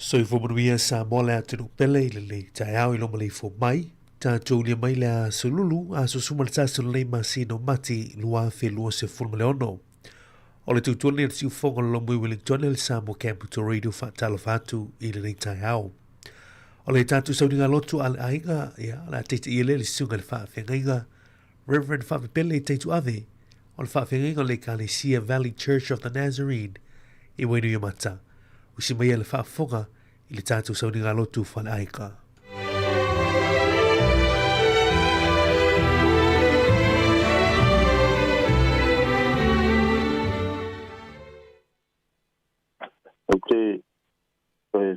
Soifo manuia sa moa le atunu pele i le tae au i loma le fo mai. Tātou lia mai le a sululu a susuma le tāsulu nei masino mati lua fe lua se fulma le ono. O le tutuani le tiu fonga lo mui Wellington le Samoa Capital Radio whaatalo fatu i le nei tae au. O le tātou sauninga lotu ale ainga ia la teite i le sunga le whaafengainga Reverend Whaapepele teitu ave o le whaafengainga le Kalesia Valley Church of the Nazarene i wainu i mata. Usi mai le whaafonga i le tātou sauninga lotu whale ainga. Okay,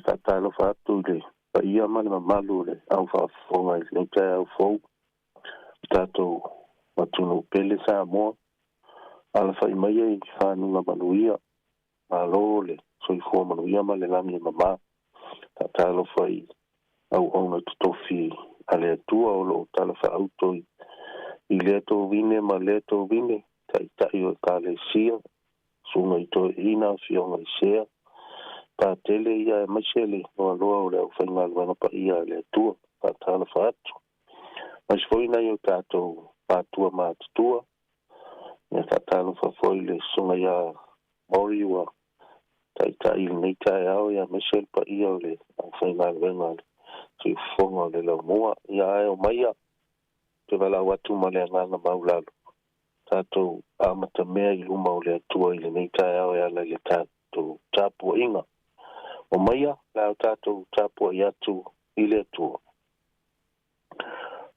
sa talo fatu le pa ia mana malu le au fa fonga le ka au fo tato matunu pele sa mo ala fa mai e fa nu na manuia alo le so i fo manuia ma le lami mama talo fai au ona tofi ale tua o lo talo fa auto i le to vine ma le to vine tai o kale sia sunga i to ina fionga i sea pa tele ia machele o loa o le whainga luana pa ia le tua pa tala whaatu. Mas foi na yo tato patua mātutua ia tatalo whafoi le sunga ia moriua tai nei tai au ia machele pa ia o le whainga luana si fonga le lau mua ia ai o maia te wala watu ma le nganga maulalu tato amata mea i luma o le atua i le nei tai au ia le tato tapu inga o maia la tatou tapu i atu i le atua.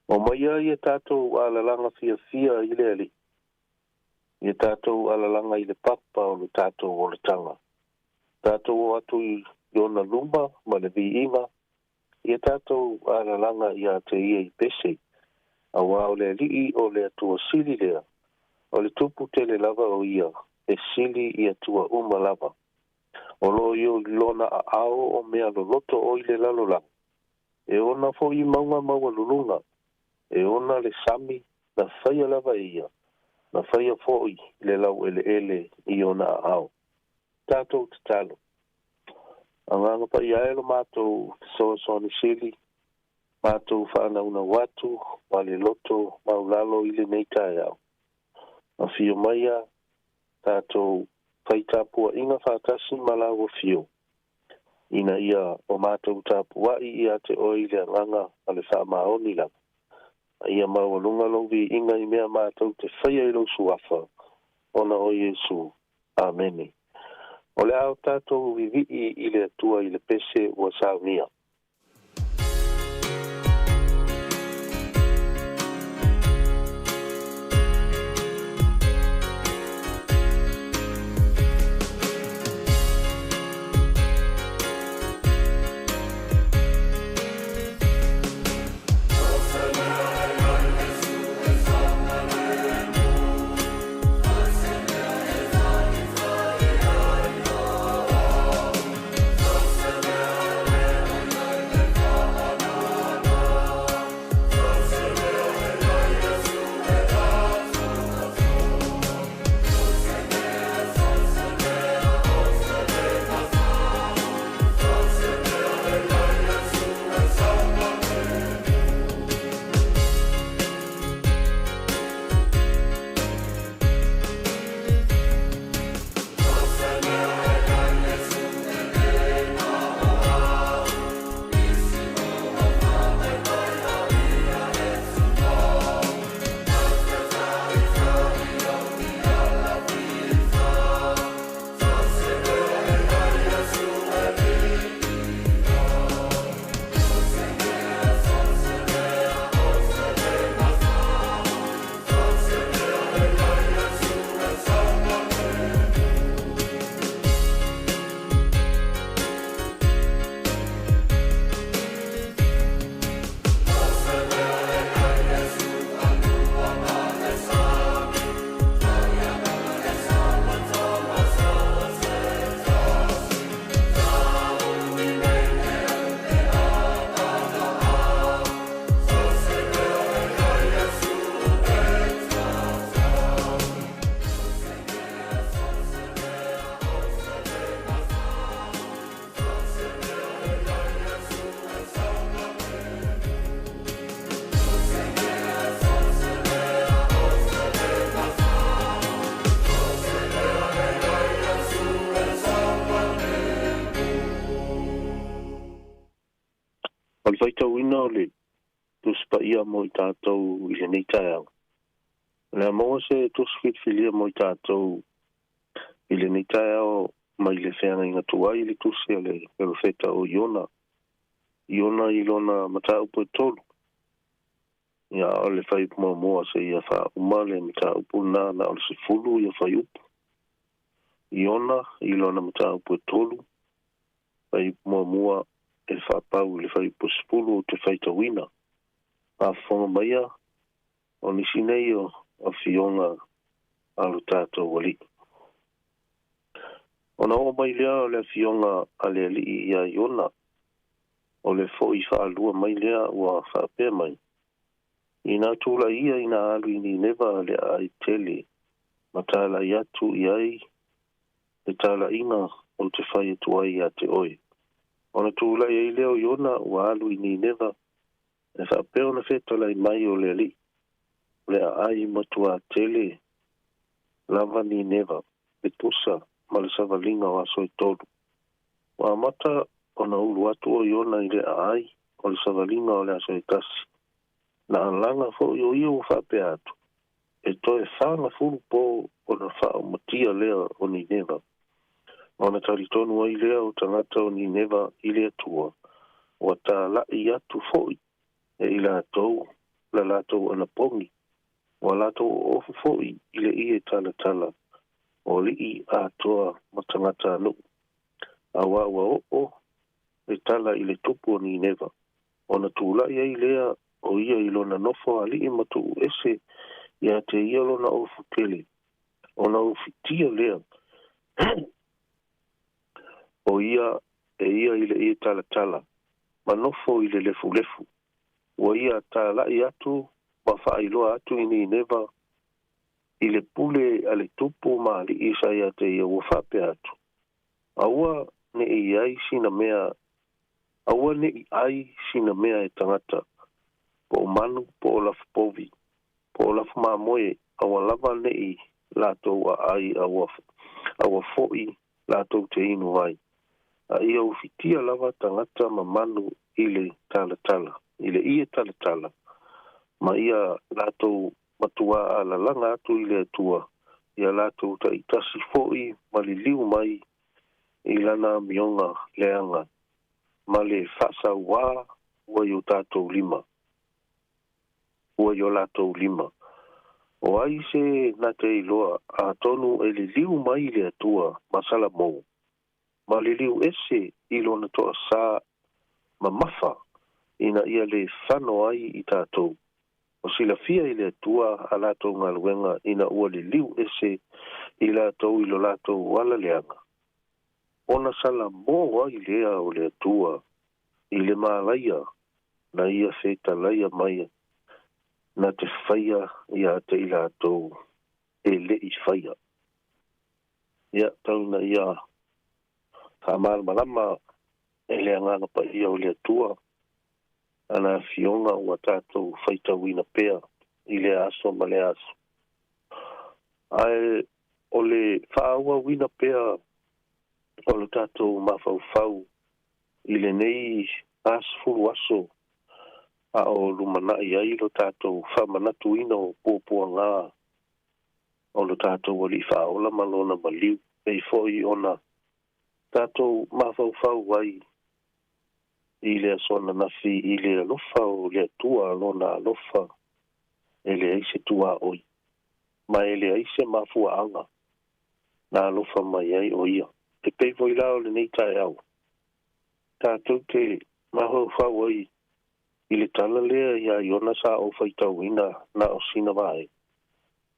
O maia i tatou alalanga fia i le ali. I tatou alalanga i le papa o le tatou o le tanga. Tatou o atu i ona luma ma le vi inga. I tatou alalanga i ate ia i pese. A wā o le alii o le atua sili lea. O le tupu tele lava o ia. E sili i atua uma lava. O lo yo lona a ao o mea lo loto o ile lalo lang. E ona fo i maunga maua lulunga. E ona le sami na whaia lava ia. Na whaia fo i le lau ele i ona a ao. Tātou te talo. Anganga pa i aelo mātou so ni sili. Mātou whaana una watu. Wale loto maulalo ile neitai au. A fio maia tātou pai tapua inga whātasi malawa fio. Ina ia o mātou tapua i te oile nganga ale wha maoni lang. Ia maua lunga longi inga i mea mātou te whaia i lo suafa. Ona o Yesu. Amene. O le au tātou vivi i le atua i le pese ua saunia. o le tuspa ia mo i tātou i le nei taeanga. Le mo se tusfit filia mo i tātou i le nei taeao mai le whenga inga tuai i le tusi le perofeta o Iona. Iona i lona mata upo e tolu. Ia o le whai mua se ia wha umale mata upo na o le se fulu ia whai upo. Iona i lona mata upo e tolu. Whai mua e wha pau le whai upo spulu o te whai tawina. A whonga maia o nisi nei o whionga alu tātou wali. Ona o mai lea o le whionga a le li i a Iona. O le fo i wha alua mai lea ua wha pē mai. Ina tūla ia ina alu i ni newa le ai tele. Ma tāla i atu i ai. Le tāla inga o te whai atu ai a te oi. Ona tūla i leo Iona ua alu i ni newa. E wha pē ona whetala i mai o le li. Le ai matua tele. Lava ni newa. Le tusa. Ma le savalinga o aso i tolu. Wa mata ona ulu atu o Iona i le ai. O le savalinga o le aso i tasi. Na alanga fo yo iyo whape atu. E toi whanga fulu po o na wha o matia lea o ni newa. O na taritonu ai lea o tangata o ni newa i lea tua. O ta la i atu foi. E i la tau, la tau ana pongi. O la tau ofu foi i le i e tala. O li i a toa matangata anu. Awa o e tala i le tupu o ni newa. O na tūla i lea o ia i lona nofo ali i matu ese ia te ia lona ofu tele. O na ufitia lea. O ia e ia i le i tala. Ma nofo i le lefu. O ia tala i atu, ma whaailoa atu i ni newa. I le pule a le tupu ma li isa ia te ia ua whape atu. Aua ne i ai sina mea e tangata. Po manu, po olafu povi, po olafu mamoe, awa lava nei latou a ai awa foi latou te inu ai. A ia ufitia lava tangata ma manu ile tala, ile ia tala. Ma ia latou matua a lalanga atu ile atua, ia latou ta itasi foi ma li liu mai ilana mionga leanga, ma le fasa wa yo tatou lima. Ua yo latou lima. O ai se na te iloa a tonu e li liu mai le atua masala mou. Ma li liu ese ilo na toa sa ma mafa ina ia le whano ai i tātou. O sila fia i le atua a latou ngaluenga ina ua li liu ese i latou ilo latou wala leanga. Ona sala mou ai lea o le atua i le malaia na ia feta laia mai na te whaia ia te ila tau e le i whaia. Ia tau na ia whaamara malama e lea ngana pa ia o lea tua ana fionga ua tātou whaita wina pea i lea aso ma lea aso. Ai o le whaaua wina pea o le tātou mawhau i le nei asfuru aso a o lumana i ai lo tātou whamanatu ina o pōpua ngā o lo tātou wali whaola malona maliu e foi ona tātou mawhau ai i le asona nafi i le alofa o le atua lona alofa e le aise tua oi ma e le aise mafua anga na alofa mai ai o ia e pei voi lao le nei tae au tātou te mawhau ai i le tala lea ia Iona sa o whaitau ina na o sina vai.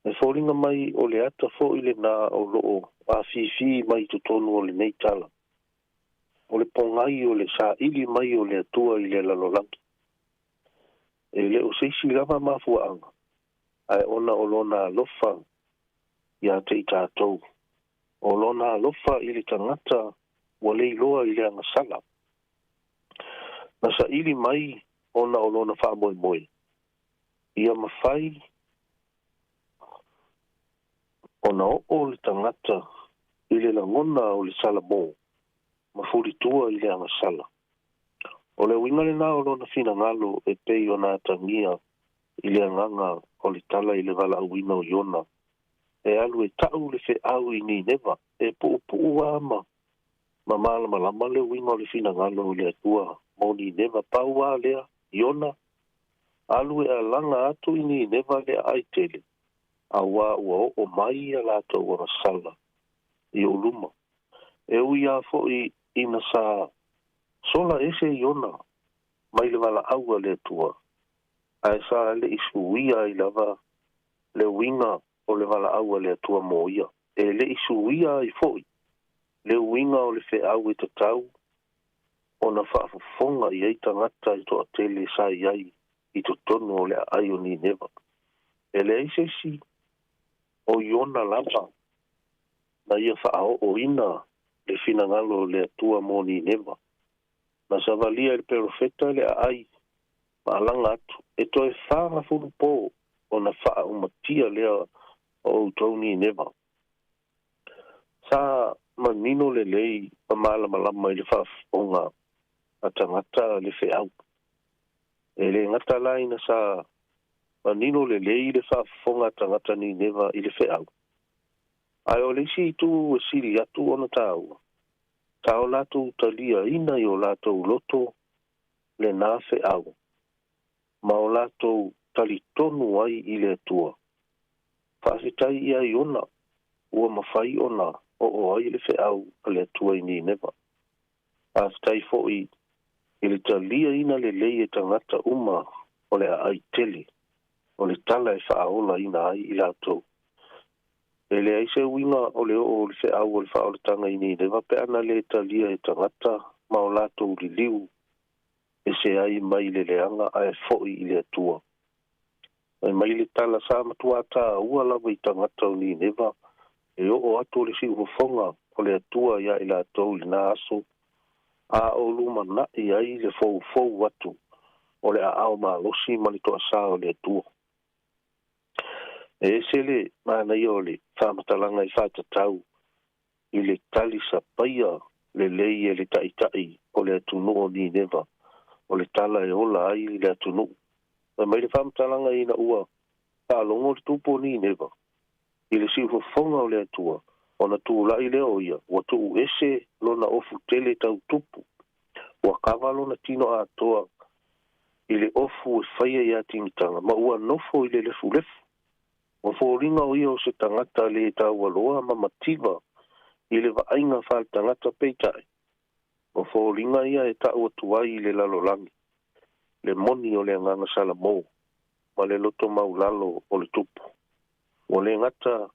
E whoringa mai o le ata fo i le na o loo a fifi mai tutonu o le nei tala. O le pongai o le sa ili mai o le atua i le lalolangi. E le o seisi lava mafua anga. Ai ona o lona alofa ia te i tātou. O lona alofa i le tangata wa le iloa i le angasala. Na sa ili mai ona o lona wha moe. Ia mawhai ona o le tangata i le langona o le sala mō. Mafuri tua i le angasala. O le winga le nā o lona fina ngalo e pei o nā tangia i le anganga o le tala i le wala auina o Iona. E alu e tau le fe au i ni newa. E pu ama. Ma mala malama le winga o le fina ngalo le atua. Mo ni newa paua lea Iona. Alu e alanga atu i ni newa le aitele. Awa ua o mai a lato ora sala. I uluma. E ui a fo i ina sa sola ese Iona. Mai le wala aua le atua. Ai sa le isuia i lava le winga o le wala aua le atua mo ia. E le isuia i foi. Le winga o le fe au i tatau. O na whaafafonga i eita ngata i toa tele sa iai i to tonu o le ai o ni newa. E le eisesi o Iona lava na ia whaao o ina le fina ngalo le atua mo ni newa. Na savalia le perofeta le ai maalanga atu. E toi whanga furu po o na wha umatia lea o tauni newa. Sa manino le lei a malama i le whaafonga a tangata le wheau. E le ngata laina sa manino le lei le whaafonga tangata ni newa i le wheau. Ai o le si tu e siri atu ona tau. Tau lato utalia ina i o lato loto le nā wheau. Ma o lato tali tonu ai i le atua. Whaafitai ia i ona, ua mawhai ona o ai le wheau a le atua i ni newa. Whaafitai fo i le talia ina le lei e tangata uma o le ai tele, o le tala e whaaola ina ai i lato. E le aise winga o le wheau o le whaole tanga i ni newa pe ana le talia e tangata ma o lato li liu e se ai mai le leanga a e fo i le atua. Ai mai le tala sa matua ta ua lava i tangata o ni newa e o atu le si ufofonga o le atua ia i la tau i na aso a o luma na i ai le fou atu o le a ao maa losi mani toa sa o le atua. E se le mana i o le whamatalanga i whatatau i le tali sa paia le lei e le taitai o le atunu o ni newa o le tala e ola ai le atunu. Mai le whamatalanga i na ua longo le tupo ni newa. I le si ufofonga o le atua, o na tu lai leo ia, wa tu ese lona ofu tele tau tupu, wa kawa lona tino a toa, i le ofu e whaia ia tinitanga, ma ua nofo i le lefu lefu. Wa fōringa o ia o se tangata le tau waloa ma mativa, i le waainga whal tangata peitai. Wa fōringa ia e tau atuai i le lalolangi, le moni o le anganga salamo, ma le loto maulalo o le tupu. O le ngata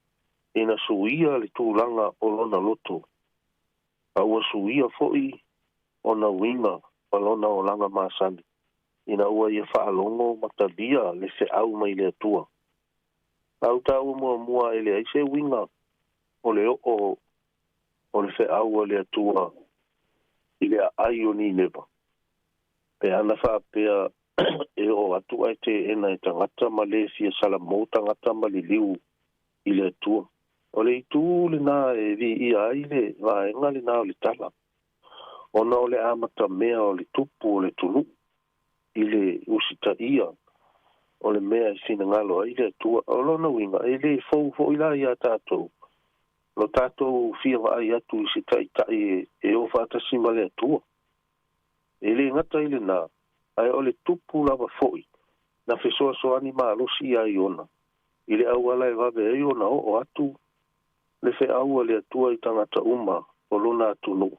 ina suia le tūlanga o lona loto. A ua suia foi o na winga o lona o langa masani. Ina ua ia whaalongo matalia le se au mai le atua. Au tau mua ele aise winga o le o le se au le atua i le ai o ni newa. Pe ana whaapea e o atu ai te ena e tangata ma le fia salamo tangata ma li liu i le atua. O le itu le nā e vi i ai le vaenga le nā o le tala. O na o le amata mea o le tupu o le tunu i le usita ia o le mea i fina ngalo ai le atua. O lona winga e le fau i la ia tātou. Lo tātou fia wa ai atu i se tai e o whātasima le atua. E le ngata i le nā ai o le tupu lava foi. Na fesoa soani maa losi ai ona. I le au ala e wawe ai ona o atu. Le fe aua le atua i tangata uma o lona atunu.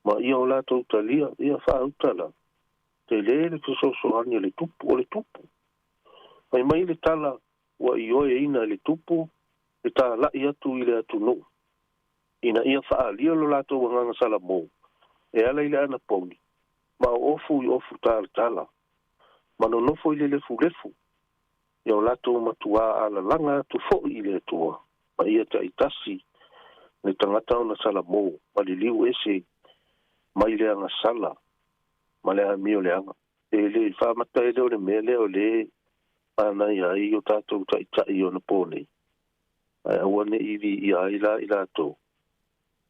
Ma ia o lato utalia, ia wha utala. Te le fesoa soani le tupu o le tupu. Mai le tala wa i oe ina le tupu, le tala lai atu i le atunu. Ina ia wha alia lo lato wanganga salamo. E ala i le ana poni. Ma ofu i ofu tala. Ma no nofo i le lefu. Ia o lato matua ala langa tu fo i le atua. Ma ia ta itasi le tangata o na salamo. Ma li liu ese mai le anga sala. Ma le amio le anga. E le whamata e leo le mele o le ana ia i o tātou ta itai o na pōnei. Ai awane iwi i aila i lato.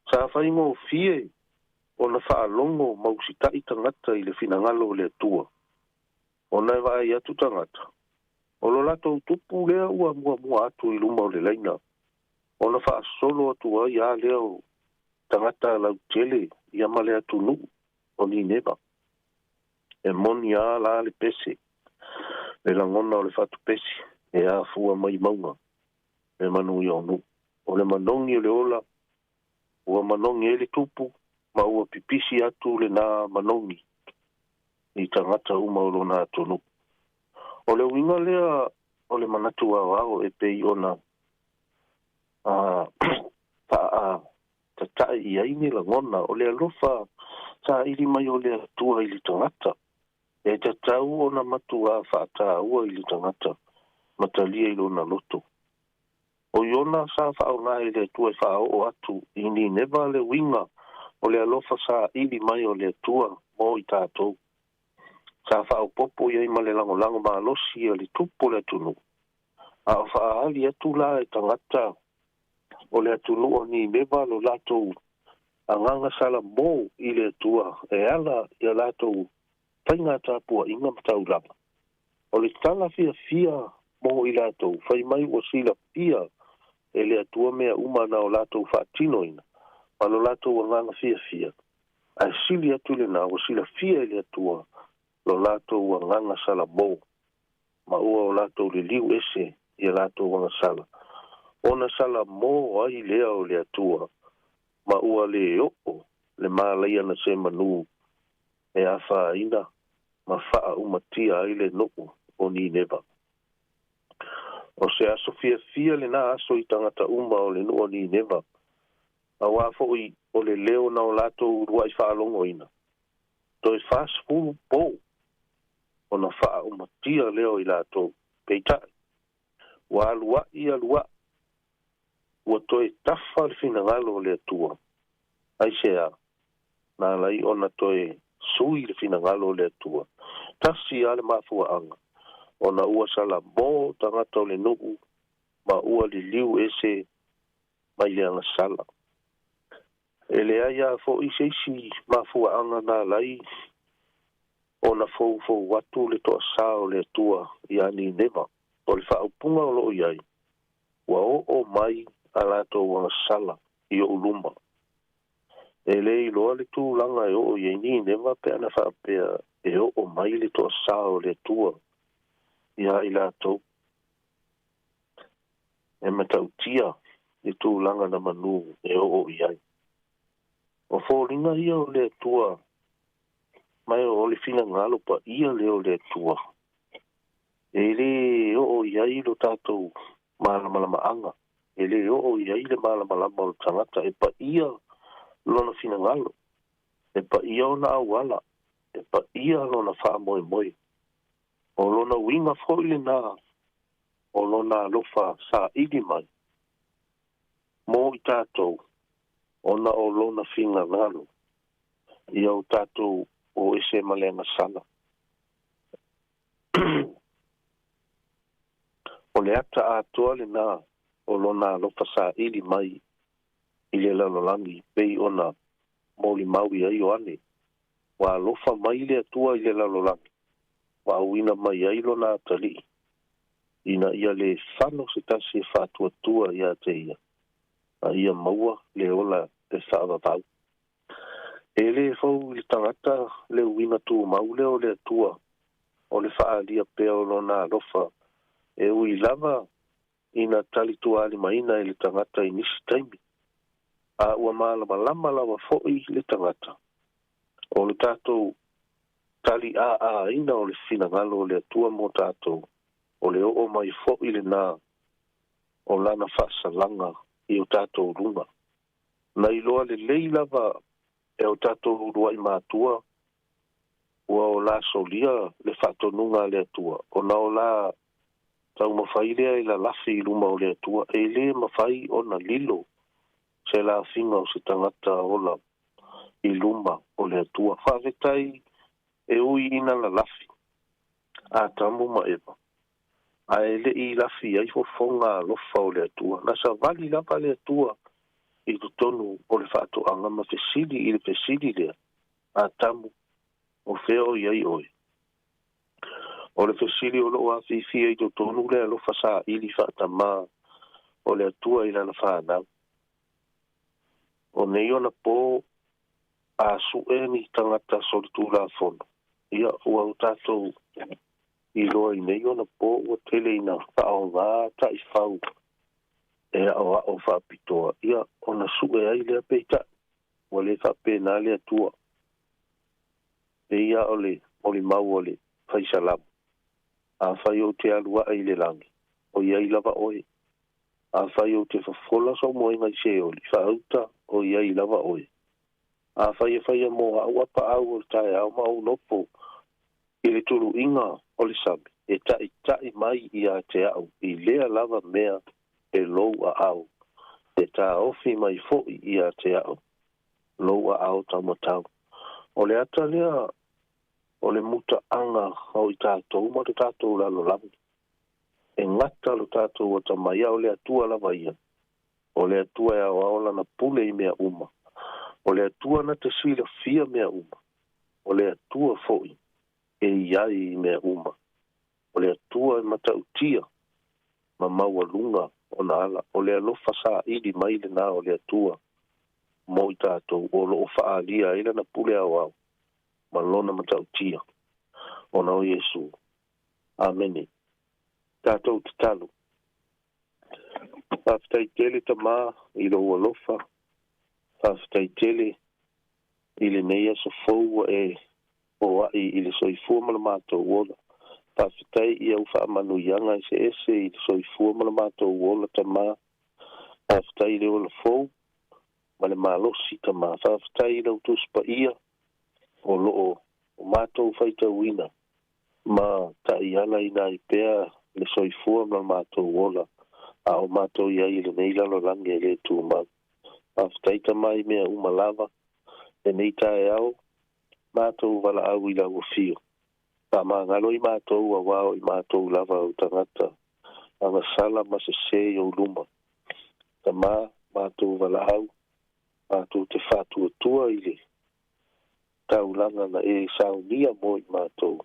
Sa whaingo fie ona whaalongo mausita'i tangata i le finangalo le atua. Ona e vai atu tangata. O lo lato tupu lea ua mua atu i luma o le laina. Ona whaasolo atu ai a leo tangata lau tele i amale atu nu o ni neba. E moni a la le pese. Le langona o le fatu pese. E a fua mai maunga. Le manu i onu. O le manongi o le ola. Ua manongi e le tupu. Ma ua pipisi atu le na manongi. Ni tangata uma o lona atu nu. O le winga lea o le manatu au e pei ona tatai i aini la ngona o le alofa sa ili mai o le atua ili tangata. E tatau ona matua whaata ua ili tangata matalia ilo na loto. O iona sa whao ngā i le atua e whao o atu ini neva le winga o le alofa sa ili mai o le atua mo i tātou. Sa whao popo i aima le lango ma alosi o le tupo le tunu. A o whaali atu la e tangata o le atunu o ni neva lo latou anganga sala mo i le atua e ala i a latou tainga tāpua inga matau lama. O le tala fia mo i latou whai mai o sila pia e le atua mea umana o latou whaatino ina. Ma lo latou anganga fia. A sili atu le na o sila fia e le atua lo latou anganga sala mo. Ma ua o latou le liu ese i a latou anga sala. Ona sala mo ai lea o le atua. Ma ua le o'o le mālaia na se manu e awha ina ma wha umatia ai le noo o ni neva. O se aso fia le na aso i tangata uma o le noo ni neva. A wafo i o le leo na o latou rua i whaalongo ina. To e fast food po o na wha umatia leo i latou peitai. Wa alua i alua ua toe tafa le finagalo le atua. Ai sea, na lai ona toe sui le finagalo le atua. Tasi ale mafuaanga. Ona ua sala mo tangata o le nuu, ma ua li liu ese mai le anga sala. Ele aia fo isi mafuaanga na lai ona fou watu le toa sao le atua i ani neva. O le whaupunga o loo iai. Wa o mai alato wanga sala i o uluma. E le i loa le tūlanga e o i ni neva pe ana whaapea e o mai le toa sao le tua i a i lato. E matautia le tūlanga na manu e o i ai. O fōringa ia o le tua mai o le fina ngalo pa ia leo le tua. E le o i ai lo tātou malama anga. E le o i ai le malama o tangata e pa ia lona fina ngalo. E pa ia o na awala. E pa ia lona wha moe. O lona winga foile na o lona lofa sa ili mai. Mo i tātou ona o lona fina ngalo. Ia o tātou o ese malenga sana. O le ata atoa le na o lona lofa sa ili mai i le lalolangi pei ona moli maui ai o ane. Wa lofa mai le atua i le lalolangi. Wa uina mai ai lona atali. Ina ia le whano se tasi e whātua tua ia te ia. A ia maua le ola te whaavavau. E le fau i tangata le uina tu mau leo le atua. O le whaalia peo lona lofa. E ui lava ina tali tuali maina i le tangata i nisi taimi. A ua malama lawa fo'i le tangata. O le tātou tali ina o le finagalo o le atua mo tātou. O le o mai fo'i le nā o lana whaasalanga i o tātou runga. Na iloa le leilava e o tātou rua i mātua. Ua o la solia le whaatonunga le atua. O na o la tau mawhai lea i la lafi i luma o le atua. E le mawhai o na lilo. Se la finga o se tangata ola i luma o le atua. Whavetai e ui ina la lafi. A tamu ma ewa. A ele i lafi ai fo fonga lofa o le atua. Na sa vali lapa le atua i tu tonu o le whaatoanga ma fesili i le fesili lea. A tamu o feo i ai oi. O le fesili o lo a fifia i tu tonu lea lo fasa ili whaatama o le atua i lana whanau. O nei ona po a sue ni tangata solitu la fono. Ia ua o tātou i loa i nei ona po o tele ina whao ngā ta i whau. E o a o whapitoa. Ia ona sue ai lea peita. O le whapena lea tua. E ia o le mau o le whaisalamu. A whai o te alua ai le langi. O iai lava oe. A whai o te whafola so mo ingai se o li whauta o iai lava oe. A whai e mo a wapa au o tae au mau nopo. I le turu inga o le sami. E tai mai i a te au. I lea lava mea e lou a au. E ta ofi mai foi i a te au. Lou a au tamatau. O le ata lea o le muta anga o i tātou ma te tātou lalo lamu. E ngata lo tātou o tamaia o le atua lava ia. O le atua e au aola na pule i mea uma. O le atua na te sila fia mea uma. O le atua foi e iai i mea uma. O le atua e matautia ma maua lunga o na ala. O le alofa sa ili maile na o le atua mo i tātou. O lo o faalia ila na pule au au. Ma lona matautia. O na o Yesu. Amene. Tātou te talo. Whawhitai tele ta mā i lo alofa. Whawhitai tele i le neia so fau e o ai i le soifua ma le mātou wola. Whawhitai i au whaamanu ianga i se ese i le soifua ma le mātou wola ta mā. Whawhitai i le ola fau ma le mālosi ta mā. Whawhitai i lau tuspa ia o loo o mātou whaita uina. Ma ta i ala i nai pēr le soifua ma le mātou wola. A o mātou ia i le neila lo lange le tū mau. Whawhitai ta mai mea umalava. E nei tae au. Mātou wala au i lau fio. Pa mā ngalo i mātou a wao i mātou lava o tangata. Anga sala ma se se o luma. Ta mā mātou wala au. Mātou te whātua tua i le. Taulanga na e saunia mo i mātou.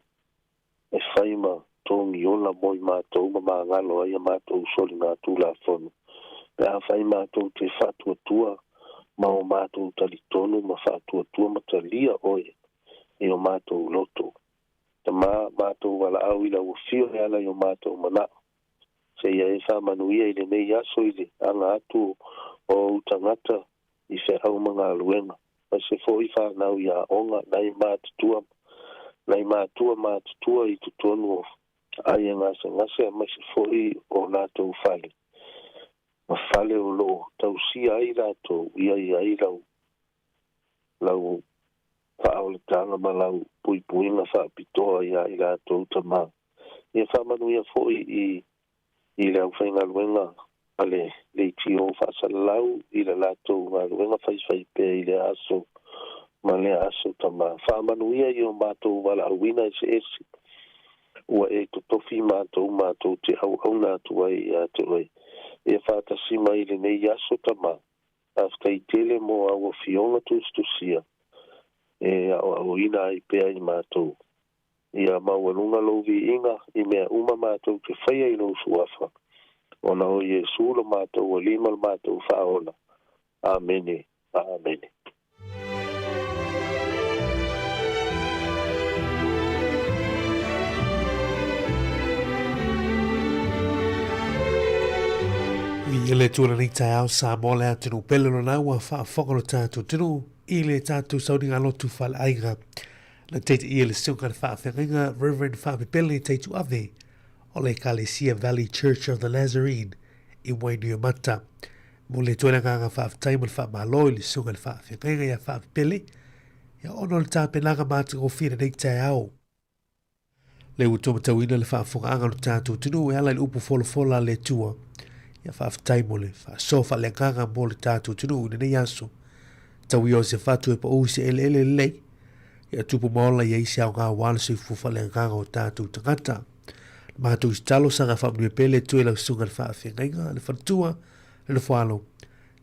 E whaima tongi ola mo i mātou ma mā ngalo ai a mātou soli ngā tūla whonu. E a whai mātou te whātua tua. Ma o mātou talitonu ma whātua tua ma talia oe. E o mātou loto. Ta mātou wala au ila o fio he ala i o mātou mana. Se ia e whamanuia i le nei aso i le anga atu o utangata i whe au mga aluenga. Ma se fo i whanau i a onga nai mātutua. Nai mātutua i tutonu o ai ngase ma se fo i o nātou whale. Ma whale o lo tausia ai rātou ia i ai lau whaolitanga ma lau puipuinga whaapitoa ia i rātou tamā. Ia whamanu ia fōi i lau whainga luenga ale le tio whaasalau i la rātou ngā luenga whaiswai pē i le aso ma le aso tamā. Whamanu ia i o mātou wala awina i se esi. Ua e totofi mātou te au nātua i a te roi. E whātasi mai le nei aso tamā. Aftai tele mo au fionga tustusia. E au ina ai pea i mātou. Ia mauanunga lovi inga i mea uma mātou te whaia i lo suafa. O na o Yesu lo mātou o lima lo mātou whaola. Amene. Amene. I le tūna ni tai au sa mo le atinu pele no na ua whaafokaro tātou tinu i le tātou sauringa lotu whale aiga. Na teite i le siunga na whaafenga Reverend Whaapipele teitu ave o le Kalesia Valley Church of the Nazarene i Wainiumata. Mo le tuena nganga whaaftaima le whaamalo i le siunga na whaafenga ia Whaapipele ia ono le tāpenanga mātu o whina nei tai au. Le utomatauina le whaafonga anga lo tātou tinu e ala i upu fola le tua. Ia whaaftaimo le whaasofa le nganga mo le tātou tinu ina nei aso. Tau i o se whatu e pa usi ele lei. Ia tupu maola i eisi au ngā wala sui fufa le nganga o tātou tangata. Mātou i talo sanga whamnui pele tue lau sunga le whaafenga le whatua le whalo.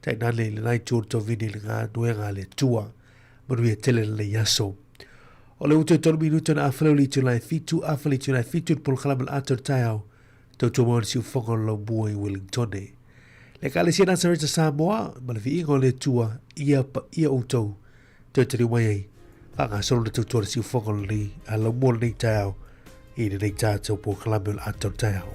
tai na le nai tur to vini le nga nuenga le tua manu e tele le yaso o le uto tonu minuto na afalo li tu lai fitu afali tu lai fitu pol kalamal ator taiao to mo si fongo lo bui Wellington le kale sina sa Samoa ma le viingo le tua ia uto te tiri mai anga solo le tutor si fongo li ala mo le taiao i le tato pol kalamal ator taiao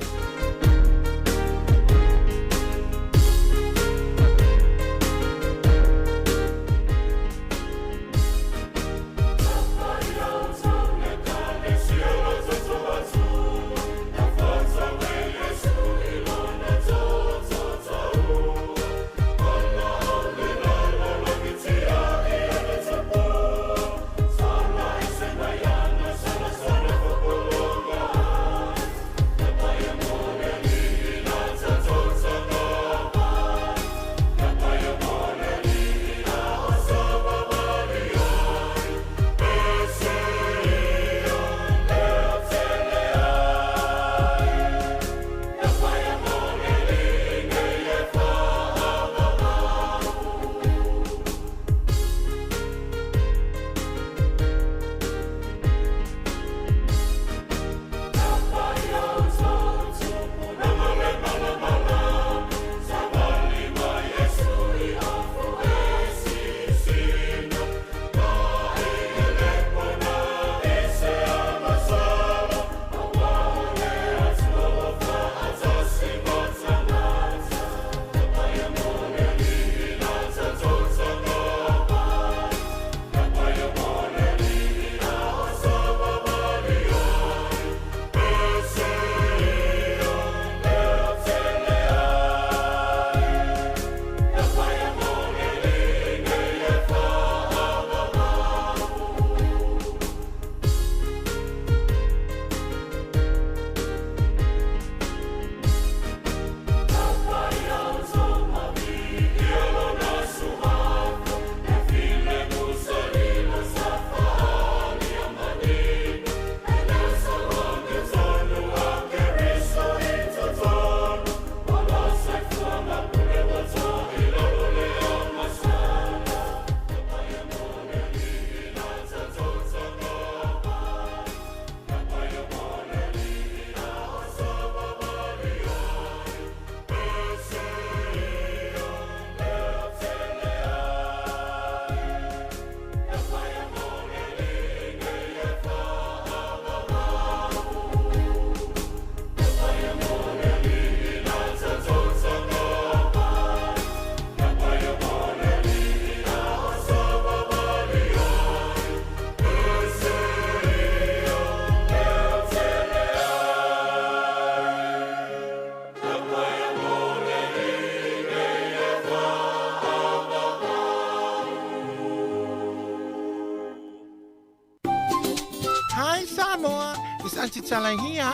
Tala here.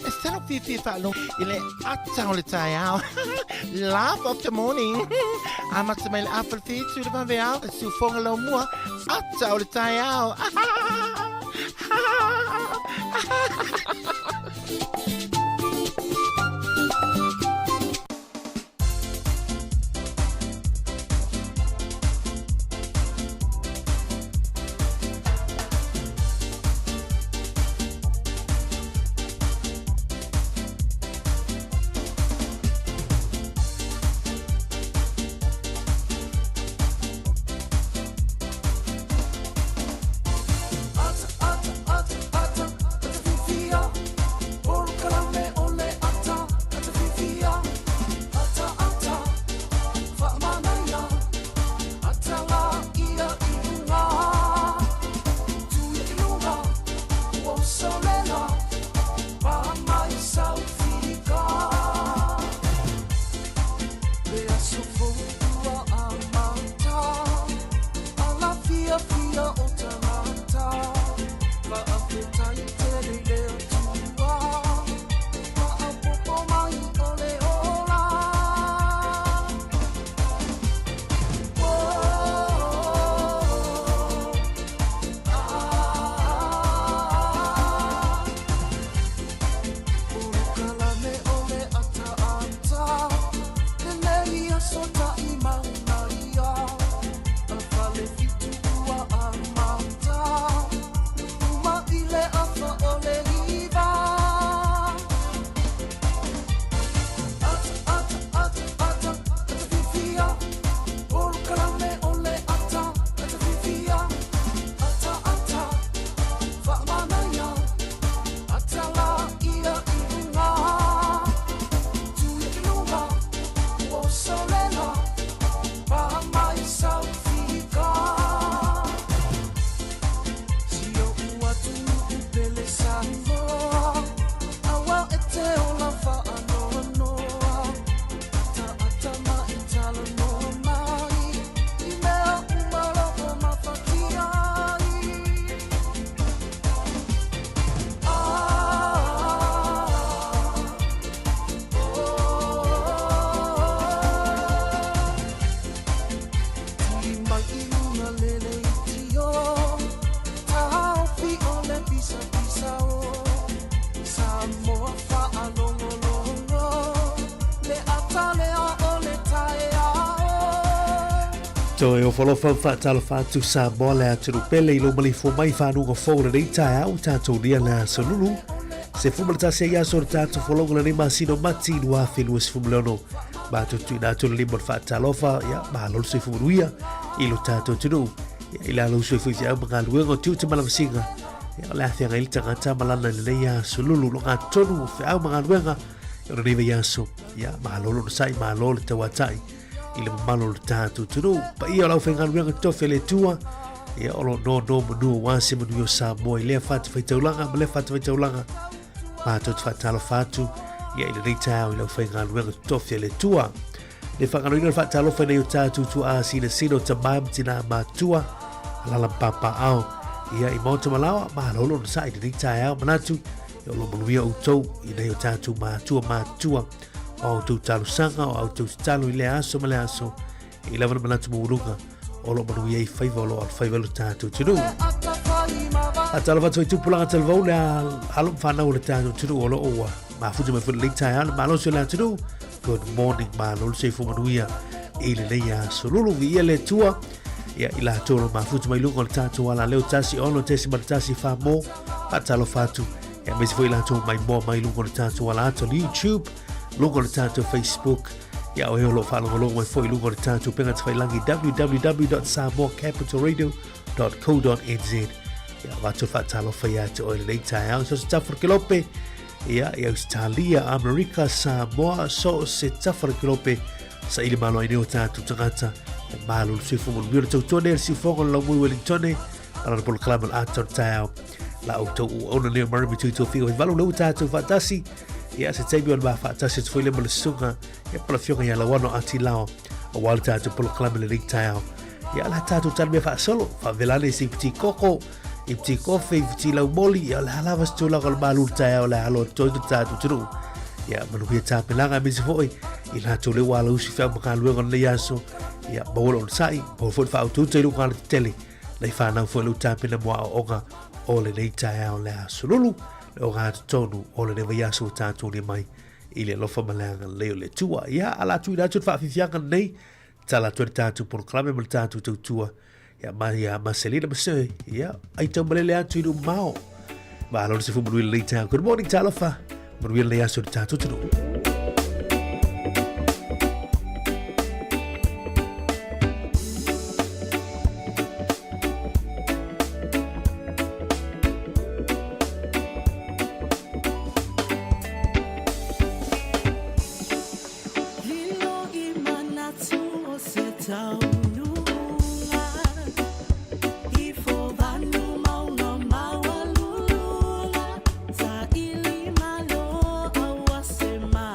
Instead of Fifi Falo, ile atau le tayao. Laugh of the morning. Amat semel apple feet to the bavel, su fongalo mua, atau le tayao. So e o folofa whaatala whaatu sa moa le aturu pele I lo malifo mai whanunga fōra nei tae au tātou ria le aso lulu. Se fumalata se ia so tātou folonga le ma sino mati nua whenua se fumaleono. Mātou tui nātou le lima whaatala ofa, ia, maa lolo se fumanuia, ilo tātou tunu. Ia, ila lo sui fuisi au mga luenga o tiu te malamasinga. Ia, le athianga ili tangata malana le nei aso lulu, lo ngā tonu fe au mga luenga. Ia, neve ia so, ia, maa lolo na sai, maa lolo te watai. Ile malo le tātou tunu, pa ia lau whenga luenga tofe le tua, ia olo no manua wāse manua sa moa, I lea whātu whaitaulanga, ma lea whātu whaitaulanga, mātou te whaatala whātu, ia ina nei tāu I lau whenga luenga tofe le tua. Le whakano ina whaatala whenei o tātou tu a sina sino ta maam tina mātua, alala mpapa au, ia I mauta malawa, maa lolo na sa ina nei tāu manatu, ia olo manuia o tau, ina o tātou mātua, o tu talu sanga o tu talu I le aso ma le aso I lava na malatu murunga o lo manu iei whaiva o lo al whaiva lo tātou tunu. A tala watu I tupulanga talvau le alum whanau le tātou tunu o lo oa. Ma futu mai futu leitai ana, ma lo se le tunu. Good morning, ma lo se fu manuia I le nei aso. Lulu vi ia le tua, ia I la tolo ma futu mai lunga le tātou ala leo tasi ono tesi ma le tasi wha mo. A tala whatu, ia mesi fu I la tolo mai moa mai lunga le tātou ala ato YouTube. Lungo le tātou Facebook, ia o heo lo whanonga longo mai fwoi lungo le tātou penga te whailangi www.samoacapitalradio.co.nz. Ia watu whaatalo whai atu o nei tai au, so se tawharakilope, ia Australia, Amerika, Samoa, so se tawharakilope, sa ili malo ai neo tātou tangata, ia malo le sifu munu mira tau tone, le sifu fonga la mui Wellingtone, arana polo kalama la ator tai au, la au tau ona neo marami tui tau whigo, walu lau tātou whaatasi, ia se taimi on ma whaatasi te whaile male sunga, ia pala fionga ia la wano ati lao, a wale tātou polo kalame le ring tai au. Ia la tātou tana mea whaasolo, whavelane si piti koko, I piti kofe, I piti lau moli, ia la halava stu lau kala malu tai au, la halo toitu tātou tunu. Ia manuhia tāpelanga misi foi, I la tole wala usi whia maka luenga na yaso, ia mawala on sai, mawala foi wha aututa I lunga te tele, lai whanau foi lu tāpena mua o onga, o le nei tai au le aso lulu, o ngā tonu o le newa yaso tātou ni mai I le lofa malanga leo le tua. Ia ala tui nātou whaafifianga nei tala tui tātou pono klame mal tātou tau tua. Ia ma Selina Masoi. Ia ai tau malele atu inu mao. Ma alona se fu manuila nei tātou. Good morning talofa. Manuila nei aso tātou tunu. Sa ili malo awase ma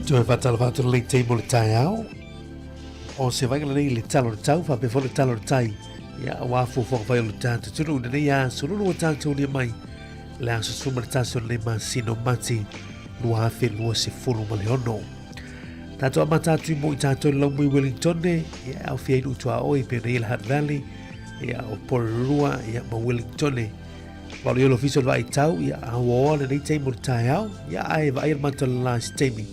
Joe Fatalvato le table le taiao. O se vai le le talo le tau fa pe fo le talo le tai. Ya wa fu fo vai le tanto tulu ne ya sulu le tanto ni mai. Le aso suma le tanto le ma sino mati. Lua fe lua se fulu ma le ono. Tato amata tu mo tato lo mu Wellington ne ya au fie tu a oi pe le Hutt Valley. Ya o Porua ya ma Wellington ne. Walu yo official vai tau ya awo le table le taiao. Ya ai vai manto la stemi.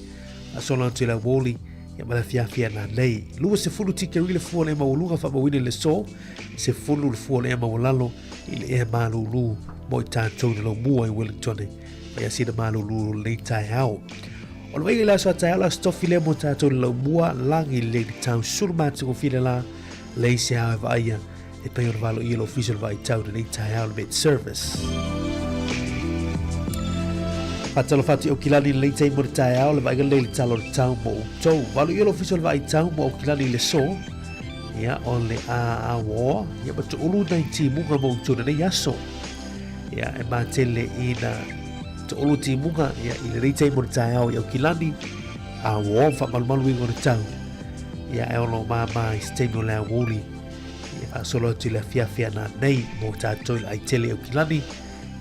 Asola te la woli ya mala fia na nei lua se fulu tike rile fu le maulunga fa mawine le so se fulu le fu le maulalo ile e malulu mo tanto lo mua i Wellington ya sida malulu le tai hao o le la so tai la stofi le mo tanto lo mua langi le town surma to file la le se ha vai e pe or valo il official vai tau le tai hao bit service Patalo fati o kilani le tei mo tai au le vai le talo tau mo tau walu yelo official vai tau mo kilani le so ya on le a wo ya but ulu dai ti munga mo tu ne yaso ya e ma tele ina to ulu ti munga ya le tei mo tai au ya kilani a wo fa mal mal wi ngor tau ya e ono ma stay no la woli ya solo ti la fia na nei mo ta to ai tele o kilani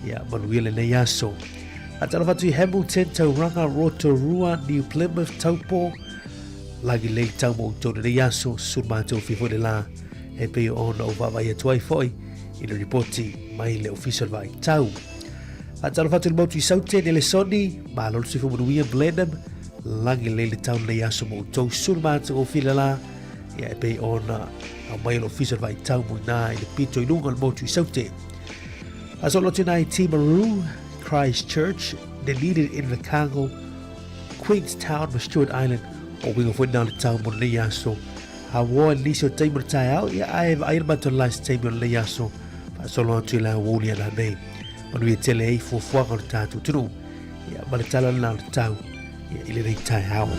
ya mal wi le ne yaso Atala fatu Hamilton, Tauranga, Rotorua, New Plymouth, Taupo, lagi le tau mo tō ne yaso, surmato fifo de la, e pe ona o vava ia tuai foi, i le reporti mai le official vai tau. Atala fatu le mautu i saute ne le soni, ma lolo sifo mo William Blenheim, lagi le tau ne yaso mo tō surmato o fila la, ia e pe ona au mai le official vai tau mo na i le pito i lunga le mautu i saute. Asolo tina i Timaru, Christchurch, Dunedin in the Congo, Queenstown, Stewart Island, o wingo fo na le tau mo le yaso. Ha wo liso tai mo tai au ya ai ai ma to last time le yaso. Fa solo tu la woli na nei. Manu e tele ai fo fo ko tatu tru. Ya ma le tala na le tau. Ya ile nei tai au.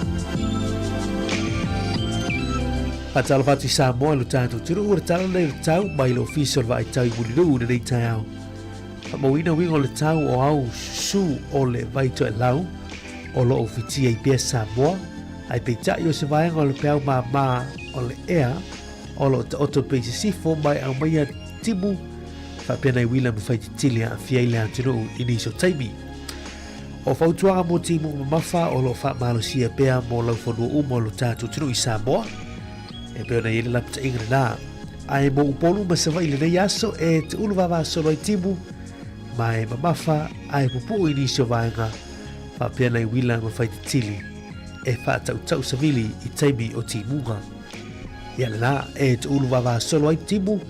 Fa tala fa ti sa mo le tatu tru o tala le tau mai lo official vai tai mo le nei tai au. Mo ina wingo le tau o au su o le vai to lau o lo ofiti ai pia Samoa ai pe ta yo se vai ngol pe ma o le ea o lo to pe si fo mai au mai timu fa pena i William fa tilia fia ile antino iniso taimi o fa utua mo timu mafa o lo fa malo sia pe mo lo fo do mo lo tatu tru i Samoa e pe na ile la pta ingrana ai mo polu ma se vai le yaso e tu ulva solo i timu mai mamafa ai pupu inisio vaenga fa pena i wila ma fai tili e fa tau savili i taimi o timunga ia la e te ulu vava solo ai timu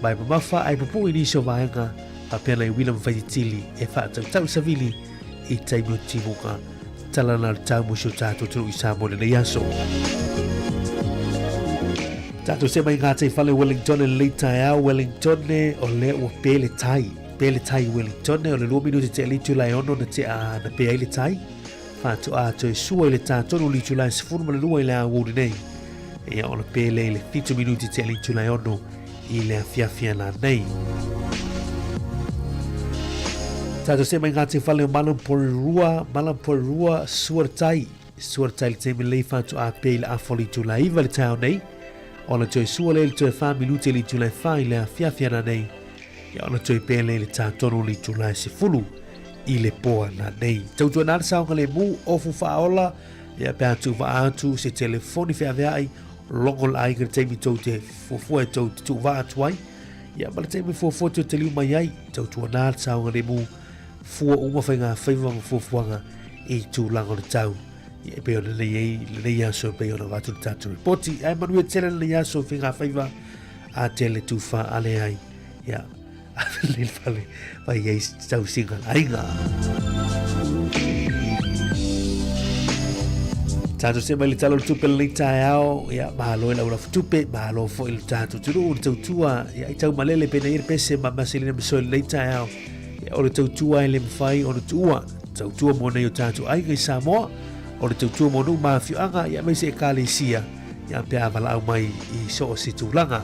mai mamafa ai pupu inisio vaenga fa pena i wila ma fai tili e fa tau savili i taimi o timunga talana tau musio tato tru i Samoa le yaso tato se mai ngate fale Wellington le tai Wellington o le o pele tai Pele tai Wellington o le 2 minuti te litu lai ono na te a na pe le tai fa to a to sua le tato no litu lai se forma le lua ile a wuri nei e o le pele le 5 minuti te litu lai ono i le fia na nei tato se mai ngate fale malam por rua suartai le te me le fa to a pe le a foli tu lai va le tau nei o le to sua le to fa minuti litu lai fa ile fia na nei ya ona toi pele le tātono li tulai se fulu i le poa na nei. Tau tua nara saunga le mu ofu whaola ya pe atu wa atu se telefoni whea ai longo la aiga teimi tau te fufua tau te tu wa atu ai ya mala teimi fufua tau te liu mai ai tau tua nara saunga le mu fua uma whainga whaiwanga fufuanga i tu lango le tau ya pe ona le yaso pe ona watu le tatu reporti ai manue tele le yaso whainga whaiwa a tele tu wha ale ai ya le fale vai ai tau singa ainga tato se mai le talo tupe le tai au ya malo la ula tupe malo fo il tato turu tau tua ya tau malele pe nei pese ma masilina so le tai au ya o tau tua le mfai o tau tua mo nei tato ai ga Samoa o tau tua mo no ma fianga ya mai se kalesia ya pe avala au mai i so se tulanga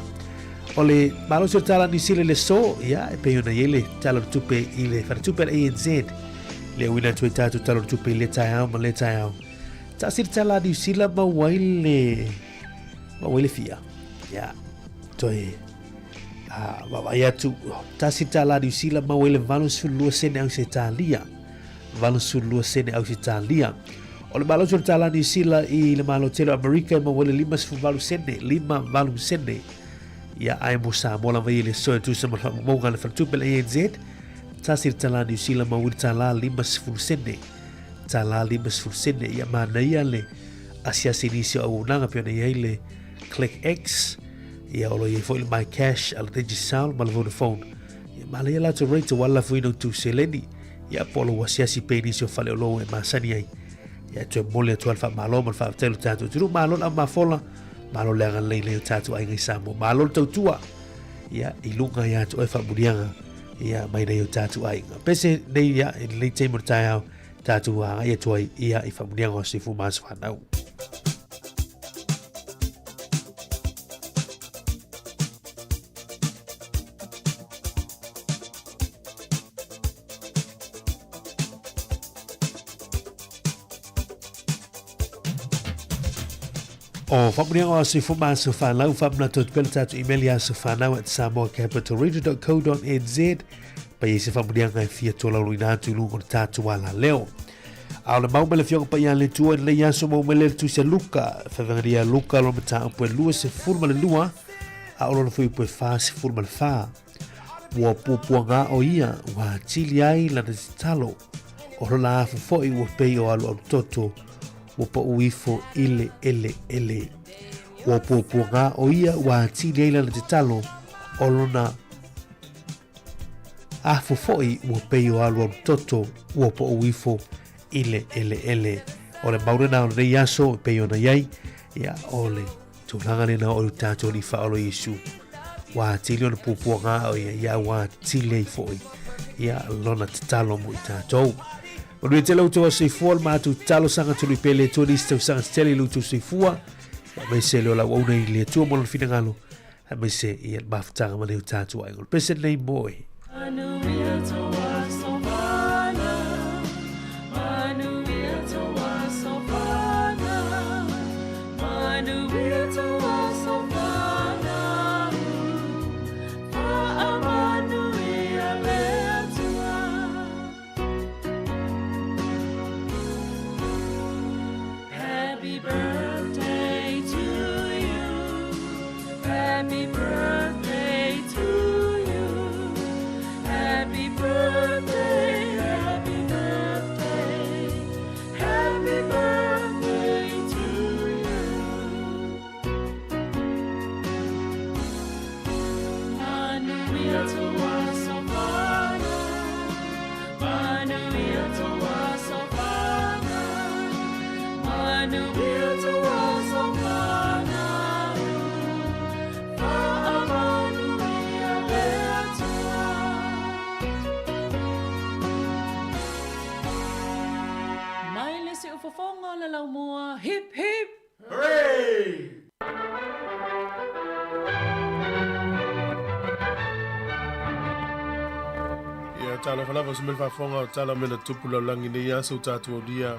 Ole malo se tala ni sile le so ya e pe ona yele tala tupe ile fa tupe ANZ le wina tu tatu tala tupe le tai au ma le tai au tasir tala New Zealand mawaile fia ya toi vai atu tasir tala New Zealand mawaile valusulu sene au se talia valusulu sene au se talia o le malo tala New Zealand i le malo telo America mawaile 5 sene 5 sene ya ai mo sa mo la vai le so tu sama mo ngale fa tu bel ANZ tasir tala New Zealand mawaile tala 5 sene tala 5 sene ya mana ia le asia sinisi au nanga pena ia le click X ia olo ia foi my cash al digital mal Vodafone ia mala ia la to rate wala foi no tu seleni ia polo wasia si peni so fale lo e masani ai ia tu mole tu alfa malo mal fa telo tatu tu malo la mafola malo le ngan le tatu ai ngai samo malo tu tua ia ilunga ia tu e fa budianga ia mai nei tatu ai pese nei ia le temo tau tatu ia tu ia i fa budianga si fu mas fa nau o whamuringa o si fuma sa whanau whamna tot pela tatu email ya sa whanau at samoacapitalradio.co.nz pa i se whamuringa e fia tola ruina atu lungo tatu wala leo. Au le maumele fionga pa ia le tua le yaso maumele tu se luka whavangaria luka lo mata upue lua se furma le lua a olo na fui upue wha se furma le wha. Ua pupua ngā o ia wa tili ai lana te talo o rola afu foi ua pei o alu au toto wapa uifo ele. Wapo ngā o ia wa tili eila na te talo o lona afu foi ua pei o alu au toto wapa uifo ele. O le maurena o le rei aso pei o na iai ia ole tūlanga le na o le tātou li whaolo Yesu. Wa tili o na pupua ngā o ia wa tili ei foi ia lona te talo mo i tātou. Manui te lau toa seifua le mātou talo sanga tunu i pele tō nisi tau sanga stele lau tō seifua. Mai se leo lau au nei lea tua mono fina ngalo. Mai se i al mafutanga maneo tātua ai ngol. Pese nei moi. Hip hip hooray! Ia tala whanapa se mele whafonga o tala mena tupula langi ne ia sau tātua o dia.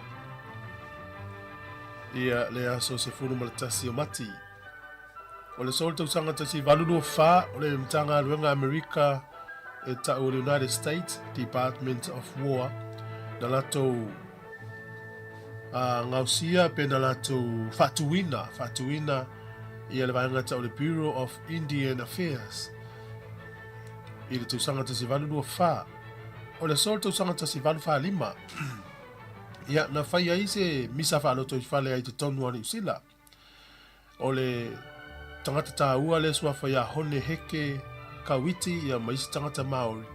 Ia le aso se furu malatasi o mati. O le sol tau sanga tasi valunu o wha o le mtanga luenga Amerika e tau o le United States Department of War na lato ngausia pe na lato fatuina ia le vaenga tau le Bureau of Indian Affairs. I le tau sanga tasi valunu o wha o le sol tau sanga tasi valu wha lima. Ia na whai ai se misa wha loto i whale ai te tonu ani usila. O le tangata tā ua le sua whai a hone heke kawiti ia maisi tangata Maori.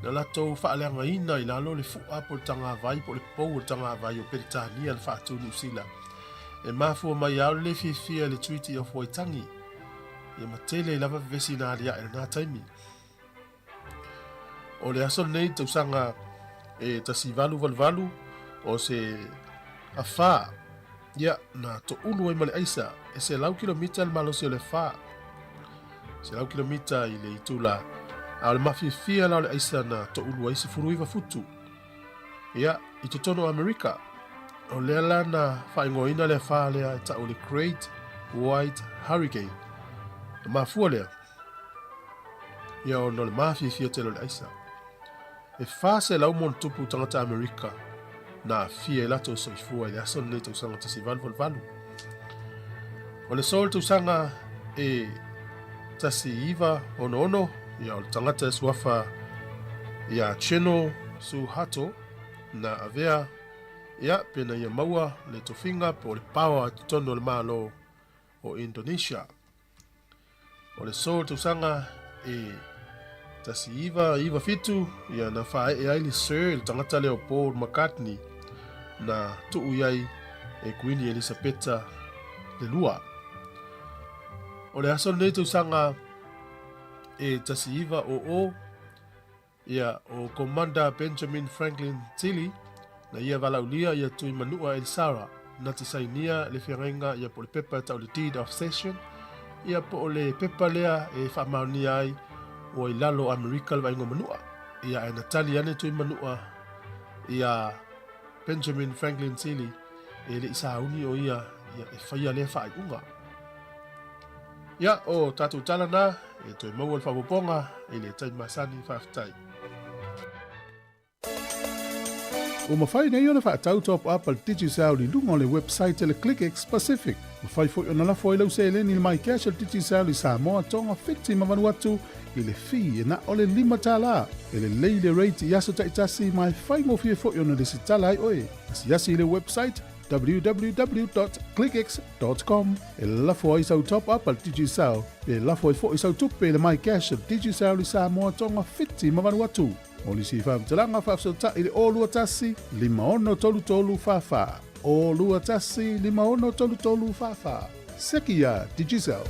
Na lato whaaleanga ina i lalo le fua po le tanga vai po le pou le tanga vai o Peritania le whaatu ni usila. E mafua mai au le fifia le Treaty of Waitangi. Ia matele i lava vesi na alia e na taimi. O le aso nei tau sanga e tasi valu o se afa ia na to ulu e male aisa e se lau kilomita le malosi o le fa se lau kilomita i le itula a le mafifia lau le aisa na to ulu aisa furuiva futu ia i to tono Amerika o lea lana whaingoina lea wha lea ta o le Great White Hurricane. Na mafua lea. Ia o no le mafia fia telo le aisa. E wha se lau mon tupu tangata Amerika na fia e lato soifua le aso ne tausanga tasi valu. O le sol tausanga e tasi iwa ono ia o le tangata suafa ia Cheno Suharto na avea ia pena ia maua le tofinga po le pawa tono le malo o Indonesia. O le sol tausanga e tasi iwa fitu ia na whae e aili Sir le tangata leo Paul McCartney na tuu iai e Queen Elisabetta le lua. O le aso nei tausanga e tasi iwa o ia o Commander Benjamin Franklin Tilly na ia valaulia ia tui manua El Sara na te sainia le whiangainga ia po le pepa tau le Deed of Cession ia po le pepa lea e whamaunia ai o i lalo Amerika le vaingo manua ia e natali ane tui manua ia Benjamin Franklin Tilly e le isauni o ia e whaia le whaai unga. Ia o tatu talana e toi maua le whapoponga e le taimasani whaftai. O mawhai nei ona whaatau top up al DigiSound i lunga o le website le ClickX Pacific. Mawhai fo ona lafo i lau se eleni le mai cash al DigiSound i Samoa tonga whiti mawanu atu i le fi e na o le 5 tala. E le leile rate i aso taitasi mai whai mo fie fo ona le sitala ai oe. Asi i le website www.clickx.com e lafo ai sau top up al DigiSound. E lafo ai fo i sau tupe le mai cash al DigiSound i Samoa tonga whiti mawanu atu. O li si whamtalanga whafsota i le olua tasi, 5 tolu whawha. Olua tasi, 5 tolu whawha. Sekia DigiSound.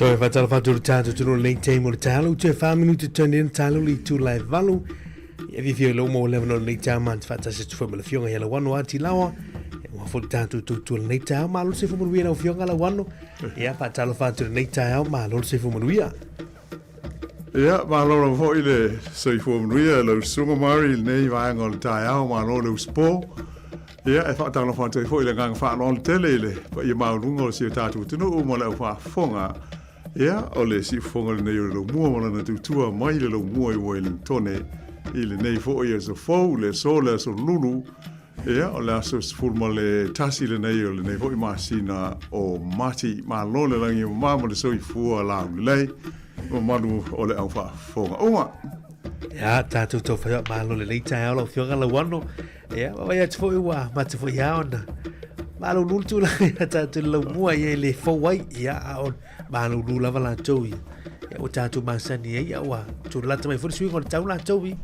Koe whatala whaturu tātou tunu nei teimo le tālu, te 5 minutes turn in tālu li tu lai valu. Ia fifio lo mo lewa no nei tāman te whatasa tu whamela fionga hela wano ati lawa. Ia mua fulu tātou tu nei tāu, maa lolo se whamaruia na fionga la wano. Ia whatala whaturu nei tāu, maa lolo se whamaruia. Ia, maa lolo fo i le soi whamaruia, lau sunga mari nei vaenga o le tāu, maa lolo uspo. Ia, e whaatala whaatui fo i le nganga whaano le tele i le, pa i maurunga o si o tātou tunu o mo leo whaafonga. Ia, o le si fonga le nei o le lo mua mo lana tutua mai le lo mua i Wellingtone i le nei fo i aso fau, le so le aso lulu. Ia, o le aso fulma le tasi le nei o le nei fo i masina o mati malo le langi o mama le so i fua la o lei. O manu o le au whaafonga. Uma! Ia, tātou tau whaia malo le nei tāu lau fionga la wano. Ia, wawai atu fo i wā, mata fo i haona. Malo nultu la ia tātou lau mua ia le fawai ia aon. Malo nula wala tau ia. Ia o tātou masani ia wā. Tu lata mai fo sui ngona tau la tau ia.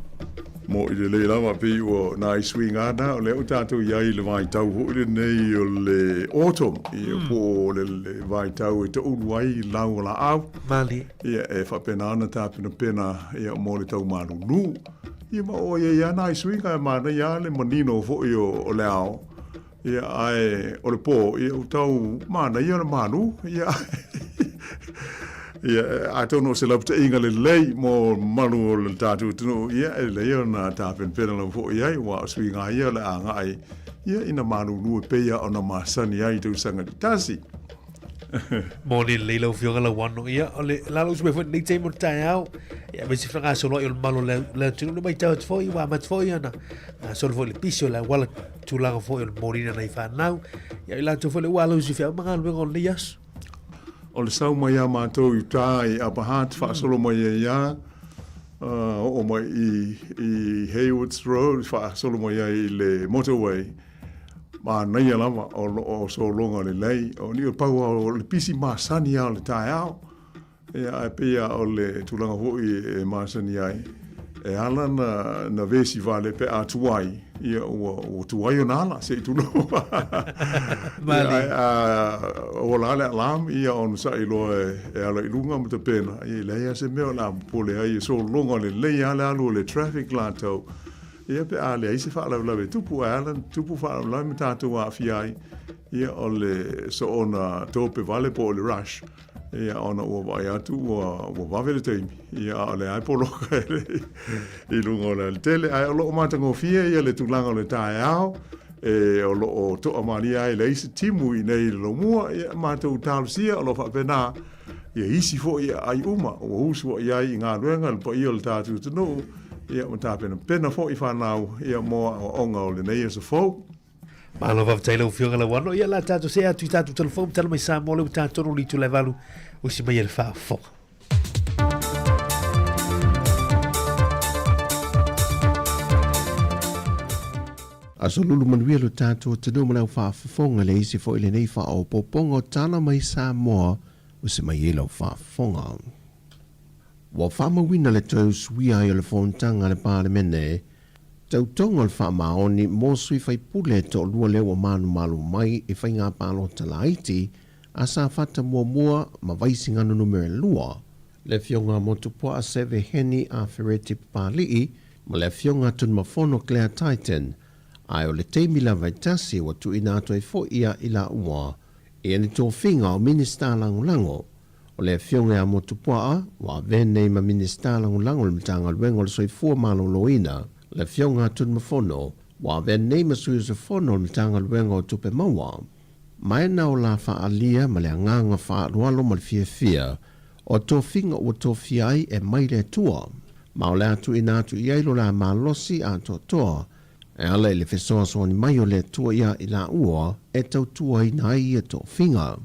Mo i le lama pi o na i swinga na o le o tātou iai le vai tau ho i le nei o le autumn i o po le vai tau e te unu ai lau la au. Mali. Ia e whapena ana tāpina pena ia o mo le tau manu nu. Ia ma o ia na i swinga e mana ia le manino fo i o le ao. Ia ai o le po ia o tau mana ia le manu. Ia ia a tono se la pta inga le lei mo manu o le tātou tunu ia e lei o na tāpen pena lau fo iai wa o swinga ia le anga ai ia ina manu nu e peia o na masani ai tau sanga di tasi. Moni le lau fionga la wano ia o le lalo sume fo nei teimo tai au. Ia me se franga solo i o malo le tunu le mai tau tfoi wa mat foi ana. Na solo fo le piso la wala tu langa fo i o morina nei whanau. Ia i lanto fo le walo si fia mga alwe ngon le yasu. O le sau mai a mātou i tā i Apahat, whaasolo mai e ia, o mai i Haywoods Road, whaasolo mai i le motorway, ma nei alama o so longa le lei, o ni o pau o le pisi māsani au le tāi au, e a pia o le tūlanga hoi e māsani ai, e ala na vesi vale pe a tuai, ia o tuai o nala, se i tuno. Mali. O la le alam, ia on sa i loa e ala i lunga mata pena, ia leia se meo la pole ai, so longa le leia ale alu le traffic lato, ia pe ale ai se whaala lawe tupu ala, tupu whaala lawe me tātou a fiai, ia o le so ona tope vale po le rush, ia ona ua vai atu ua wawele teimi ia ale ai poloka i lunga o le tele ai o loo matangofia ia le tulanga o le tae au e o loo toa mani ai le isi timu i nei lo mua ia matou talusia o lo whapena ia isi fo ia ai uma o usu ia i ngā ruenga le po ia le tātu tunu ia o tāpena pena fo i whanau ia moa o onga o le nei asa fo. Malo va tailo fionga la wano ia la tato se atu tato telefon tala mai sa mole tato no li tu le valu o si mai el fa fo. Aso lulu manuia lo tato te no mana fa fonga le isi fo ile nei fa o popongo tala mai sa mo o si mai elo fa fonga. Wa fa ma wina le tau suia i le fontanga le parlemene tau tonga le wha maoni mō sui whai pule to lua lewa manu malu mai e whai ngā pālo tala iti a sa whata mua ma vaisi nganu numere lua. Le fionga motupua a seve heni a Ferretti Papali'i ma le fionga tun mafono Claire Titan ai o le teimi la vaitasi wa tu ina ato e fo ia ila ua e ane tō whinga o minista langulango. O le fionga a motupua a wa venei ma minista langulango le mtanga luengo le soifua malo loina. Le fionga tun mafono, wa venei masui se fono le tanga luenga o tupe maua. Mai na o la wha alia ma le anganga wha alualo ma le fia o tō whinga o tō fiai e mai le tua. Ma o le atu ina atu iailo la malosi a tō toa, e ala i le fesoa soani mai o le tua ia i la ua e tau tua ina ia tō whinga.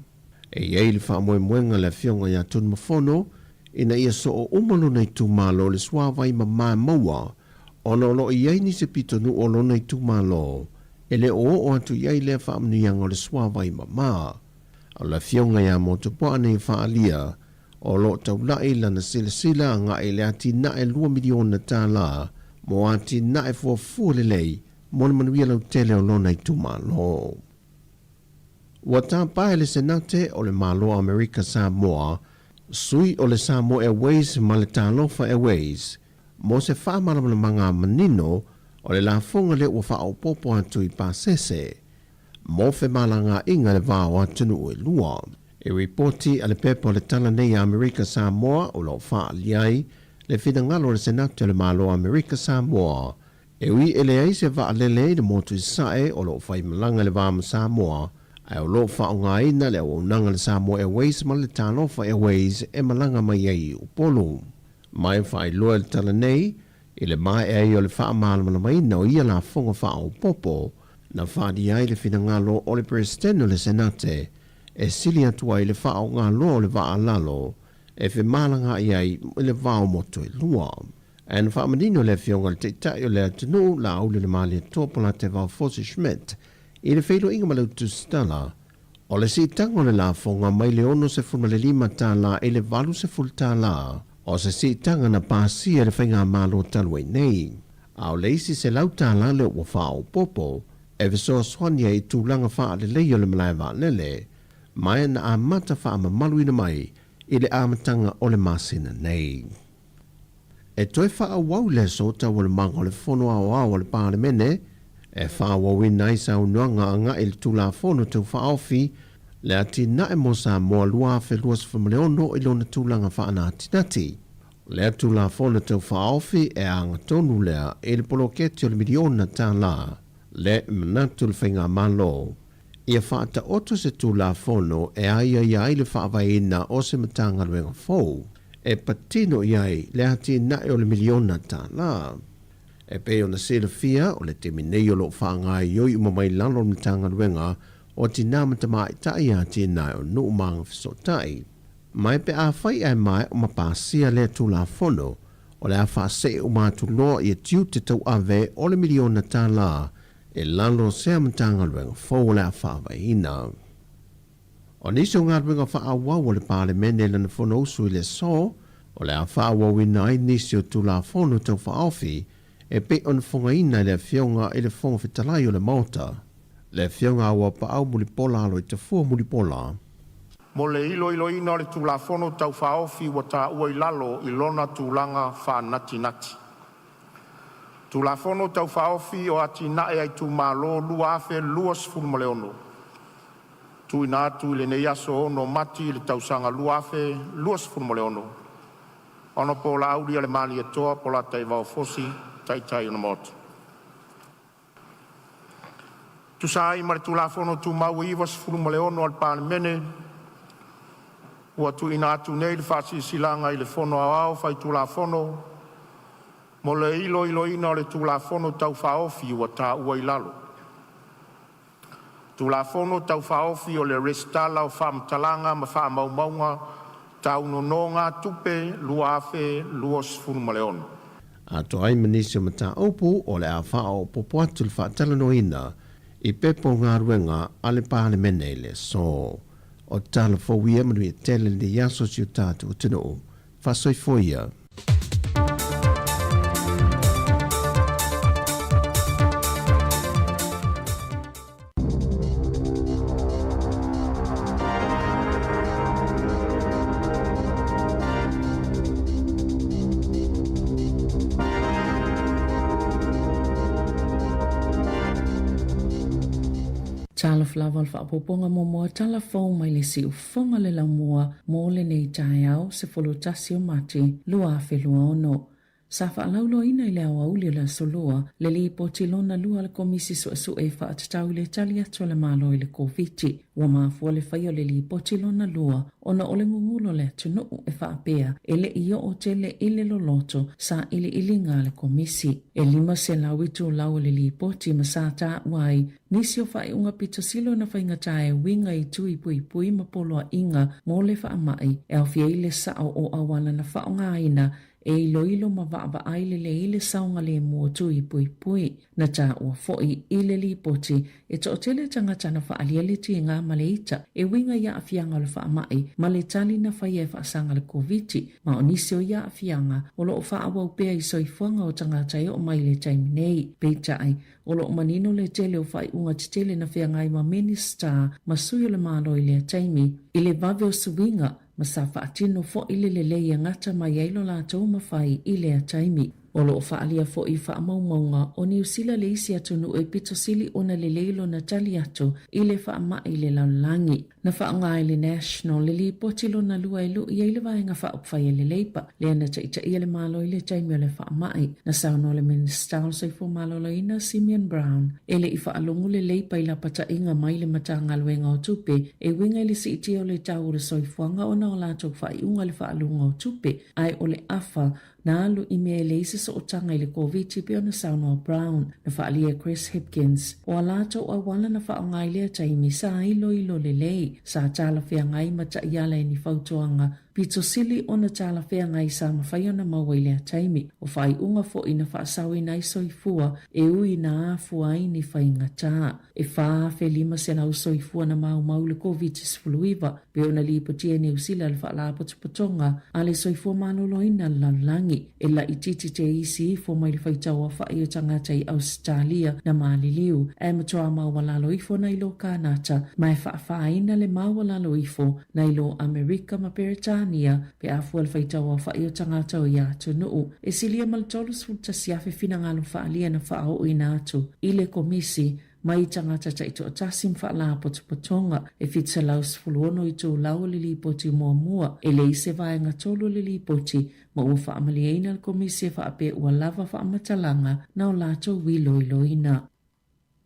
E iei le wha moe muenga le fionga ia tun mafono, ina ia so o umalu nei tu malo le swawai ma maa maua, ono lo iai ni se pitonu o lona i tumalo, e le o atu iai le whaamnianga le swawai mama. O la fionga ia mo tupoa nei whaalia, o lo taulai lana sila nga e le ati na e 2 miliona tala, mo ati na e fua lei, mo na manuia lau tele o lona i tumalo. Wa tā pae le senate o le malo Amerika Samoa, Sui o le Samoa Airways ma le Talofa Airways, mo se whaamalamanga manino o le la fonga le ua whaopopo atu I pasese, mo fe malanga inga le vāo atunu e lua. E reporti ale pepo le tala nei Amerika Samoa o lo wha aliai, le whingalo le senatu le malo Amerika Samoa. E ui ele ai se va lele le motu sae o lo whai malanga le vāma Samoa, ai o lo wha o ngā ina le o nanga le Samoa Airways ma le Talofa Airways e malanga mai ai upolo. Mai whai loa le tala nei, i le mai ai o le wha malama mai na o ia la fonga wha o popo, na wha di ai le whingalo o le presidente o le senate, e sili atua I le wha o ngā loa o le wha alalo, e whi malanga I ai le wha o moto I lua. E na wha amanino le whionga le te tai o le atunu la au le mali tōpula te wha Fosi Schmidt, I le whailo inga malau tu stala, o le si tango le la fonga mai le ono se fulma le lima tā la e le valu se ful tā la, o se si tanga na pāsia le whainga malo talwai nei. Au le isi se lau tā la le ua wha o popo, e visoa swanya I tūlanga wha le leio le malai wha lele, mai na a mata wha ama maluina mai I le amatanga o le masina nei. E toi wha a wau le sota o le manga o le fono au au o le pāle mene, e wha wawina I sa unuanga anga I le tūla fono tau wha ofi, le ati na e mo sa moa lua fe luas whamaleono I lona tūlanga wha ana atinati. Le tūla fono tau wha ofi e anga tonu lea e le poloketi o le miliona tā la, le manatu le whainga malo. Ia whaata oto se tūla fono e aia iai le whaavaina o se matanga luenga fōu, e patino iai le ati na e o le miliona tā la. E pe ona sila fia o le temi nei o lo whaanga I oi umamai lalo le matanga luenga o ti nāmata mai tai ati na o nuu maanga fisotai. Mai pe a whai ai mai o mapasia le tūla fono o le a whaase o mātu loa I tiu te tau ave o le miliona tā la e lalo se amatanga luenga fōu le a whaavaina. O niso ngā ruenga whaawau o le pāle mene lana fono usu I le so, o le a whaawawina ai nisi o tūla fono tau whaofi, e pe on fonga ina le fionga I le fonga fitalai o le mauta. Le fionga awa pa au mulipola alo I te fua mulipola. Mo le ilo ina le tūla fono tau whaofi wa tā ua I lalo I lona tūlanga wha nati nati. Tūla fono tau whaofi o ati nae ai tū mālo lua afe luas fulmaleono. Tu ina atu le nei aso ono mati le tausanga luafe luas fulmaleono. Ono po la auri le mali e toa po la tai vau fosi tai ona moto. Tu sai mare tu la fono tu mau ivas fulmaleono al pan mene. Ua tu ina atu nei le fasi silanga I le fono au fai tu la fono. Mo le ilo ina le tu la fono tau whaofi ua tā ua I lalo. Tu la fono tau whaofi o le restala o whaamtalanga ma whaamaumaunga tau nononga tupe luafe luos fulmaleono. A to ai manisio mata opu o le a whao popo atu le whaatalano ina I pepo ngā ruenga ale pāle mene le so. O tala fōwia manu I tele le yaso si o tātu o tino. Whasoi fōia. Tala flava alfa apoponga mo moa tala fong mai le si ufonga le la moa mo le nei tai au se folo tasi o mati lua afe lua ono. Safa alaulo ina I le awa uli la solua le li potilona lua le komisi su e fa atatau le tali atu le malo I le koviti. Wa maafua le fai o le li potilona lua ona ole ngungulo le tunu e fa apea ele iyo o tele ile loloto sa ile ilinga le komisi. E lima se lawitu lau le li poti masata wai nisi o fai unga pito silo na fai ngatae winga I tui pui ma poloa inga mo le fa amai e au fia ile sao o awana na fa unga ina e ilo ma va aile le ile saunga le mua tui pui na ta ua foi ile li poti e to tele tangata na fa aliele ti ngā maleita e winga ia afianga le fa amai ma le tali na fa ia fa sanga le koviti ma o nisio ia afianga o lo fa awa upea I soifuanga o tangata o mai le taimi nei peita ai o lo manino le tele o fai unga tele na fia ngai ma minister ma suyo le malo I le taimi ile vave o suwinga masafa atino fo ile lele ia ngata mai ailo la tau mawhai ile a taimi. O loo whaalia fo i whaamaunga o New Zealand le isi atunu e pito sili o na leleilo na tali atu i le whaama i le laulangi. Na whaanga i le National le li potilo na lua ilu i eile vaenga whaupwhai e le leipa. Le ana taita i le malo i le taimi o le whaamai. Na sauno le minister o saifo malolo ina Simeon Brown. Ele i whaalungu le leipa i la pata inga mai le matanga luenga o tupe. E winga i le si iti o le tau le soifuanga o na o lato whai unga le whaalunga o tupe. Ai o le afa na alu i mea le isi so o tanga i le COVID pe o na sauno o Brown. Na whaalia Chris Hipkins. O a lato o wala na whaanga i le taimi sa ilo le lei. Sa tala fea ngai mata iala e ni fautoanga. Pito sili o na tala fea ngai sa mawhai o na mawaile a taimi. O whai unga fo ina whaasawi nai soifua e ui na afua i ni whainga tā. E whaa fe lima se lau soifua na mau le COVID-19 pe o na li potia New Zealand whaala potopotonga a le soifua manolo ina lalangi. E la ititi te isi fo mai le whaitaua whai o tangata i Australia na maliliu. E matoa mawalalo ifo na ilo kānata mai whaafaina le mawalalo ifo na ilo Amerika ma Peritania pe afua le whaitaua whai o tangata o ia tunuu. E silia maltolu sulta siafe finangalo whaalia na whaao o ina atu i le komisi mai tangata taito o tasim whaala potopotonga e fitsa laus fuluono i tō lau le li poti mua e le ise vaenga tolo le li poti ma ua whaamaliaina le komisi e whaape ua lava whaamatalanga na o lato wiloiloina.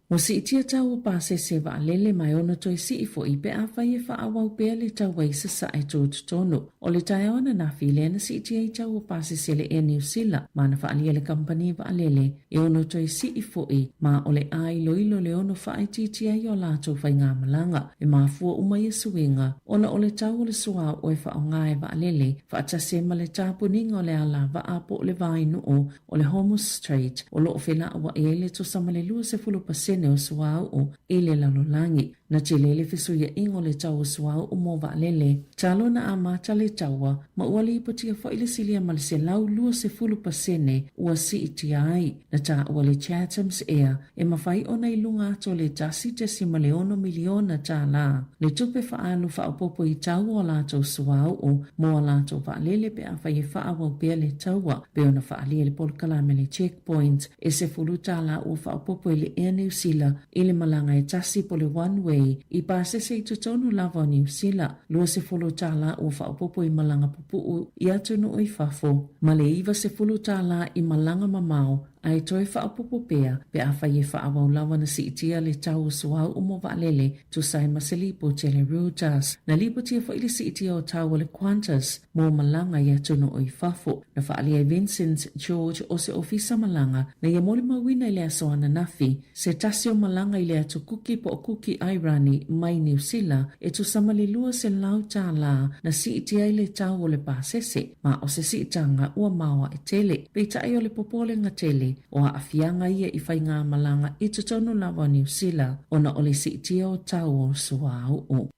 Mo si itia tau o pase se wa lele mai ona toi si ifo i pe a whai e wha awau pea le tau wai sa sa e tōtu tono. O le tai ona na while na si itia i tau o pase se le e New Zealand ma na whaalia le kampani wa lele e ono toi si ifo i ma o le ai loilo le ono whaai titia i o lato whai ngā malanga e ma fua umai e suinga. Ona o le tau o le sua o e wha o ngai wa lele wha atase ma le tapuninga o le ala wa apo o le vai nuu o le Homo Strait o lo o whila wa e le to samale lua se fulu pasene o suau o ele lalolangi. Na te lele fisu ia ingo le tau o suau o mo wa lele. Talo na amata le taua ma ua li ipatia fo ile silia ma le se lau lua se fulu pasene ua si iti ai. Na ta ua le Chatham's Air e mawhai ona ilunga ato le tasi te sima le ono miliona ta la. Le tupe whaalu whaapopo i tau o lato suau o mo lato wa lele pe a whai e whaawau pia le taua pe ona whaalia le polkalame le checkpoint e se fulu ta la ua whaapopo i le Air New Zealand ile malanga e tasi po le one way i pase se i tutonu lava o New Zealand lua se fulu tala ua whaapopo i malanga pupu i atunu o i fafo ma le iwa se fulu tala i malanga mamao ai toi whaapopo pea pe a whai e whaawau lawa na si itia le tau suau o mo waalele tu sai masalipo te le Reuters na lipo tia wha ili si itia o tau le Qantas mo malanga i atunu o i fafo na whaalia Vincent George o se ofisa malanga na ia moli mawina i le asoana nafi se tasi o malanga i le atu kuki po o kuki airani mai New Zealand e tu samali lua se lau tā la na si itia i le tau o le pasese ma o se si itanga ua maua e tele pe tai o le popole nga tele o a afianga ia i whai ngā malanga i tutonu lawa New Zealand ona o le si itia o tau o suau o.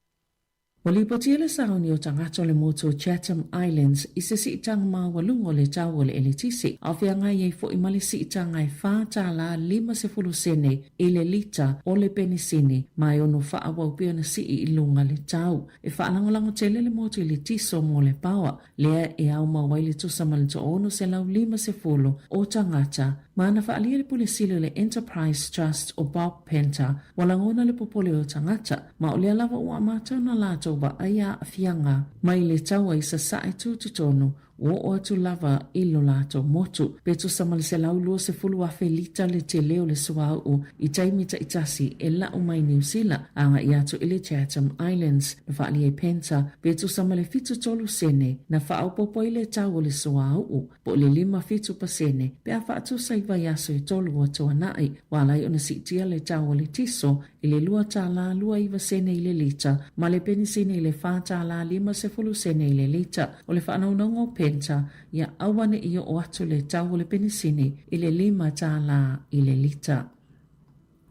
O li potia le sauni o tangato le moto Chatham Islands i se si itanga maa walungo le tau o le elitisi. A whianga iei fo i mali si itanga e whāta la 5 sene i le lita o le penisini mai ono whaawau pia na si i ilunga le tau. E whaalangolango tele le moto i le tiso mo le pawa. Lea e au mawai le tusa malito ono se lau 5 o tangata. Mana whaalia le pulisilo le Enterprise Trust o Bob Penta walangona le popole o tangata. Ma o lea lava ua matau na lato wa aia afianga mai le taua i sa sae tūtutonu o atu lava ilo lato motu. Petu samale se lau lua se fulu afe lita le te leo le suau o i taimita itasi e la umai New Zealand anga i atu ile Chatham Islands na whaali e Penta. Petu samale fitu tolu sene na whaau popo ile tau le suau o po le 5 pasene pe a whaatu saiva yaso e tolu o toa nai walai ona si tia le tau le tiso ile lua tala 2 sene ile lita ma le penisine ile whaatala 5 sene ile lita o le whaanaunongo Penta ia awane iyo o atu le tau le penisine ile 5 tala ile lita.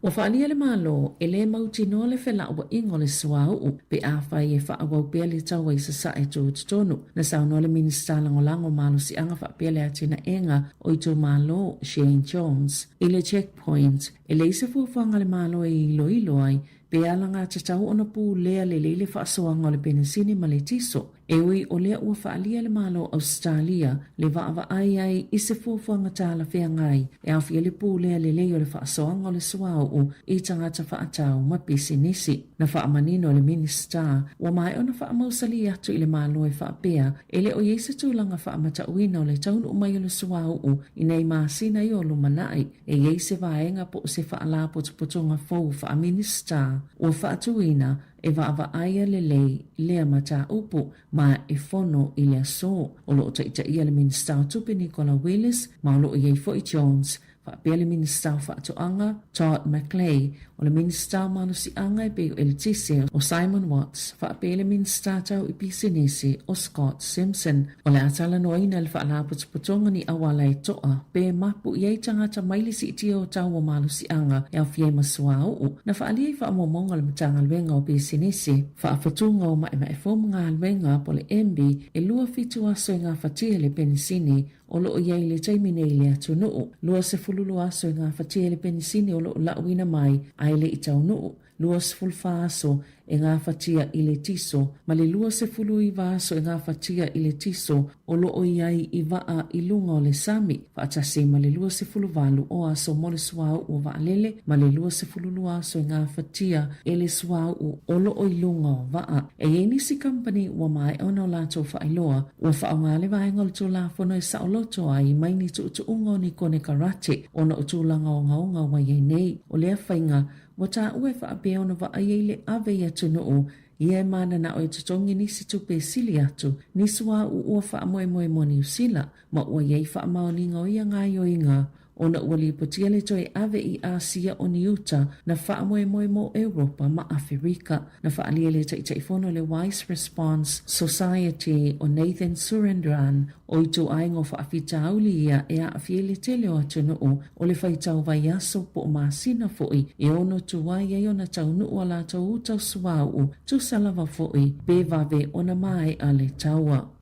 Wa whaalia le malo e le mautino le whela ua ingo le suau pe a whai e whaawau pia le tau i sa sae tō tutonu. Na sauno le minister langolango malo si anga whapia le atina enga o i tō malo Shane Jones. I le checkpoint e le isa fuafanga le malo e ilo ai pe alanga tatau ona pū lea le leile whaasoanga o le penisini ma le tiso. Ewi o lea ua whaalia le malo Australia le wa ai i se fuafuanga tāla whea ngai e awhia le pū lea le leo le whaasoanga o le suao o i tangata whaatau ma pisinisi. Na whaamanino le minister wa mai o na whaamausali atu i le malo e whaapea e le o yeisa tūlanga whaamata uina o le taunu umai o le suao o i nei maasina i o lumanai e yeise vaenga po se whaala potupotonga fau wha minister o whaatuina e wa aia le lei lea mata upu ma e fono i le aso o lo ta ia le minister tupe Nicola Willis ma lo i Foy Jones Whaapea le minister whaatoanga Todd McClay o le minister manusi anga i peo Eltisia o Simon Watts whaapea le minister tau i pisinesi o Scott Simpson o le atala noina le whaalaputuputonga ni awala e toa pe mapu i ei tangata mailisi itia o tau o manusi anga e au fiei masua uu na whaalia i whaamomonga le matanga alwenga o pisinesi whaafatunga o mae fomunga alwenga po le MB e lua fitu aso i ngā whatia le penisini o loo iei le taimine i le atu nuu. Lua se fululu aso i ngā whatia le penisini o loo lauina mai ai le i tau nuu. Lua se fulfa aso e ngā whatia i le tiso, ma le lua se fulu i vaso e ngā whatia i le tiso o loo iei i vaa i lunga o le sami. Whaatasi ma le lua se fulu valu o aso mo le suau o vaalele, ma le lua se fululu aso i ngā whatia e le suau o loo i lunga o vaa. E nisi company wa mai ona o lato whaailoa, ua whaonga le vaenga le tō lafono e saoloto ai mai ni tu ungo ni kone karate o na utulanga o ngaunga wa iei nei o lea whainga wa tā ue whaapea ona wa aiei le ave i atu nuu ia e mana na o i tutongi nisi tupe sili atu nisua ua whaamoe moe mo ni usila ma ua iei whaamaoninga o ia ngai o inga o na ua li potia le toi ave i Asia o ni Uta na whaamoe moe mo Europa ma Afrika na whaalia le taitaifono le Wise Response Society o Nathan Surendran o i tō aingo whaafitauli ia e a awhiele tele o atu nuu o le whaitau vai aso po o maasina fōi e ono tuwai e ona tau nuu ala tau utau suau tu salava fōi be vave ona mai a le taua.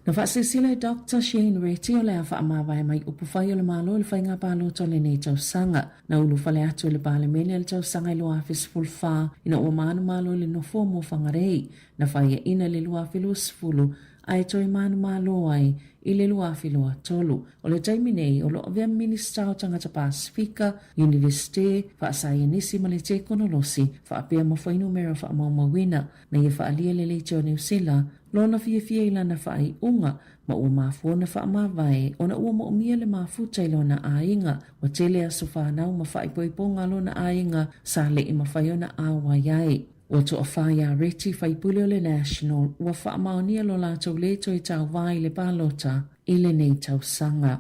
Na whaasesila e Dr. Shane Reti o lea whaamawai mai upu whai o le malo le whainga pālo tole nei tau sanga. Na ulu whale atu le pāle mele le tau sanga i lua awhis fulfa ina ua manu malo le nofo mo whangarei. Na whai e ina le lua awhilu sifulu ai toi manu malo ai i le lua awhilu a tolu. O le taimi nei o lo avea minister o tangata Pasifika, Universite, whaasai nisi ma le te konolosi, whaapea ma whainu mera whaamawina na ia whaalia le leite o New Zealand lona fia ila na whai unga ma ua mafua na whaamawai o na ua moomia le mafuta ilo na ainga wa tele aso whanau ma whai poiponga lo na ainga sa le i mawhai o na awa iai. Ua toa whaia Reti whaipule o le National ua whaamaonia lo lātou leto i tau vai le palota i le nei tau sanga.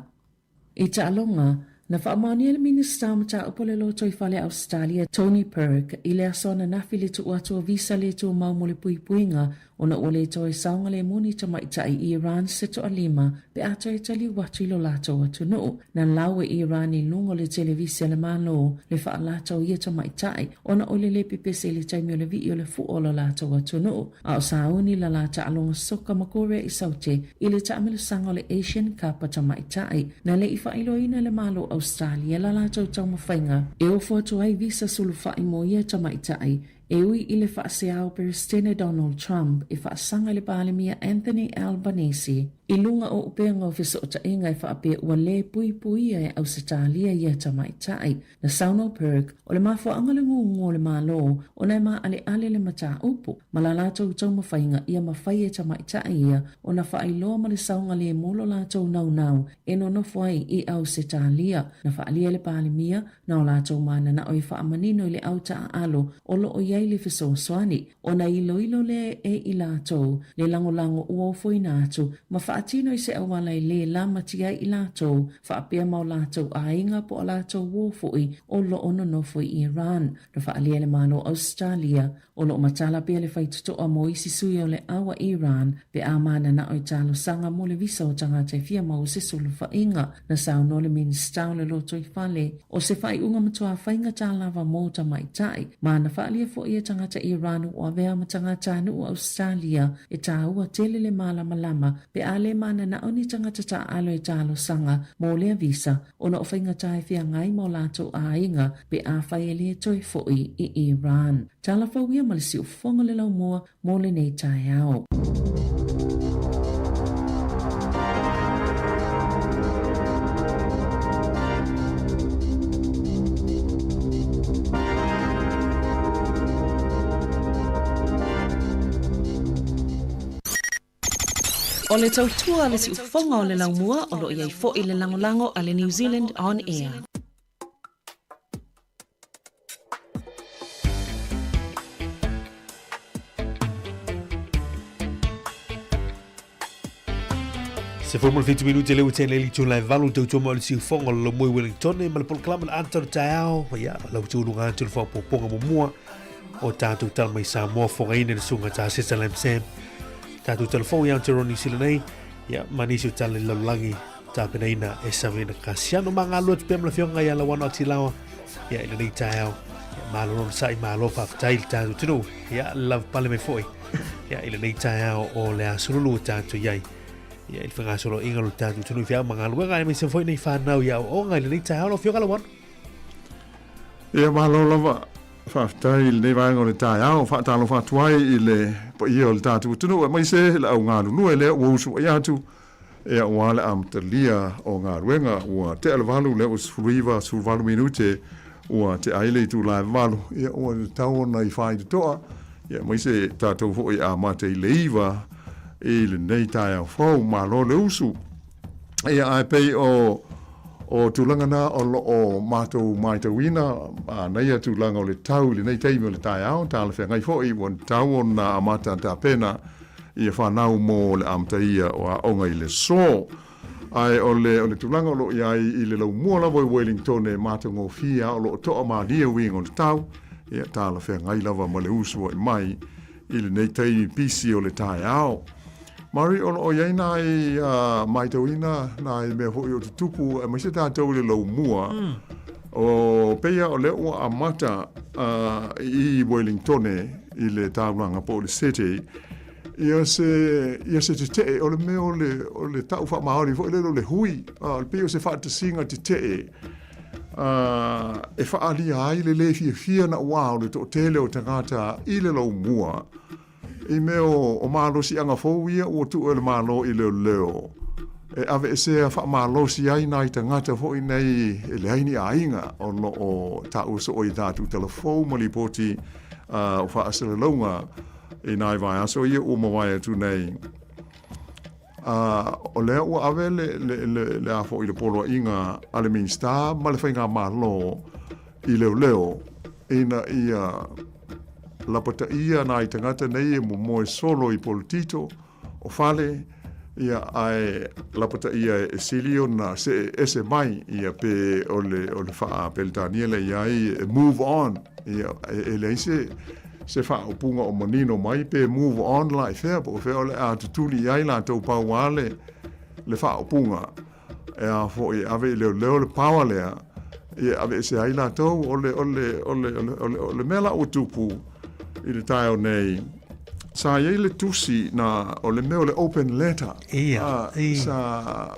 I ta alonga, na whaamaonia le minister mata upole loto i whale Australia Tony Perk i le asona nafi le tu atua visa le tu maumo le puipuinga o na ua le to e saunga le muni ta maita i Iran se to alima pe ato e tali watu ilo lato atu nuu. Na lawe Iran i lungo le televisia le malo le wha lato ia ta maita o na ole le pipese le taimi o le vi o le fu o lo lato atu nuu. A o sauni la lata alonga soka makore i saute i le ta amelu sanga le Asian Cup ta maita na le i whailo ina le malo Australia la lato tau mawhainga e o foto ai visa sulu whai mo ia ta maita e ui i le whaaseao Presidente Donald Trump e whaasanga le pālemia Anthony Albanese i lunga o upeanga o fiso o tainga e whaapea ua le pui e au Australia ia ta maitai na Sauno Perk o le mafo angale ngungo le malo o na ma ale le mata upu malalato utau mawhainga ia mawhai e ta maitai ia o na whaailoa ma le saunga le molo lato nau e no nofwai i au Australia na whaalia le pālemia na o lato mana na o i whaamanino i le au ta alo o lo o iai le fiso swani o na ilo le e i lato le lango ua foi natu ma whaatino i se awala i le la matia i lato whaapea mau lato a inga po a lato wofoi o lo ono nofoi i Iran na whaalia le malo Australia o lo matala pia le whaituto a mo isi sui o le awa Iran pe amana na o i talo sanga mo le visa o tangata i fia mau se sulu whainga na sauno le minister le loto i whale o se whai unga matua whainga tālawa mo ta maitai ma na whaalia fo ia tangata Iran o avea ma tangata nu Australia e tā ua tele le malama pe ale mana na oni tangata ta alo e talo sanga mo lea visa o na o whainga tai fia ngai mo lato a inga pe a whai e le toi foi i Iran. Tala whauia malisi o whonga le lau mua mo le nei tai au. O le tautua le si ufonga o le laumua o lo iai fo i le langolango a le New Zealand On Air. Se formal 20 minuti le utene li tū lai valu tau tōma le si ufonga le mui Wellington e malapol klama le antar taiao ia lau tū lunga antar le whapoponga mumua o tātou tal mai Samoa fonga ine le sunga tā sesa lem Sam tātou telefon ia antar Roni Silanei ia manisi o tale lalangi tā penaina e savina kasiano mga alua tu pēmla fionga ia la wano atilawa ia ina nei taiao ia malo ron sai malo whaftail tātou tino ia love pale me foi ia ina nei taiao o le asurulu tātou iai ia il fanga solo inga lu tatu tunu fia manga lu ga me se foi nei fa nau ia o nga le ta lo fio ga wan ia malo lava fa tail nei va ngol ta ia o fa ta lo fa tuai ile po ia le tatu tunu mai se la nga lu le o su ia tu ia wala am telia o nga ruenga o te al valu le os friva su valu minute o te aile tu la valu ia o tau na I fa to ia mai se tatu fo ia mate leiva e le nei tai au fau ma lo le usu e ai pei o tulanga na o matou mai te wina a nei tulanga o le tau le nei tai le tai au ta le ngai fo I won tau na amata ta pena I fa nau mo le amtaia o a onga I le so ai o le tulanga o lo ia I le lau mua la voi Wellington e matou ngo fia o lo to ma dia wing o le tau ia ta le ngai lava ma le usu o mai I le nei tai pisi o le tai au Mari o iaina I mai tauina na I me hoi o tutupu e mai se tātou le lau mua o peia o leo a mata I Wellington I le tāwanga po le sete ia se te te o le me o le tau wha maori fo le hui le peio se wha te singa te te e wha alia ai le fia na ua o le to tele o tangata I le lau mua I meo o malo si anga fōwia o tu ele malo I leo. E ave e sea wha malo si ai nai tangata fo I nei e le haini a inga o no o ta uso o I tātu telefou malipoti o wha asere launga I nai vai aso ia o mawai atu nei. O lea ua ave le a fo I le polo inga ale minsta ma le whainga malo I leo. Ina ia lapata ia na I tangata nei e mo solo I politito o fale ia ai lapata ia e silio na se ese mai ia pe o le faa peltania le ia I move on ia e le se faa o punga o manino mai pe move on la fea po fea o le a tutuli ia la tau pauale le faa o punga e a fo ia ave leo le paua lea ia ave se ai la tau o le mela o tupu I le taio nei sa iei le tusi na o le meo le open letter sa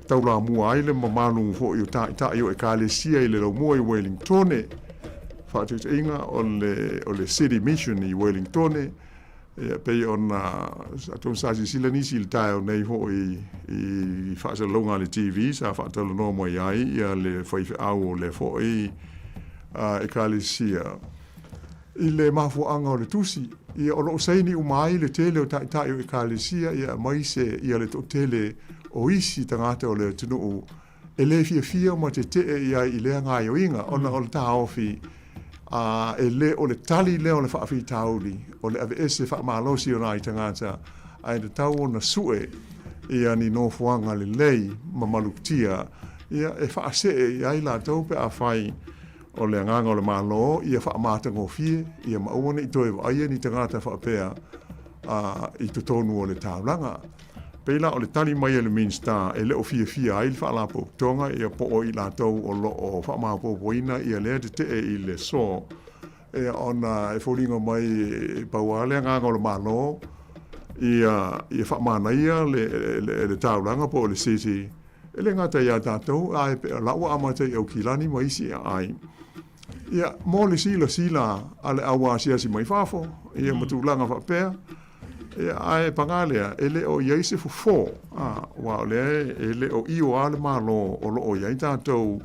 taula mua ai le mamalu fo I ta I o e kalesia I le lau mua I Wellington whaatu te inga o le city mission I Wellington pei ona aton sasi silanisi le taio nei fo I whaasa longa le TV sa whaatalo no mo iai ia le whaife au o le fo e kalesia I le mafuanga o le tusi ia o loo saini umai le tele o tai o ekalesia ia mai se ia le to tele o isi tangata o le tunu e le fia ma te ia I le ngai o inga ona o le taofi e le o le tali le o le whaafi tauli o le ave ese wha malosi o nai tangata ai le tau o na sue ia ni no fuanga le lei ma maluktia ia e whaase ia I la tau pe a whai o le nganga o le malo ia wha amata ngofie ia maumone I toe aia ni tangata wha apea I tutonu o le taulanga peila o le tali mai le minsta e leo fia ai le wha la po tonga ia po o I la tau o lo o wha maa po poina ia lea te I le so e ona e fōringa mai paua le nganga o le malo ia wha mana ia le taulanga po o le siti e le ngata ia tātou ai pe laua amata I au kilani mai si ai ia mo le sila ale awa sia si mai fafo ia matulanga fa pea ia ai pangalea ele o yeise fo wa le ele o io ale malo o lo o ia tātou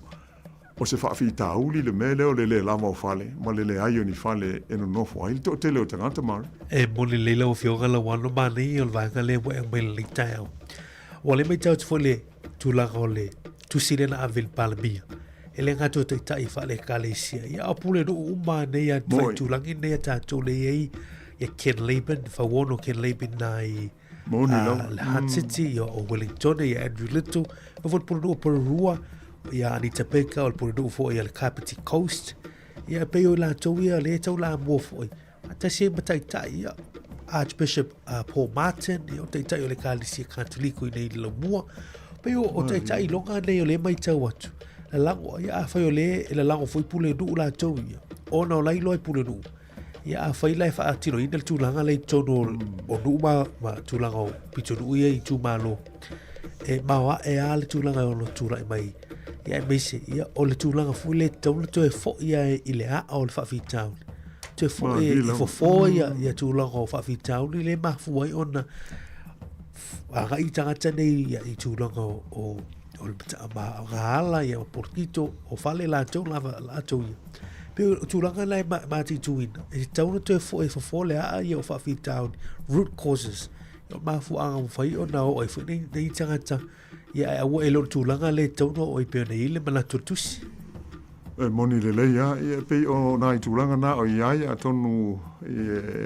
o se whaafi tauli le me leo le lama o fale, ma le aio ni fale e no nofo ai, to te leo tangata mara. E moni leila o fionga la wano mani o vanga le wa e mai le tau. O le mai tau te fole tūlanga o le tusire na avil palabia. E le ngato te tai whale kalesia. Ia apule no uma nei a whai tūlangi nei a tātou le ei ia Ken Laban, whawono Ken Laban na i le Hutt City o Wellington, ia Andrew Little, o fot pura no Pararua, ia Anita Baker, o pura no fo ia le Kapiti Coast, ia peo la tau ia le tau la mua fo. Ta se matai tai ia Archbishop Paul Martin, ia o tai tai o le kalisia Katoliku i nei le mua, peo o tai tai longa nei o le mai tau atu. La lango ia a whai o le, la lango fo i pule nu la tau ia, o na o lai loi pule nu. Ia a whai lai wha atino ina le tūlanga le tono o nu ma tūlanga o pito nu ia I tū malo. E mawa e a le tūlanga o no tūra I mai. Ia e meise, ia o le tūlanga fui le tauna to e fo ia I le a o le whaafi taun. To e fo e fo ia tūlanga o whaafi taun I le mafu ai ona. Anga I tangata nei ia I tūlanga o le mata ma ngāla ia o porkito o whale la tau lava la tau ia. Pero tūlanga lai mati tūina. E tauna to e fo le a ia o whaafi taun. Root causes. Ia mafu anga mwhai o na o ai fwene nei tangata. Ia e awa e lor tūlanga le tauna o I peo nei le manatua tusi. E moni le leia, ia pei o nai tūlanga na o iai a tonu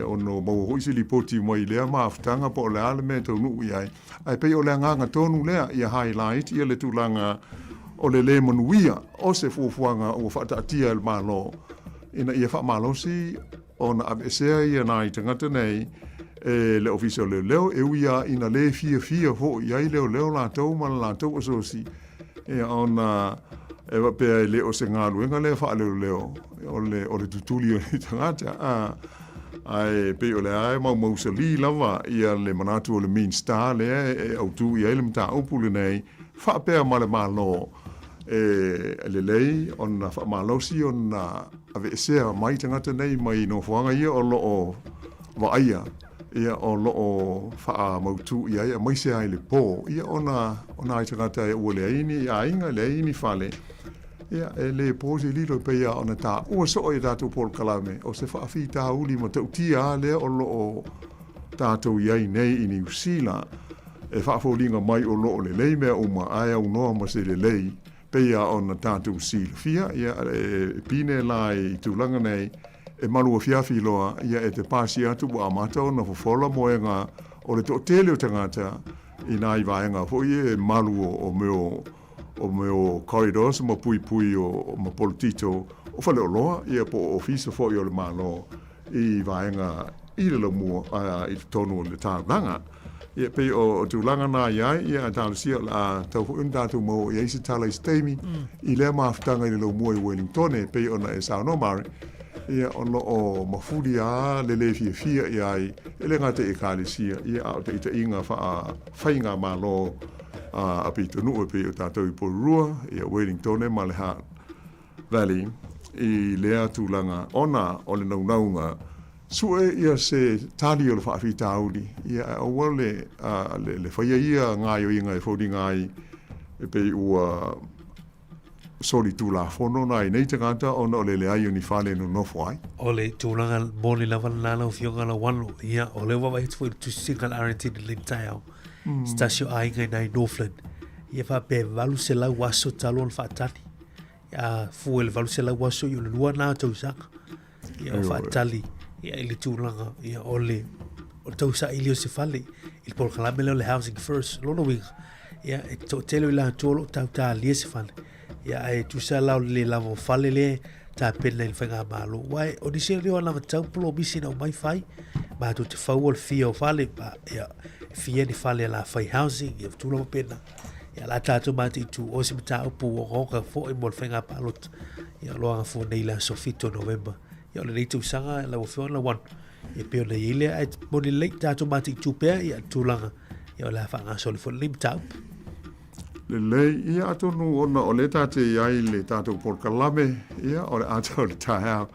o no mauhoisi li poti mai lea maaftanga po le ale me taunu iai. Ai pei o le nganga tonu lea ia highlight ia le tūlanga o le manuia o se fuafuanga o whaataatia il malo. Ina ia wha malosi o na abesea ia nai tangata nei le ofisa leo leo e uia ina le fia ho iai leo la tau mana la tau asosi. E ona e wapea le o se ngā luenga le wha leo o le tutuli o le tangata. Ai pe o le ai mau se li lava ia le manatu o le Mean Star le au tu ia le mta upule nei wha pea ma le malo. Le lei ona wha malosi ona ave sea mai tangata nei mai no whanga ia o loo waia ia o loo wha mautu ia mai se ai le po ia ona ai tangata e ua le aini ia inga le aini whale ia le pose lilo pe ia ona ta ua so o ia tātou Paul Kalame o se wha awhi tā uli ma tau tia le o loo tātou iai nei I New Zealand e wha fōlinga mai o loo le lei mea uma ai au noa ma se le lei peia ona tātou silafia, ia pine lai tūlanga nei, e malua fiafi loa, ia e te pāsi atu wa amata ona fofola moenga o le tō tele o tangata I nai vaenga fo e malu o meo corridors ma pui o ma politito o fale o loa, ia po ofisa fo I o le malo I vaenga I le mua I tonu o le tālanga. Ia pe o tūlanga nā iai, ia tālusia la tau huun tātou mo ia isi tala I steimi, I lea maafutanga I le lau mua I Wellington, pe o na e sao mare, ia o lo o mafuri a le le fia iai, e le ngate e kālisia, ia au te ita inga whainga ma lo a pito nuu pe o tātou I Porurua, ia Wellington ma le Hutt Valley, I lea tūlanga ona o le naunaunga, sue ia se tali o le whaafi tauli, ia aua le whaia ia ngai o inga e whauri ngai e pei ua sori tūla whono nai nei tangata ona o le ai o ni whale no nofo ai. O le tūlanga mōni lawa nana o fionga la wano, ia o le wawa hitu fwoi tu singa RNT ni lintaiao, stasio ainga nai Northland, ia wha pe walu se lau waso talo on whaatani, ia fue le walu se lau waso I o le lua nā tausaka, ia o whaatali, ia I le tūlanga, ia o le tausa ili o se whale, I Paul Kalame leo le Housing First, lono winga, ia e to telo I la tolo tau tā lia se whale, ia e tusa lau le lavo whale le tā pena I whainga malo, wai o ni se leo lava taupulo misi na o mai whai, ma tu te whau o le fia o whale, ia fia ni whale la whai housing, ia tūlava pena, ia la tātou mati tu o se mata upu o ngoka fo I mo le whainga palot, ia loanga fo nei la sofito November, ia le reitu sanga la wafeona la wan ia peo na ile ai moni lei tātou mati tūpea ia tūlanga ia la whanga soli fo lim taup le lei ia atonu ona o le tate iai le tātou Paul Kalame ia o le atau le tāhau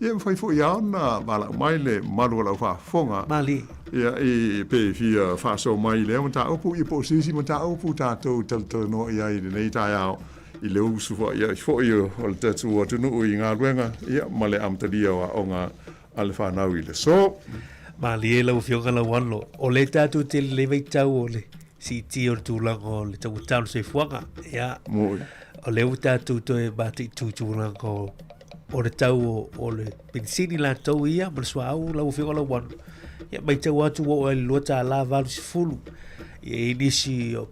ia mwhai fo ia ona mala mai le malu lau whafonga mali ia I pe fia whaso mai le ma tā upu I po sisi ma tā upu tātou no iai le nei tāhau I le usu fo ia fo ia o le tatu o tunu o i ngā ruenga ia ma le amtaria o ngā ale whanau i le so. Ma li e lau fionga lau anlo. O le tatu te le veitau o le si ti o tūlanga o le tau tau se fuanga. Ia. Moi. O le tatu to e bati tūlanga o le tau o le pensini la tau ia ma le sua au lau fionga lau anlo. Ia mai tau atu o e lua ta la valu si fulu. Ia inisi o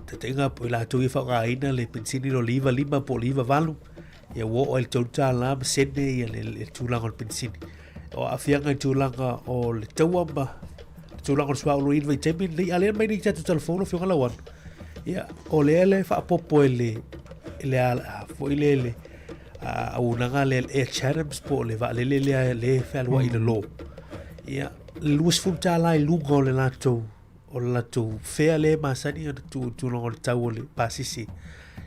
te tenga po la tau i whaka aina le pensini lo liva lima po liva valu. Ia o le tau ta la ma sene ia le tūlanga o le pensini. O afianga i tūlanga o le tauamba, tūlanga o le sua ulu inva i temi, le alea mai ni tatu telefono fionga lawan. Ia, o le ele whaapopo ele fo ele au nanga le Air Chathams po le vaalele le whalua i le lo. Ia, luas funta la i lunga o le latou fea le masani o tūlanga o le tau o le pasisi.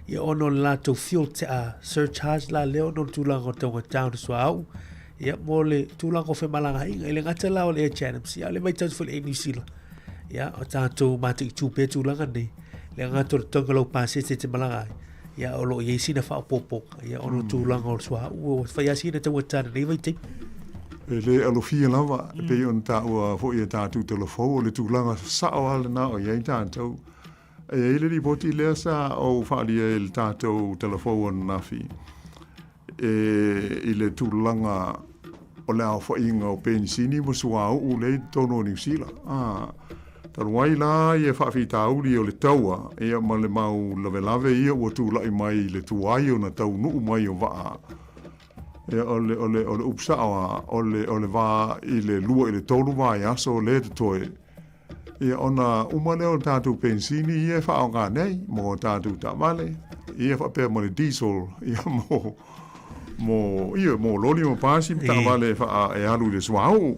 Ia ono le latou fuel surcharge la leo no tūlanga o taunga tau na sua au. Ia mo le tūlanga o whemalanga inga, ele ngata la o le Air Chathams, ia le mai tau fwele e New Zealand. Ia, o tātou mātu i tūpea tūlanga nei, le ngata o tonga lau pāse te malanga ai. Ia, o lo i sina whaapopoka, ia o lo tūlanga o sua, o whaiasina tau atana nei vai te. Le alofia lava, pe on ta ua fo ia tātou telefo, o le tūlanga sao ala na o iei tātou. E ele li poti lea sa o whaalia il tātou telefo o nafi. I le tūlanga o le au whainga o pensini mo sua u le tono New Zealand. Taruai la i e whawhita auri o le taua, ia ma le mau lave ia ua tūlai mai le tuai o na tau nuu mai o waa. Ia o le upsaoa, o le waa i le lua i le tolu waa i aso o le te toe. Ia ona umane o tātou pensini ia whao ngā nei, mo tātou ta male, ia whapea mo le diesel, ia mo loli mo pasi ta vale fa e alu le swau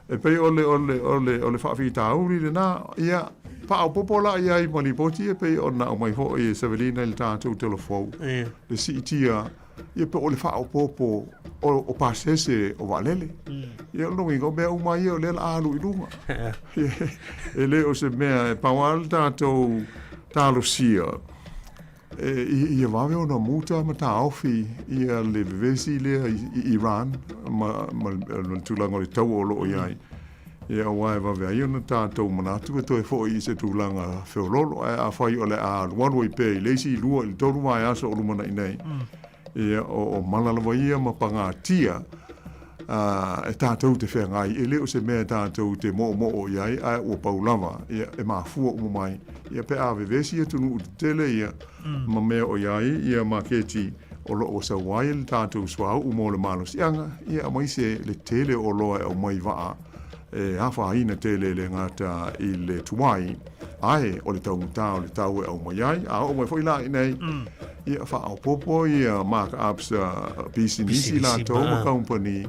e pe ole fa fita auri le na ia pa popola ia I mali poti e pe ona o mai fo e Severina il tanto telefo le sitia ia pe ole fa popo o pasese o valele ia no ngi go be o mai o le alu I lunga e le o se me pa wal tanto talo sia ia wawe ona muta ma ta aufi ia le vesi le I Iran ma tūlanga o le tau o loo iai ia wae wawe ai ona tātou manatu e toi fo I se tūlanga whiololo a whai o le a luaro I pe le si lua I toru mai aso o lumana inei ia o malalawa ia ma panga tia e tātou te whea ngai e leo se mea tātou te mo o iai a o paulama ia e mafua o mai ia pe ave vesi e tunu te tele ia ma mea o iai ia ma keti o lo o sa wai le tātou swau o mo le malo sianga ia mai se le tele o loa e o mai waa e hafa haina tele le ngata I le tuai ai o le tau ngata o le tau e o mai ai a o mai foi la nei ia fa o popo ia mark ups business la to company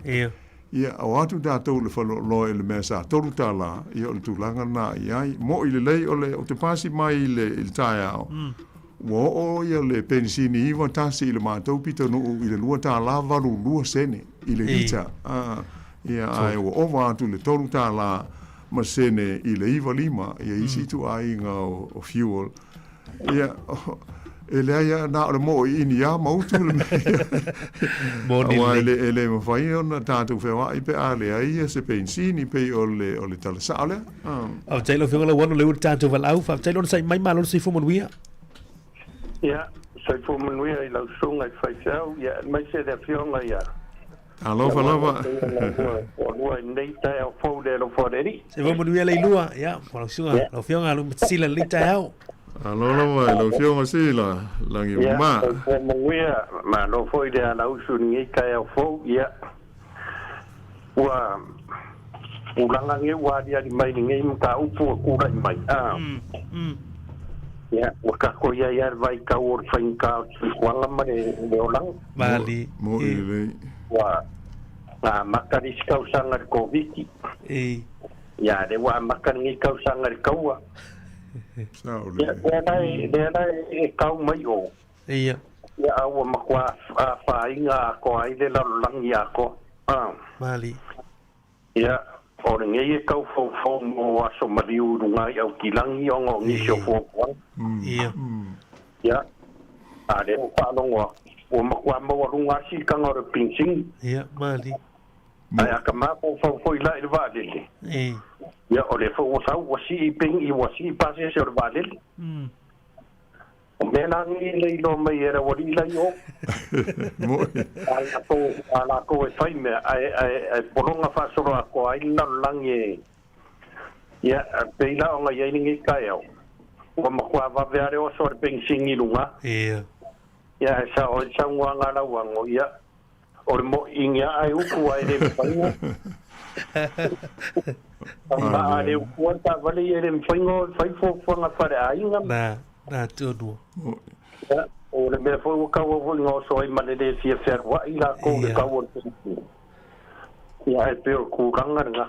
ia o atu tātou le whalo loa e le mea sa toru tala ia o le tūlanga na iai mo I le lei o te pasi mai I le tae au wo o ia le pensini iwa tasi I le mātou pita nuu I le lua tā la valu lua sene I le rita ia ai o atu le toru tā la ma sene I le iwa lima ia isi tu ai ngā o fuel ia e le aia na o mo I ni a mautu le mea ele ma whai ona tātou whewa I pe a le aia se pensini pe o le talasa ole au tailo whionga wanu le uri tātou walau wha tailo na sai mai malo si fumanuia ia sai fumanuia I lau sunga I whaisau ia mai se le whionga ia alofa lava o lua nei tai au fau le lo foreri se fumanuia le ilua ia lau sunga lau whionga alu sila li tai au alola mai lau whionga sila langi uma fumanuia ma lo foi de ala usu ni kai au fau ia ua ulanga nge ua dia di mai nge mka upu ura mai ya wakako ya ya vai ka or fain ka wala mare le olang vale mo ile wa makari skau sanga ko viki ya de wa makari skau sanga ko wa sao ya dai e kau mai o ia ya wa makwa fa inga ko ai de la lang ya ko vale ya o nge kau fo mo aso mariu ngai au kilangi o ngi sio fo ia ya Ale o whanonga. O makua maua runga si kanga o pingsing. Ia, mali. Ai aka mako fau ila i wālele. Ia o le fau o sau wasi i ping i wasi i pase se o wālele. O mena ngi le ilo mai era wari ila i o. Ala ko e whai mea. Ai poronga whasoro ako ai langi e. Ia, peila o ngai einingi kai au. O makua waweare o sore pingsing i runga. Ia. Ia, sa o sa nganga la wango ia. O le mo ingia ai uku ai le whaingo. Ma ai uku ta vale i le whaingo, whaifo whanga whare ainga. Nā tūnua. O le mea whaingo kaua whaingo so ai mane le fia whare i la kou le kaua. Ia e peo kūranga nga.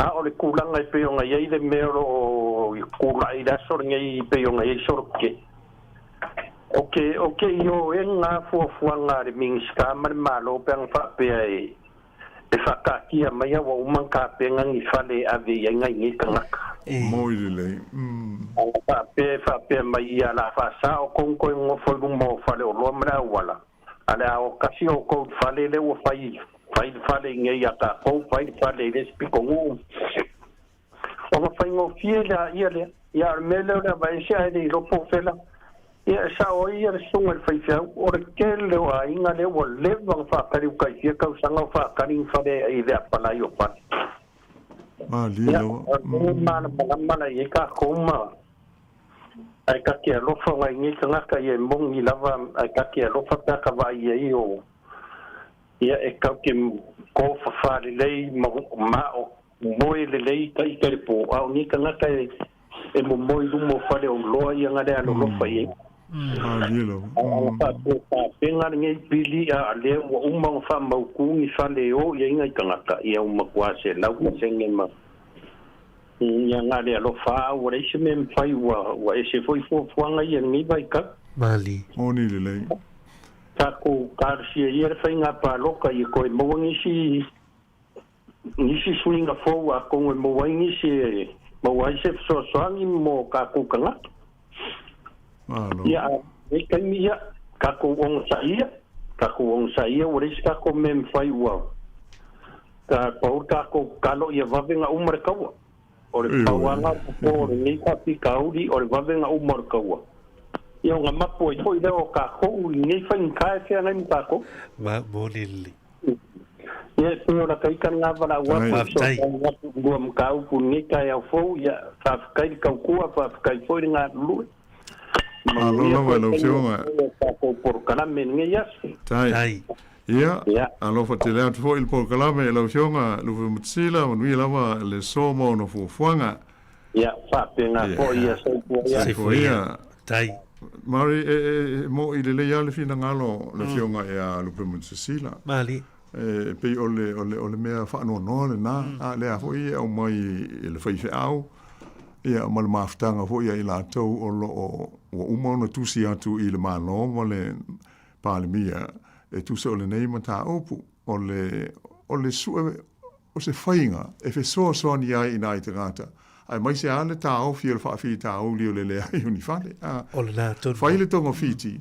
A o le kūranga e peo nga iei le mea o kūra i la sor ngai peo nga iei sor ke. Okay, yo nga fuanga de mingska mar malo peng fa pe e fa ka kia mai wa umang ka penga ngi fale ave nga ngi kanga moi le fa pe mai ya la fa sa o kon ko ngo fo mo fale o lo mra wala ala o kasi o ko fale le o fai fale ngi ya ka ko fale le spiko ngu o ma fai ngo fiela ya mele la vai sia de lo po fela. Ia sa o ia sunga faifia o kele o inga le o levang fa kari u kai fia kau sanga fa kari fare i le apalai o pat. Lilo. Mana i ka koma. Ai ka kia lofa ngai ngi ka ngaka i mongi lava ai ka kia lofa pa ka vai i o. Ia e kau ki ko fa fare lei ma o moi le lei kai kari po au ni ka ngaka e mo moi lumo fare o loa i ngare alo lofa i. Lilo. Penga ngai pili a le o umang fa mau kungi fale o ia inga kangaka ia uma kwase lau senge ma. Ia ngare alo fa o reise mem fai wa ese foi fuanga ia ngi vai ka. Mali. Oni le. Tako karsia ia fai nga pa loka i ko mo ngi si swinga fo wa ko mo ngi si mo wai se so ngi mo ka ku kanga. Ya, e mia kako wong saia o res kako mem fai wa ka ko kako kalo ia vavenga umar kawa o le pawanga o le ni ka pikauri o le vavenga umar kawa ia nga mapo i foi o kako ni fai ka ke nga ni kako ma monili ia senhora kai kan nga vala wa so ngom ka u ni ka ya fo ia fa kai ka ku fa kai foi nga lu Alo fionga. Por kalame nge yas. Tai. Ia. Alo fa te lea fo il por kalame lo fionga lu mtsila o nui lava le somo no fuanga. Ia fa penga po ia so ia. Tai. Mari mo ile le ya le fina ngalo le fionga ia lu mtsila. Mali. Pe ole mea fa no le na a le fo ia o mai le fa au. Ia mal maftanga fo ia ila tau o umona tusi atu i le malo mo le palemia e tusi o le nei mata opu o le su o se fainga e fe so ni ai ina i te gata ai mai se ale ta o fi fa fi ta o le ai uni fale o le na ton fai le tonga fiti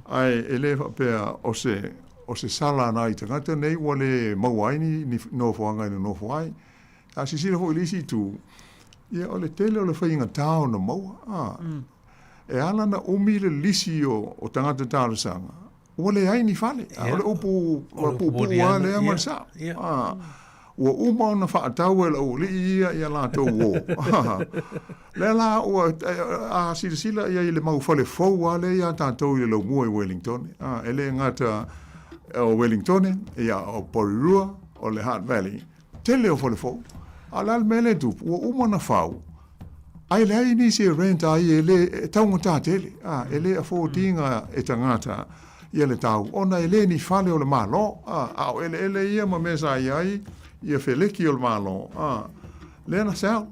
ai ele fa pe o se sala na i te gata nei o le mauaini ni no foanga no foai a si fo lisi tu ia o le tele o le whainga tau na maua. E ala na umile lisi o tangata tālasanga. O le ai ni whale. O le upu ua le amarsa. Ua umau na whaatau e lau li ia la tau o. Le la ua a sila ia i le mau whale fau a le ia tātou i le lau mua i Wellington. E le ngata o Wellington ia o Porirua o le Hutt Valley. Tele o whale fau. Alal mele tu o umana fau ai le ni se renta ai ele taunga tatele ele a fotinga e tangata ele tau ona ele ni fale o le malo ele ia ma mesa ai ia feleki o le malo le na sa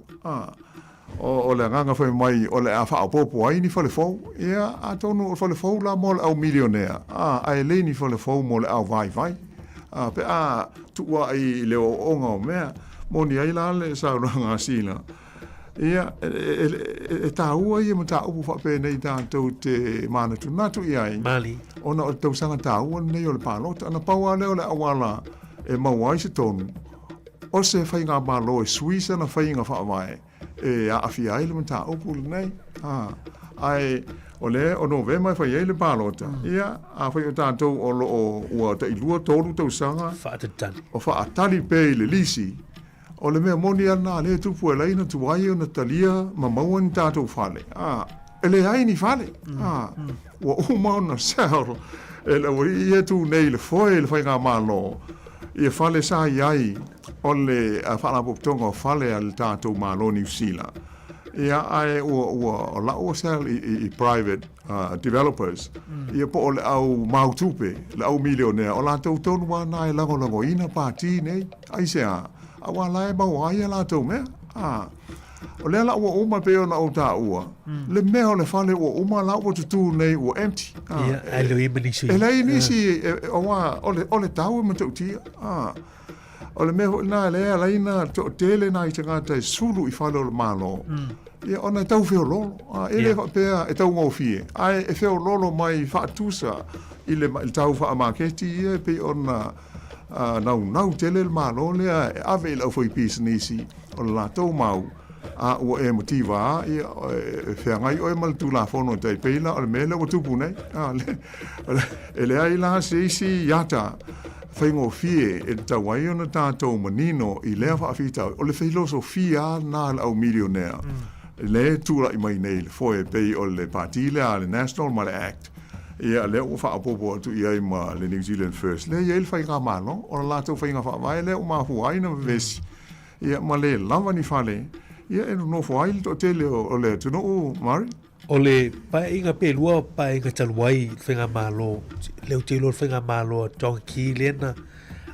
o le nganga foi mai o le afa popo ai ni fale fau ia a tonu o fale fau la mol au millionaire ai le ni fale fau mol au vai pe tu ai le o onga o mea moni ai la le sa ranga sila ia e tāua ia ma tāupu whape nei tātou te mana tu natu ia Mali. Ona o tau sanga tāua nei o le pālota. Ana paua leo le awala e maua i se tonu. O se whai ngā mālo e Suisa na whai ngā whaamai. E a awhi ai le ma tāupu le nei. Ai o le o novema whai ai le pālota. Ia a whai o tātou o lo o ua ta ilua tolu tau sanga. Whaatali. O whaatali pe le lisi. O le mea moni ana le tupu e leina tuai o na talia ma maua ni tātou whale. Ele ai ni whale. Ua umau na saoro. E le wari ia tu nei le foe le whai ngā mālo. Ia whale sa iai o le whanapoptonga o whale al tātou mālo New Zealand. Ia ai o la o sel i private developers. Ia po o le au mautupe, le au milionea. O la tau tonu wana e lango ina pāti nei. Ai se a. Awa lai mau ai la tau mea. O le la ua uma pe ona o tā ua. Le mea o le whale ua uma la ua tutu nei ua empty. Ia, ai lo ima nisi. E lei nisi, o le tau e matau tia. O le mea na lea leina to tele na i tangata e sulu i whale o le malo. Ia ona tau whio lolo. E le pea e tau ngau fie. Ai e whio lolo mai whaatusa i le tau whaamaketi ia pe ona nau tele le malo lea e ave lau fwoi pisa nisi o le lātou mau. Ua e motiva ia whiangai o e maltu la fono tai peila o le mele o tupu nei. E lea i la se isi yata whaingo fie e tau ai ona tātou manino i lea whaafitau. O le filosofia nā le au milionea. Le tūra i mai nei le foe pei o le partile a le National ma le Act. Ia le o whaapopo atu i ai ma le New Zealand First. Le ia il whainga malo, o la lātou whainga whaamai le o mahu ai na vesi. Ia ma le lava ni whale. Ia e no whaile to tele o le tuno o Mari. O le pae inga pe lua pae inga taluai whainga malo. Leo te lor whainga malo a tonga ki lena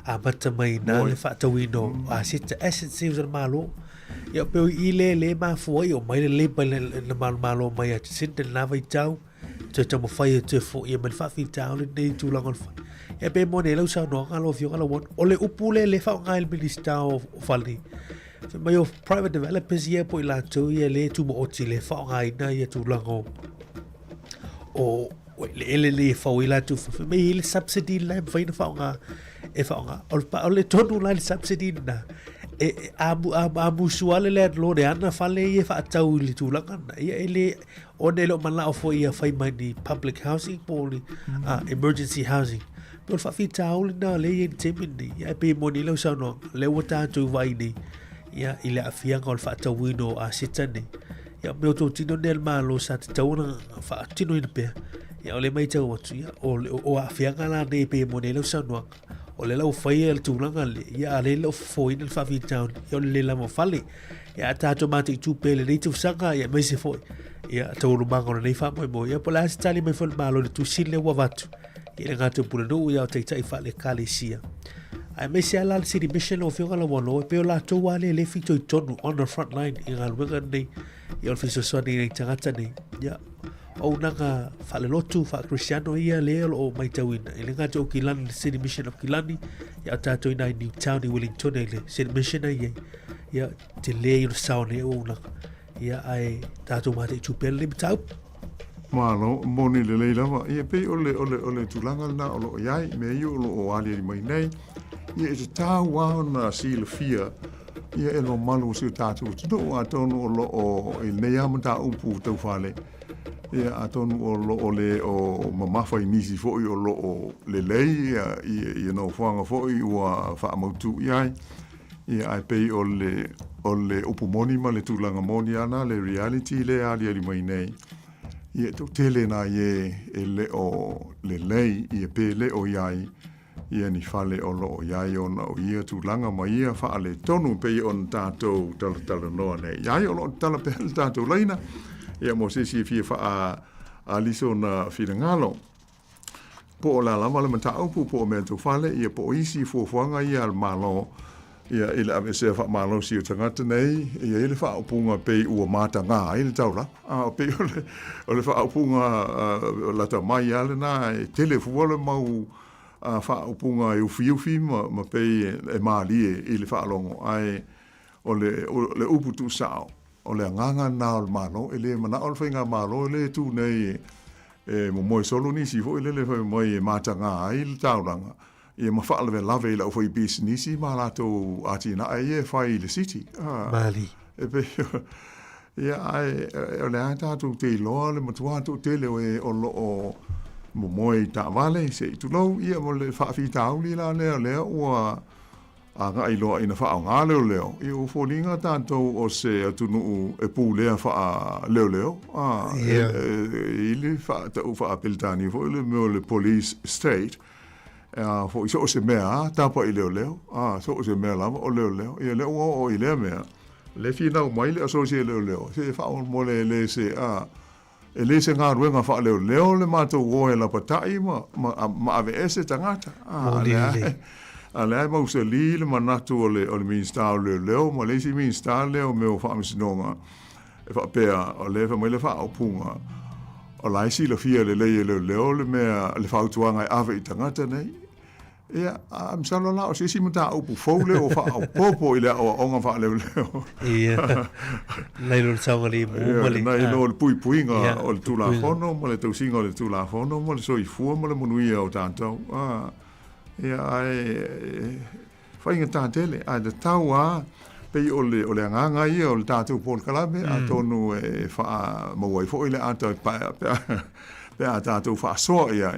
a mata mai na le whaatawino a sita assets e usan malo. Ia peo i le mafuai o mai le lepa le malo mai a sinta le nawa i tau. Te tamo whai te fo ia mai whaafi tau le nei tūlanga le whai. Ia pe mo ne lau sa no ngalo fio ngalo won. O le upule le whao ngai le minista o whali. Mai o private developers ia po i lātou ia le tu mo oti le whao ngai na ia tūlanga o le whao i lātou. Mai le subsidy lai mwhaina whao ngā e whao ngā. O le tonu lai le subsidy na. Amu suale le lo de ana fale ia whaatau i le tūlanga na. Ia ele o ne lo mana o fo ia whai mai ni public housing po ni emergency housing. Pero whaafi tau le na le ia ni temini. Ia pe mo ni lau sauno le o tātou vai ni. Ia i le awhianga o le whaatau ino a seta ni. Ia meo tō tino nel malo sa te tauna whaatino ina pia. Ia o le mai tau atu ia. O a awhianga la ne pe mo ni lau sauno. O le lau whaia le tūlanga le. Ia a le lau foina le whaafi tau. Ia o le lama whale. Ia tātou mate i tūpe le nei tau sanga. Ia mai se foi. Ia tauru manga o nei whaamoi mo. Ia po la se tali mai whale malo le tu sile wa watu. Ia le ngātou pula no ia o teitai whale kāle sia. Ai mai se ala le city mission o whionga la wano. E peo la tau wale le fito i tonu on the front line. I ngā luenga nei. Ia o fiso soani nei tangata nei. Ia o nanga whale lotu wha Cristiano ia leo o mai tauina. I le ngātou o Kilani, le city mission of Kilani. Ia o tātou ina i Newtown i Wellington le city mission ai ia. Ia te le i o saone o nanga. Ia ai tātou mate i tūpele le mitau. Malo, moni le leilama. Ia pei ole tūlanga na o lo iai, me i o lo o ali mai nei. Ia e te tā wao na si le fia. Ia e lo malu si o tātou. Tino a tonu o lo o il nei amata upu tau whale. Ia a tonu o lo o le o mamafa i nisi fo i o lo o le lei. Ia no whanga fo i ua whaamautu iai. Ia ai pei o le upu moni ma le tūlanga moni ana, le reality le ali mai nei. Ia tau tele na ie e le o le lei, ia pe le o iai, ia ni whale o lo o iai o na o ia tūlanga ma ia whaale tonu pe on tātou tala noa nei. Iai o lo tala pe tātou leina, ia mo sisi fia wha a liso na whina ngalo. Po o la lama le mata aupu po o mea tau whale, ia po o isi fuafuanga ia al malo, ia ele ave se fa malo si o tangata nei ia ele fa opunga pe ua mata nga ele taula pe ole fa opunga la ta mai ale na telefone mau fa opunga e ufi ma pe e mali ele fa longo ai ole upu tu sao o le nganga na o malo ele mana o whainga malo ele tu nei mo moi solo ni si fo ele le moi matanga ai le tauranga e ma fa le lave le fo i business ma la to atina ai fai le city Mali e pe ia ai o le ata tu te lo le matua tu te le o lo mo moi ta vale se tu lo ia mo le fa fi ta uli la le o a nga i loa ina wha ngā leo leo. I o fōninga tātou o se atunu e pū lea wha leo leo. I le wha tau wha apeltani fo le meo le police state. Fo i so o se mea tāpa i leo leo. So o se mea lama o leo leo. I leo o i lea mea. Le fina o mai le asosia leo leo. Se wha o mo le se e le se ngā ruenga wha leo leo le mātou o e la patai ma ave ese tangata. Ale mau se li le manatu o le minsta o leo ma le si minsta leo me o whaamisinonga e whapea o le wha mai le wha o punga o lai si la fia le leo le mea le whautuanga e ave i tangata nei ia amsalo la o se si mata upu fole o wha o popo i le o onga wha leo ia nei lo saunga li mumali nei lo le puinga o le tulafono ma le tausinga o le tulafono ma le soifua ma le monuia o tātou ia ai whainga tātele ai le taua pei o le nganga ia o le tātou Paul Kalame a tonu e wha mawai fo i le ata pe a tātou wha soa ia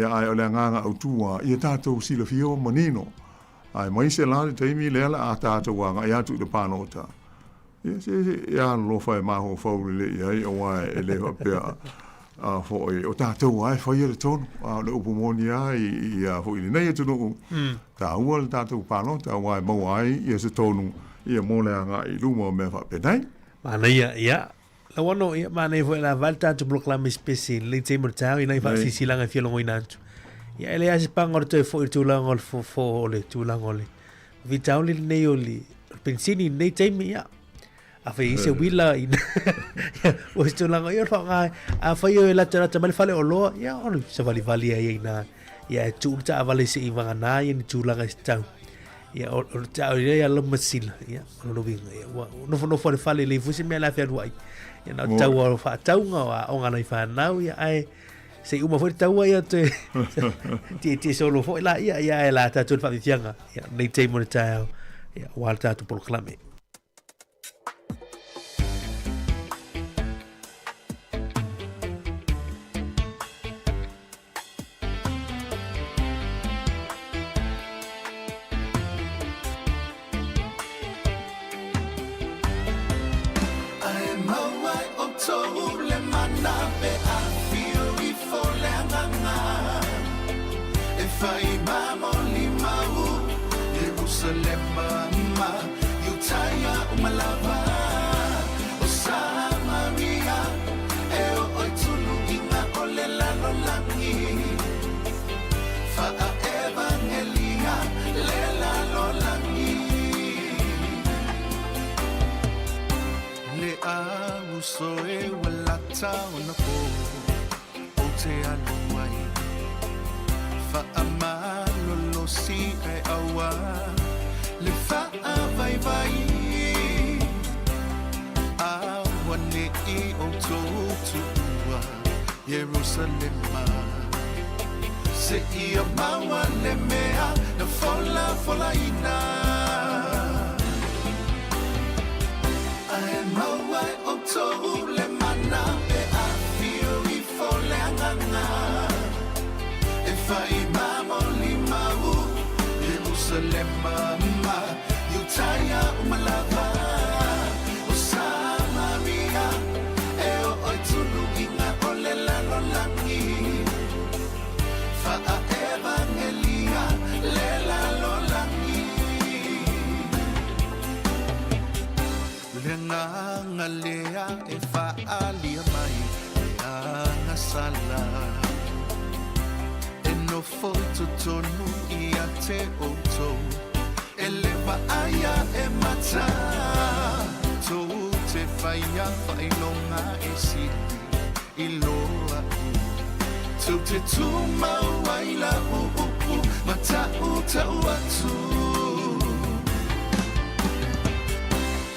ai o le nganga au tua ia tātou sila fio manino ai mai se la le teimi le ala a tātou wanga ia tu le pānota ia lo whai maho whau le ia o wai e le whapea fo o tātou ai whai le tonu le upumoni ai ia fo i le nei tunu tā ua le tātou pānota wai mau ai ia se tonu ia mole anga i luma o mea whapenai mana ia la wano ia mana i fo la valta tu proclame spesi le te mortau i nei fa sisilanga fiolongo inantu ia ele ase pangor te fo i tūlanga fo le tūlanga ole vitau li nei oli pensini nei teimi ia a fai se wila in o sto langa yo fa a fai yo la tara mal fale o lo ya o se vali vali ai na ya tu ta vali se iva na ya ni tu langa sta ya o ta ya lo masil ya lo vinga ya no fo fale le fu se me la fa ruai ya na ta wa fa ta nga o nga na fa na ya ai se uma fo ta wa ya te ti solo fo la ya la ta tu fa fianga ya nei te mo ta ya wa ta tu proclame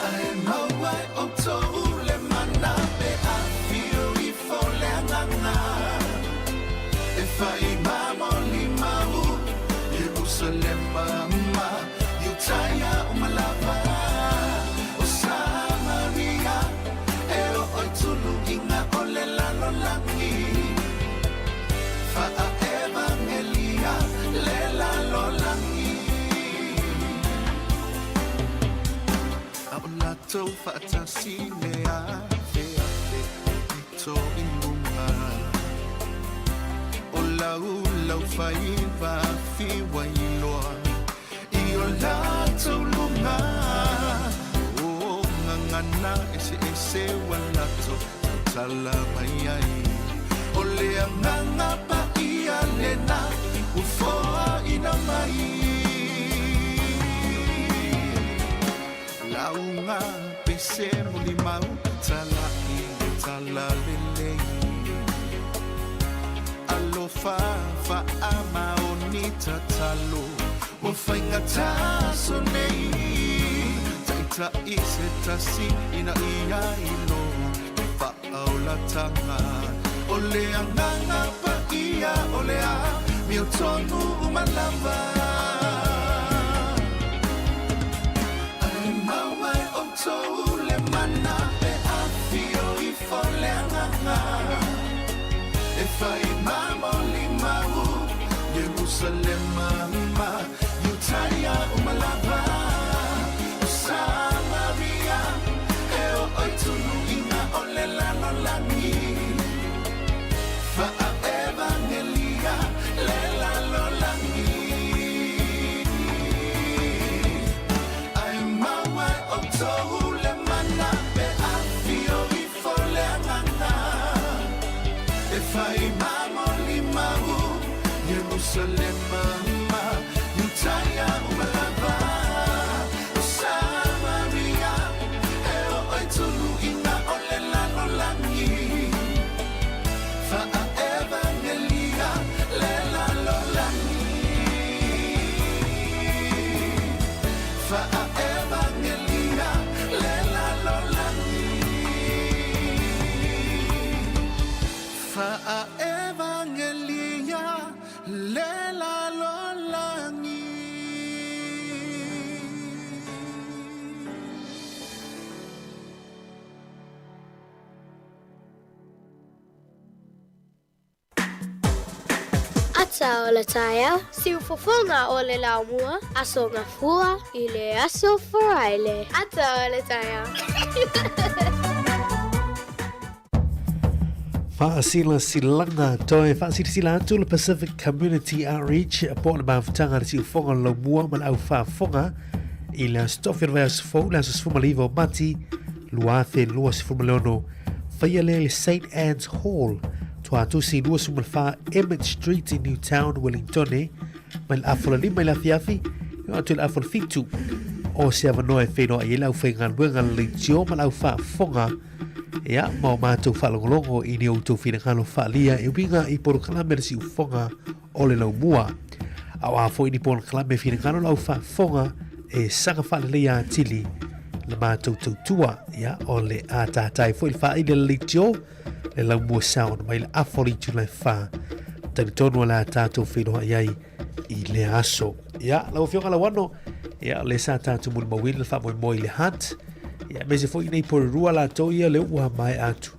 I'm a white le mana pe a fio I fole nganga e fai mamo limau Jerusalem mama Utaya umalava o Samaria e o oitulu inga ole lalo langi fa a evangelia le lalo langi Aulato fatasilea feate ito imunga Olau faiva fi wailoa Iolato lunga O ngangana ese walato Tala mayai Ole nganga pa ia lena Ufoa ina mai Launga pese mulimau Tala lele Alofa fa ama onita talo Mo fainga taso nei Taita ise tasi ina ia ilo Fa aula tanga Ole anganga pa ia olea Mio tonu umalava Ai mawai o tou le mana Pe a fio I fole anganga E fai mamo limau Jerusalem mama Utaya umalava Samaria Eo oitunu inga ole lalo langi Fa a evangelia le lalo langi Ai mawai o tohu le mana Pe a fio I fole anganga E fai mamo limau Jerusalem mama Utaya umalava Samaria Eo oitulu inga ole lalo langi Fa a evangelia le lalo langi Fa a evangelia le lalo langi Fa a evangelia le lalo langi Ata o le taia, siu fofonga o le laumua, aso ngā fua I le aso wharaile. Ata o le taia. Whaasila silanga toi whaasila sila atu le Pacific Community Outreach po le mawhitanga le siu whonga lo mua man au whafonga I le stofir vea sifo le aso sifuma livo mati luathe lua sifuma leono whaia le St. Anne's Hall tua tusi lua sifuma wha Emmett Street in Newtown, Wellington mai le afola lima I la fiafi yo atu le afola fitu o se avanoa wheno a ielau whainga luenga le tio man au whafonga Ia, mau mātou whalongolongo I ni outou whingalo whalia e winga I poro kalame resi ufonga o le lau mua. Au afo I ni poro kalame whingalo lau whafonga e sanga whalelea tili le mātou tautua ia o le ātātai fo I le whaile le litio le lau mua sound mai le afori tu le wha tani tonu la tātou whinoa iai I le aso. Ia, lau whionga la wano ia le sa tātou muli mawili le wha moi le hunt Ia mese foi nei por rua la toia le ua mai atu.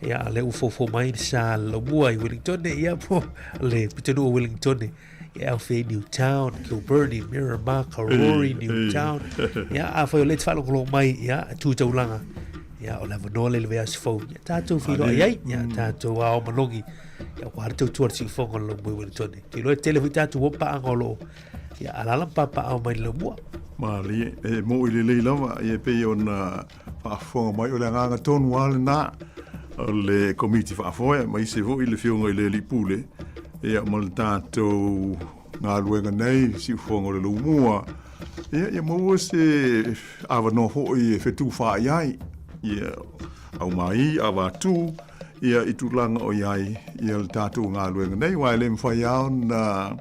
Ia le ufofo mai sa lo mua I Wellington ia po le pitonu o Wellington. Ia au fe Newtown, Kilburn, Miramar, Karori, Newtown. Ia a foi le tfalo lo mai ia tu taulanga. Ia o la vanole le veas fo. Ia tatou filo ai ia tatou ao malongi. Ia wa tatou tuar si fonga lo mua Wellington. Ki lo tele tatou wo pa angolo. Ia ala papa au mai lo mua. Ma li e mo I le lava e pe ona whaafonga mai o le nganga tonu ale na o le komiti whaafoia mai se vo I le whiunga I le lipule e mo le tātou ngā luenga nei si ufonga o le lumua e mo se awa no hoi e whetu whaaiai e au mai awa tu e I tulanga o iai e le tātou ngā luenga nei wai le mwhai au na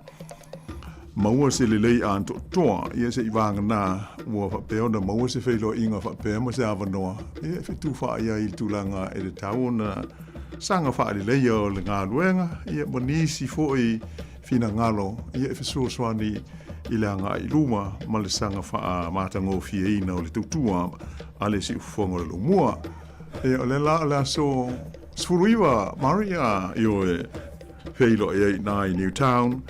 maua se le lei an toa ia se ivanga na ua whapea na maua se whailo inga whapea ma se awanoa ia whetu wha ia i tūlanga e le tau na sanga wha le leia o le ngā luenga ia manisi fōi fina ngalo ia whesua swani i le anga i luma ma le sanga wha mātango fia ina o le tautua a le si ufonga le lumua ia o le la so sfuruiwa Maria i o e whailo e na i Newtown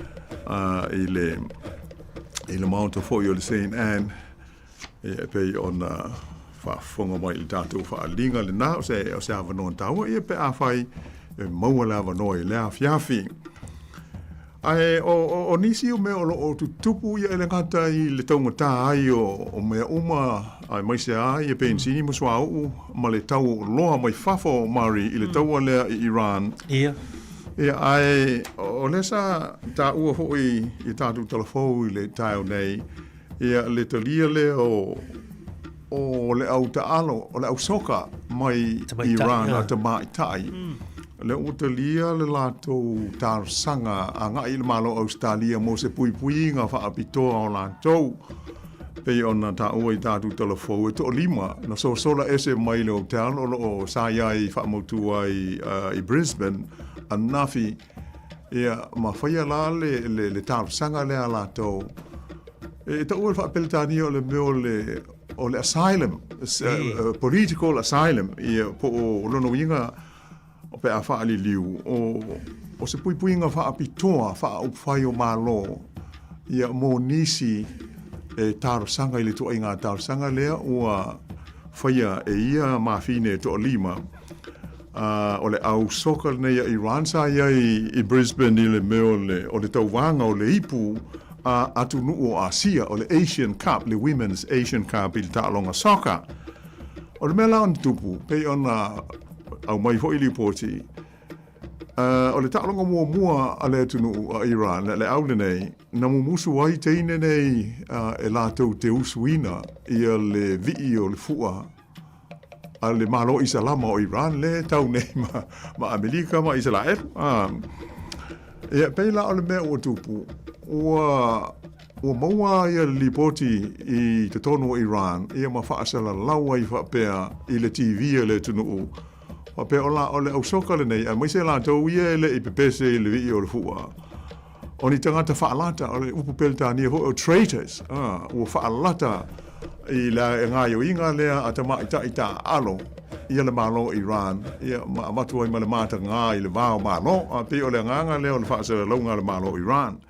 i le maunta fōi o le St. Anne e pei ona whafonga mai le tātou whaalinga le nā o se awanoa taua ia pe a whai maua le awanoa i le a fiafi ai o nisi o mea o tupu ia ele ngata i le taunga tā ai o mea uma ai mai se ai e pe insini maswa u ma le tau loa mai fafo mari i le taua lea i Iran Ia ai o le sa ta ua hoi i tātou telefou i le tau nei ia le talia le o le au taalo o le au soka mai Iran a te mai tai le o talia le latou tarsanga a ngai le malo Australia mo se pui nga wha apitoa o latou pei ona ta ua i tātou telefou e to lima na sola ese mai le hotel o sa iai wha motu i Brisbane anafi ia ma faia la le tarsanga le ala to e ta ua fa peltani o le meo o le asylum political asylum ia po o lono winga o pe a fa ali liu o se pui nga fa apitoa fa o fai o malo ia mo nisi e tarsanga ile to inga tarsanga le ua faia e ia ma fine to lima o le au soka nei Iran sa ia i Brisbane i le meo o le tauwanga o le ipu atu nuu o Asia o le Asian Cup, le Women's Asian Cup i le ta'alonga soka. O le mea laon tupu, pei ona au mai fo i li poti, o le ta'alonga mua a le atu nuu a Iran, le au le nei, na mumusu ai teine nei e lātou te usuina i le vii o le fua a le malo Isalama o Iran le tau nei ma Amerika ma Israel e pei la o le mea ua tupu ua maua ia lipoti i te tono o Iran ia ma whaasala laua i whapea i le TV le tunuu whapea o le au soka le nei a maise la tau ia le i pepese i le vii o le fua o ni tangata whaalata o le upupeltania o traitors ua whaalata i la ngā yo inga lea a tama ita alo ia le malo Iran ia matua i ma le mata ngā i le vāo malo a pe o le nganga lea o le whaasara launga le malo Iran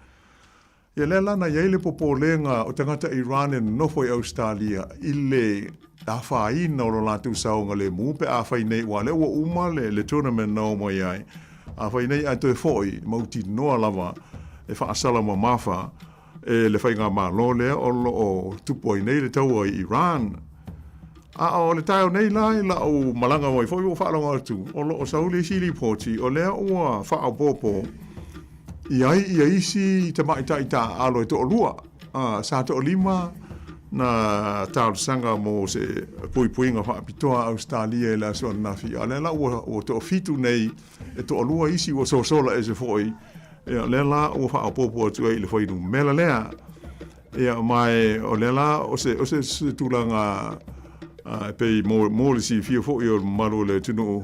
ia le lana iei le popolenga o tangata Iran e nofo i Australia i le a whaina o lo latu saunga le mupe a whai nei wa le ua uma le tournament na o mai ai a whai nei a toi foi mauti noa lava e whaasala ma mafa e le whai ngā malo lea o tupoi nei le tau i Iran. O le tau nei lai la o malanga mai fo o whaalonga atu o sauli sili poti o lea ua whaau popo i isi te maita alo e to lua sa to lima na tau sanga mo se pui nga whaapitoa Australia e la so nafi a le la o to fitu nei e to lua isi o sola e se foi le la o whaau popo atu e le foi nu mela lea mai o le la o se tūlanga pei mo le si fia fo i o maro le tunu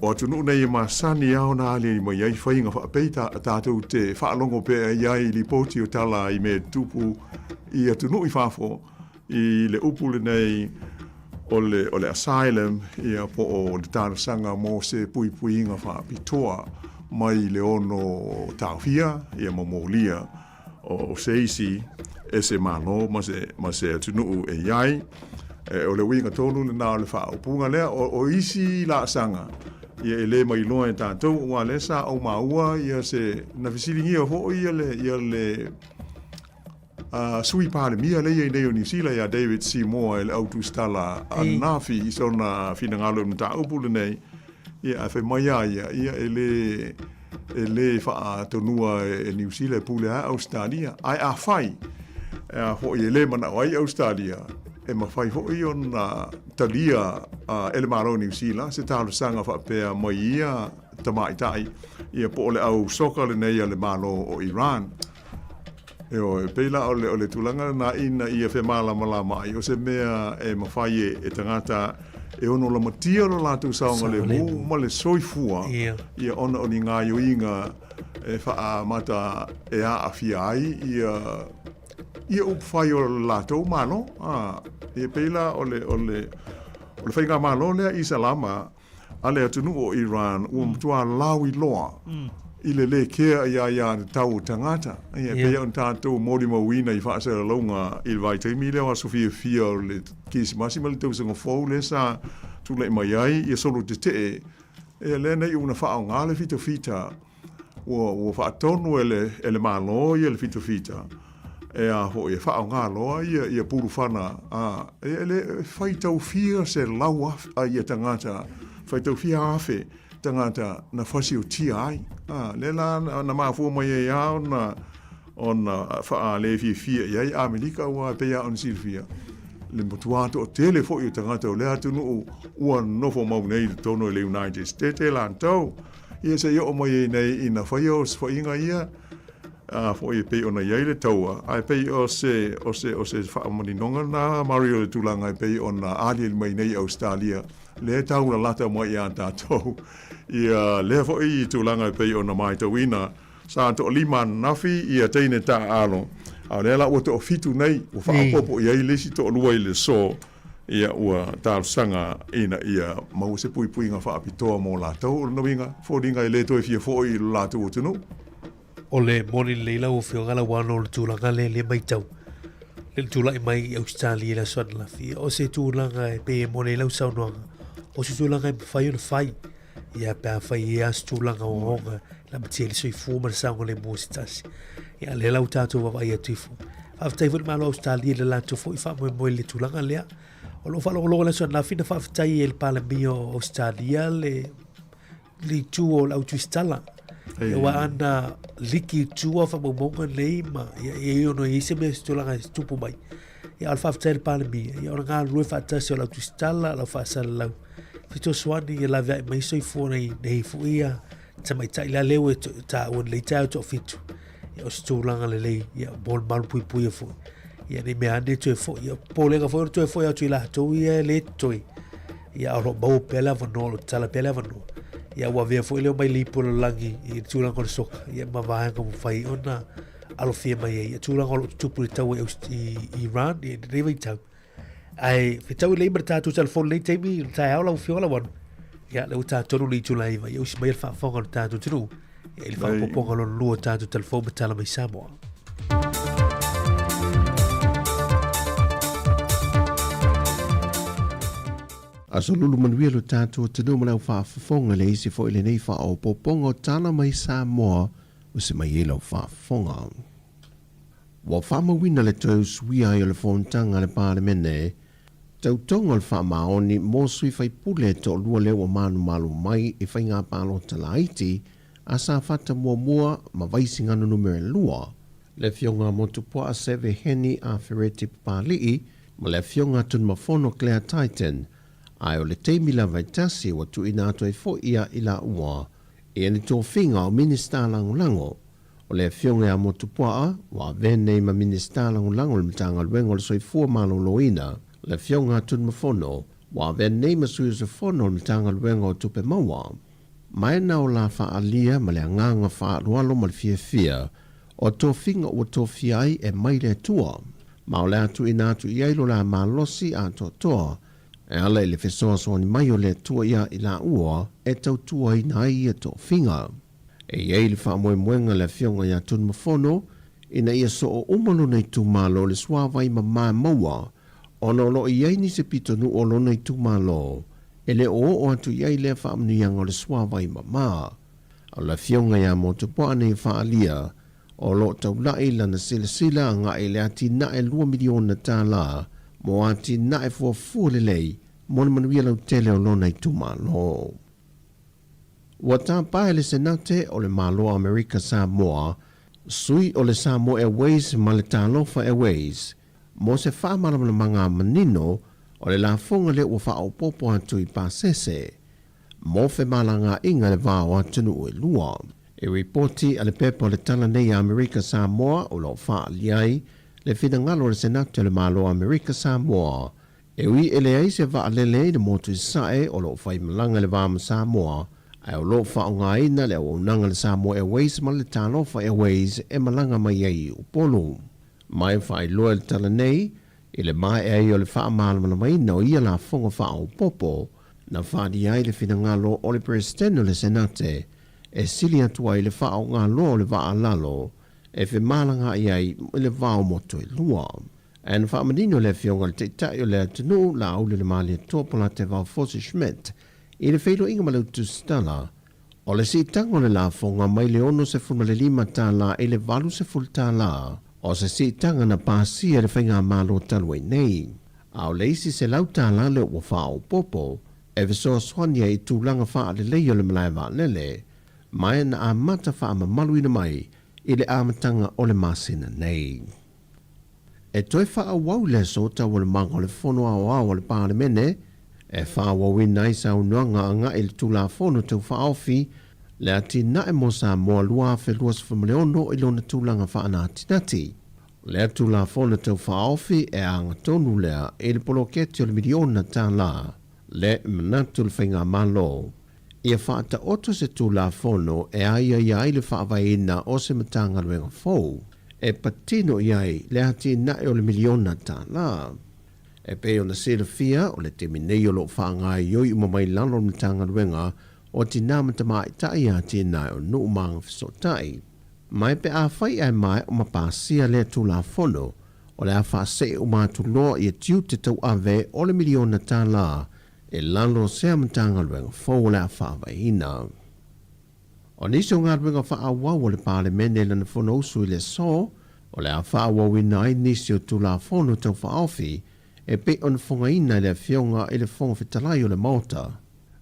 o tunu nei masani au na ali mo ia whainga whapeita tātou te whaalongo pe iai li poti o tala i me tupu i a tunu i whafo i le upule nei o le asylum i a po o le tānasanga mo se pui inga whapitoa mai le ono tāwhia i a mamolia o seisi e se malo ma se tunu e iai o le winga tonu le nao le wha upunga lea o isi la sanga ia e le mai loa e tātou ua le sa au maua ia se na visilingi o ho ia le sui pāle mia le ia nei o Nisila ia David Seymour e le autu stala anafi i sona fina ngalo na tā upule nei ia a whai mai ia e le wha tonua e New Zealand pule a Australia ai a whai ho i le mana ai Australia e mawhai hoi o na talia ele maro New Zealand, se tālu sanga whapea mai ia tamaitai, ia po ole au soka le nei le malo o Iran. E o peila o le tulanga na ina ia fe mala mai, o se mea e mawhai e tangata e ono la matia lo lātou saonga le mu, ma le soifua, ia ona o ni ngā yoinga e wha mata e a awhia ai, ia upwhai o lātou malo, e peila o le whainga malo lea i salama, a le atunu o Iran, ua mtua lawi loa, i le kea ia tau tangata, ia peia on tātou mori mawina i whaasera launga i le vai teimi leo a Sofia Fia o le kisi masima le tau sanga fau le sa tu le mai ai ia solo te te e le nei una whao ngā le fita ua whaatonu ele malo i le fita e a ho e whao ngā loa ia puru whana e le whaitau fia se laua a ia tangata whaitau fia awhe tangata na whasi o tia ai le la na maafua mai e au na wha le fia iai Amerika ua pea on silfia le motuato o tele fo i tangata o le atunu ua nofo mau nei tono le United States e lantau ia se o mai nei ina whaia o swainga ia fo i pe ona iai le taua ai pe o se whaamani nonga na Mario le tulanga ai pe ona ali mai nei Australia le tau la lata mai ia tātou ia le fo i tulanga ai pe ona mai tawina sa to lima nafi ia teine ta alo a le la o to fitu nei o fa popo ia i lesi to lua i le so ia ua tal sanga ina ia mau se pui nga fa apitoa mo la tau no winga fo dinga i le to fie fo i la tu tunu o le moni leila o whiongala wano le tūlanga le mai tau. Le tūla i mai Australia la swan la fia. O se tūlanga e pe moni lau saunoanga. O se tūlanga i whai o na whai. Ia pēr whai e as tūlanga o honga. La matia le soi fūma na saunga le mōsitasi. Ia le lau tātou wawai a tuifu. Whaftai wani malo Australia le lātou fo i wha moe le tūlanga lea. O lo wha longo la swan la fina whaftai e le palami o Australia le tū o lau tuistala. E wa ana liki tua fa monga nei ma e ono i se me stolanga stupu mai e alfa ftel palmi e ona nga lue fa tasi la twistala la fa sal la fito swani e la va mai soi fo nei fu ia tama tai la lewe ta on le ta to fitu e o stolanga le ia bol mal pui pui fo ia ni me ande to fo ia polega fo to fo ia tu la to ia le to ia ro bo pela vano tala pela vano ia wa vea fo ile mai lipo langi i tūranga o soka ia mawahanga mo whai ona alofia mai ia tūranga o tupu tau i Iran i rewa i tau ai whitau i leimara tātou telefon lei teimi tai au lau whiola wanu ia leu tātonu li tūla iwa ia usi mai alfa whonga o tātou tunu ia ili whapoponga lo lua tātou telefon ma tala mai Samoa Aso lulu manuia lo tātou tanu malau whaafafonga le isi fo ile nei wha o popongo tana mai Samoa o se mai e lau whaafafonga. Wa whamawina le tau suia i o le whontanga le pāremene, tau tonga le whaamaoni mō sui whai pule to lua leo o manu malu mai e whai ngā pālo tala iti a sa whata mua ma vaisi ngana numere lua. Le fionga motupua a seve heni a Fereti Pālii ma le fionga tun mafono Claire Titan ai o le teimi la vaitasi wa tu ina ato e fo ia ila ua e ane tō whinga o minista lango o le fionga a motupua wa venei ma minista lango le mtanga luengo le soifua malo loina le fionga tun mafono wa venei ma sui se fono le mtanga luengo o tupe maua mai na o la wha alia ma le anganga wha arualo ma le fia o tō whinga o tō fiai e mai le tua ma o le atu ina atu iailo la malosi a tō toa e ala le fesoa soani mai o le tua ia i la ua e tau tua i nai e tō whinga. E iei le wha moe moenga le fionga ia tun mafono, ina ia so o umalo nei tu malo le suawai ma maa maua, ona lo iei ni se pitonu o lo nei tu malo, e le o atu iei le wha amnianga le suawai ma maa. A le fionga ia mo te poa nei wha alia, o lo tau lai lana sila nga e le ati na e 2 miliona tā la, mo ati na e fua lei, mo na manuia lau tele o lona i tu malo. Wa tā pae le senate o le malo Amerika Samoa, sui o le Samoa Airways ma le Talofa Airways, mo se whaamalamanga manino o le la fonga le ua whaopopo atu I pasese. Mo fe malanga inga le vāo atunu e lua. E reporti ale pepo le tala nei Amerika Samoa o lo wha aliai le whina ngalo le senate le malo Amerika Samoa. E ui ele ai se vaa lele le motu sae o lo whai malanga le vāma Samoa. Ai o lo wha o ngā ina le o nanga le Samoa Airways ma le Talofa Airways e malanga mai ai upolu. Mai whai loa le tala nei, i le mai ai o le wha malama mai na o ia la fonga wha o popo, na whaadi ai le whina ngalo o le presidente le senate, e sili atua I le wha o ngā lo le wha alalo, e whi malanga ai le wha o moto I lua. E na wha manino le whionga le teitai o le atunu la aule le mali topola te wha Fosse Schmidt, I le whilo inga malau tu stala, o le si tango le la fonga mai le ono se fulma le lima tā la e le valu se ful tā la, o se si tanga na pāsia le whainga malo talwe nei. Au le isi se lau tā la le ua wha o popo, e visoa swania I tūlanga wha le leio le malai wā lele, mai na a mata wha ama maluina mai I le amatanga o le masina nei. E toi wha a wau le so ta wale manga le fono a o le pāle mene, e wha wawina I sa unuanga a nga I le tūla fono te wha ofi, le ati na e mo sa moa lua fe luas whamaleono I lona tūlanga wha ana atinati. Le tūla fono te wha ofi e anga tonu lea e le polo keti o le miliona tā la, le manatu le whainga malo. Ia whaata oto se tūla fono e aia iai le whaavaina o se matanga luenga fau, e patino iai le ati na e o le miliona tā la. E pe o na sera fia o le temi nei o lo whaangai ioi umamai lalo le matanga luenga o ti nāmata mai tai a tina o nuu maanga fisotai. Mai pe a whai ai mai o mapāsia le tūla fono o le a whaase o mātu loa I a tiu te tau ave o le miliona tā la e lalo sea matanga luenga fau le a whaavaina. O nisi o ngā luenga whaawau o le pāle mene lana fono usu I le so o le a whaawawina ai nisi o tūla fono tau whaofi e pe on fongaina le fionga I le fonga fitalai o le mauta.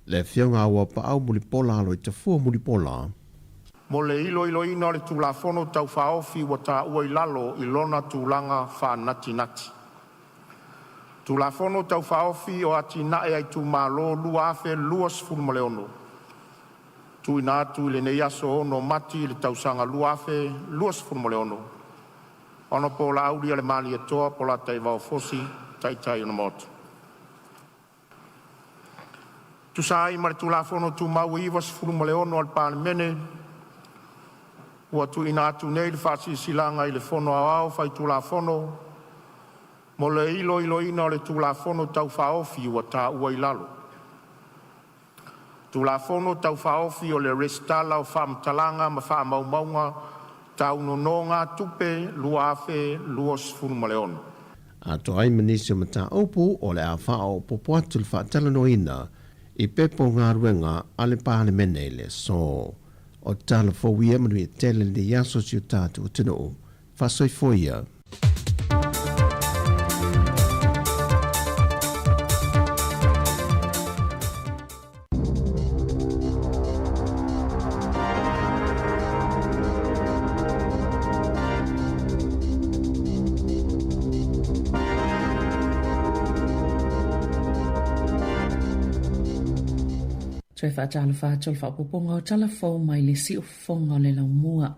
Le fionga awa pa au mulipola alo I te fua mulipola. Mo le ilo ina le tulafono tau whaofi wa ta ua I lalo I lona tūlanga wha nati nati. Tulafono tau whaofi o ati nae ai tu malo lua afe luas fulma leono. Tu ina atu le nei aso ono mati le tausanga lua afe luas fulma leono. Ono po la auri ale mali e toa po la tai vau fosi tai ona moto. Tu sai mar tulafono tu mau ivas fulma leono al pan mene. Ua tu ina atu nei le whasi silanga I le fono au fai tulafono. Mo le ilo ina le tulafono tau whaofi ua tā ua I lalo. Tulafono tau whaofi o le restala o whamtalanga ma whamaumaunga tau nononga tupe lua afe luos fulmaleono. A to ai manisi o mata opu o le a whao popo atu le whaatalano ina I pepo ngā ruenga ale pāle mene le so. O tala fōwia manu I tele le yaso si o tātu o tino. Whasoi fōia. Toi whaatala whaatol whapoponga o talafo mai le si o fonga le lau mua.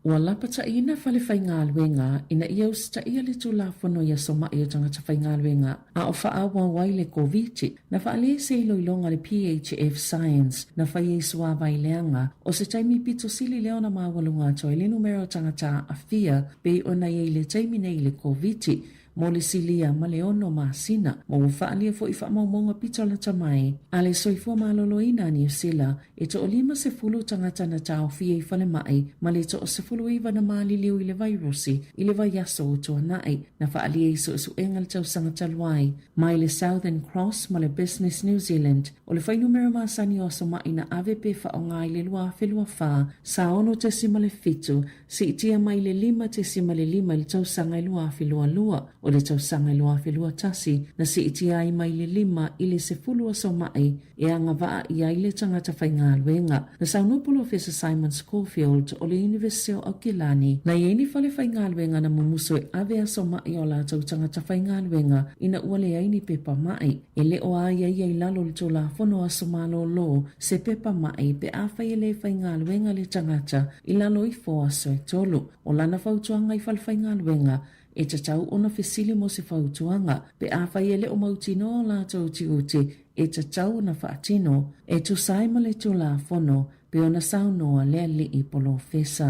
Ua lapata ina whale whai ngā luenga ina ia usta ia le tū lafono ia soma ia tangata whai ngā luenga a o whaawa wai le COVID na whaale se iloilonga le PHF Science na whai e sua vai leanga o se taimi pito sili leona mawalunga toi le numero tangata a fia pe ona ia le taimi nei le COVID mo le silia ma le ono masina mo whaalia fo I whamaumonga pitola tamai a le soifua maloloina ni sila e to o 50 tangata na tau fia I whale mai ma le to o 10 na mali liu I le virusi I le vaiaso o toa nai na whaalia I so engal tau sanga taluai mai le Southern Cross ma le Business New Zealand o le whainumera masani o so mai na AVP whaonga I le lua whelua wha sa ono te sima le fitu si itia mai le 5 te sima le 5 I le tau sanga I lua whelua lua o o le tausanga loa whelua tasi na si iti ai mai le 5 i le 10 so mai e anga waa i ai le tangata whainga luenga. Na Saunopulo Professor Simon Schofield o le University o Aukilani na ieni whale whainga luenga na mumuso e ave so mai o la tau tangata whainga luenga ina ua le aini pepa mai e le o ai ai lalo le tola fono aso malo lo se pepa mai pe a whai le whainga luenga le tangata i lalo i fo aso e tolu o lana whautuanga i whale whainga luenga e tatau ona fesili mo se whautuanga pe a whai ele o mautino la tau tiuti e tatau na whaatino e tu saima le tola fono pe ona saunoa lea li i polo fesa.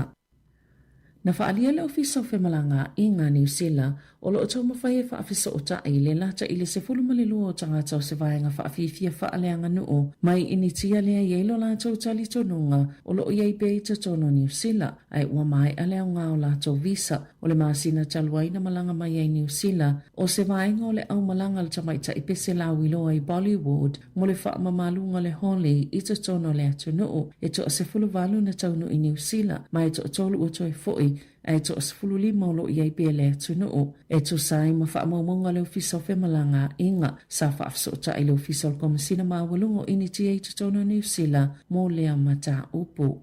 Na whaalia le ofisa o whemalanga i ngā New Zealand o lo tau mawhai e whaafisa o tai le lata i le 10 o tangata o se vaenga whaafifia whaaleanga nuu mai initia lea ielo la tau tali tonunga o lo iei bei ta tono New Zealand ai ua mai alea ngā o la tau visa o le maasina taluaina malanga mai ai New Zealand o se vaenga o le au malanga le tamaita i pese la wilo ai Bollywood mo le wha mamalunga le holi i ta tono le atu nuu e to a 10 na taunu i New Zealand mai to tolu o toi foi e to asfululi molo iai pele tunu e to sai ma fa mamonga le ofisa o whemalanga inga sa fa afsota i le ofisa o komisina mawalungo initi e tono New Zealand mo lea mata upu.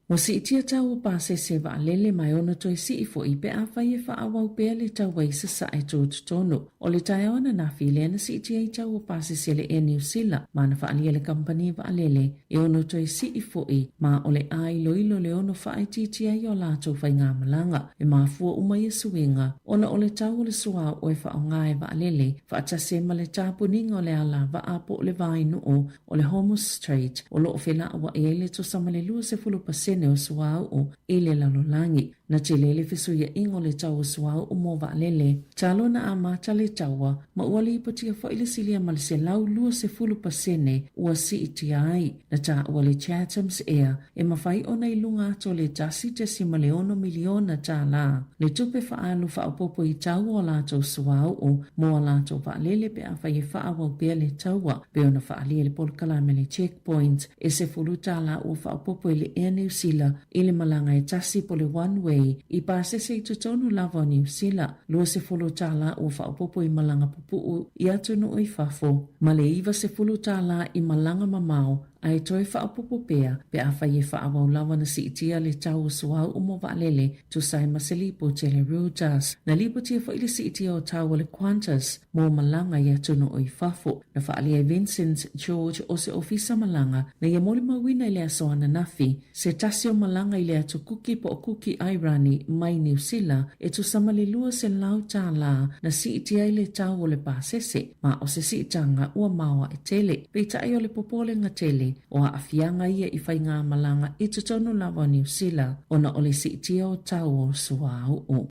Mo si itia tau o pase se wa lele mai ono toi si ifo i pe a whai e wha awau pea le tau waisa sa e tō tono. O le tai ona na while na si itia i tau o pase se le e New Zealand ma na wha alia le kampani wa lele e ono toi si ifo i ma o le ai loilo le ono wha ai titia i o lato whai ngā malanga e ma fua umai e suinga ona o le tau o le sua o e wha o ngā e wa lele wha atase ma le tapuninga o le ala wa apo le vai nuu o le Homo Strait o lo o whela awa e le to sama le 20% o suau o ile lalolangi na te lele fesuia ingo le tau suau o mo wa lele talo na amata le taua ma ua li patia fo ile silia ma le se lau 20% ua si iti ai na ta ua le Chatham's Air e mawhai o nei lunga to le tasi te simaleono miliona ta la le tupe whaalu whaapopo i tau o lato suau o mo lato wa lele pe a whai e whaawau pia le taua pe ona whaalia le polkalame le checkpoint e se fuluta la ua whaapopo i le Air New Zealand ile malanga e tasi po le one way i pase se tutonu lava o New Zealand lua se fulu tala o whaupopo i malanga pupu i atunu o i fafo ma le iwa se fulu tala i malanga mamao ai toi whaapopo pea pe a whai e whaawau lawa na si itia le tau suau o mo waalele tu sai maselipo te le Reuters na lipo tia fo ile si itia o tau le Qantas mo malanga i atunu o i fafo na whaalia Vincent George o se ofisa malanga na ia moli mawina i le asoana nafi se tasi o malanga i le atu kuki po o kuki airani mai New Zealand e tu samale lua se lau tā la na si itia i le tau o le pasese ma o se si itanga ua maua e tele pe tai o le popole nga tele o a afianga ia i whai ngā malanga i tutonu lawa New Zealand ona o le si itia o tau o suau o.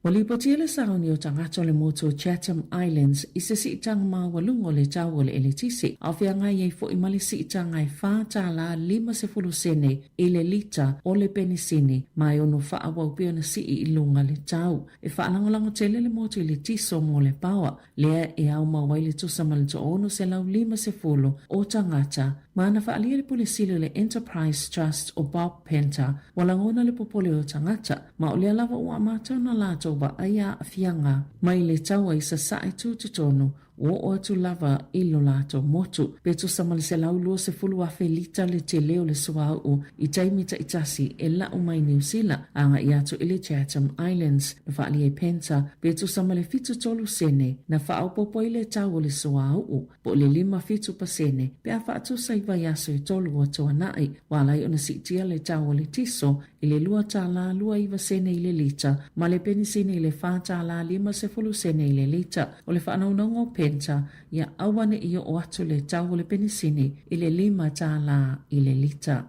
O li potia le saoni o tangato le moto Chatham Islands i se si itanga mawalungo le tau o le elitisi. Au whianga iei fo i mali si itanga i whāta la 5 sene i le lita o le penisini mai ono whaawau pia na si i lunga le tau. E whaalangolango tele le moto i le tiso mo le pawa. Lea e au mawai le tusa malito ono se lau 5 o tangata. Mana whaalia le polisilo le Enterprise Trust o Bob Penta walangona le popole o tangata. Ma o lea lava ua matau na lato wa aia afianga mai le taua i sa sae tūtutonu o atu lava ilo lato motu. Petu samale se lau 20 afe lita le te leo le suau i taimita itasi e lau mai New Zealand anga i atu ili Chatham Islands na whaali e Penta. Petu samale 7 sene na whaapopo i le tau le suau po le 5% pe a whaatu saiva aso i tolu o toa nai walai ona si tia le tau le tiso i le lua tala 2 sene i le lita ma le penisine i le whātala 5 sene i le lita o le whanaunongo Penta ia awane i o atu le tau le penisine i le 5 tala i le lita.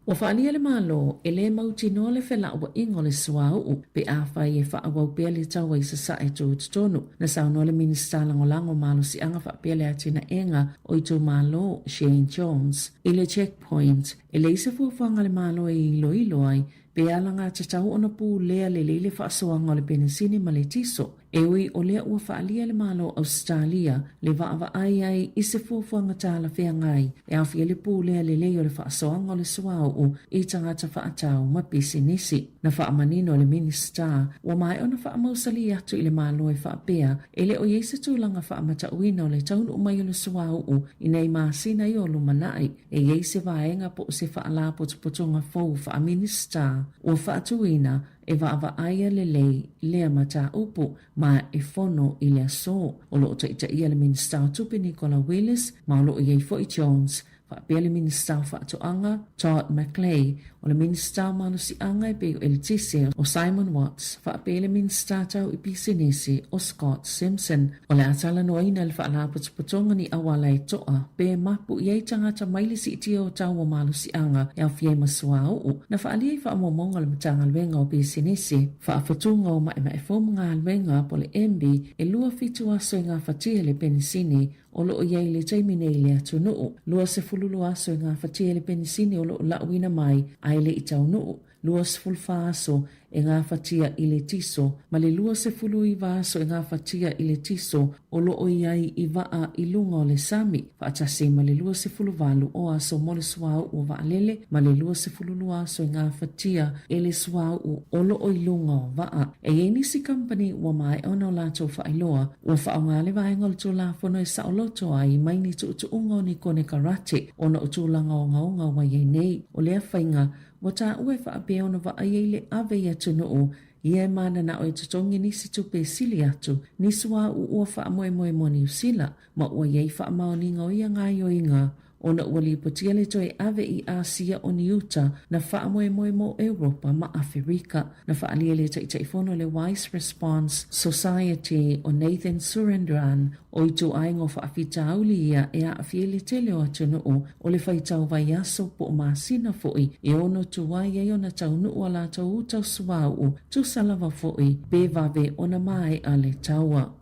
O whaalia le malo e le mautino le whela ua ingo le suau pe a whai e whaawau pia le tau i sa sae tō tutonu. Na sauno le minista langolango malo si anga whapia le atina enga o i tō malo Shane Jones. I le checkpoint e le isa fuafanga le malo e ilo ai pe Pea langa tatau ona pu lea le leile whaasoanga o le penisini ma le tiso. Ewi o lea ua whaalia le malo Australia le vaava ai i se fuafuanga tāla whea ngai. E awhia le pu lea le leo le whaasoanga o le suao o i tangata whaatau ma pisinisi. Na whaamanino le minister wa mai ona whaamausali atu i le malo e whaapea e le o yeise tūlanga whaamata uina o le taunu umai o le suao o i nei maasina i o lumanai e yeise vaenga po se whaala potupotonga fau wha minister o whaatuina e vaava aia le lei lea mata upu ma e fono i le aso. O lo ta ia le minister tupi Nicola Willis ma lo i Foy Jones Whaapea le minister whaatoanga Todd McClay o le minister manusi anga e peo Letizia o Simon Watts. Whaapea le minister tau i pisinesi o Scott Simpson o le atala noaina le whaalaputuputonga ni awala e toa pe mapu i ei tangata maili si itia o tau o manusi anga e au fiei masua uu. Na whaalia i whaamomonga le matanga alwenga o pisinesi whaafatunga o mae fomunga alwenga po le embi e lua fitu aso i ngā whatia le penisini o loo iei le taimine i le atu nuu. Lua se fululu aso i ngā whatia le penisini o loo lauina mai ai le i tau nuu. Lua se fulfa aso e ngā whatia i le tiso, ma le lua se fulu i vaso e ngā whatia i le tiso o loo iei i vaa i lunga o le sami. Whaatasi ma le lua se fulu valu o aso mo le suau o vaalele, ma le lua se fululu aso i ngā whatia e le suau o loo i lunga o vaa. E nisi company wa mai ona o lato whaailoa, ua whaonga le vaenga o tō lafono e saoloto ai mai ni tu unga ni kone karate o na utulanga o ngaunga wa iei nei o lea whainga wata ue whaapea ona wa aiei le ave i atu nuu ia mana na o i tutongi nisi tupe sili atu nisua ua whaamoe moe moni usila ma ua iei whaamaoninga o ia ngai o inga ona ua li potia le toi ave i Asia o Niuta na whaamoe moe mo Europa ma Afrika na whaalia le taitaifono le Wise Response Society o Nathan Surendran o i tu aingo whaafitauli ia e a awhiele tele o atu nuu o le whaitau vai aso po o maasina foi e ono tuwai e ona tau nuu ala tau utau suau tu salava foi be vave ona mai a le taua.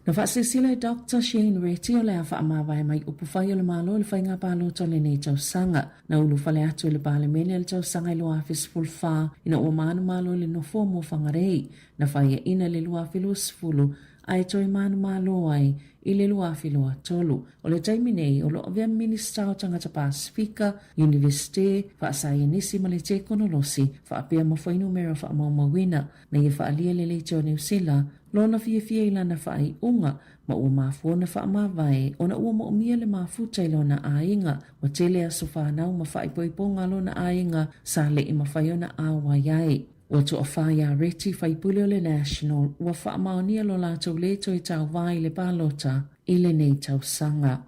Na whaasesila e Dr. Shane Reti o le a whaamawai mai upu whai o le malo le whainga palo to le nei tau sanga. Na ulu whale atu le pale mele le tau sanga i lua awhis fulfa ina ua manu malo le no fo mo whangarei. Na whai e ina le lua awhilu sfulu ai toi manu malo ai i le lua awhilu tolu. O le taiminei o lo avea minister o tangata Pasifika, Universite, whaasai nisi ma le te konolosi, whaapea ma whainu mera whaamawina na i whaalia le leite o New Zealand lona fia ilana whaai unga ma ua mafuona whaamawai ona ua mo umia le mafuta ilona ainga wa tele aso whanau ma whaai poiponga lona ainga sa le i mawhaiona awa iai. Ua to a whaia reti whaipule o le National ua whaamaonia lo lātou leto i tau vai le balota i le nei tau sanga.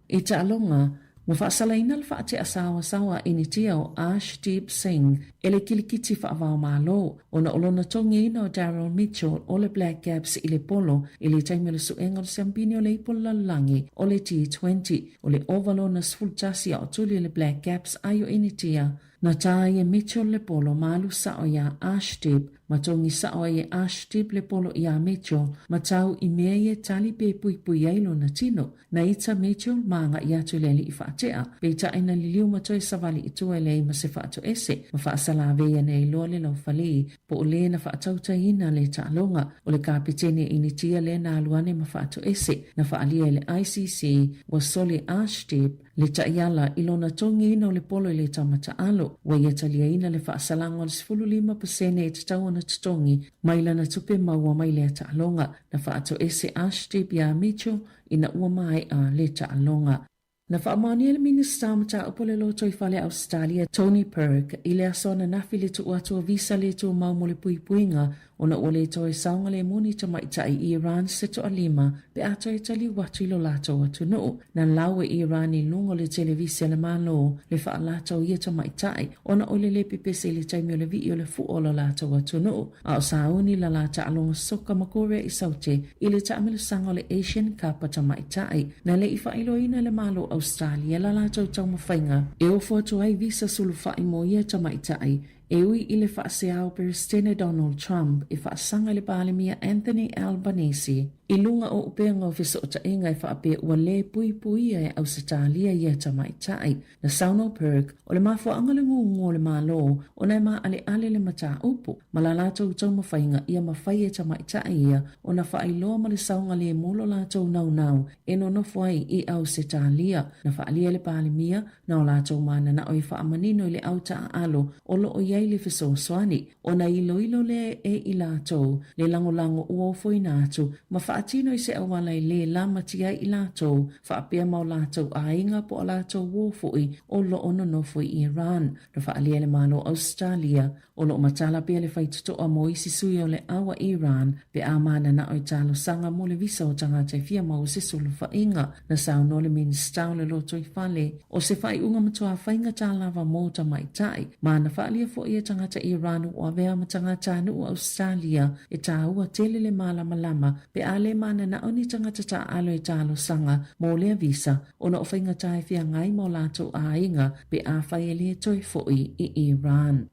I ta alonga, ua whaasalaina le whaate asawa sawa initia o Ashdeep Singh e le kilikiti whaavao malo o na olona tongi ina o Daryl Mitchell o le Black Caps i le polo i le taimele suenga o Sampini o le ipola langi o le T20 o le ovalo na sfultasi o tuli le Black Caps ayo initia na tae Mitchell le polo malu sao ya Ashdeep matongi sao ye Ashdeep le polo ya Mitchell matau i mea ye tali pe pui ailo na tino na ita Mitchell maanga i atu leli i whaatea pe ta ina liliu matoi savali i tua lei ma se whaato ese ma whaasala vea nei loa le lau whali po o le na whaatauta ina le ta alonga o le kapitene initia le na aluane ma whaato ese na whaalia le ICC wa soli Ashdeep le taiala ilona tongi ina o le polo i le tamata alo wa ia talia ina le whaasalanga o le 15% e tatau na tutongi maila na tupe maua mai le ta alonga na whaato ese Ashdeep ya Mitchell ina ua mai a le ta alonga. Na whaamani ele minister mata upo le loto i whale Australia Tony Perk i le asona nafi le tu atua visa le tu mau mo le puipuinga o na ole to e saunga le muni ta maitai i Iran se to alima pe ato e tali watu ilo lato watu no na lawe Iran i lungo le televisia le malo le wha lato i ta maitai o na ole le pipese le taimi o le vi o le fu o lo lato watu no a o sauni la lata alonga soka makore i saute i le ta amilu sanga le Asian Cup ta maitai na le i whailo ina le malo Australia la lato tau mawhainga e o foto ai visa sulu whai mo ia ta maitai Ewi i le whaaseao President Donald Trump i whaasanga le pālemia Anthony Albanese. I lunga o upenga o fiso o ta inga I whaapea ua le pui pui e au Australia ia ta mai tai na Sauno Perk o le mafo angale ngungu o le malo o nei ma ale ale le mata upu ma la lātou tau mawhainga ia mawhai e ta mai tai ia o na whaailoa ma le saunga le mulo lātou nau nau e no fuai I Australia na whaalia le pālimia na o lātou mana na oi whaamanino I le au ta alo o lo o iei le fiso swani o na ilo le e I lātou le lango ua foi nātu ma whaatino I se awala I le lama tia I lātou whaapea mau lātou a inga po a lātou wōfui o lo ono no fui Iran na whaalia le malo Australia o lo matala pia le whaituto a mo isi sui o le awa Iran pe a mana na oi talo sanga mo le visa o tangata fia mau se sulu whainga na sauno le minista o le loto I fale o se whai unga matua whainga tālawa mo ta mai tai ma na whaalia fo ia tangata Iran o avea ma tangata anu o Australia e tā ua tele le malama lama pe a le mana na oni tangata ta alo e talo sanga mo le visa o na o whainga tai fia ngai mo lato a inga pe a whai le toi fo I Iran.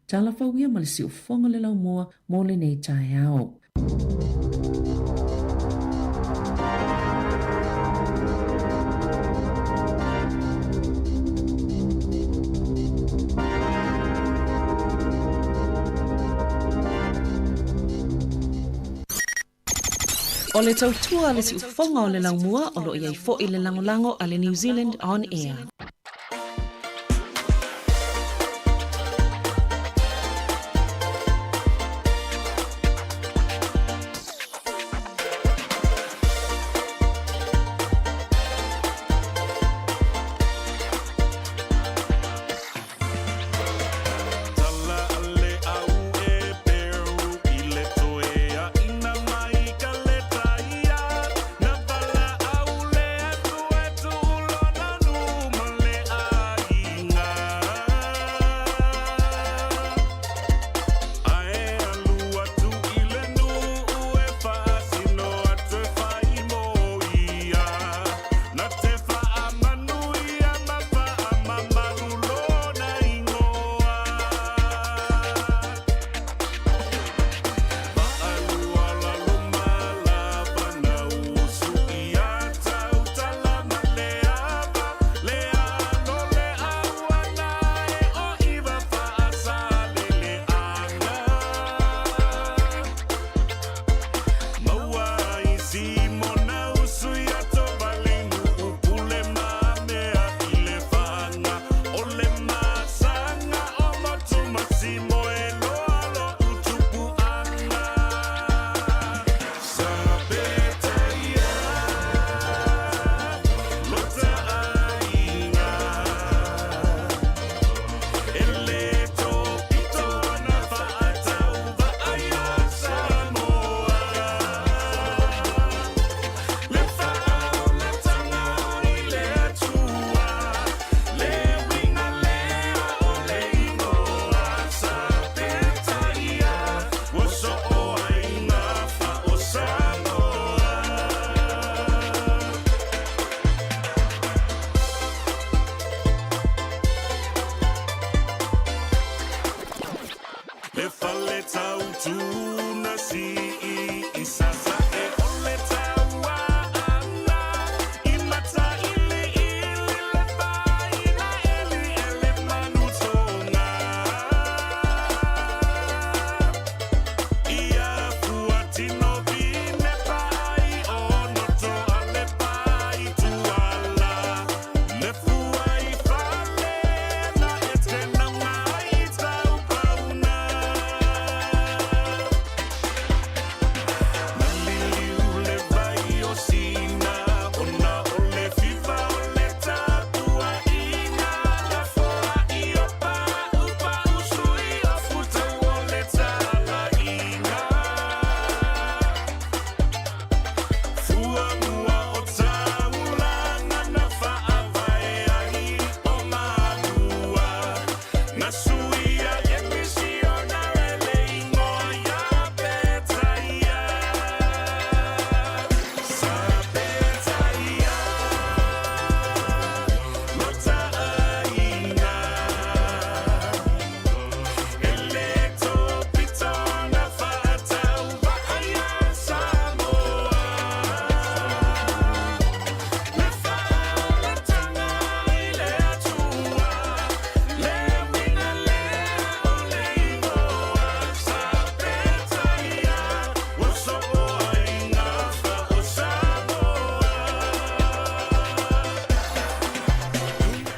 Tala whauia ma le si ufonga le lau moa mo le nei tai au. O le tautua le si ufonga o le lau mua o lo iai fo I le langolango a le New Zealand On Air. Nafala au le atu etu ulo na numa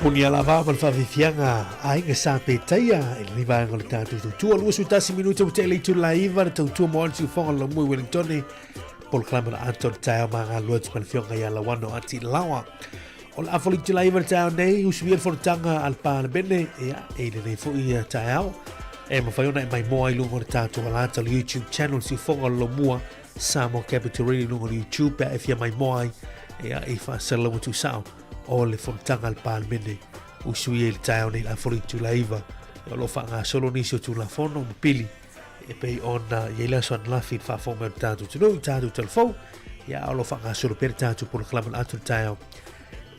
Punia lava mal fa vifianga ai nga sa petaia e ni va ngol tatu tu lu su tasi minuto te le tu live tu mo tu fo lo mo Wellington pol klama Anton ta ma nga lu tu fionga ya la wano ati lawa ol afoli tu live ta nei us wir for tanga al pan bene ya e le fo ia ta au e mo fa una mai mo ai lu ngol tatu la ta YouTube channel si fo lo mo Samo Capital Radio no YouTube pe e fia mai mo ai ya e fa selo tu sao o le fontanga al palmene usui il tau nei la fori tu laiva e lo fa nga solo nisio tu la fono pili e pei ona yela son la fit fa fo mer tatu tu no tatu telefon ya lo fa nga solo per tatu por clam al tau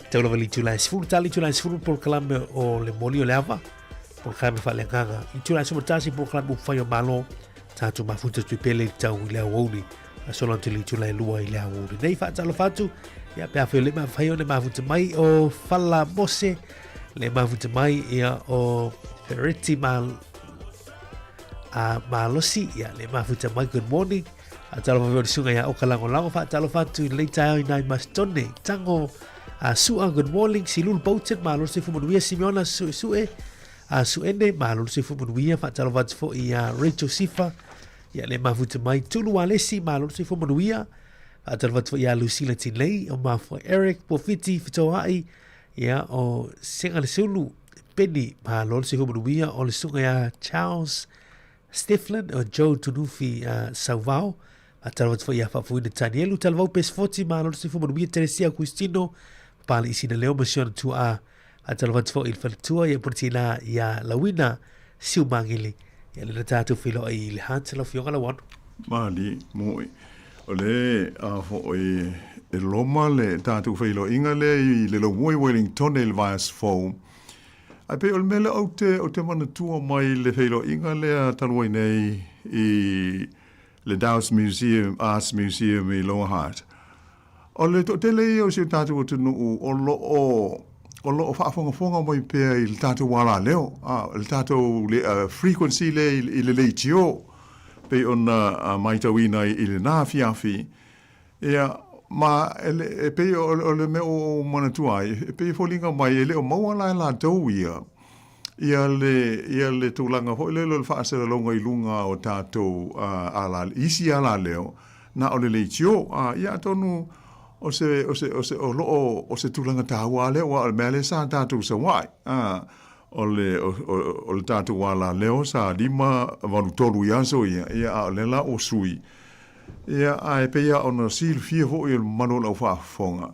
te lo vali tu la sfur tali tu la sfur por clam o le molio lava por clam fa le nga tu la sfur tasi por clam fa yo malo tatu ma futa tu pele tau le woni solo tili tu la lua ile woni nei fa talo fatu ya pe afe le mafai le mafuta mai o fala mose le mafuta mai ia o Ferretti mal a malosi ya le mafuta mai good morning a talo fa sunga ya o kalango lango fa talo fatu le tai nai mastone tango a sua good morning silul poutet malosi fu monuia Simeona sue a suende malosi fu monuia fa talo fatu fo ia Rachel Sifa ya le mafuta mai tulu alesi malosi fu monuia atal wat ya Lucila Tinley o mafo Eric Pofiti fitoai ya o singa le sulu Penny ma lol se hobu bia o le sunga ya Charles Stiflin o Joe Tunufi Salvao atal wat ya fa fu de Daniel talvau pes 40 ma lol se hobu bia Teresia Agustino pali sina leo mission tu a atal wat fo il faltua ya portina ya lawina siumangili ya le tatu filo ai le hanselo fionga la wan mali moi ole a fo e loma le tatu feilo inga le lo moi Wellington el vas fo a pe ol mele o te mana tua mai le feilo inga le taloi nei I le Dow's Museum Arts Museum I Lower Hutt ole to te le o se tatu o tunu o lo fa fonga mai pe il tatu wala leo il tatu le frequency le tio pe ona mai tawina I le na fiafi ia ma pe o le me o manatuai pe folinga mai le o maua la tau ia le tulanga ho le fa se longa I lunga o tato ala isi ala leo na o le tio ia tonu o se tulanga tawa le o mele sa tato sa wai o le tatu wala leo sa lima valutolu yaso ia a lela o sui ia a pe ia ona sil fie ho il manola fa fonga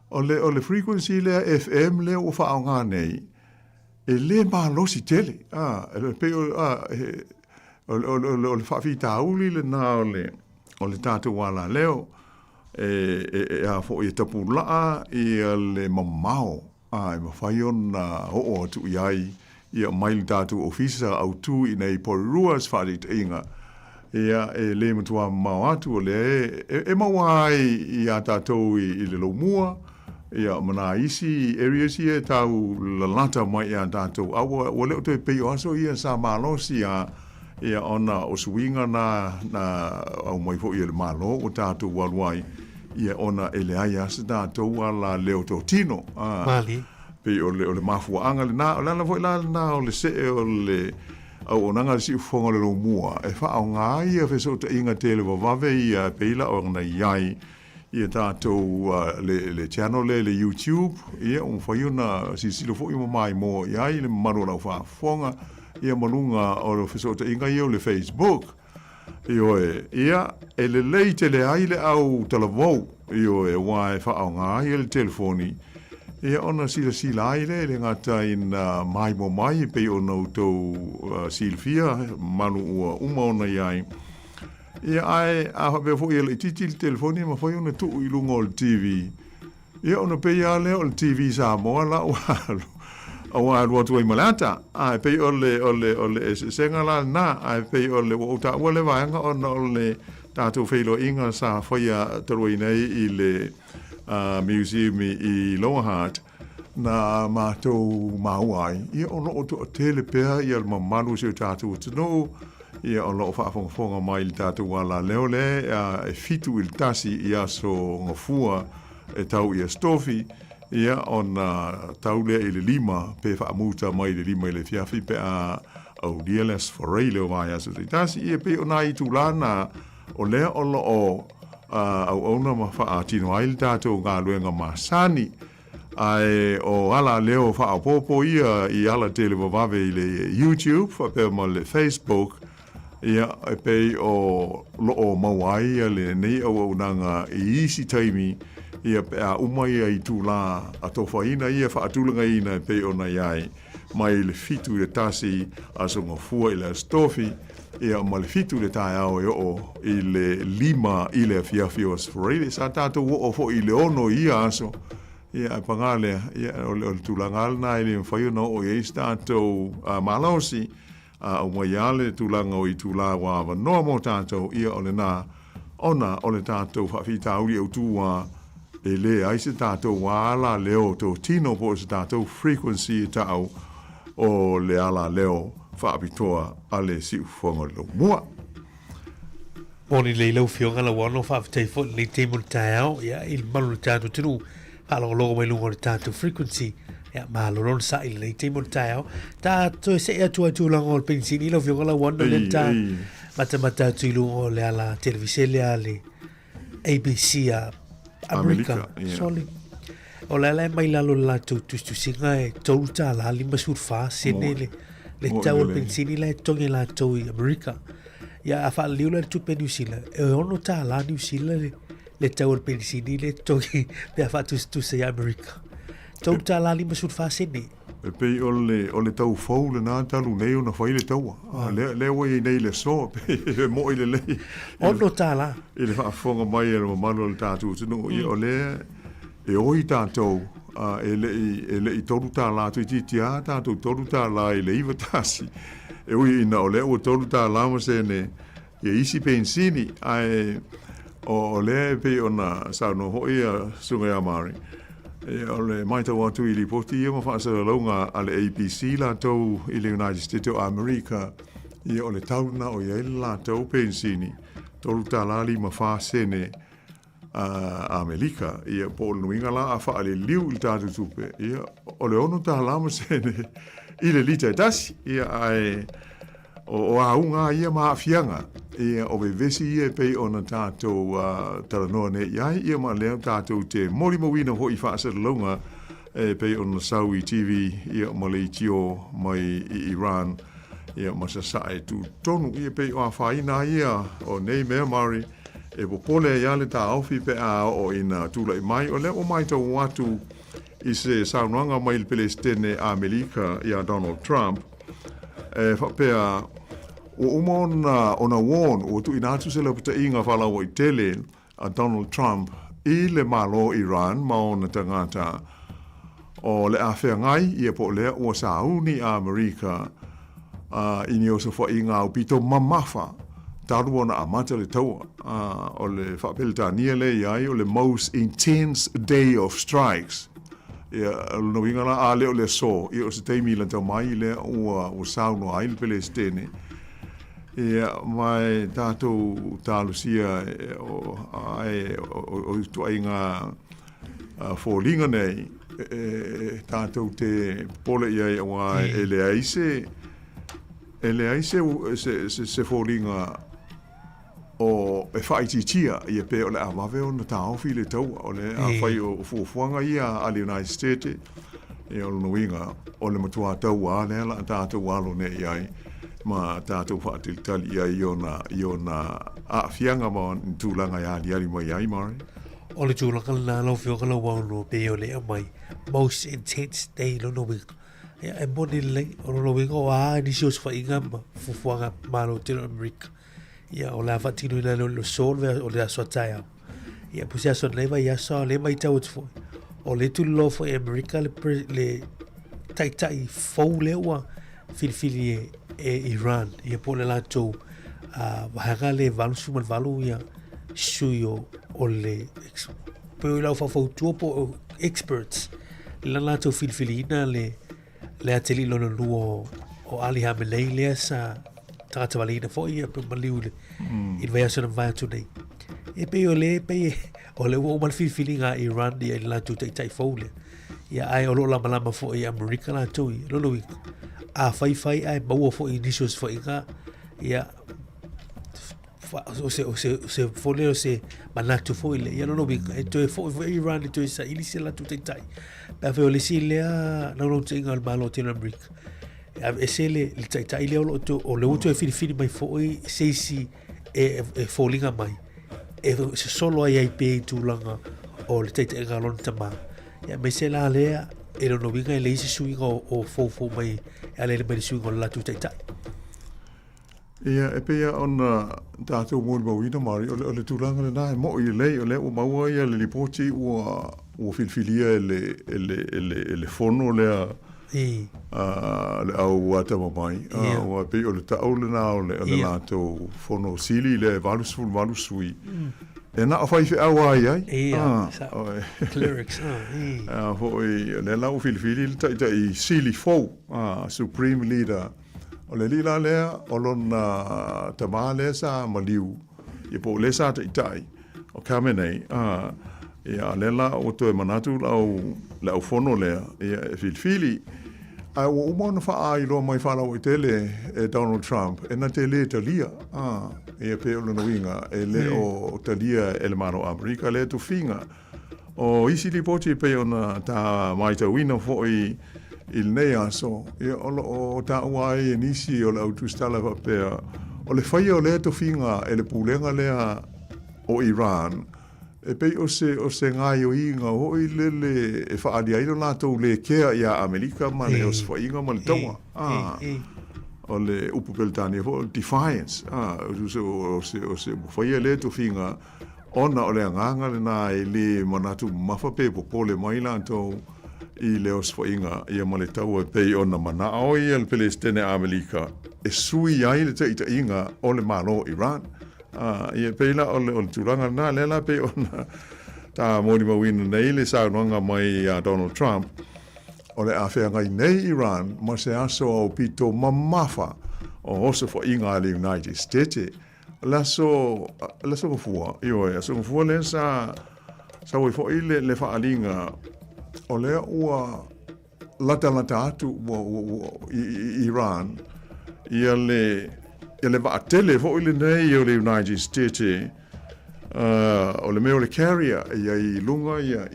o le frequency le FM le o fa nga nei e le ma lo si tele pe o le fa fita uli le na o le tatu wala leo a fo I tapula I le mamao ai ma fai ona o tu iai ia mai tatu ofisa au tu I nei poruas farit inga ia le matua mawatu le mawai ia tatu I le lomua ia mana isi areas ia tau la lata mai ia tatu awa wale o te pe aso ia sa malosi ia ona o swinga na au mai fo ia le malo o tatu walwai ia ona ele aia se tatu ala leo tino mali pe o le mafuanga le na la foi la na o le se o le au onanga si fonga le mua e fa o nga ia fe so te inga tele va ve ia pe la o na iai ia tato le channel le YouTube ia un foi una si lo foi mai mo iai le maro la fa fonga ia malunga o fe so te inga ia le Facebook io ia ele leite le ai le au televou io wa fa o nga ia le telefoni ia ona sila ai le ngata ina mai mo mai pe ona to Silvia manu uma ona iai ia ai a be fo il titil telefoni ma foi ona tu I lungo il TV ia ona pe ia le il TV sa mo la o lo tu I malata ai pe ole senga la na ai pe ole o ta ole vanga ole tatu feilo inga sa foi a troi nei I le museum I Lower Hutt na matou mauai ia ono o to tele pea ia le mamalu se tatu tino ia ono fa fonga mai tatu wala leole e fitu il tasi ia so ngofua e tau ia stofi ia ona taule i le lima pe whaamuta mai le lima i le fiafi pe a au diales forei leo mai aso tasi ia pe ona i tūlana o lea olo o au ona ma wha tino aile tātou ngā luenga masani ai o ala leo wha popo ia i ala tele wawawe i le YouTube wha pe ma le Facebook ia e pe o loo mawai ia le nei au nanga i isi taimi ia pe a umai ai tūla a towhaina ia wha atulanga ina pe ona iai mai le fitu le tasi aso ngofua i le stofi ia ma le fitu le tae au e o i le lima i le fiafi o sforele sa tātou o fo i le ono ia aso ia pangale ia o le tūlangal na i le mwhaiona o i tātou malausi o mai ale tūlanga o i tūla wawa noa mo tātou ia o le nā ona o le tātou whawhitauri au tūwa e le aise tātou wala leo tō tino po se tātou frequency tāu o le ala leo whaapitoa a le siu whonga lo mua. Moni le ilau whionga la wano whaapitei fo le teimon tae au ia il manu le tātou tinu halongo logo mai lungo le tātou frequency ia mahaloron sa il le teimon tae au tātou se ea tua tūlanga o le pensini ilau whionga la wano le tā mata tu ilungo le ala televisele a le ABC a Amerika, soli. O la mai lalo la tu singa e tau ta la lima surfa sene le tau al pensini la tongi la tau i Amerika. Ya a fa liu la tu pe New Zealand. E ono ta la New Zealand le tau al pensini le tongi pe a fa tu se Amerika. Tau ta la lima surfa sene. E pe o le tau fau le nā talu nei ona whai le taua. Le wai nei le so, pe mo i le lei. Ono ta la. I le whaafonga mai e ma manu le tātou tunu. I o le e oi tātou e le i toru tā la tu i titia tātou toru tā la i le iwa tāsi. E ui ina o le o toru tā la ma se ne e isi pensini ai o le pe ona sauno hoi a sunga ya mari. E o le mai tau atu i li poti ia ma whaasara launga a le ABC la tau i le United States of America i o le tauna o ia la tau pensini toru tā la li ma whaasene Amerika ia po nuinga la a fa le liu il tatu tupe ia o le ono ta la sene i le lita tasi ia ai o a unga ia ma fianga ia o vesi ia pe ona tatu talanoa ne ia ma le tatu te mori mo wina ho i fa sa longa pe ona Saudi TV ia ma le tio mai i Iran ia ma sa sai tu tonu ia pe o fa ina ia o nei me mari e popole ia le tā auwhi pe a o ina tūla i mai, o le o mai tau watu i se saunuanga mai le Palestine a Amerika i a Donald Trump, e whapea o umona ona won o tu inatu se le puta inga whalau i tele a Donald Trump i le malo Iran ma ona tangata o le a whea ngai i e po lea ua sauni a Amerika i ni o se wha inga au pito mamafa taru ona amata le taua o le whapelitania le iai o le most intense day of strikes ia no inga la a leo le so i o se teimi la tau mai le ua sauno ai le Palestine ia mai tātou tālusia o tuainga fōlinga nei tātou te pole iai o ele aise se fōlinga o e whaititia i e pe o le amawe o na tāofi le tau o le a whai o fuafuanga ia a le United States e o nuinga o le matua tau a le ala tātou alo ne iai ma tātou whaatilitali ia i o na a fianga ma tūlanga ia liari mai ai mare. O le tūlanga na lau whionga lau wauno pe o le amai most intense day lo no wika. E moni le o lo winga o a ni sios fa inga ma fufuanga malo tino Amerika. Ia o la fatino ina lo solve o le aso taia. Ia pusi aso leva ia so le mai tau tfo. O le tu lo fo Amerika le tai fou le wa filfili e Iran. Ia po le lato wahanga le valu suman valu ia suyo o le pe la fa fo tuopo experts. La lato filfili ina le ateli lono luo o ali hamelei lea sa tata walina fo ia pe maliu le in vea sona vai atu nei e pe o le wo man filfili nga Iran ia la tu tai fo le ia ai o lo lama fo i Amerika la tui lo a fai ai mau fo initials fo inga ia o se fole o se manatu fo ile ia lo big e to fo Iran to sa ilisi la tu tai pa ve le sile a no tinga al malo tin Amerika e se le tai le o to o le uto e fili mai fo i seisi e folinga mai e se solo ai pe tu langa o le tai galon tama ia me se la lea e no vinga le isi suinga o fo mai ale le mai suinga la tu tai ia e pe on tatou mo wina mari o le tulanga le nai mo i le o le o maua ia le lipoti o filfilia le fono le le au wata mai o pe o le tau le na o le lato fono sili le valu sui e na fai fe awai ai lyrics foi le lau filfili tai sili fo supreme leader o le lila lea o lona tamale sa maliu i po le sa tai o kamenei ia lela o to manatu lau fono lea ia filfili ai o umona fa ai lo mai fala o tele Donald Trump e na tele talia ia pe o no winga e le o talia el mano America le tu finga o isi li poti pe ona ta mai ta wina fo il nea so ia o ta wai nisi o la tu stala pe o le fai o le tu finga e le pulenga le o Iran e pe o se ngai o inga o i le e fa adia i na to le kea ia Amerika ma le os fa inga ma le tonga o le upu peltani o defiance o se fa ia le to finga ona o le nganga le na i le manatu mafa pe po le mai la to i le os fa inga ia ma le tau e pe ona mana o i el Palestine Amerika e sui ai le te inga o le malo Iran ia peila o le tulanga na lela pe ona ta moni ma win nei le sa nanga mai Donald Trump o le afea ngai nei Iran ma se aso o pito mamafa o oso fo inga le United States la so fua io e so fua le sa wo fo ile le fa alinga o le ua lata atu Iran ia le va tele fo ile nei o le United States o le meo le carrier ia i lunga ia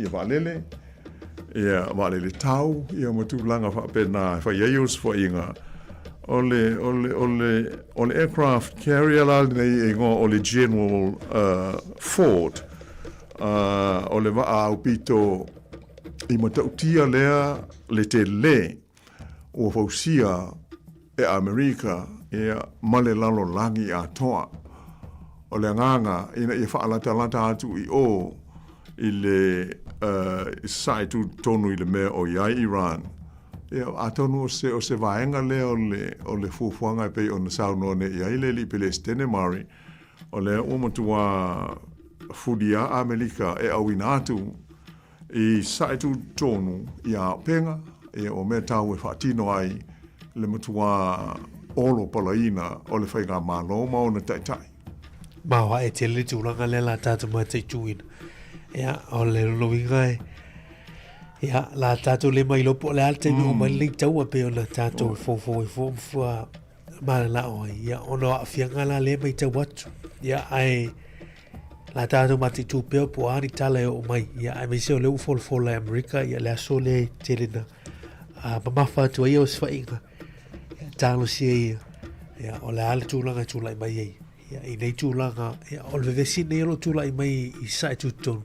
valele tau ia matulanga fa pena fa ios fo inga o le aircraft carrier la nei ngo o le General Ford o le va au pito i matautia lea le tele o fausia e Amerika ia male lalo langi a toa o le nganga ina i whaalata atu i o i le sai tu tonu i le mea o iai Iran ia a tonu o se vaenga le o le fufuanga i pei o na sauno ne iai le li Palestine mari o le umatua fudia Amerika e awina atu i sai tu tonu i a penga ia o mea tau e whaatino ai le matua olo palaina o le whainga malo mao na tai. Mawa e te le tūranga le la tātou mai te tuina. Ia, o le loinga e. Ia, la tātou le mai lopo le alte mi o mai le taua pe o na tātou fua mara la oi. Ia, ono a fianga la le mai tau atu. Ia, ai la tātou mai te tūpeo po ani tala e o mai. Ia, ai me se o le ufolfola e Amerika. Ia, le aso le te lena. Mamafa atu ai o swainga. Talo sia ia. Ia, o le ale tūlanga tūlai mai ei. Ia, i nei tūlanga. Ia, o le vesi nei alo tūlai mai i sae tūtonu.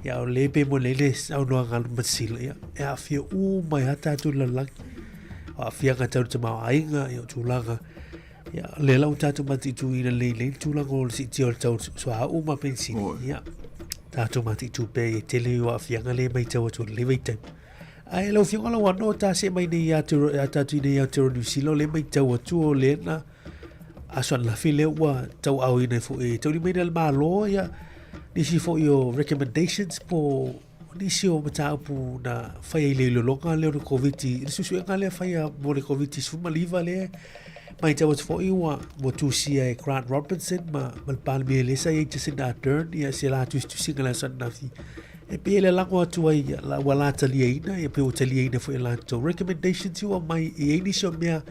Ia, o le pe mo le au noa ngalo masila. Ia, a fia mai hata atu lalangi. O a fia ngatau te mau ainga. Ia, o tūlanga. Ia, le lau tātou mati tū ina le tūlanga o le si tio le tau. So a pensi. Ia, tātou mati tū pe e tele o a fia ngale mai tau atu le veitai. Ai lo fianga lo wano ta se mai nei atu nei atu New Zealand le mai tau atu o le na asan la file wa tau au ina fo e tau ni mai del malo ya ni si fo yo recommendations po ni si o mata pu na fai le lo longa le covid ni su nga le fai mo le covid su maliva le mai tau fo i wa mo tu si e Grant Robinson ma mal palmi le sai te sin da turn ya se la tu singala san na fi e pe le lango atu ai la wala talia ina e pe o talia ina fo la to recommendations you mai e ni so mea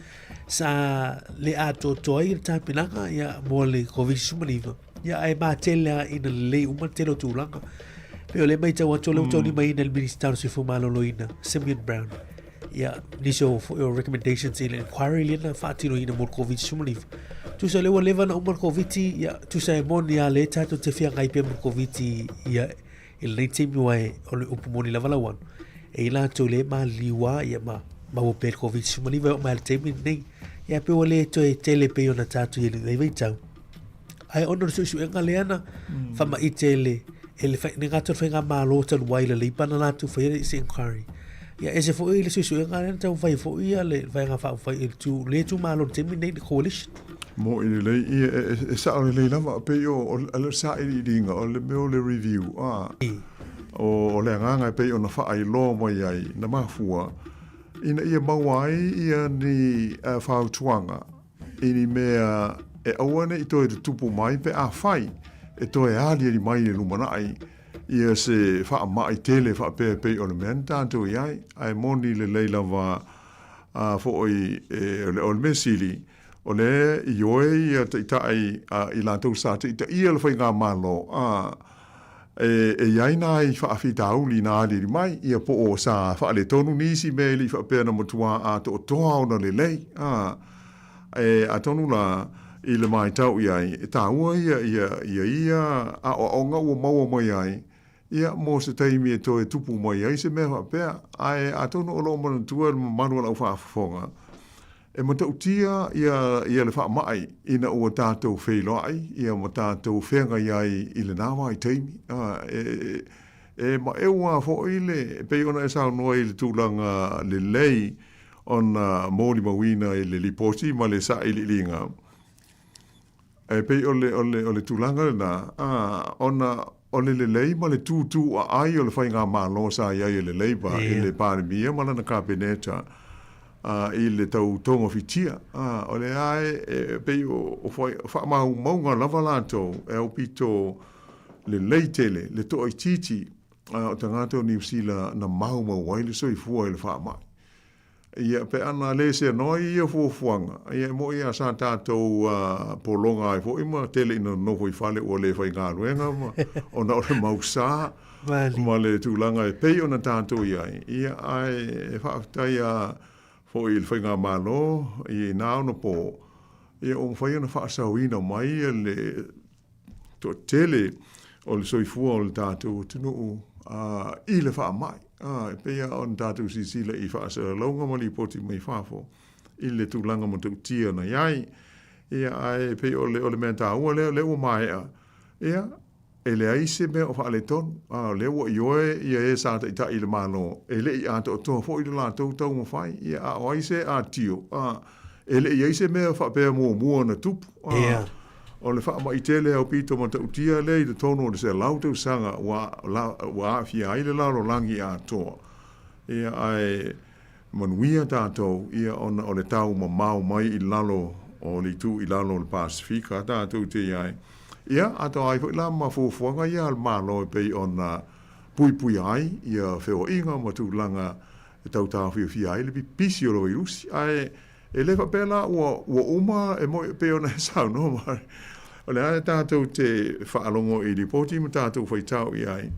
sa le ato to ai ta pinanga ya mo le covid sumaliva ya ai ma tela ina le uma telo tu langa pe le mai tawa to le to ni mai nel ministero si fu malo loina Simeon Brown ya ni so for your recommendations in inquiry lina fatino ina mo covid sumaliva tu sa le wa leva na mo covid ya tu sa mo ni ale ta to te fia ngai pe mo covid ya il nei timi wai o le upumoni lava lawan e la to le ma liwa ya ma o pe covid sumali va ma le timi nei ya pe o le to e tele pe ona tatu ye le vai tau ai ono so su enga leana fa ma itele ele fa ni gato fa nga ma lo tan wai le pana la tu fa se inquiry ya ese fo ile su enga leana tau fa fo ia le fa nga fa tu le tu ma lo timi nei coalition mo ile le e sa le lava pe yo o sa i dinga o le me le review o le nganga pe yo na fa ai lo mo ai na mafua ina ia mawai ia ni fa tuanga ini me e awana i to e tupu mai pe a fai e to e ali ni mai le lumana ai ia se fa mai tele fa pe o le menta to ai ai moni le lava fo oi o le mesili o le ioe ia te itai i lantou sa te ita ia le whai ngā malo e iaina i whaafitau li nā li mai ia po o sa wha le tonu nisi me li wha pēna motua a to toa ona le lei a tonu la i le mai tau iai e tā ua ia a o ngā ua maua mai ai ia mo se taimi e to e tupu mai ai se mea wha pēa a tonu o lo mana tua manua lau whaafafonga e mo tautia ia le wha mai ina ua tātou whailoai, ia mo tātou whenga iai i le nāwa i teimi. Ma eua fo ile, pe ona e sao noa i le tūlanga le lei on mōli mawina i le lipoti ma le sa i le linga. Pe o le tūlanga le na, o le lei ma le tūtū a ai o le whainga mālo sa iai le lei ba i le pārimia ma lana kabineta. I le tau tonga fitia o le ai pe o fa maunga lava latou e o pito le leitele le to i titi o tangata o New Zealand na mauma wai le soifua i le fa mai ia pe ana le se noi ia fuafuanga ia mo ia sa tatou polonga i fo ima tele ina no foi fale o le fai ngā ruenga ona o le mausa ma le tūlanga e pe ona tatou ia ai e whaafitai fo il foi ngā malo i nao no po i o mwhai ana whaasauina mai le to tele o le soifua o le tātou tunu i le wha mai e pea o le tātou sisila i whaasau launga mali poti mai whafo i le tūlanga mo tau tia na iai ia ai pea o le mea tāua le ua mai ia e le aise mea o whaale ton le ua ioe ia e sa ta i le malo e le i ato o toa fo i le lātou tau mo whai ia a o aise a tio e le i aise mea whapea mua na tupu o le wha ma i tele au pito ma tau tia le i le tono o le se lautau sanga wa a fia i le laro langi a toa ia ai manuia tātou ia ona o le tau ma mau mai i lalo o le tu i lalo le Pasifika tātou te iai ia ato ai fo la ma fuanga ia al malo pe ona pui ai ia feo inga ma tu langa tau fi ai le pisi o virus ai ele fa pela o uma e mo pe ona sa no ma ole ta tu te fa longo i di poti ma ta tu foi tau ai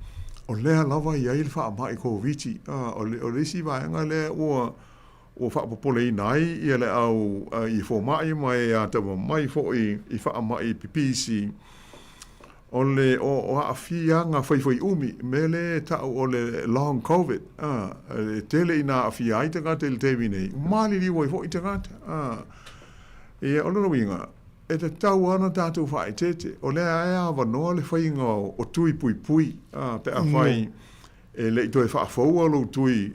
o le lava ia il fa mai ko viti o le si va nga le o fa popole nai ia le au i fo mai mai ata mai fo i fa mai pipisi ole o a fia nga foi umi mele ta o le long covid le tele ina a fia ai tanga tele termine mali li voi foi tanga e ole no winga e te tau ana tatu fai tete ole a va no le foi nga o tui pui pe a fai e le to e fa fo lo tui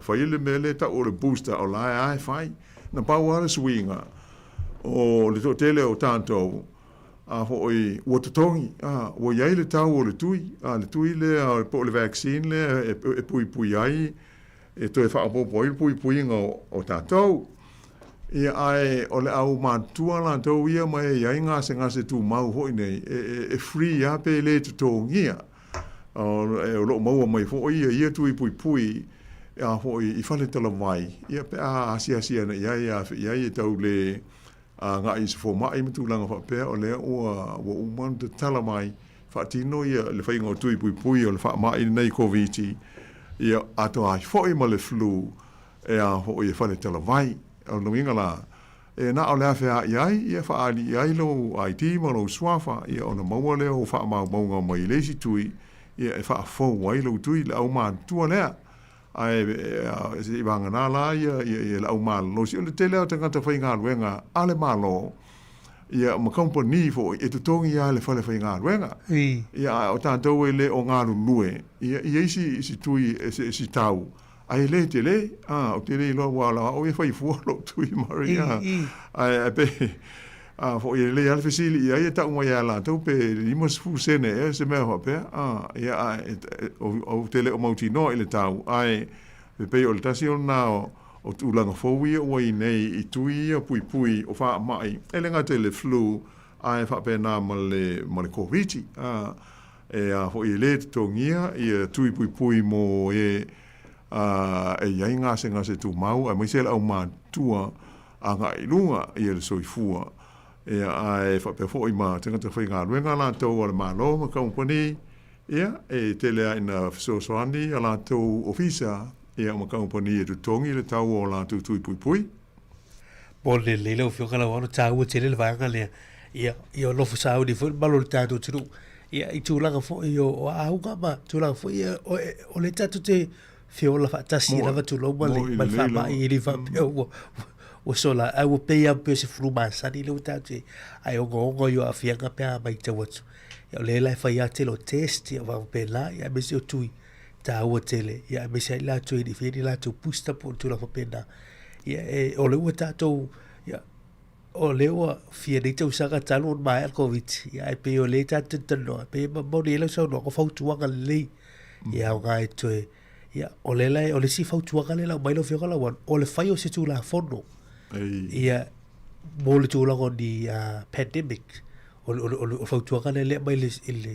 fai le mele ta o le booster o la ai fai na pa wa swinga o le to tele o tanto hoi o totongi o ia le tau o le tui le po le vaccine le e pui ai e to e fa po pui nga o tatou e ai o le au matua la tau ia mai ia nga se tu mau hoi nei e free ya pe le totongia o lo mau mai fo ia tui pui ia fo I fale tala mai ia pe asia na ia tau le nga is fo mai mtu langa fa pe o le o man de tala mai fa tino ia le fa ngo tui pui o le fa mai nei covid ia ato ai fo ma le flu ia fo ia fale tala mai o no inga la na o le fa ia fa ali ia lo IT mo lo swafa ia ona mo le o fa ma mo mai le si tui ia fa fo wai lo tui la o man tu le ai si vanga na la ia la o man lo si le tele o tanga fa inga wenga ale malo ia ma company fo e tu tongi ia le fa inga wenga ia o tanto le o nga lue ia si tui si tau ai le tele o tele lo wala o e fa fu lo tui maria ai pe fo le al fasili ia ta uma ia la to pe limos fu sene se me ho pe ia o tele o mautino ile tau ai pe o tasio na o tu langa fo wi o nei I tui o pui o fa mai ele nga tele flu ai fa pe na male covid fo ile tongia ia tui pui mo ia inga se tu mau mai se au ma tua anga ilunga ia le soifua ai fa pe fo ima tenga te whainga ruenga la tau o le malo ma company ia tele ina so soani ala tau ofisa ia ma company tu tongi le tau o la tu tui pui po le le o fio kala ono tau tele le vanga le ia lo fo sau di fo balo le tatu tu ia I tu langa fo io o au ka ma tu langa fo ia o le tatu te fio la fa tasi la tu lo ma le fa ma I li fa pe o sola au pe ia pe se fruma sani le tatu ai o go yo afia ka pe mai te watu ia le la fa ia te lo test ia va pe la ia be se tui ta o tele ia be se la tu di fi la tu pusta po tu la fa pe na ia o le tatu ia o le o fia de tau saka talo mai al covid ia pe o le tatu tano pe mo le la so no ko fa tu nga le ia o ga tu ia o le si fa tu nga le la mai lo fio kala o le fa yo se tu la fono ia mo le tu la ko di pandemic o fa tu nga le mai le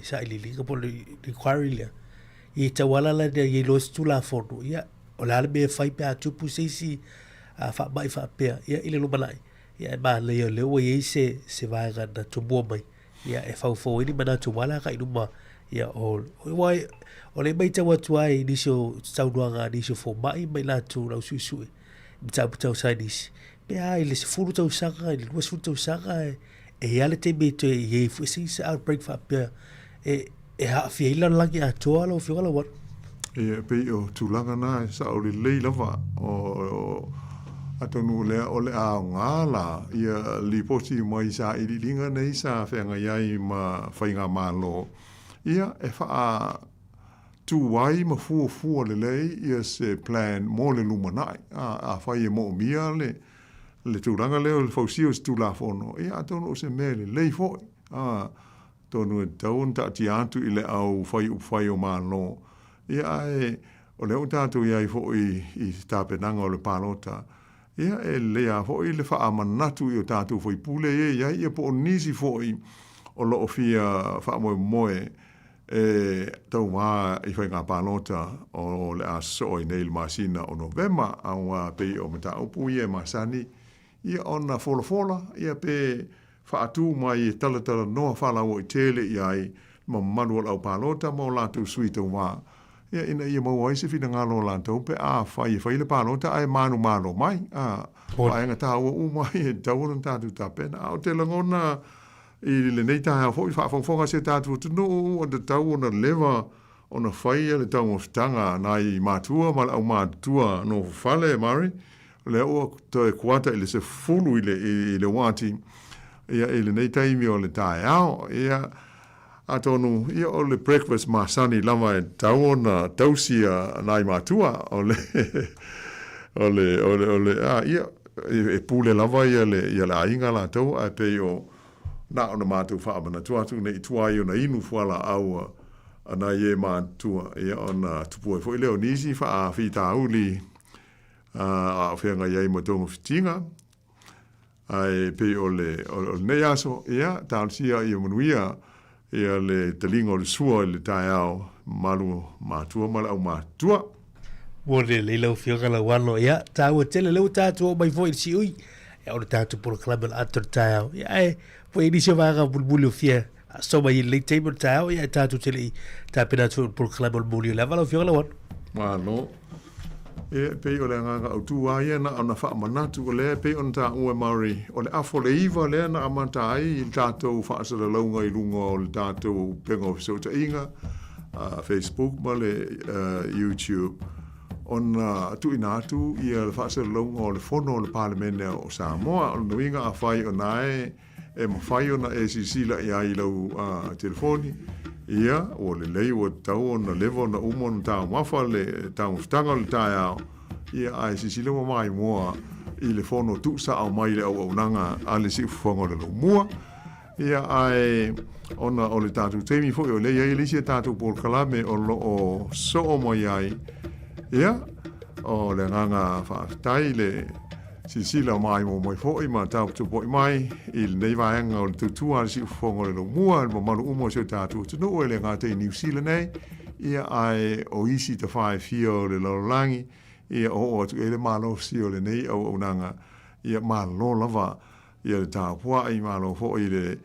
sa ile ka po le inquiry le I te wala la de ye lo tu la fono ia o la be fa pe tu pu si fa mai fa pe ia ile lo balai ia ba le o ye se va ga na tu mo mai ia e fa fo ni mana tu wala ka inu ma ia o wai o le mai te watu ai ni so sauduanga ni so fo mai la tu la su tau sai dis pe ai le se furu tau saka le was furu tau saka e ale te be te ye fu si outbreak fa pe e ha fi ila lagi a toa lo fi ala wat pe o tulanga na sa o le lava o atonu le o le a ngala ia li posi mai sa I linga nei sa fenga ia ma fainga malo ia e fa tu wai ma fu le ia se plan mo le lumanai a fa ia mo mia le tulanga le o fosio tu la fono ia atonu se mele le fo tonu taun ta ti atu I le au fai o malo ia o le tatu ia fo I tapenanga o le palota ia le a fo I le fa amanatu I o tatu fo I pule ia po nisi fo o lo fia fa moe tau wā I whai ngā pālota o le a soi nei le masina o November au pe o mata upu ia masani ia ona fola ia pe whaatu mai tala noa whala o I tele ia ma manu au pālota mo lātou sui tau wā ia ina ia mau ai se fina ngalo lātou pe whai le pālota ai manu mai whai ngata ua umai tau na tātou tāpena au te langona I le nei taha fo I whaafonga se tātua tunu o te tau o na lewa o na whaia le tau o stanga na I mātua ma le au mātua no whale mari le o te kuata I le se fulu I le wāti ia I le nei taimi o le tae ao ia atonu ia o le breakfast masani lama e tau o na tausia na I mātua o le ia e pule lava ia le ainga la tau a pe o na ona mātou whaamana tuatu nei tuai o na inu fuala aua ana ye mātua ia ona tupua fo I leo nisi wha a whita auli a whianga iei matonga whitinga ai pe o le nei aso ia tālsia I o manuia ia le talinga o le sua le tae au malu matua mala au matua. Mone le lau fioga la wano ia, tāua tele leu tātua mai foi si ui. Ia ora tātua por klama la ator tāau. Ia e, foi inisio vaga bulbuli o fia. So mai le table tāau, ia tātua tele i tāpena tu por klama o muli o lava lau fioga la wano. Malo. E pei o le nganga au tua ia na ana wha manatu o le pei on tā ue Maori. O le afo le iwa le na amanta ai i tātou whaasara launga i lunga o le tātou penga o fisota inga. Facebook ma le YouTube. On tu inatu ia le whaasara launga o le fono o le parlemene o Samoa. O le winga a whai o nae e ma whai o na ACC la i ai lau telefoni. Ia, o le lei o tau o na levo na umon tau mafa le tau ftanga le tai au. Ia ai sisile mo mai moa i le fono tu sa au mai le au nanga ale si fongo le mua. Ia ai ona o le tatu temi fo o le ia le si tatu por kalame o so o mai ai. Ia o le nganga fa tai le sisila mai mo mai fo i ma tau tu po mai il nei vaenga o tu tu al si fongo le mua mo malu umo se tatu tu no le ngate New Zealand nei ia ai o isi te fai fio le lolangi ia o tu ele malo si o le nei o nanga ia malo lava ia le tapua i malo fo i le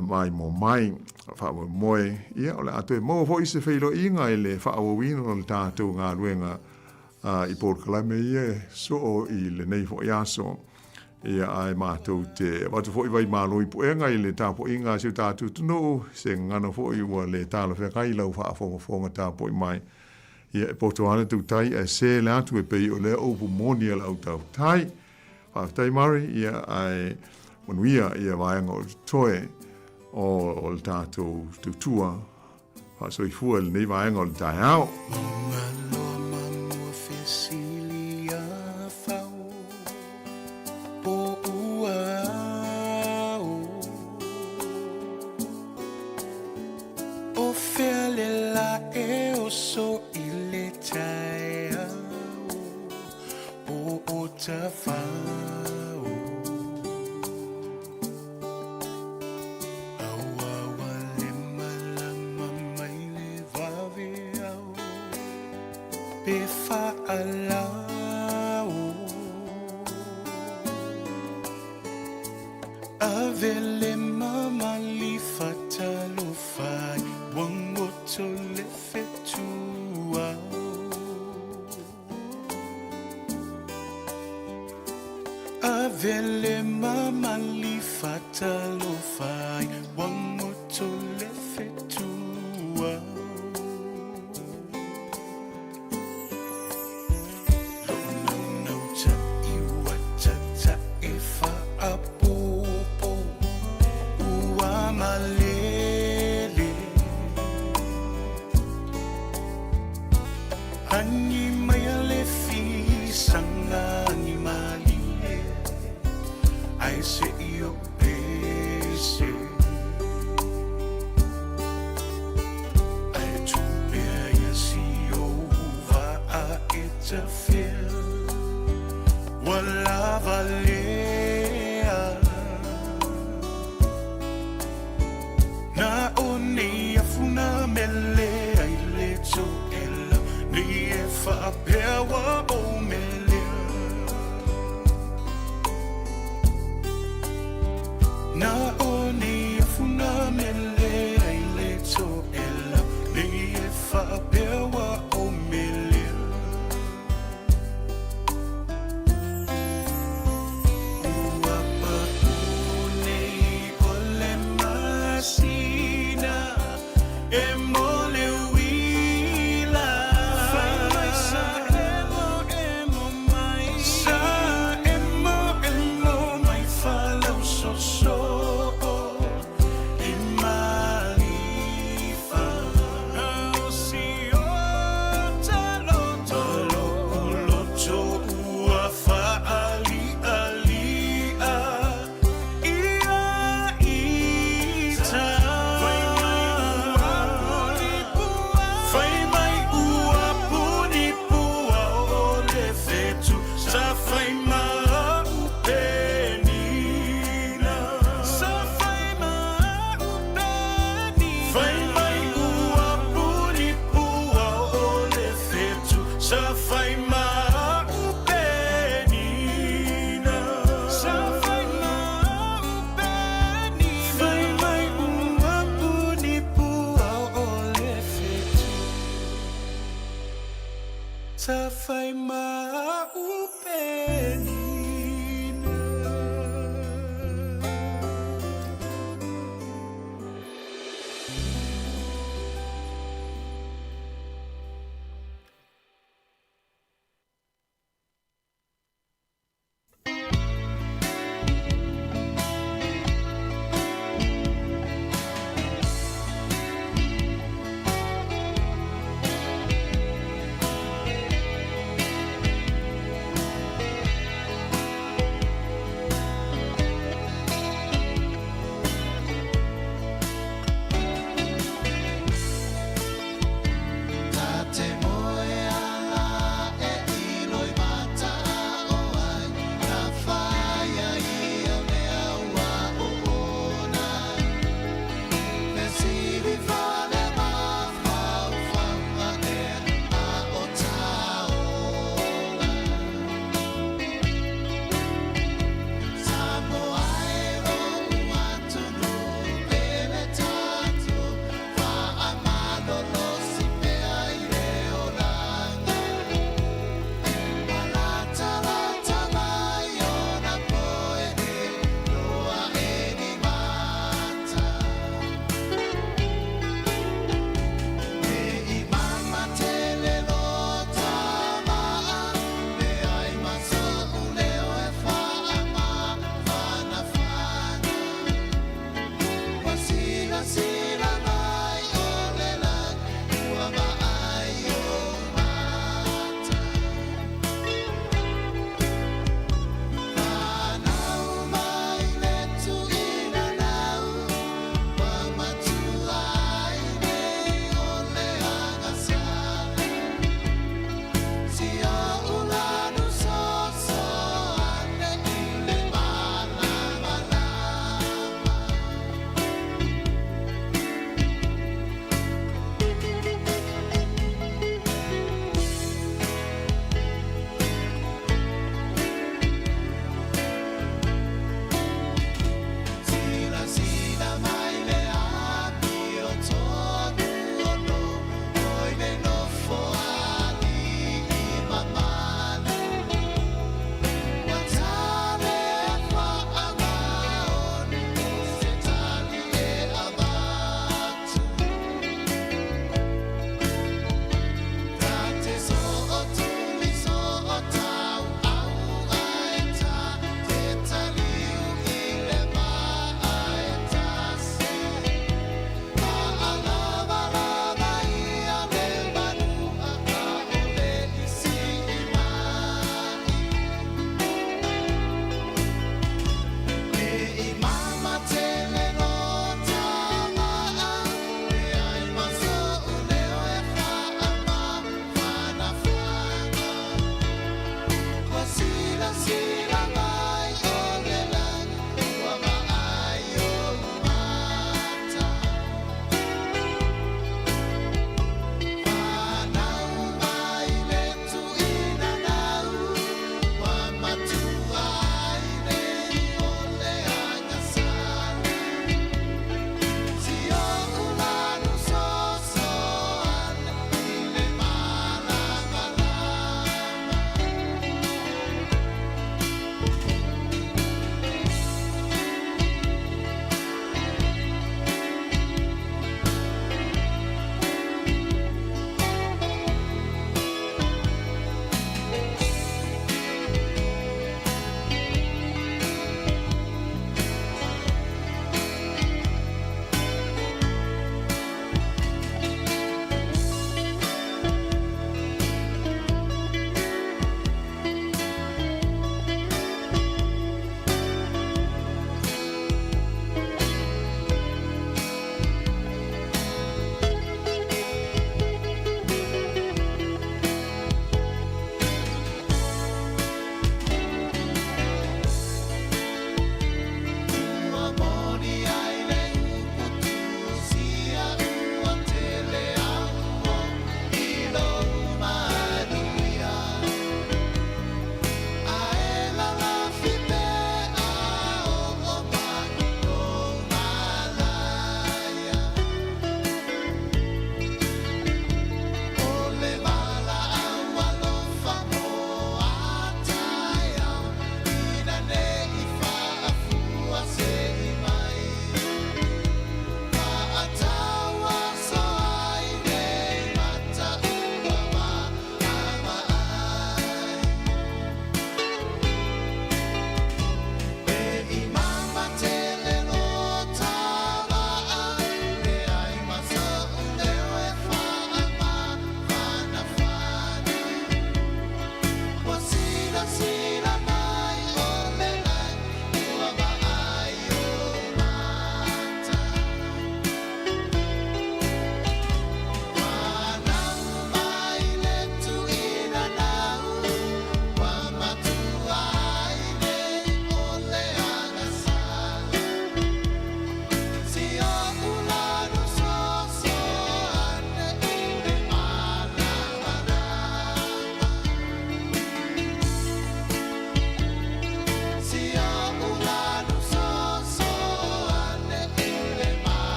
mai mo mai fa mo moi ia o le atu mo fo i se feilo inga ele fa o wino le tatu nga luenga i por kalame ia so i le nei fo iaso ia ai mātou te watu fo i vai malo i puenga i le tapo inga si tatu tuno se ngana fo i ua le tala whekai lau wha fonga tapo i mai ia e poto ana tu tai e se le atu e pei o le opu moni ala au tau tai whaftai mari ia ai manuia ia vaenga o toe o le tatou tutua so i fua le nei vaenga o le tai au Cecilia fau po uau o fele la e o so ile tai au o ta fau au le malama mai le vavi au pe fa alau avele mama li fatalo fai wango to le fetua avele mama li fatalo fai wango to le fetua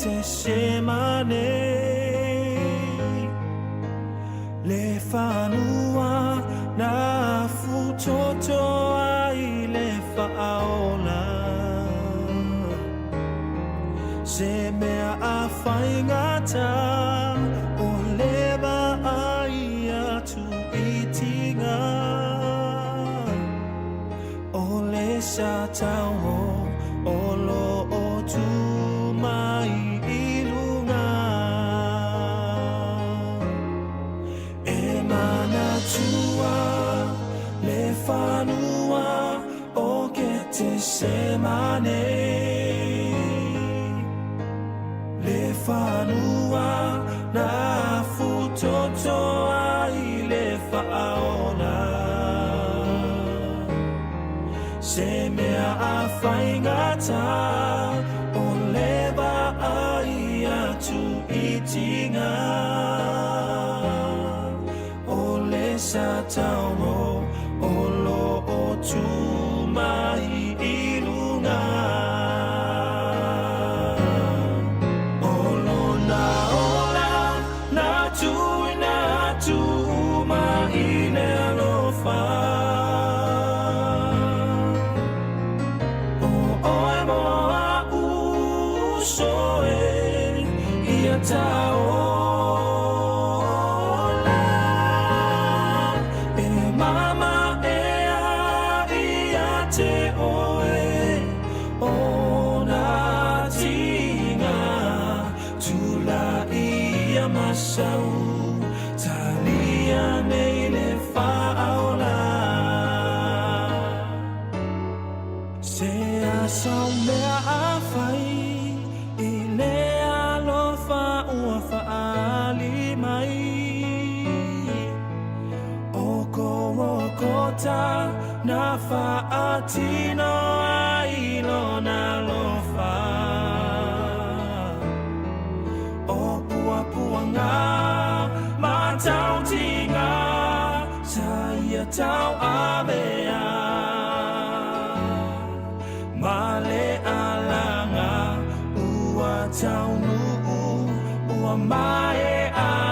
te semane le whanua na futoto ai le whaola se mea a whaingata o lewa ai atu i tinga o le sa tau o lo o tu mai i lunga e mana tua le whanua o ke te semane le whanua na futoto ai le whaona se mea a whaingata o lewa ai atu i tinga o le sa taumo o lo o tu mai i lunga o lo na ola na tu ina tu mai ne alofa taola e mama e a te oe o na tinga tula ia masau talia nei le whaola se a sau mea a whai na whaatino ai lona lofa o puapuanga matau tinga sa ia tau avea male alanga ua tau nuu ua mae a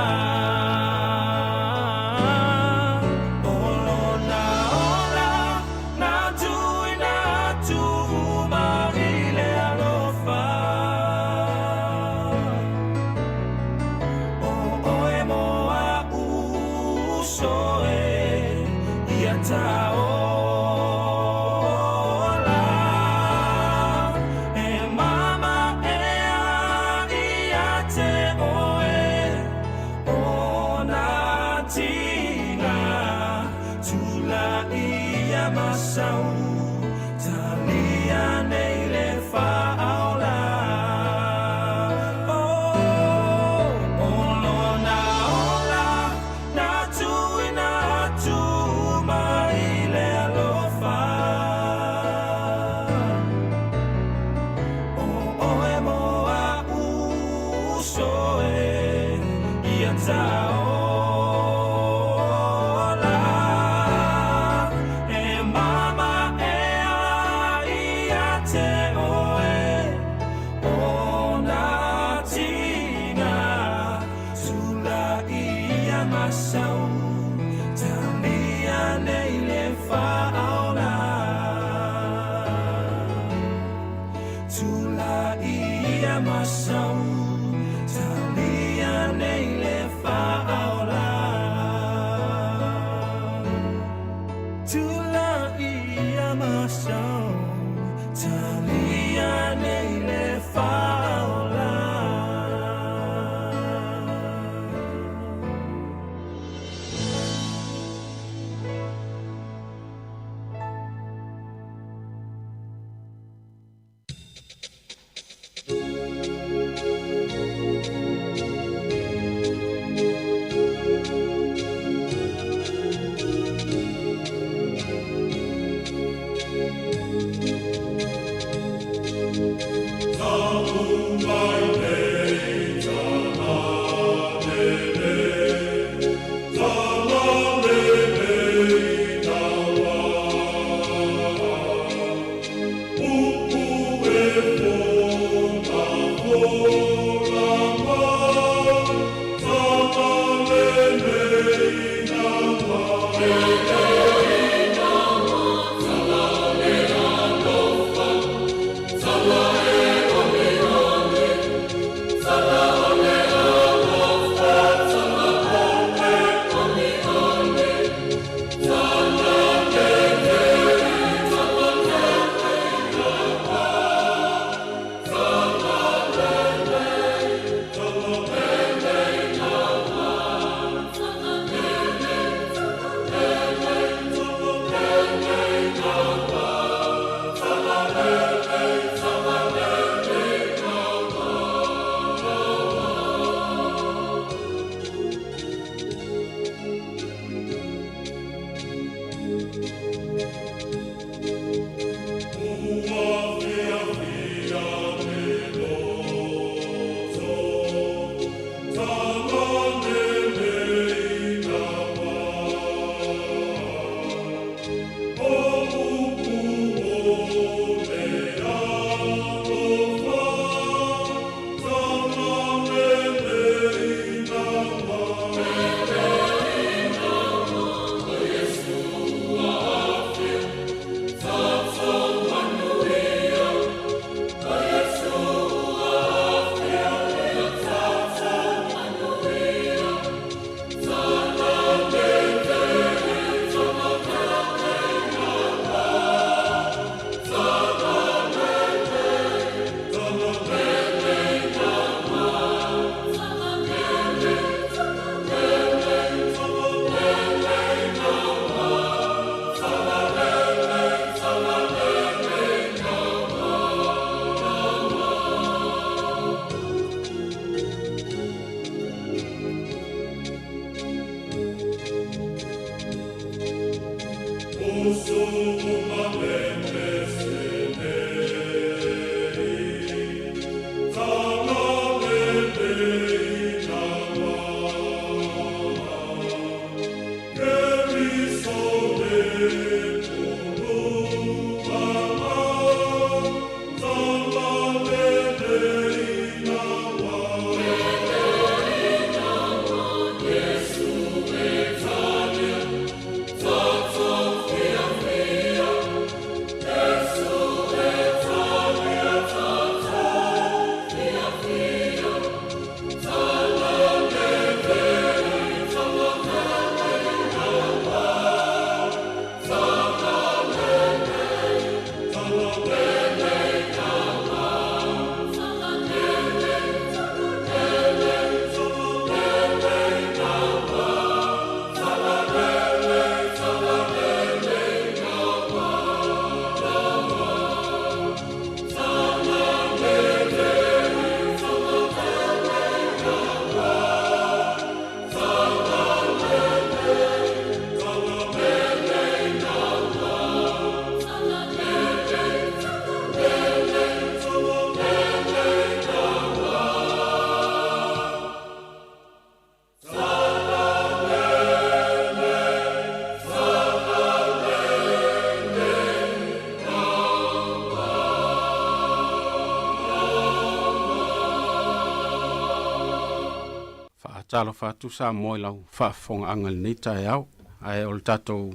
talo fatu sa moi lau whaafonga anga ni tae au. Ai o le tatou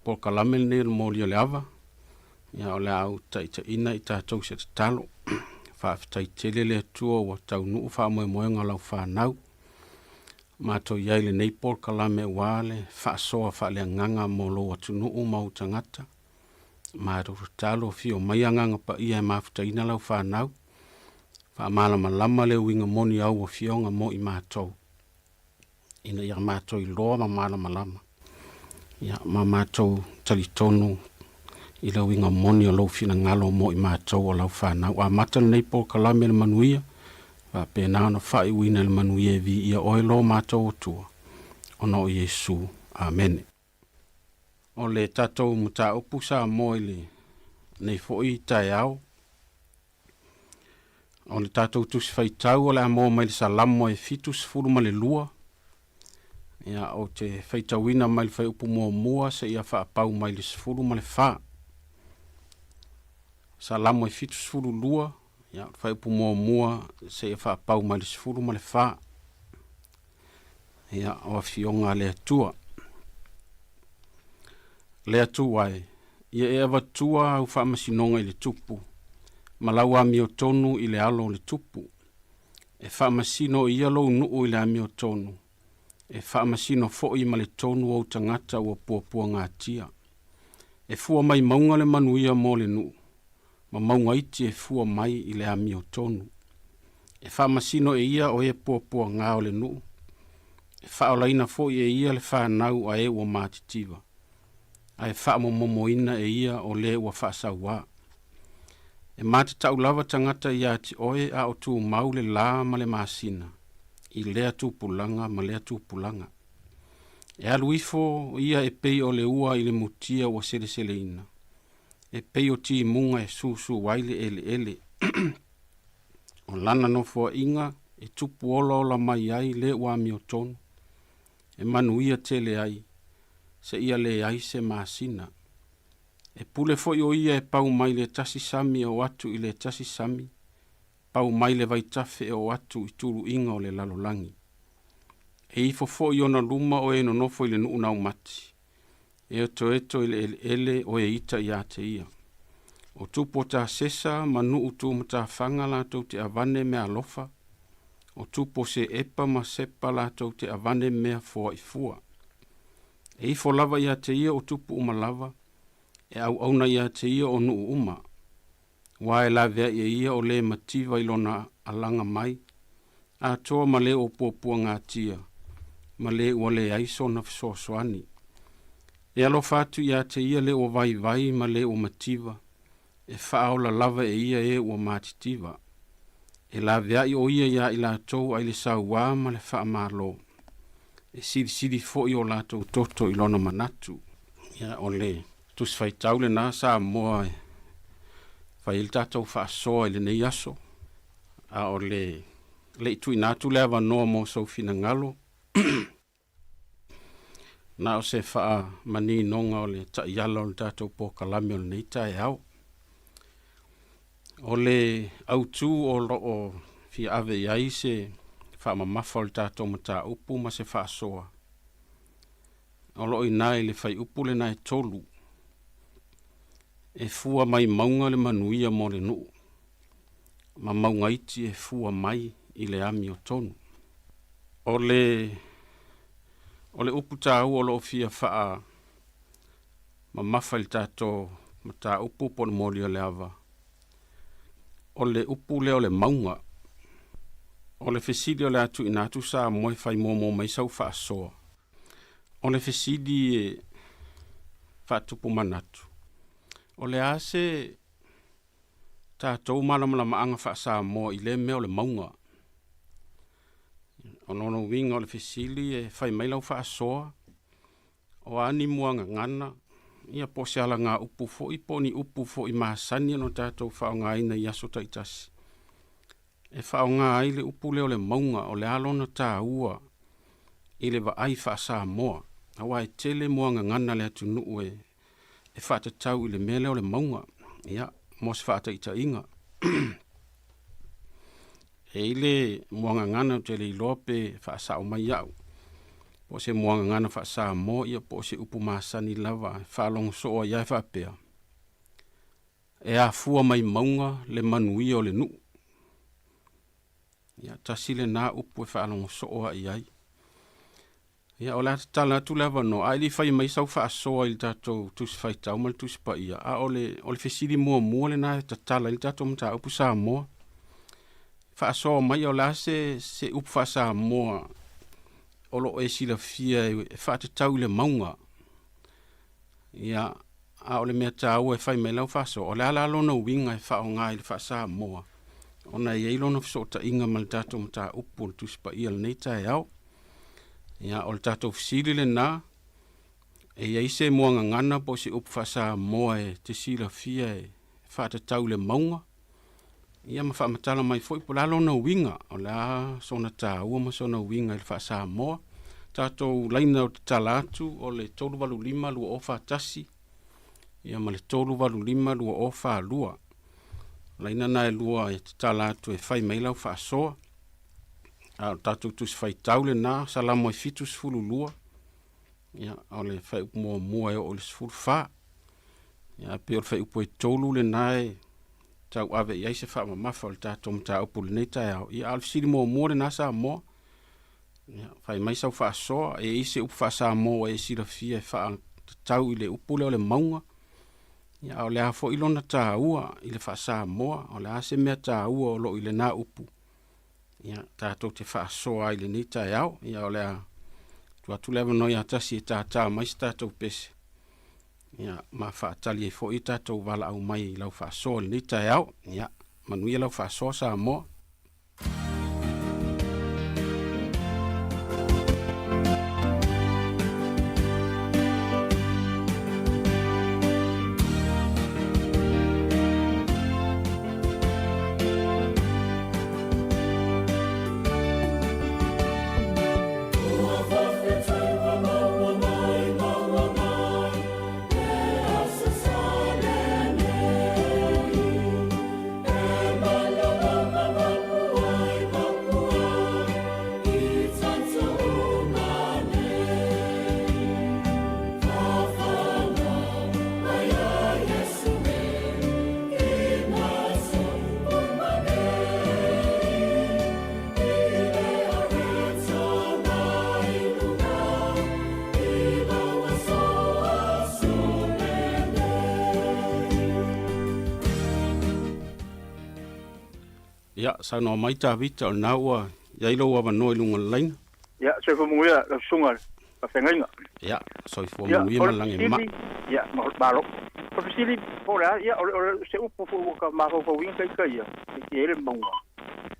por kalame ni mo li o le ava. Ia o le au taita ina i tatou se te talo. Whaafitai tele le tua wa tau nuu wha moe moenga lau whanau. Mātou iai le nei por kalame wale whaasoa wha le nganga mo lo atu nuu mau tangata. Mātou talo fio mai nganga pa ia mafitai ina lau whanau. Whaamala lama le winga moni au wa fionga mo i mātou. Ina ia mātou i loa mamala malama. Ia mātou talitonu i lau winga moni o lau fina ngalo mo i mātou o lau whanau. A mata nei po kalame le manuia. Wa pēnā na whai wina le manuia vi ia oi lo mātou o tua. Ono Yesu. Amen. O le tatou muta upu sa mo i le nei foi tai au. O le tatou tusi whaitau o le amo mai le salamo e fitus furu ma le lua. Ia o te whaitauina mai le whai upu mua se ia whaapau mai le sifuru ma le wha. Salamo e fitus furu lua. Ia whai upu mua se ia whaapau mai le sifuru ma le wha. Ia o fionga le atua. Le atua e. Ia e awa tua au whaamasinonga i le tupu. Malaua mi o tonu i le alo le tupu. E whaamasino i alo nuu i le ami o tonu. E whaamasino fo i ma le tonu au tangata ua puapua ngā tia. E fua mai maunga le manuia mo le nuu. Ma maunga iti e fua mai i le ami o tonu. E whaamasino e ia o e puapua ngā o le nuu. E whaolaina fo i e ia le whanau a e ua mātitiva. A e whaamomomoina e ia o le ua whaasawaa. E mate tau lava tangata i ati oe a o tu mau le la ma le masina. I lea tūpulanga ma lea tūpulanga. E aluifo ia e pei o le ua i le mutia wa sele sele ina. E pei o ti munga e susu waile ele ele. O lana no fua inga e tupu ola ola mai ai le ua mi o tonu. E manu ia tele ai. Se ia le ai se masina. E pule foi o ia e pau mai le tasi sami o atu i le tasi sami. Pau mai le vaitafe o atu i turu inga o le lalolangi. E ifo foi o na luma o e no nofo i le nuu nau mati. E o to eto i le ele o e ita i ate ia. O tupo ta sesa ma nuu tu mata fanga la tau te avane mea alofa. O tupo se epa ma sepa la tau te avane mea fua i fua. E ifo lava i ate ia o tupu uma lava. E au auna ia te ia o nuu uma. Wae la vea ia o le mativa ilona alanga mai. A toa ma le o puapua ngā tia. Ma le ua le aiso na fisoasoani. E alo fatu ia te ia le o vai vai ma le o mativa. E whaaola lava e ia e o matitiva. E la vea o ia ia i la tau ai le sauwa ma le whaamalo. E siri fo i o la tau toto ilona manatu. Ia o le. Tus fai taule na sa moa e. Fai il tatou whaasoa ele nei aso. A o le tui natu le awa noa mo sau fina ngalo. Na o se wha mani nonga o le taiala o le tatou po kalame o le nei tae au. O le autu o loo fi ave iai se wha mamafa o le tatou mata upu ma se whaasoa. O loo inai le fai upu le nai tolu. E fua mai maunga le manuia mo le nuu. Ma maunga iti e fua mai i le ami o tonu. O le upu tāu o lo fia faa ma mafa il tato ma tā upu po le moli o le ava. O le upu le o le maunga. O le fesidi o le atu inatu sa moe fai momo mai sau faa soa. O le fesidi e faa tupu manatu. O le ase tātou malama anga wha sa mo i le mea o le maunga. O nono winga o le fesili e whai mailau wha soa. O ani muanga ngana. Ia po se ala ngā upu fo i poni upu fo i mahasani no tātou wha o ngā ina i aso taitasi. E wha o ngā ai le upu leo le maunga o le alona tā ua. I le wa ai wha sa moa. Awa e tele muanga ngana le atu nuu e. E whata tau i le mele o le maunga. Ia, mos whata i ta inga. Ele moanga ngana te le lope fa sa o mai au. Po se moanga ngana fa sa mo ia po se upu masani lava fa long so ia fa pe. E a fua mai maunga le manui o le nu. Ia tasile na upu fa long so ia. Ia ola tala tu lava no ai li fai mai sau fa so il tato tu se fai tau mal tu se pa ia. A ole fesili mo le na tala il tato mta upu sa mo. Fa so mai o la se up fa sa mo o lo e sila fia e fa te tau le maunga ia a o le mea tau e fai mai lau fa so o le ala lo no winga e fa o ngai le fa sa mo ona e ilo no so ta inga mal tato mta upu tu spa ia le nei tai au ia o le tato fisili le na e ia ise moanga ngana po se up fa sa mo e te sila fia e fa te tau le maunga ia ma fa matala mai foi po lalo no winga o la sona ta ua ma sona winga il fa sa mo tato laina o talatu o le tolu valu lima lu ofa tasi ia ma le tolu valu lima lu ofa lua laina na e lua e talatu e fai mai lau fa so a tato tu se fai taule na salamo e fitus fulu lua ia o le fai mo mo e o le fulu fa ia pe o fai upo e tolu le nai tau ave ia se fa ma fal ta tom ta upul nei ta ia al sili mo le nasa mo ia fai mai sa fa so e ise up fa sa mo e sila fia fa tau ile upule o le maunga ia o le afo ilona ta ua ile fa sa mo o le ase me ta ua o lo ile na upu ia ta to te fa so ai le nei ta ia o le tu leva no ia ta si ta mai sta to pes ia ma fa tali fo ita to vala au mai lau fa so ni ta ia manuia lau fa so sa mo ia sa no mai ta vita na ua ia ilo wa no ilunga lain ia se fo muia la sunga pa fengainga ia so fo muia malange ma ia ma balo po fisili po la ia o se upo fo ka ma fo wing kai ia ke ele monga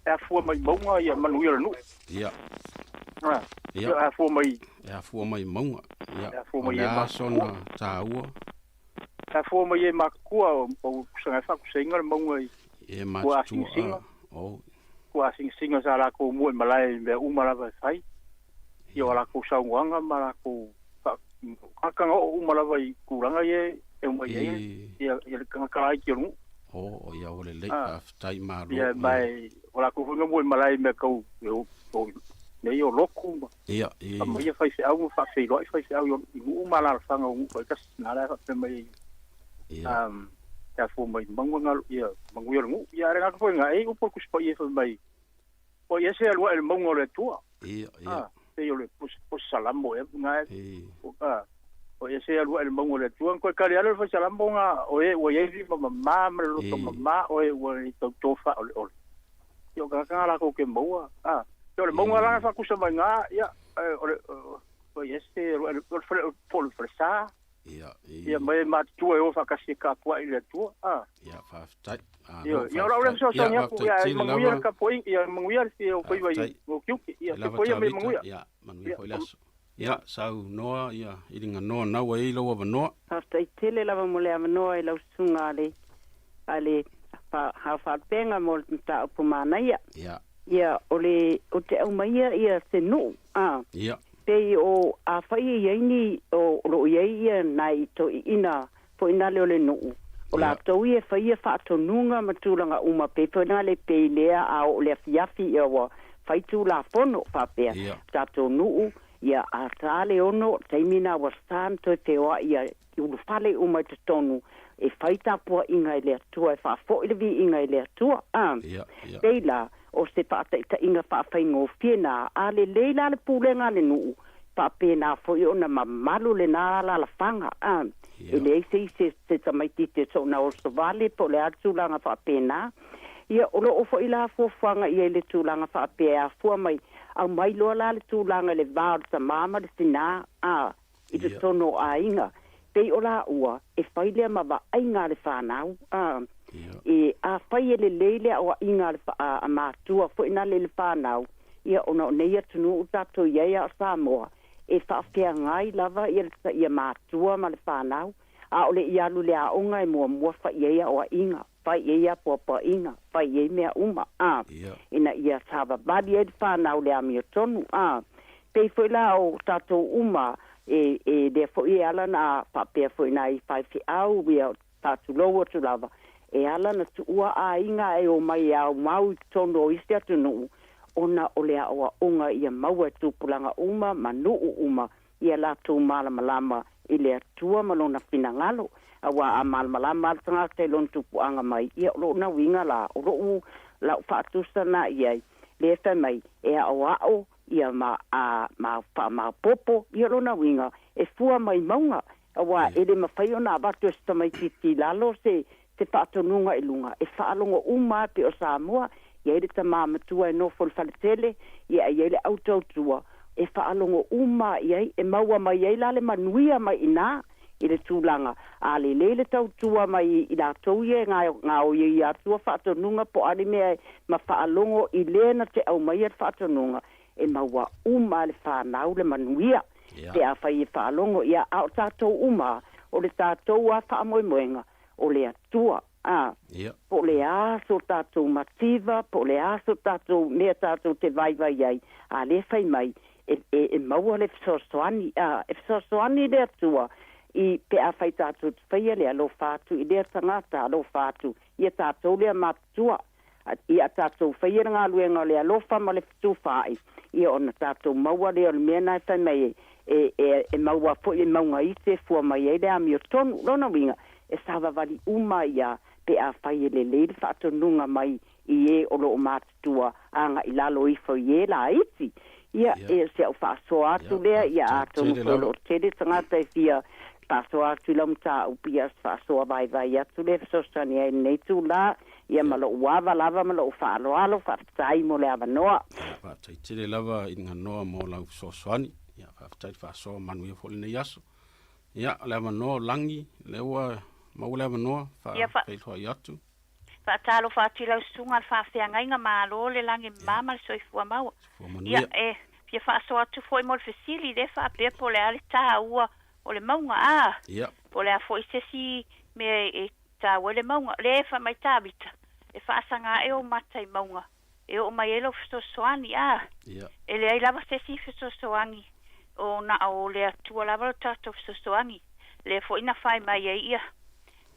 e fo mai monga ia manuia no ia ia fo mai monga ia fo mai ma sona ta ua fo mai ma kua o sanga fa ku singa monga e ma tu oh kua singa sa la ko mo malai me umara va sai yo la ko sa wanga mara ko ka o umara vai kuranga ye e mo ye ya ka ka ki no oh ya ole le tai ma ya mai ola ko funga mo malai me ko yo ne yo loku ya mo ye fai se au fa se lo fai se au yo umara fanga ko ka na la fa mai ya fo mai mangwanga ia mangwira ngu ia renga ko nga e upo ku spa ia mai o ia se alwa el mango le tua ia se yo le pos salamo e nga o ia se alwa el mango le tua ko kali ala fa salamo nga o e vi ma lo to ma o e to tofa o yo ka la ko ke moa yo le mango la fa ku sa nga ia o ia se o fresa ia mai tu e o fa kasi ka po ile tu ia fa tai ia ora so so nya ku ia manguia ka po ia manguia se o foi vai o kiu ia se foi me manguia ia manguia foi laso ia sau noa ia iringa noa na wa ilo wa noa hasta itele lava mole a noa ilo sunga ale fa penga mo ta po mana ia ole o te au mai ia se no ia pe o a fai ye ni o lo ye nai to ina po ina le no O la tau e whaia whaatonunga matulanga uma pepena le peilea a o le fiafi e wa whaitu la fono whapea. Tato nuu ia a tale ono taimina wa santo te oa ia ulu whale uma te tonu e whaita pua inga i lea tua e whaafo ilevi inga i lea tua. Teila o se whaata inga whaafengo whiena a le leila le pūlenga le nuu whaapena fo i ona mamalu le nā la whanga. E le eise se tamaiti te so na o so vale po le atulanga whaapena. Ia olo ofo i la fuafanga ia le tūlanga whaapea fua mai au mai loa la le tūlanga le vāru ta mama le sina i te tono a inga. Pei o la ua e whailea mawa ainga le whanau. E a whaile le leile o inga le a mātua fo ina le whanau. Ia ona o neia tunu o tato iaia o Samoa. E whaafea ngai lava ia mātua ma le whanau. A ole i alu le aonga e mua whaiea o inga. Whaiea pua inga. Whaiea mea uma. Ina ia sava badi e le whanau le amio tonu. Pei whaila o tato uma e de fo e ala na papea fo ina i whaifi au wia tatu loa tu lava. E ala na tu ua a inga e o mai au mau tonu o iste atu nuu. Ona o lea oa unga ia maua tūpulanga uma, manuu uma, ia la tū malamalama i lea tua malona finangalo. Awa a malamalama altanga te lon tūpuanga mai, ia o na winga la, o roo la whaatusana iai, le whai mai, e a oao, ia ma popo, ia o na winga, e fua mai maunga, awa ele mawhai o na abatu e stamai titi lalo se whaatonunga i lunga, e whaalonga uma pe o Samoa, ia ele ta mamatua e nofo le whaletele, ia ele autoutua, e whaalongo uma iai, e maua mai iai la le manuia mai ina, i le tūlanga, a le lele tautua mai i la touie ngā o iai atua whaatonunga po ari mea ma whaalongo i lena te au mai e whaatonunga, e maua uma le whanau le manuia, te a whai e whaalongo, ia au tātou uma, o le tātou a whaamoemoenga, o le atua, po le aso tātou mativa, po le aso tātou mea tātou te vaivai ai, a le whai mai, e maua le fisosoani, e fisosoani le atua, i pe a whai tātou te whaia le alo whātu, i le tangata alo whātu, i a tātou le matua, i a tātou whaia ngā luenga le alo whama le fitu whai, i ona tātou maua le o le mea nai whai mai, e maua po i maunga i te fua mai e le amio tonu, rona winga, e sawa wali uma ia, pe a whai le leile whaatonunga mai i e o loo mātua anga i lalo i whai e la iti. Ia e se au whaasoa atu lea, ia atono wholo o tere tangata e fia whaasoa atu lau mta upia whaasoa vai atu le whasosani e nei tū la, ia malo uawa lava malo whaaloalo whaatai mo le awanoa. Whaatai tere lava i ngā noa mo lau whasosani, ia whaatai whaasoa manuia foli nei aso. Ia le awanoa langi, le ua maule manoa fa peitoa i atu. Fa talo fa tila sunga fa feanga malo le langi mama le soifua maua. Ia pia fa so atu foi mol fesili de fa pe po le ale ta ua o le maunga Ia. Po le foi sesi me e ta o le maunga le fa mai tabita. E fa sanga e o matai maunga. E o mai elo fiso soani Ia. E le ai lava sesi fiso soani. O na o le atua lava tato fiso soani. Le foi na fai mai ia.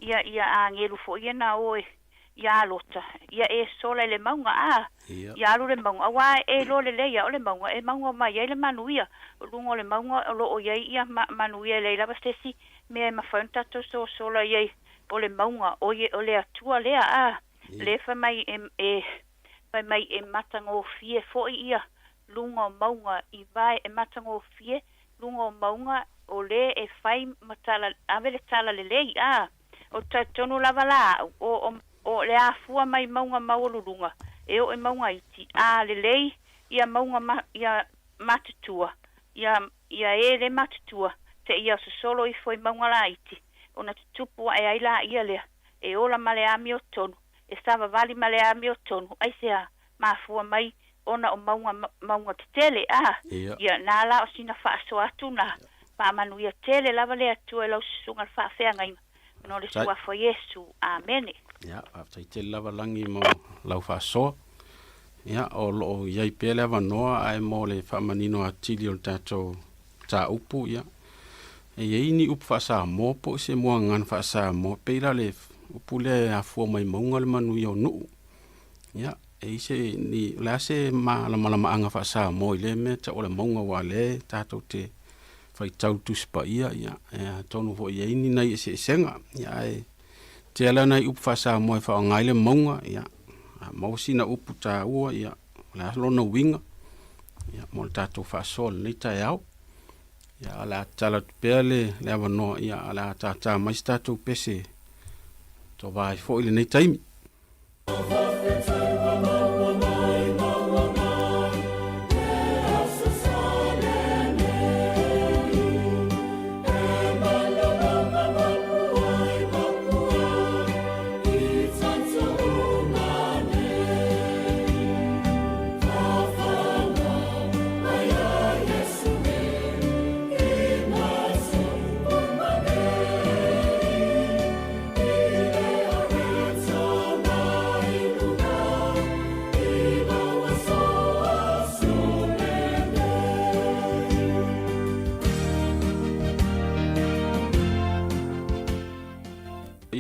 Ia angelu fo ia na oe ia lota ia e sola le maunga ia lo le maunga wa e lo le ia o le maunga e maunga mai le manuia lungo le maunga lo o ia manuia le lava stesi me ma fanta to sola ia o le maunga o le atua le le fa mai mai e matango fie fo ia lungo maunga i vai e matango fie lungo maunga o le e fai matala avele tala le o tonu lava la o le afua mai maunga maululunga e o e maunga iti le lei ia maunga ia matutua ia e le matutua te ia solo i foi maunga la iti ona tupu e ai la ia le e ola male ami o tonu e stava vali male ami o tonu ai sea mafua mai ona o maunga tele ia na la o sina fa so atuna pa manuia tele lava le atu e lau sunga fa feanga no le sua fo Yesu amen ya after te lava langi mo lau fa so ya o lo ia pele va no ai mo le fa manino atili o tato ta upu ya e ini up fa sa mo po se mo ngan fa sa mo peira le upu le afua mai maunga le manu i o nuu. Ia, e se ni la se malama anga whaasa mo i le me ta o le maunga wa le tātou te whai tau tuspa ia, tonu fo i eini nei se senga, ia e te ala nei upu whaasa mo e whao ngai le maunga, ia, mausina upu tā ua, ia, le lona winga, ia, mo le tātou whaasol nei tai au, ia, ala tala tupea le awanoa, ia, ala tātā mais tātou pese, to vai fo ile nei taimi.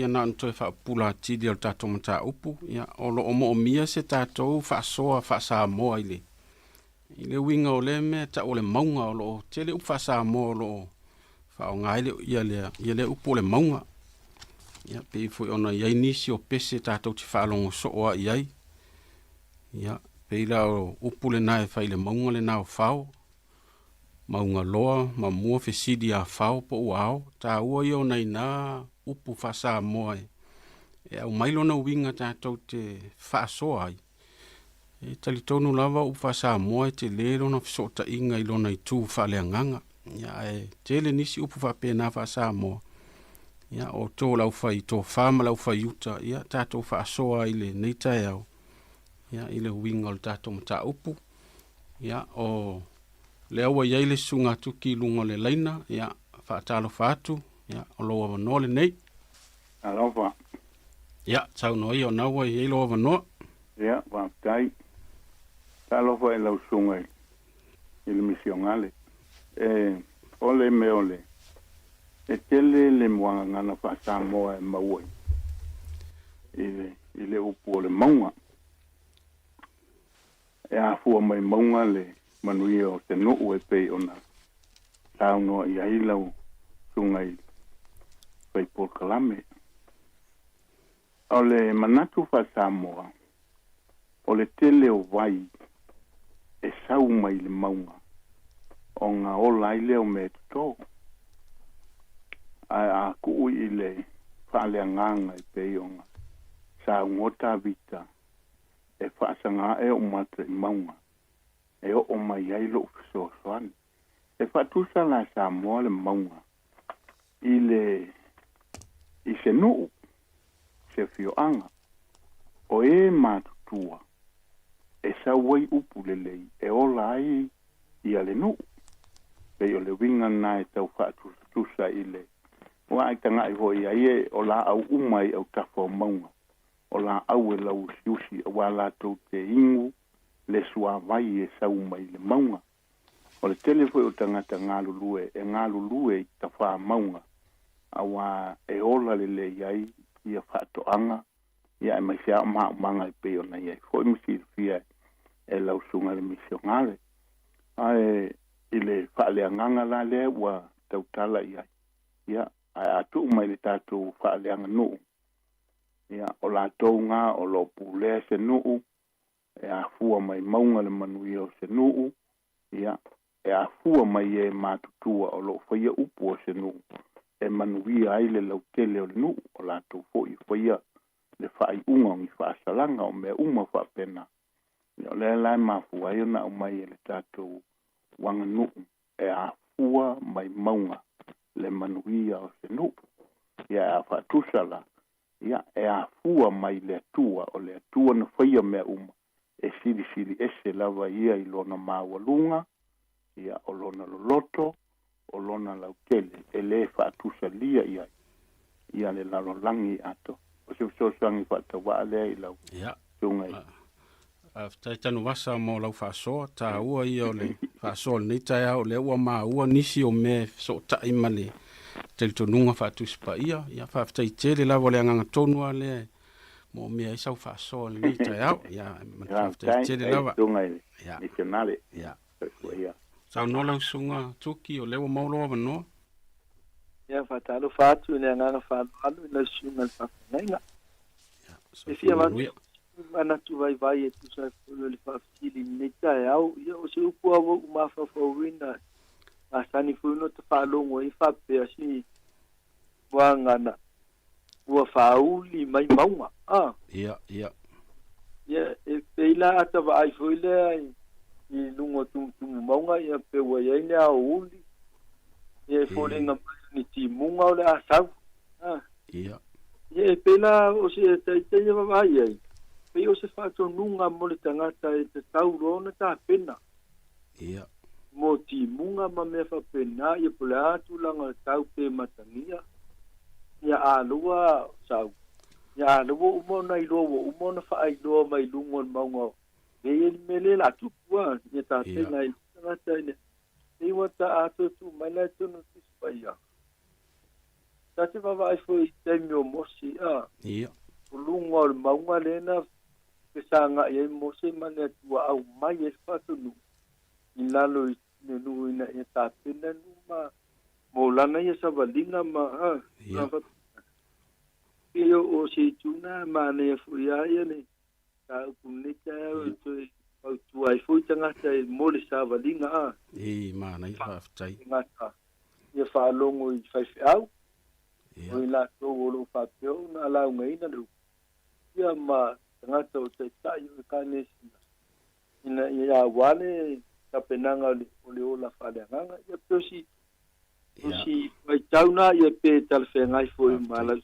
Na ntoi fa pula tidi o tātou mata upu, ia olo omo o mia se tātou fa soa fa sa moa ile. Ile winga o le me ta o le maunga o lo tele upu fa sa moa o lo fa o ngaile ia le upu o le maunga. Ia pe foi ona iai nisi o pese tātou ti fa longo soa iai. Ia pe ila o upu le nae fa ile maunga le nao fao. Maunga loa, ma mua fe sidi a fao po uao, ta ua i o nei na upu whasa moe. E au mailo na winga tātou te whaasoa ai. E tali tonu lava upu whasa moe te lero na fisota inga i lona i tū whalea nganga. Ia e tele nisi upu whapena whasa moe. Ia o tō lau whai, tō whama lau whai uta, ia tātou whaasoa i le neitai au. Ia i le winga o tātou mata upu. Ia o le aua iai le sunga tuki lunga le laina, ia whaatalo whaatu. Ya, aloha wanoa le nei. Aloha. Ya, tau noi o naua i aloha wanoa. Ya, whaatai. Ta aloha e lau sunga i le misiongale. Ole me ole. E tele le muanga ngana whaasa moa e mauai. I le upu o le maunga. E afua mai maunga le manui o te nuu e pei ona. Tau noa i ailau sunga i pai por kalame. O le manatu fa Samoa, o le tele o vai, e sau mai le maunga, o ngā ola i leo me tō. A kuu i le whaale nganga i pei o ngā, sa ngota vita, e whaasanga e o mata i maunga, e o mai ailo ufiso soani. E whatusa la Samoa le maunga, i se nuu, se fioanga, o e matutua, e sa wai upu lelei, e ola ai i ale nuu, pe o le winga nai tau whatusa i le, wa ai tanga i hoi ai e o la au umai au tafo maunga, o la au e lau siusi, wa la tau te ingu, le sua vai e sa umai le maunga, o le telefo o tangata ngā lulue, e ngā lulue i tawha maunga, awa e ola le iai ia whaatoanga, ia e mai sea maa umanga i peo na iai. Hoi misi fia e lau sunga le misiongale. Ae i le whaaleanganga la lea ua tautala iai. Ia, ai atu umai le tātou whaaleanga nuu. Ia, o la tau ngā o lo pūlea se nuu, e a fua mai maunga le manui o se nuu. Ia, e a fua mai e mātutua o lo whaia upu o se nuu. E manuia ai le lautele o le nuu, o la tau fōi whaia le whai unga ngi whaasalanga o mea uma whapena. O le lai mafua ai ona o mai e le tātou wanga nuu, e a fua mai maunga le manuia o se nuu. Ia e a whaatusala, ia e a fua mai le atua, o le atua na whaia mea uma, e siri ese lava ia i lona mawalunga, ia o lona loloto, o lona lautele, e le whaatusa lia ia le lalolangi ato. O se sosangi whaatawa lea i lau. Ia. Tungai. Tai tanu wasa mo lau whaasoa, tā ua i o le whaasoa ni tai au, le ua maa ua nisi o me so tai male tele tonunga whaatusi pa ia whaafitai tele lava le anganga tonua le mo mea isau whaasoa le tai au ia whaafitai tele lava ia sau nola usunga tuki o lewa mauloa wanoa ia whaatalo whaatu ne anganga whaatu ina sunga le whaafingainga e fia ana tu vai e tu sai le whaafitili ne tai au ia o se upua wo umawhawhawina asani funo te whaalongo i whapea si wangana ua whauli mai maunga ia e peila ata wa ai fuile i lungo tumu maunga ia pewa ia ine a uli ia forenga ni timunga o le asau ia e peila o se taiteia wa ai ai pe o se whaatonunga mo le tangata e te taurona ta pena ia mo timunga ma me whapena ia pole atu langa tau pe matangia ia alua sau ia alua umona iloa umona whaailoa mai lungon maunga e mele la tupua ia ta tenga i tangata ine e wata ato tu mai la tonu tispaia tate wawa ai foi temi o mosi ia lungo maunga lena pesanga ia mosi mane tua au mai e whatunu ilalo nenu ina e tapena numa molana ia savalinga ma iyo o se tuna mane fuia ia ne ta kunita o tu ai foi tanga te mole savalinga mana ia whaafitai ngata ia whaalongo i whaiwhiau o ila tō olo whapeo na lau ngai na lu ia ma ngata o te tai o kānesina ina ia wale ka penanga o le ola whaleanganga ia piosi mai tauna ia pe talwhengai foi mala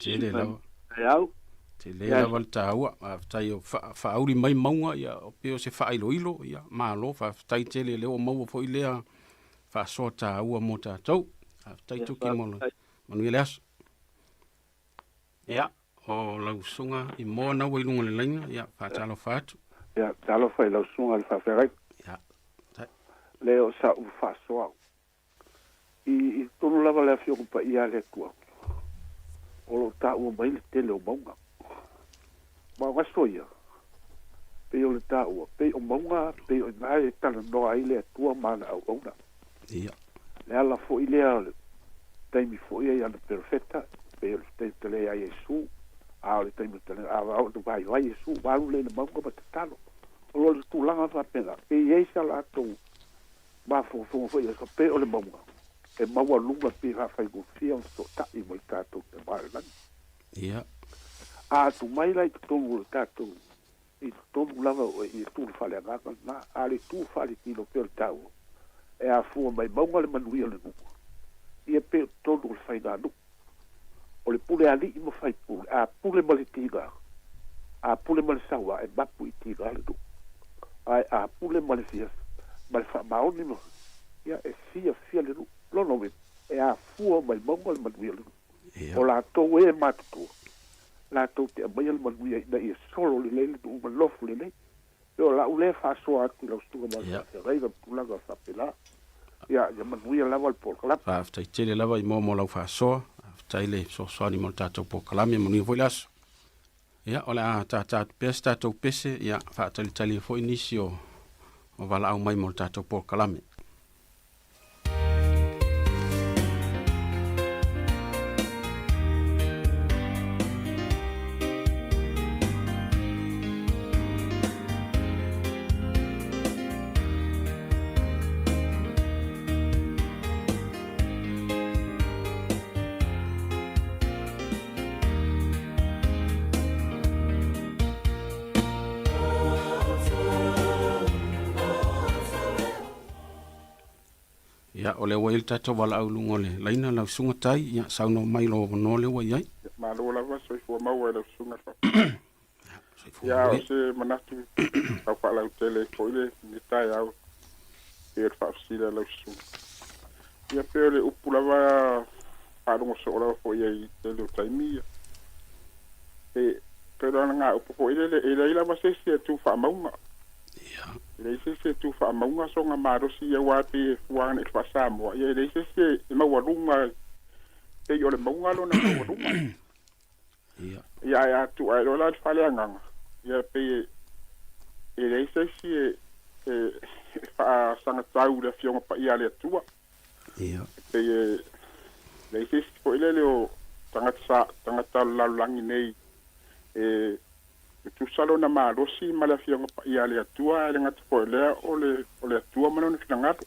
te lea wal tāua whaafitai o whaauri mai maunga ia o peo se whaailoilo ia mālo whaafitai tele leo maua foi lea whaasoa tāua mo tātou whaafitai tuki mono manuia le aso ia o lausunga i moa na wailunga le lainga ia whaatalo whaatu ia talo whai lausunga le whawherai ia leo sa u whaasoa i tonu lava le whioko pa ia le kua o lo ta ua mai le tele o maunga ma waso ia pe o le ta ua pe o maunga pe o nai e tala noa ai le tua mana au auna ia le ala fo i lea le taimi fo ia i ana perfecta pe o le taimi tele a Yesu a o le taimi tele a o le vai vai Yesu walu le maunga ma te talo o lo le tūlanga whapena pe iei sa la tau ma fo ia sa pe o le maunga e maua lunga pe hawhai gufia o so tai mo i tātou te maelani ia a tu mai lai te tonu le tātou i te tonu lava o i tūru whale angaka na a le tū whale tino pe o le tau e a fua mai maunga le manuia le nuku ia pe o tonu le whaina nuku o le pule ali i mo whai pule a pule ma le tiga a pule ma le sawa e mapu i tiga le nuku a pule ma le fias ma le wha maoni mo ia e fia le nuku lono we e a fua mai maunga le manuia le nuku o la tau e matutua la tau te amai al manuia ina i solo le leile tu uma lofu le leile o la ule whaasoa atu lau stunga ma te reiga pulaga whapela ia manuia lava al polkalami whaaftai tele lava i mo lau whaasoa whaaftai le soani mo tātou polkalami manuia voi laso ia o le a tātou pese ia whaatalitali fo inisi o wala au mai mo tātou polkalami ia o le wail tatou wala au lungo le laina lau sunga tai ia sauno mai lo no le wai ai ma lo lava soi fo mau le sunga fa ia o se manatu au fa lau tele ko ile ni tai au e fa sila lau sunga ia pe le upulava pa no so ora fo ia i tele tai mia e pero nga upo ile ile lava se se tu fa maunga le se tu fa maunga songa marosi ya wati fuan e fasamo ia le se e mawarunga pe yo le maunga lo na mo ruma ya tu ai lo la fale nganga ya pe e se si fa sanga tau le fiona pa ia le tua pe le se po ile le o tangata la langi nei tu salo na marosi ma le fiona pa ia le tua le ngata po le o le tua mano ni ngata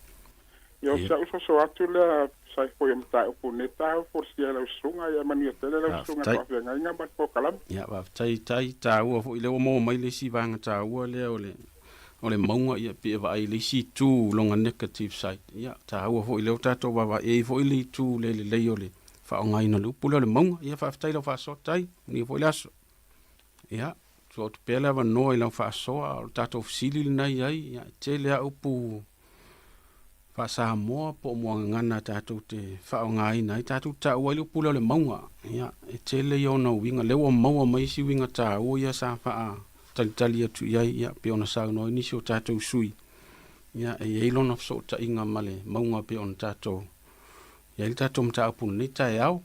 yo sa so atu le sai foi mta o neta por si ela sunga ya mani tele la sunga pa venga inga ba po kalam ya ba tai ta u fo ile o mo mai le si vanga ta u le o le maunga ia pe va ile si tu longa negative side ya ta u fo ile o tato va e fo ile tu le o le fa nga ina lu pula le maunga ia fa tai lo fa so tai ni fo ile aso ya so tu pela va no ile fa so tato sili nai ai ya tele a upu fa sa mo po mo ngana tatu te fa nga ina tatu ta o le pula le maunga ya e tele yo no winga le o maua mai si winga ta o ya sa fa tali tu ya pe ona sa no ni so tatu sui ya e lo no so ta inga male maunga pe on tatu ya il tatu mta pun ni ta yao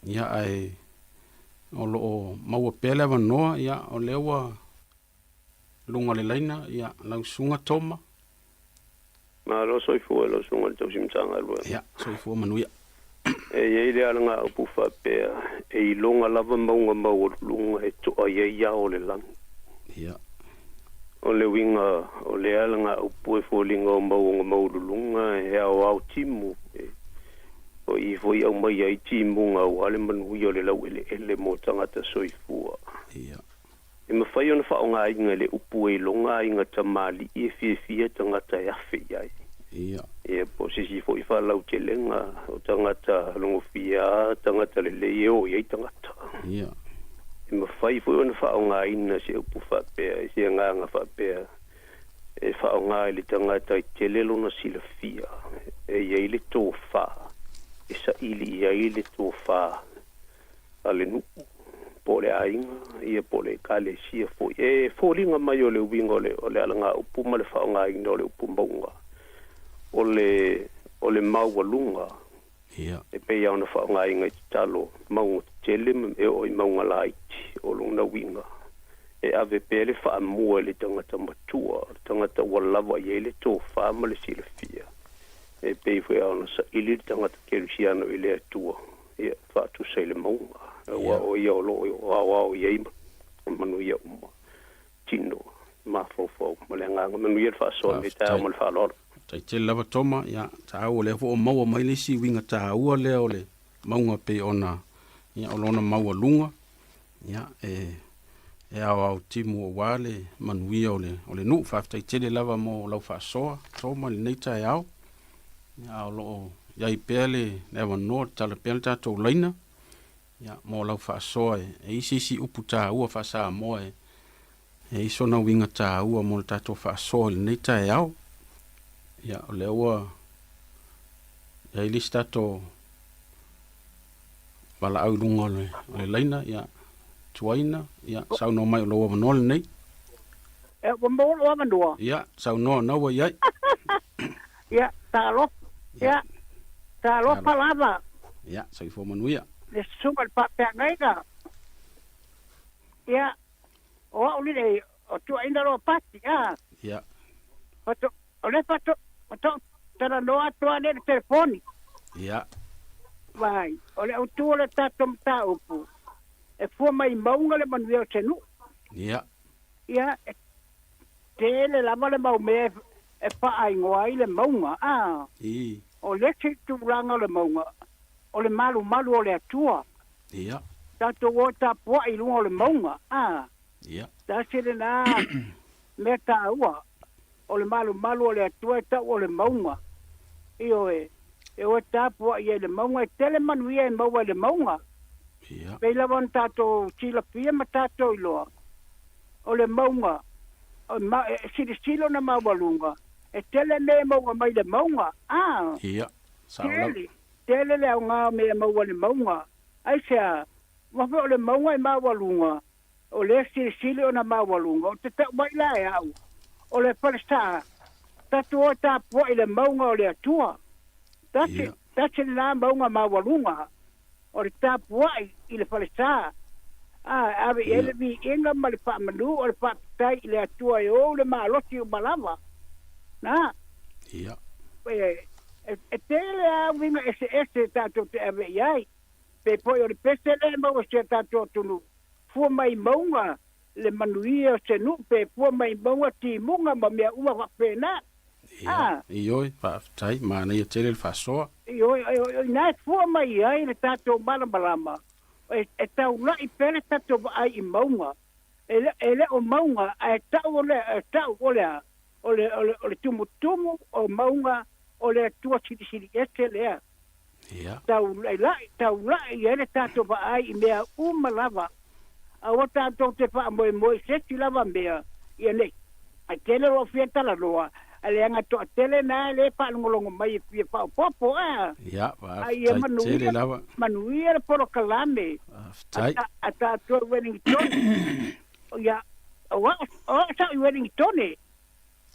ya ai o lo maua pele va no ya o le wa lunga le laina ya la sunga toma ma lo soi fu lo sunga to simtanga lo ya soi fu manuia e ile ala upu fa pe e longa lava maunga mau lunga e to ai ya o le lang ya o le winga o le ala upu e fo linga o mau lunga e au timu o i foi au mai ai timu nga o ale manu yo le lau ele mo tanga ta soi fu ya e me fai ona fa nga inga le upu e longa inga tamali e fie tanga ta ya fe ai ia e po si foi fa lau telenga o tanga ta longo fia tanga ta le yo ye tanga ta ia e me fai foi ona fa nga ina se upu fa pe se nga fa pe e fa nga le tanga ta telelo na silafia e ye le to fa e sa ili ye le to fa ale nu pole ainga ia pole kale sia fo e folinga mai ole winga ole alanga upu male fa nga inga ole upu mbonga ole mau walunga ia e pe ya ona fa nga inga talo mau telim e o mau light o luna winga e ave pele fa mo le tangata matua tangata walava ye le to fa male silafia e pe fo ya ona sa ili tangata kelusiano ile tua ia fa tu sele monga wa o yo lo wa ye manu ya tino ma fo malenga manu ye fa so me ta mal fa lo tai te lava toma ya ta o le fo mau mai le si winga ta o le ole maunga pe ona ya olona mau lunga ya e au timu wale manu ye ole nu fa tai te lava mo lo fa so toma le neta ya ya lo ya ipele never no tala pelta to leina ya mo lau fa soe e isi uputa ua fa sa mo e iso na winga ta ua mo tato fa soe nei ta yao ya le ua ya ilista to bala au lunga le leina ya tuaina ya sau no mai lo no nei e mo lo mandua ya sau no wa ya ya talo ya talo palava ya sai fo manuia le sunga pa pe ngai ka ya o ni le o tu ainda lo pati ya pato ole pato tara no atua le telefoni ya vai ole o tu le tato mta upu e fu mai maunga le manuia tenu ya ya tele la male mau me e pa ai ngoi le maunga o le tu ranga le maunga o le malu o le atua ia tato wota po ai lunga o le maunga ia ta sele na meta ua o le malu o le atua ta o le maunga io e wota po ai le maunga tele manuia e maua le maunga ia pe la von tato chila pia matato ilo o le maunga o ma silo na mawalunga e tele me maua mai le maunga ia saula tele le nga me maua le maunga ai sia wa fo le maunga e mawalunga o le silo na mawalunga o te mai la ya o le palesta tatu o ta po ile maunga o le atua tati na maunga mawalunga o le tapua'i i le falesā ave ele viiga ma le fa'amanu o le fa'apitai i le atua e ou le malosi o malava na ia e tele a vinga ese tatou te ave'i ai pe poi o le pese le maua se tatou tunu fua mai maunga le manuia o se nu pe fua mai maunga timunga ma mea uma whapena ioi whaafitai mana ia tele le whasoa ioi nai fua mai ai le tatou malamalama e tau lai pere tatou ai i maunga ele o maunga e tau ole tumutumu o maunga o le tua siri ese lea tau lai ele tatou ai i mea uma lava a o tatou te whaamoe se ti lava mea ia nei a tele o fia tala loa ale anga to tele na le pa ngolongo mai fia pa popo ia tele lava manuia le poro kalame ata to Wellington ia o sa Wellington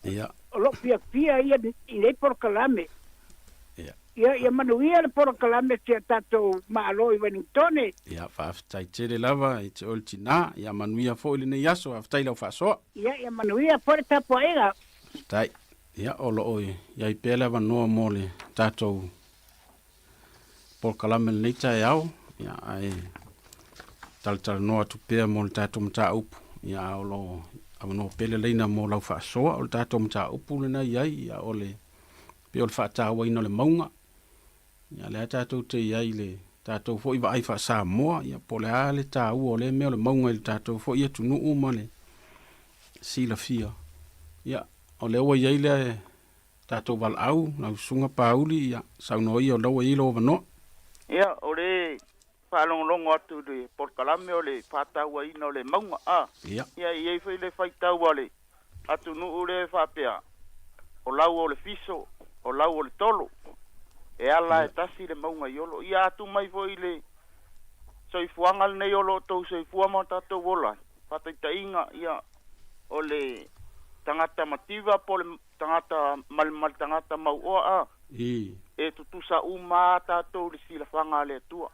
ia lo fia ia i le poro kalame ia manuia le poro kalame se tato malo i Wellington ia whaafitai tele lava i te oltina ia manuia fo ile nei aso aftai lau whaasoa ia manuia pore tapo ega tai ia olo oi ia i pele wanoa mo le tatou poro kalame le nei tae au ia ai tal noa tupea mo le tatou mata upu ia olo amano pele leina mo lau whaasoa o le tatou mata upu le nei ai ia ole pe o le whaatawa ino le maunga ia le tatou te iai le tatou fo iwa ai wha moa ia po le ale ta o le mea le maunga i le tatou fo ia tunu uma le sila fia ia o le oa iai le tatou wal au na sunga pauli ia sauno ia o laua ilo wano ia o le whalongolongo atu le porkalame o le whatawa ino le maunga ia iai fai le whaitaua le atu nuu le whapea o lau o le fiso o lau o le tolo e ala e tasi le maunga iolo ia atu mai foi le soifuanga le nei olo tou soifua mo tatou wola whataitainga ia o le tangata mativa po le tangata mal tangata mau oa e tutusa uma tatou le sila whanga le tua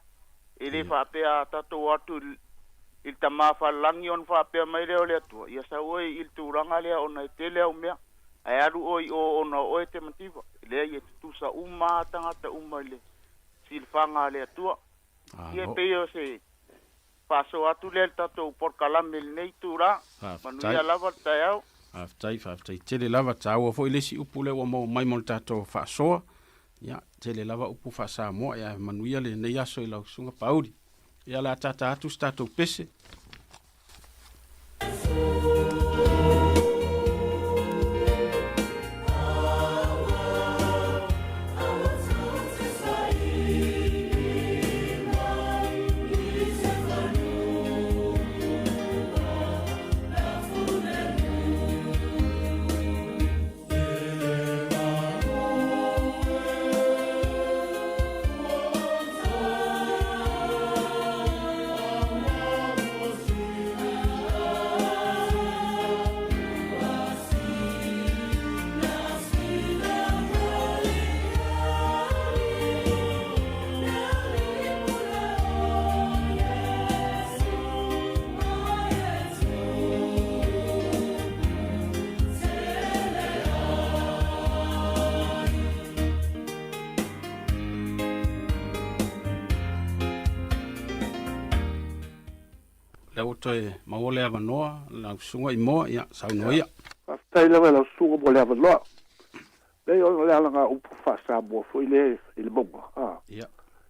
e le whapea tatou atu il tamafa langion whapea mai leo le tua ia sa oi il turanga lea ona e tele au mea ai aru oi o ona o te mativa le ia tusa uma tangata uma le silfanga le atua ia peo se paso atu le tatou porkalame nei tura manuia lava taiau aftai tele lava tau fo ile si upu le mo mai mo tatou fasoa ia tele lava upu fasa mo ia manuia le nei aso i lau sunga pauri ia la tata atu tatou pese toe maole avanoa la sunga i mo ia saunoia tai la la sunga mo le avanoa le o le ala upu fasa mo foi le bonga ia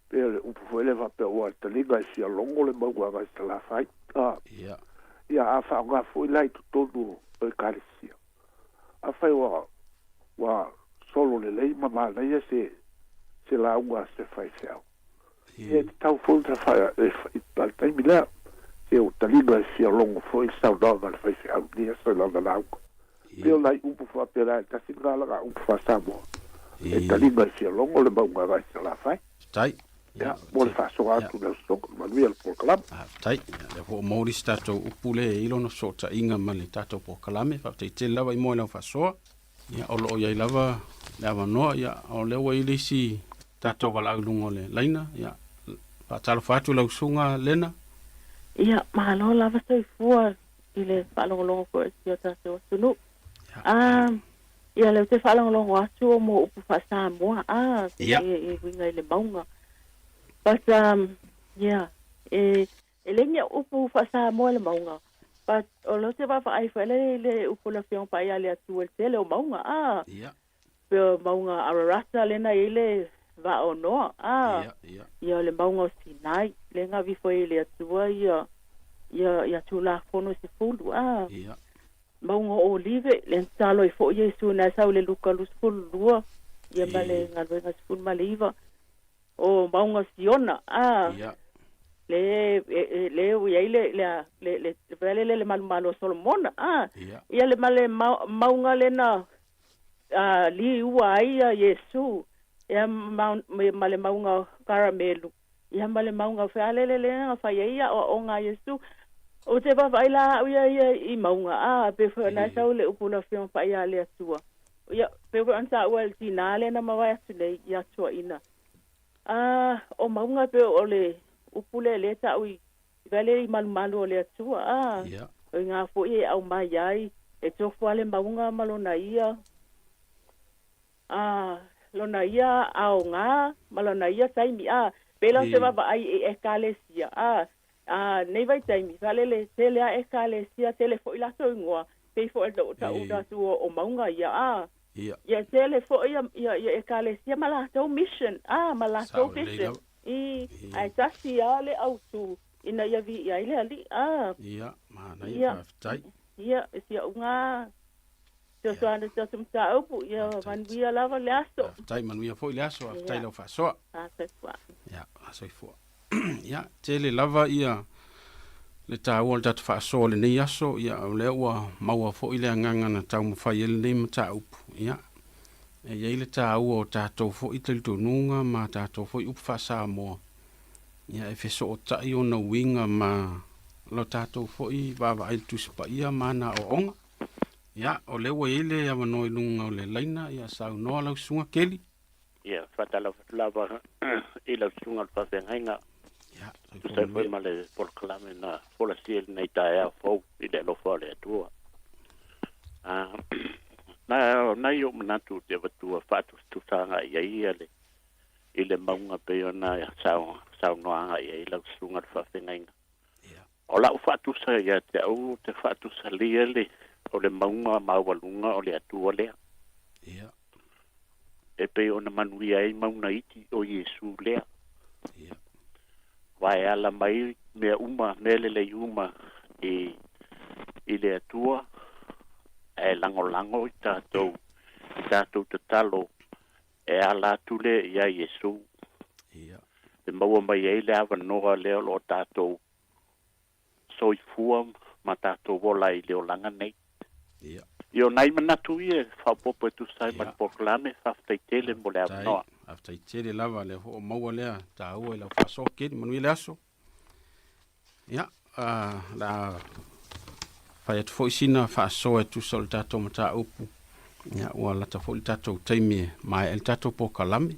pe upu foi le va pe o te liga si longo le bonga va sta la fai ia a fa nga foi lai todo o carisia a fai wa solo le lei mama la ia se la ua se fai feo e tau foi tra fai tal tai mila eu taliba se longo foi saudável foi ao dia só lá da água eu lá upo foi pela tá se lá upo passava e taliba se longo le bom vai se lá fai tai ja bol faço alto no stock manuel por club tai le ho mori stato upule ilo no sota inga mali tato por kalame fa te lava i mo la faço ya olo ya lava no ya o le wa ilisi tato wala lungo le laina ya Patalo fatu lau sunga lena. Ia, mahalo lava soifua i le whaalongolongo ko e si o tātou atunu. Ia leo te whaalongolongo atu o mo upu wha Samoa. E winga i le maunga. But, e lengia upu wha Samoa le maunga. But, o lo te wafa ai whaele le upu la whiong pa ia le atu el tele o maunga. Peo maunga Ararata lena i le va o noa. Ia le maunga o Sinai. Le ngā wifo i le atua ia tūla whono se fulu. Maunga o Olive, le ntalo i fo Yesu na sau le luka lusfulu lua. Ia male ngā luenga sifulu male iwa. O maunga Siona. Le ia le vele le malumalo Solomona. Ia le male maunga le na li ua aia Yesu. Ia male maunga Karamelu. Ia male maunga whealelele nga whaiaia o ngā Yesu. O te whaila ia i maunga. Pe whanai sau le upula whiong whaia le atua. Ia, pe whansa ua le tina le na mawai atu nei i atua ina. O maunga pe o le upule le ta ui vele i malumalu o le atua. O ngā fwoi e au mai ai. E tofua le maunga malona ia. Lona ia au ngā, malona ia taimi. Pela se wava ai e ekalesia. Nei vai taimi. Valele tele a ekalesia, tele fo i lato ingoa. Pei fo e ta uda tu o maunga ia. Ia tele fo ia ekalesia malato mission. Malato vision. Ai tasi ale au tu. Ina ia vi ia ile ali. Ia, mana ia whaftai. Ia, isia unga. Te soana te sumta upu, ia manuia lava le aso. Tai manuia fo le aso, tai lau whasoa. Ia, aso i fua. Ia, tele lava ia le tā ua le tatu whasoa le nei aso, ia au lea ua maua fo i le angangana tau mawhai ele nei mata upu. Ia, e iei le tā ua o tātou fo i tali tonunga, ma tātou fo i upu whasa moa. Ia, e wheso o tai o na winga ma lo tātou fo i wawa ai tusipa ia mana o onga. Ia, o lewa ele ia manoi lunga o le laina, ia sau noa lau sunga keli. Ia, whatala whatalawa i lau sunga le whawhengainga. Ia, tusai fwoi ma le polkalame na fola siel nei tae au fau i le lofa le atua. Nai o manatu te watua whatu tusanga ia i le maunga peo na sau noanga ia i lau sunga le whawhengainga. O lau whatu sa ia te au te whatu sa lia le o le maunga mawalunga o le atua lea. Ia. E pe o na manuia ai mauna iti o Yesu lea. Ia. Vai ala mai mea uma, mele uma i le atua e lango i tātou te talo e ala tule ia Yesu. Ia. E maua mai ei le awa noa leo lo tātou soifua ma tātou wola i leo langa nei. Ia. Io nai manatu ia whapopo e tu sai man poklame whaftai tele mo le avanoa. Whaftai tele lava le ho maua lea tā ua i lau whaso keni manui le aso. Ia, la whai atu fo isina whaso e tu sol tātou ma tā upu. Ia, ua lata fo i tātou taimi mai el tātou pokalame.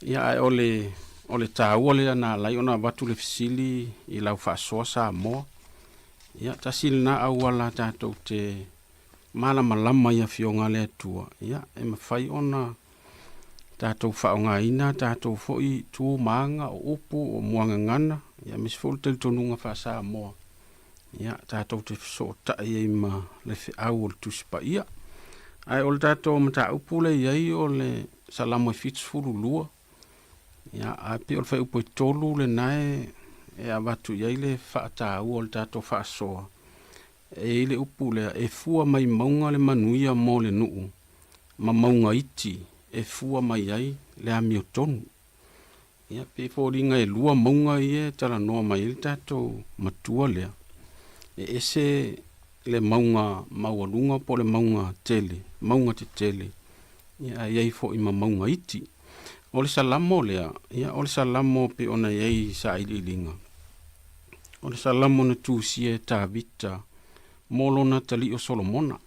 Ia, ai ole tā ua lea na lai ona watu le fisili i lau whasoa sa moa. Ia, tasili na au wala tātou te malama ia fionga le atua. Ia, e mawhai ona tātou whaonga ina, tātou foi tū maanga o upu o muangangana. Ia, mis fulu tali tonunga whasa moa. Ia, tātou te so tai e ma le whi au o le tusipa ia. Ai, o le tātou ma tā upu le iai o le salamo e fits fulu lua. Ia, ai pe o le whai upu e tolu le nae e awatu iai le whaata ua le tātou whaasoa. E le upu le e fua mai maunga le manuia mo le nuu. Ma maunga iti e fua mai ai le amio tonu. Ia pe fōringa e lua maunga i e tala noa mai le tātou matua lea. E ese le maunga maualunga po le maunga tele, maunga te tele. Ia iai fo i ma maunga iti. O le salamo lea, ia o le salamo pe ona iai sa ililinga. O le salamo na tūsia tā vita, molona tali o Solomona.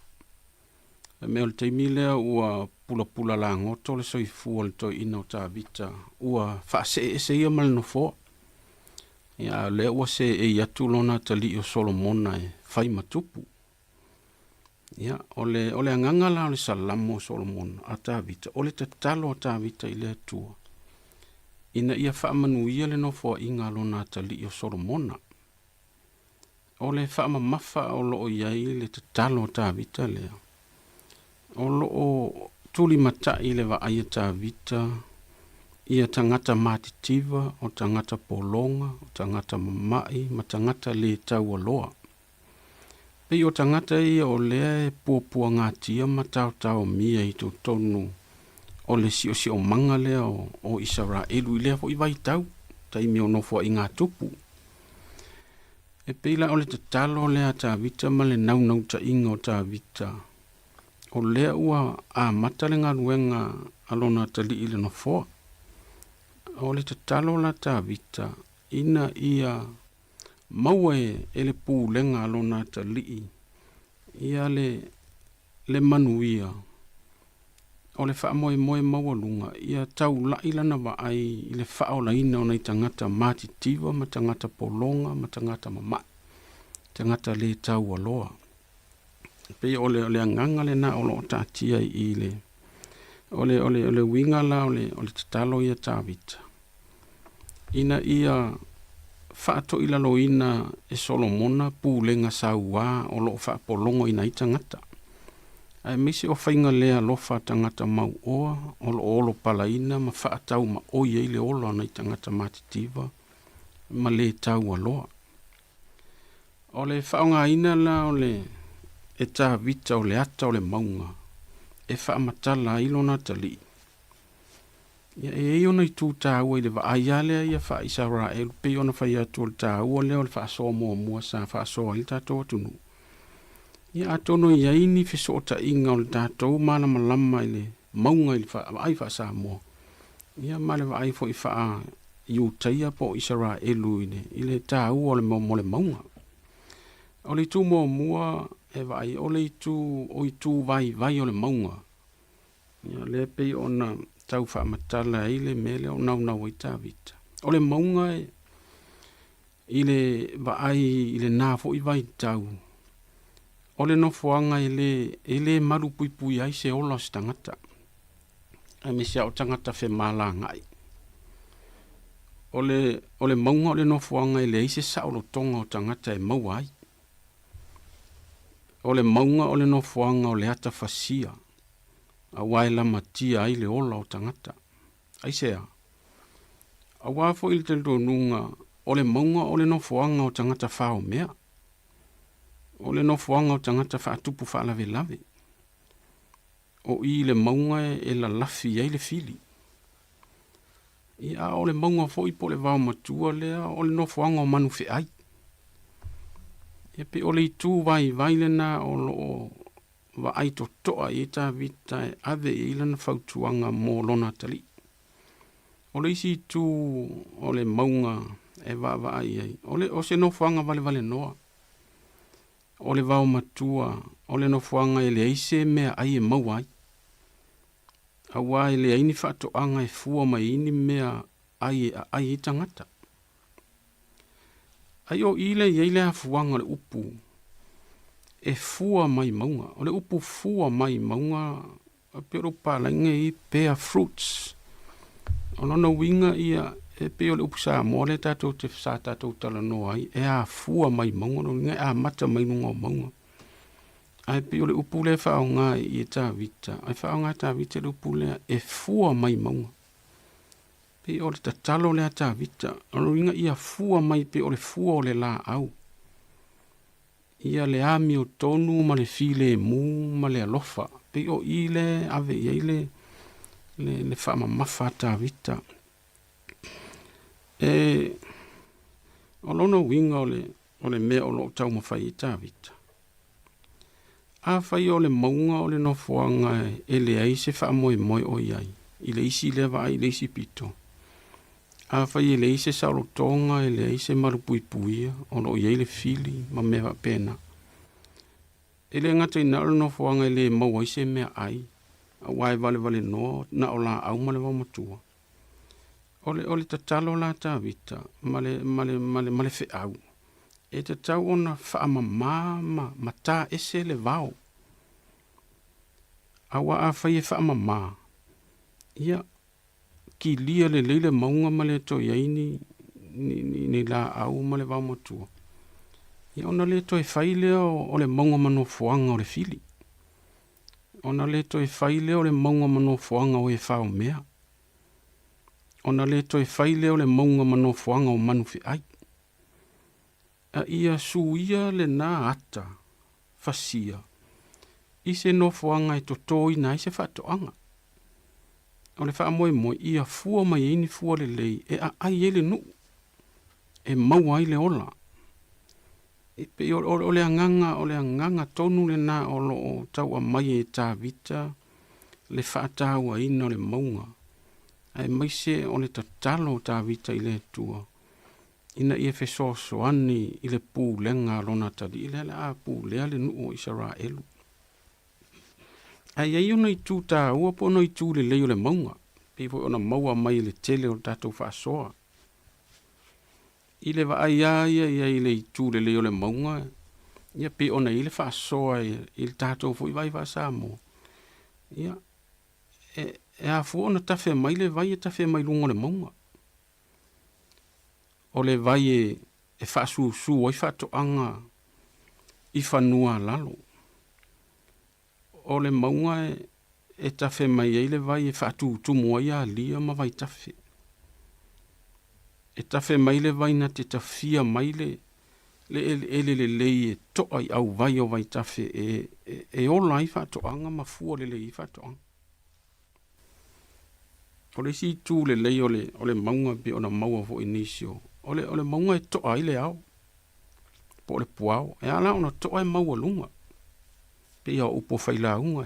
E mea le teimi lea ua pula la ngoto le soifua le toi ina o tā vita, ua whaase ese ia mal no fo. Ia le ua se ia tulona tali o Solomona e fai matupu. Ia, ole anganga la ole salamo Solomona a Tavita. Ole te talo a Tavita i le atua. Ina ia whaamanuia le nofo inga lona tali o Solomona. Ole whaamamafa o loo iai le te talo a Tavita lea. O loo tuli matai le wa aia Tavita. Ia tangata matitiva, o tangata polonga, o tangata mamai, ma tangata le tau aloa. Pei o tangata ia o lea e puapua ngatia ma tau mia i tu tonu o le si o manga lea o Israelu i lea fo i vai tau, taimi o nofo i ngā tupu. E peila o le te talo lea Tavita ma le nau ta inga o Tavita. O lea ua a mata le ngā ruenga alona tali i le nofoa. O le te talo la Tavita, ina ia maua e le pūlenga alona tali. Ia le manuia. O le wha moe maua lunga. Ia tau la ilana wa ai i le wha o la ina o nei tangata matitiva, ma tangata polonga, ma tangata mama. Tangata le tau aloa. Pei o le anganga le na o lo tatia i le. Ole winga la ole te talo ia Tavita. Ina ia whaato ila lo ina e Solomona pūlenga saua o lo whaapolongo ina i tangata. Ai misi o whainga lea lofa tangata mau oa o lo olo pala ina ma whaatau ma oia i le olo ana i tangata matitiva ma le tau aloa. Ole whaonga ina la ole e Tavita o le ata o le maunga. E whaamatala ilona tali. Ia e ona i tū tāua i le wa aialea ia wha Israel. Pe ona whai atu o le tāua leo le wha asoa mua sa wha asoa i tātou atunu. Ia atono i aini fiso o ta inga o le tātou malama lama i le maunga i le wha ai wha sa mua. Ia male wa ai fo i wha iu taia po Israelu i le tāua o le maunga. O le tū mua e vai o le tū vai o le maunga. Ia le pei ona tau wha matala i le mele o nau i Tavita. O le maunga i le vai i le nāfo i vai tau. O le nofoanga i le maru pui ai se ola si tangata. Ai me sia o tangata whe mala ngai. O le maunga o le nofoanga i le ise saolo tonga o tangata e mau ai. O le maunga o le nofoanga o le ata fasia. A waila matia ai le ola o tangata. Ai sea. A wafo il te nunga o le maunga o le nofoanga o tangata whao mea. O le nofoanga o tangata whaatupu whaalave lave. O i le maunga e la lafi ai le fili. Ia o le maunga fo i po le wao matua lea o le nofoanga o manu fe ai. E pe o le itu vai le na o lo wa ai to toa i Tavita e ave i lana whautuanga mō lona tali. O le isi tu o le maunga e wa ai. O se nofuanga vale noa. O le wao matua, o le nofuanga e le aise mea ai e mau ai. A wā e le aini whaatoanga e fua mai ini mea ai e tangata. Ai o ile i le hafuanga le upu. E fua mai maunga. O le upu fua mai maunga. Pero palange i pea fruits. O lona winga ia e peo le upu sa mo le tatou te sa tatou tala noa ai. E a fua mai maunga. No ngai a mata mai nunga o maunga. Ai peo le upu le whaonga i e Tavita. Ai whaonga Tavita le upu le e fua mai maunga. Pe o le tatalo le a Tavita. O le winga ia fua mai pe o le fua o le la au. Ia le ami o tonu ma le file mu ma le alofa. Pe o i le ave i le whaama mafa Tavita. E o lona winga o le mea o lo tau mawhai i Tavita. A whai o le maunga o le nofuanga e le aise wha moe o iai. I le isi lewa ai le isi pito. A whai e le ise sauro tonga e le ise marupui puia o lo iai le fili ma mewa pena. E le ngata i naro nofuanga e le maua ise mea ai. A wai vale noa na o la au ma le wamatua. ole tatalo la tawita male fe au e te tau ona whaamamama ma tā ese le vau awa a whai e whaamama ia ki lia le leile maunga male to iaini ni la au male vau motua ia ona le to e whai leo o le maunga mano fuanga o le fili ona le to e whai leo o le maunga mano fuanga o e whao mea ona le to e whai leo le maunga mano fuanga o manu fi ai a ia suia le nā ata fasia i se no fuanga e to toi na i se whatoanga o le wha moe ia fua mai ini fua le lei e a ai ele nu e mau ai le ola e pe o le anganga tonu le nā o lo o tau a mai e tā vita le whaatau a ina le maunga ai mai se o le tatalo tā vita i le tua ina ia fe so ani i le pū lenga lona tali i le a pū lea le nu o Israelu ai ai ona i tū tā ua po ona i tū le leo le maunga pe foi ona maua mai le tele o tātou whaasoa i le wa ai ia i le i tū le leo le maunga ia pe ona i le whaasoa i le tātou foi vai wha mo ia e a fu ona tafe mai le vai e tafe mai lungo le maunga o le vai e whaasu o i whatoanga i whanua lalo o le maunga e tafe mai e le vai e whaatu tumu ai a lia ma vai tafe e tafe mai le vai na te tafia mai le e to ai au vai o vai tafe e ola i whatoanga ma fua le i whatoanga o le si tū le lei o le maunga pe ona maua fo inisio o le maunga e toa i le au po le puao e ala ona toa e maua lunga pe ia upo whaila unga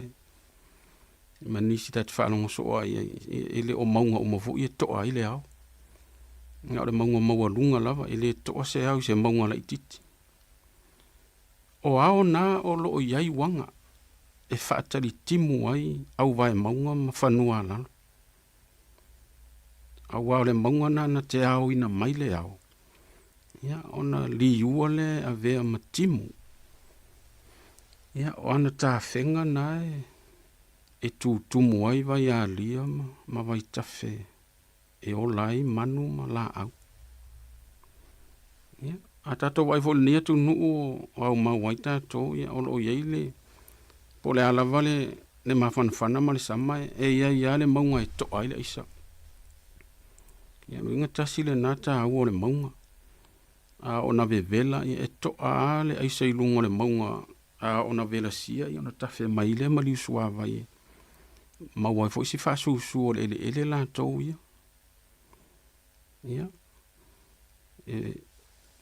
ma nisi tat whanonga soa i le o maunga o mafu i e toa i le au nga o le maua lunga lava i le toa se au se maunga la ititi o ao na o lo o iai wanga e whaatari timu ai au vai maunga ma whanua lalo a wao le maunga na te au ina mai le au. Ia, ona li ua le a vea matimu. Ia, o ana tā whenga nae e tū tumu ai vai a lia ma vai tawhe e o lai manu ma la au. Ia, a tato wai fol nia tu nuu o au mawai tato ia o lo yeile po le ala vale le mawhanwhana ma le samai e ia le maunga e to ai le isa. Ia luinga tasi le nata au o le maunga. A ona vevela e to a le aisa i lungo le maunga a ona vela sia i ona tawhe mai le mali usua vai. Mawai fo isi whasu usu o le ele la tau ia. Ia.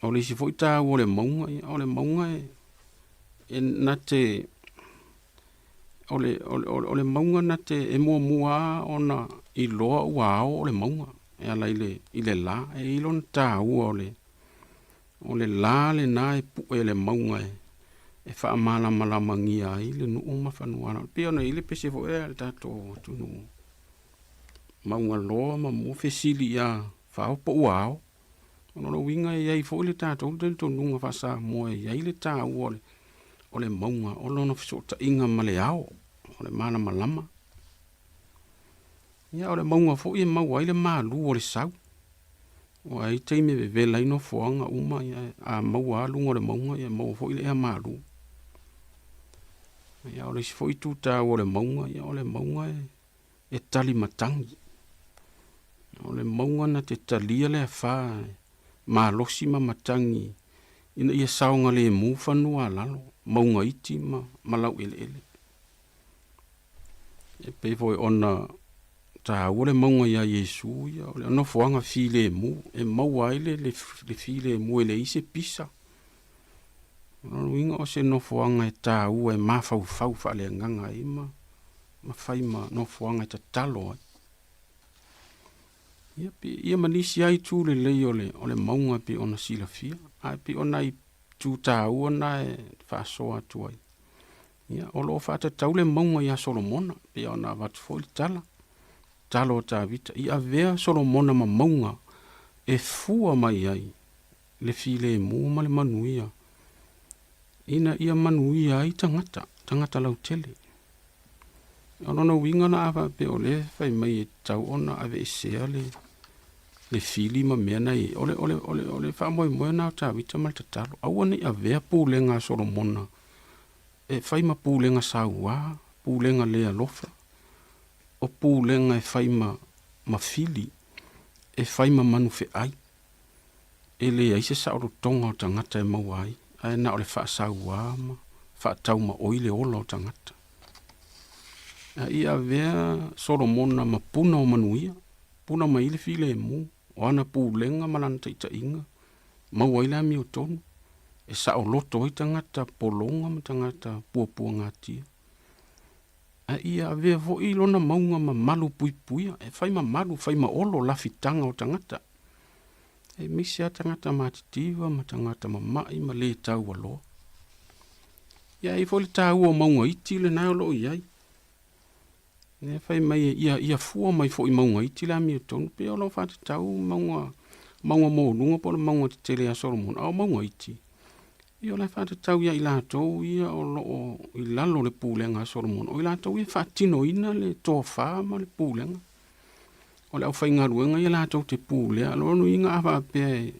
O le isi fo ita o le maunga ia. O le maunga e na te o le maunga na te e mua ona i loa ua ao o le maunga. E ala i le la e ilon ta ua o le la le na e pu e le maunga e wha malama ngia ai le nuu mawhanuana. Pia na ile pese fo e le tato tunu. Maunga loa ma mua fesili ia whao po uao. Ono winga e iai fo le tato le tonunga whasa mua e iai le ta ua o le maunga o lono fisota inga ma le ao o le malama lama. Ia o le maunga fo i maua i le malu o le sau. O ai teime vela ino foanga uma a maua alunga o le maunga ia maua fo i le ea malu. Ia o le si fo i tuta o le maunga ia o le maunga e tali matangi. O le maunga na te talia le wha ma losi ma matangi ina ia saunga le muwhanua lalo maunga iti ma lau ele. E pefo e ona ta ole maunga ia Yesu ia ole no fuanga file mu e maua ile le file mu ele ise pisa no winga o se no fuanga e ta u e mafau fa le nganga ima ma fai ma no fuanga ta talo ia manisi ai tu le ole maunga pe ona sila fia ai pe ona i tu ta u na e fa so atu ai ia o lo fa ta taule maunga ia Solomona pe ona vat foi tala talo ta vita ia vea Solomona ma maunga e fua mai ai le file mu ma le manuia ina ia manuia ai tangata lau tele ona winga na ava pe ole fai mai e tau ona ave esea le fili ma mea nei ole fa moi na ta vita mal tatalo au ni ave pulenga Solomona e fai ma pulenga saua pulenga le alofa o pulenga e fai ma fili e fai ma manu fe ai ele ai se sa o tonga o tangata e mawai ai na ole fa saua ma fa tau ma oile ola o tangata ia vea Solomona ma puna o manuia puna ma ile file mu o ana pulenga malana taita inga mawai la mi o tonu e sa o loto i tangata polonga ma tangata puapua ngatia ia vea vo ilo na maunga ma malu puipuia e fai ma malu fai ma olo la fitanga o tangata e misi a tangata matitiva ma tangata ma mai ma le tau alo ia i foli tau o maunga iti le nai olo iai e fai mai ia fua mai fo i maunga iti la mi o tonu pe olo fati tau maunga mo lunga po maunga te tele a Solomon au maunga iti io la fati tau ia i lato ia o i lalo le pulenga a Solomon o i lato ia fatino ina le tofa ma le pulenga o le au fai ngaruenga ia lato te pulea alo no inga ava pe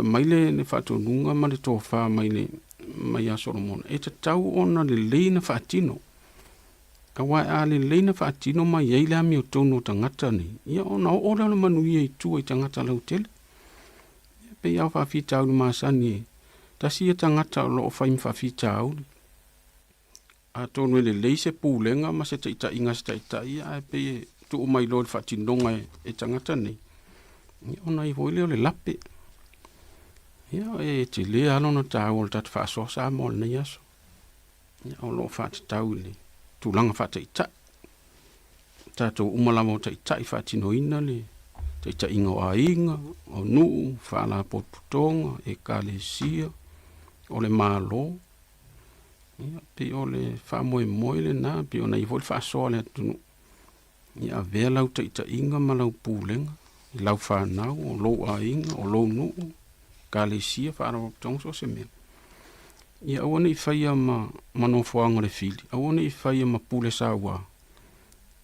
mai le fatonunga ma le tofa mai a Solomon e te tau ona le leina fatino kawa ale leina fatino mai ai la mi o tono tangata ni ia ona o le manu ia i tu i tangata lau tele pe ia fa fita au masani tasi ia tangata lo fa im fa fita au a tono le leise pulenga ma se taita inga taita ia pe tu mai lo fatinonga e tangata ni ia ona i voile le lape ia e te le alo na tau tat fa so sa mol ni aso ia o lo fa tau le tulanga fa taita tato umalamo taita i fatino ina le taita inga o ainga o nu fa la potonga e kalesia o le malo ia pe o le fa moi le na pe ona i vol fa so le tunu ia vea lau taita inga ma lau pulenga i lau fa nau o lo ainga o lo nu kalesia fa la potonga so se me ia awana i faia ma no foanga le fili awana i faia ma pule sawa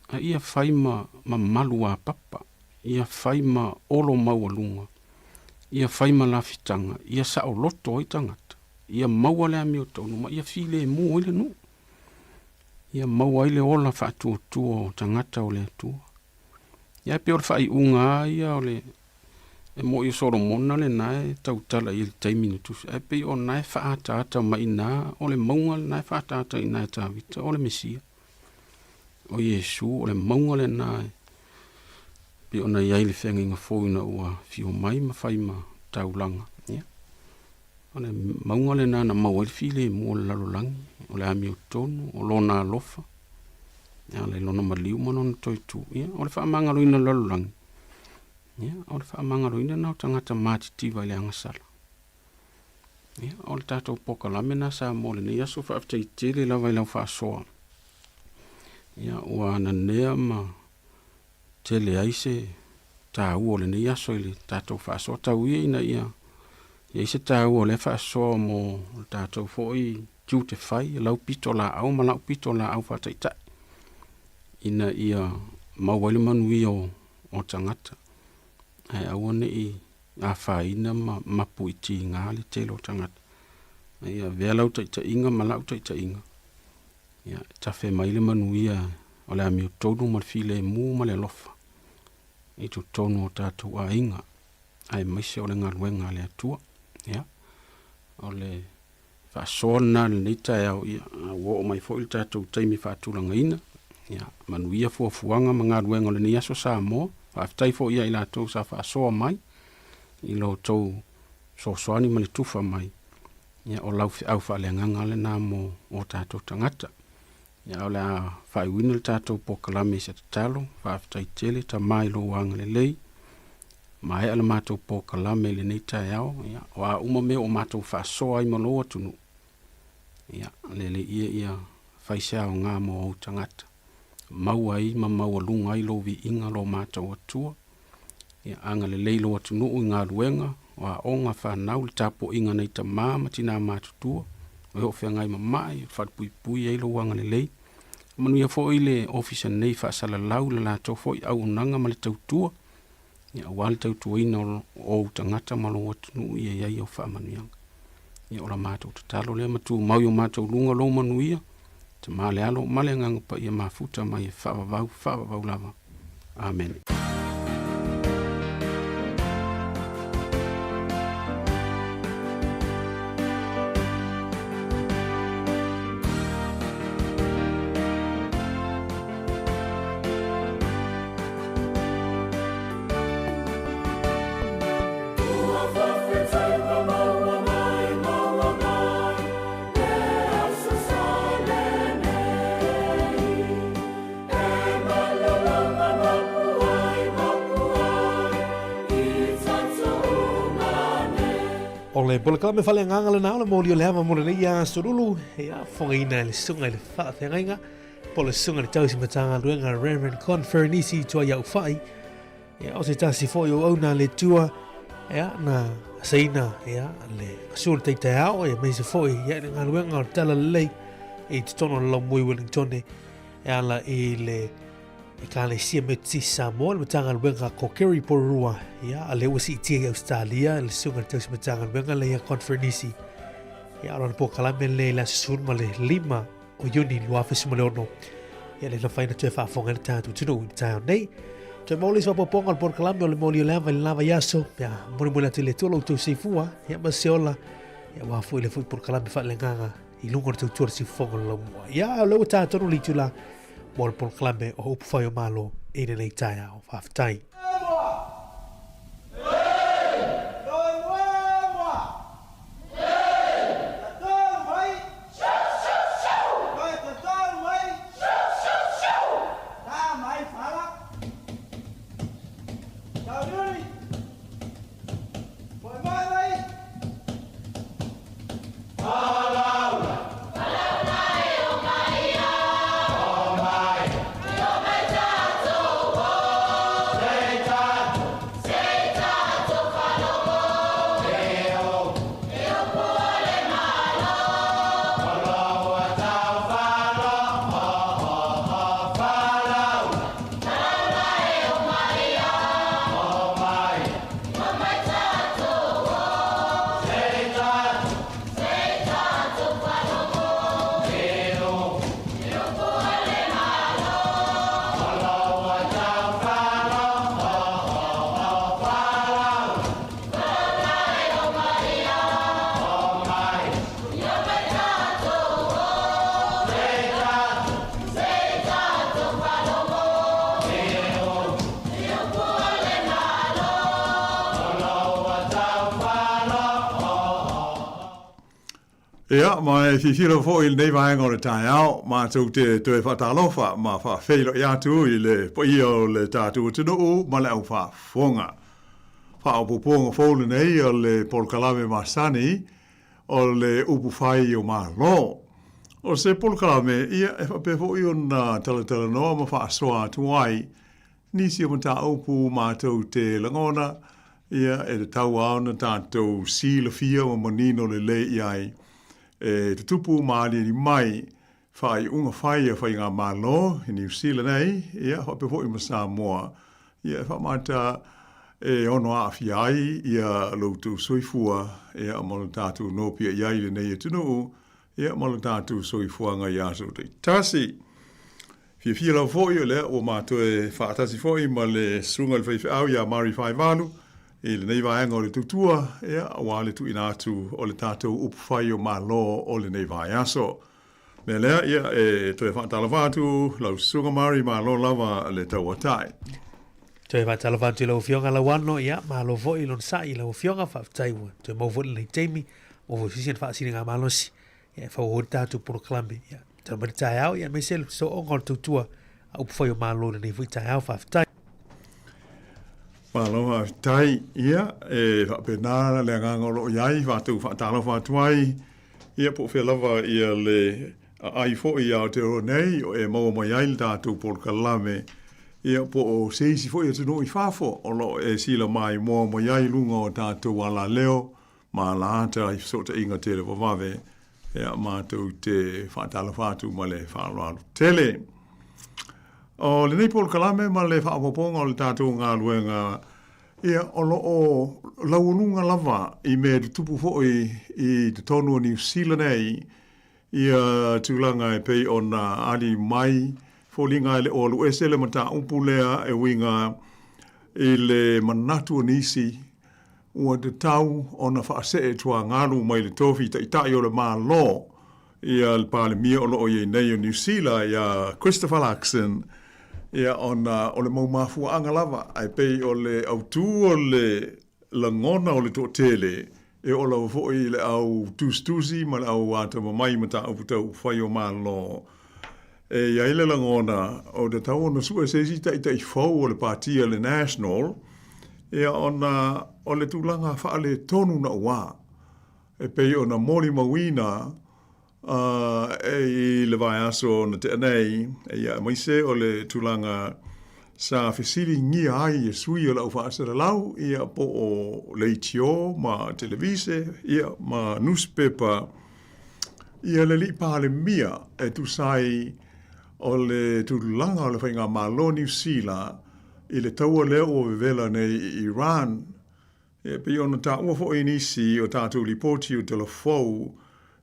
a ia fai ma malu a papa ia fai ma olo maualunga ia fai ma lafitanga ia sa o loto i tangata ia maua le ami o tonu ma ia file mu ile nu ia maua ile ola fa tu tangata o le tu ia pe o fai unga ia o le e mo i Solomona le nae tau tala i le taiminutus e pe o nae fa ata ma ina o le maunga le nae fa ata ina e tawita o le Mesia o Yesu o le maunga le nae pe o na iai le whenga inga fōina ua fio mai ma fai ma taulanga o le maunga le nae na maua le file mo le lalolangi o le ami o tonu o lona alofa ia le lona maliu ma lona toitu o le wha manga loina lalolangi ia o le whaamangaro ina nao tangata mātitiva i le angasala. Ia o le tātou poka lamena sa mole ni aso whaaftai tele lawa i lau whaasoa. Ia ua ananea ma tele aise tā ua le ni aso i le tātou whaasoa. Tau ia ina ia ise tā ua le whaasoa mo le tātou fōi tiu te whai lau pito la au ma lau pito la au whaaftai tai. Ina ia mawali manui o tangata. Ai awane i a whaina mapu i ti ngā le telo tangata. Ai a vea lau taita inga ma lau taita inga. Ia ta whe maile manuia o le ami o tonu ma le file mu ma le lofa. I tu tonu o tātou a inga. Ai maise o le ngaruenga le atua. Ia. O le whaasona le neita e au ia. Wo o mai fo il tātou taimi whaatulanga ina. Ia manuia fuafuanga ma ngaruenga le ni aso sa mo. Whaftai fo ia i la tau sa whaasoa mai, i lo tau sosoani ma le tufa mai, ia o lau au whaaleanganga le nā mo o tātou tangata. Ia o le a whaiwina le tātou pokalame sa tatalo, whaftai tele ta mai lo wanga le lei, mai ala mātou pokalame le nei tai au, ia o a umame o mātou whaasoa i maloa tunu. Ia lele ia whaisea o ngā mo o tangata. mau ai ma mau lunga ai lo vi inga lo mātou atua. Ia anga le leilo atu nuu i ngā luenga, o a onga whanau le tapo inga nei ta māma tina mātutua, o heo whea ngai mamai, whadpui pui ei lo wanga le lei. Manu ia fo i le ofisa nei whaasala lau le la tau fo i au nanga ma le tautua, ia wale tautua ina o tangata malo atu nuu ia iai o wha manuianga. Ia ora mātou tatalo lea matu mau i o mātou lunga lo manuia, te male alo male nganga pa ia mafuta mai e whaavavau lava. Amen. Le pole kala me fale nganga le nao le moli o le hama mole nei a surulu ia fonga ina le sunga le wha whengainga pole sunga le tausi matanga luenga Reverend Conferenisi tua iau whai ia o se tasi fo i o au na le tua ia na seina ia le kasura teite ao ia meise fo i ia ngā luenga o tala lei i tutono lau mui Wellingtone ia la i le e ka le sia metsi Samoa le matanga luenga ko Kerry Porua ia a le wasi itia i Australia le sunga le tausi matanga luenga le ia Conferenisi ia alo na po kalame le la susun ma le 5 o Iuni lua fesuma le ono ia le na whaina tue whaafonga le tātu tunu i tāo nei tue mauli swa poponga le po kalame o le moli o le ama le lava yaso ia mune mule atu le tolo tau seifua ia maseola ia wafu i le fui po kalame wha le nganga i lunga le tautua le sifonga le laumua ia o lewa tātonu li tula mo le proclame o upu whai o malo i ne nei tai au whaftai. Ia, mai fifilo fo il nei vai ngore tai au, ma tu te tu e fatalo fa ma fa feilo ia tu ile po io le tatu tu no ma le fa fonga. Fa o ponga fo le nei o le por calame masani o le upu fai o ma lo. O se por calame ia e fa pe fo io na tala no ma fa soa tu ai. Ni si o ta upu ma tu te langona ia e tau au na tatu si le fia o manino le le iai. Te tupu maali ni mai whai unga whai ngā malo i New Zealand nei, ia hape fo i ma Samoa. Ia whamata e ono a awhiai, ia loutu soifua, ia amalo tātu nopia iai le nei e tunu, ia amalo tātu soifua ngā iaso te tasi. Fia lau fo i o lea o mātua e whaatasi fo i ma le sunga le whaiwhi au ia Mari Whai Manu, e le nei vaenga o le tutua, ea, wa le tu inatu o le tātou upwhai o malo o le nei vae aso. Me lea, ia, e toi whaatala vātu, lau sunga mari malo lava le tau atai. Toi whaatala vātu lau fionga la wano, ia, malo vo i lon sai lau fionga whaataiwa. Toi mau vo le teimi, o vo sisien whaasini ngā malosi. Ia, whau hori tātou proklame, ia. Toi mani tai au, ia, me selu, so onga o tutua, a upwhai o malo le nei vui tai au whaatai. Paloha tai ia e whapenara le ngangolo iai whātou whaatalo whātuai ia po whelava ia le ai fo i Aotearoa nei o e maua mai ai le tātou Port Kalame ia po o seisi fo i atunu i whafo o lo e sila mai mua mai ai lunga o tātou ala leo ma la ata i sota inga tele wawave ia mātou te whaatala whātu ma le whaaloalu tele. O le nei Port Kalame ma le whaapoponga o le tātou ngā luenga ia o lo o laununga lava i mea tupu fo i te tonu o New Zealand nei ia tūlanga e pei o na ali mai fōlinga le o lu esele mata upulea e winga i le manatu o nisi ua te tau o na whaase e tua ngaru mai le tofi ta itai o le maa lo ia le pāle mia o lo o ye nei o New Zealand ia Christopher Luxon ia o le maumafua anga lava ai pei o le autu o le langona o le tōtele e o lau fo i le au tustusi ma le au ata mamai mata au putau whai o maa lo. E ia ile langona o te tau ona sua sesi ta i fau o le partia le National ia ona o le tūlanga wha le tonu na ua. E pei ona mori mawina e le vai aso na te anei e ia maise o le tūlanga sa fesiri ngia ai e sui o lau whaasara lau ia po o leitio ma televise ia ma newspaper ia le li pāle mia e tu sai o le tūlanga o le whainga malo New Zealand i le taua leo o vevela nei Iran e pe ona ta ua fo inisi o tātou lipoti o telefou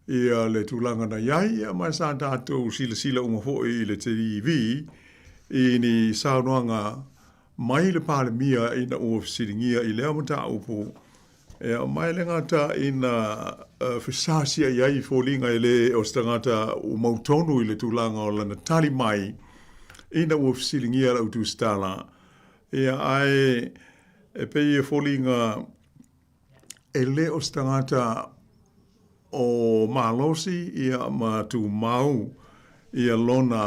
ia le tūlanga na iai ia mai sa tātou sila uma fo i le TV i ni saunoanga mai le pāle mia i na ua fisiringia i lea mata upo e mai le ngata i na fisasia i ai fōlinga i le o stangata o mautonu i le tūlanga o lana tali mai i na ua fisiringia lau tu stala e ai e pei e fōlinga e le o stangata o malosi ia ma tu mau ia lona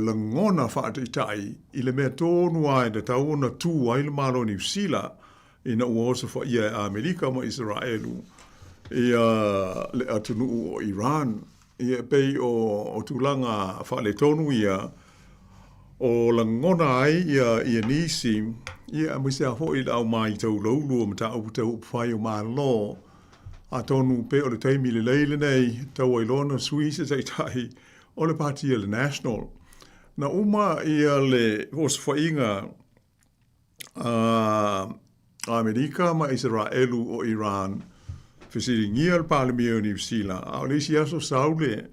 langona whaataitai i le mea tōnu ai na tauna tū ai le malo New Zealand i na ua osa wha ia Amerika ma Israelu ia le atunu o Iran ia pei o tūlanga whaale tonu ia o langona ai ia nisi ia mwisea ho i au mai tau laulu o mata au tau upwhai o maa lo a tonu pe o le taimi le leile nei tau ailona Suisse taitai o le partia le National. Na uma ia le oswhainga Amerika ma Israelu o Iran fisiringia le palemia o New Zealand. A o nisi aso saule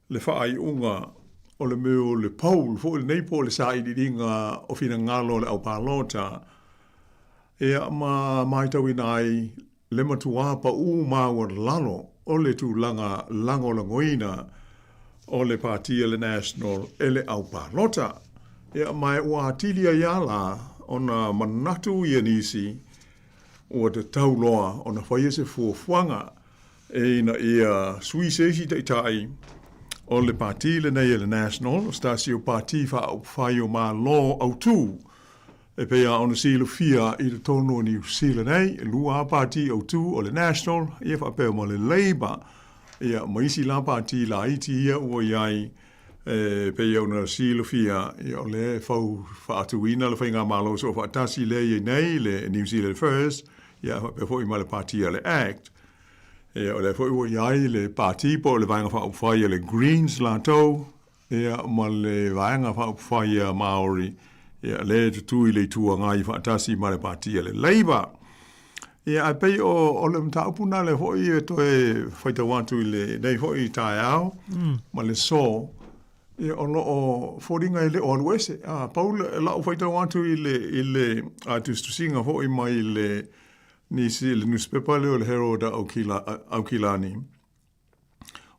le whaai unga o le meo le paul fo le neipo le sa idiringa o fina ngalo le au palota. Ea ma maitau inai le matua pa u maua lalo o le tu langa lango langoina o le partia le National ele au palota. Ea mai ua atilia yala o na manatu i anisi o te tauloa o na whaiese fuafuanga e na ia suisesi taitai o le partia le nei le National o stasio partia wha au whai o ma lo au tū e pea ona silo fia i le tono o New Zealand nei lua partia au tū o le National ia wha peo mo le Labour ia maisi la parti la iti ia o iai pe ia ona silo fia ia o le fau whaatuina le whainga malo so whaatasi le ia nei le New Zealand First ia pe fo i ma le parti le Act ia o le fo i o iai le parti po le vainga whaupwhai le Greens la tau ia ma le vainga whaupwhai Maori ia le tutu i le tua ngai whaatasi ma le parti le Labour. Ia ai pei o le mtaupuna le hoi e toe whaita watu i le nei hoi tae au, ma le so, ia o loo whoringa i le o aluese. Paul e lau whaita watu i le tustusinga hoi mai le nisi le newspaper leo le Herald au Kilani.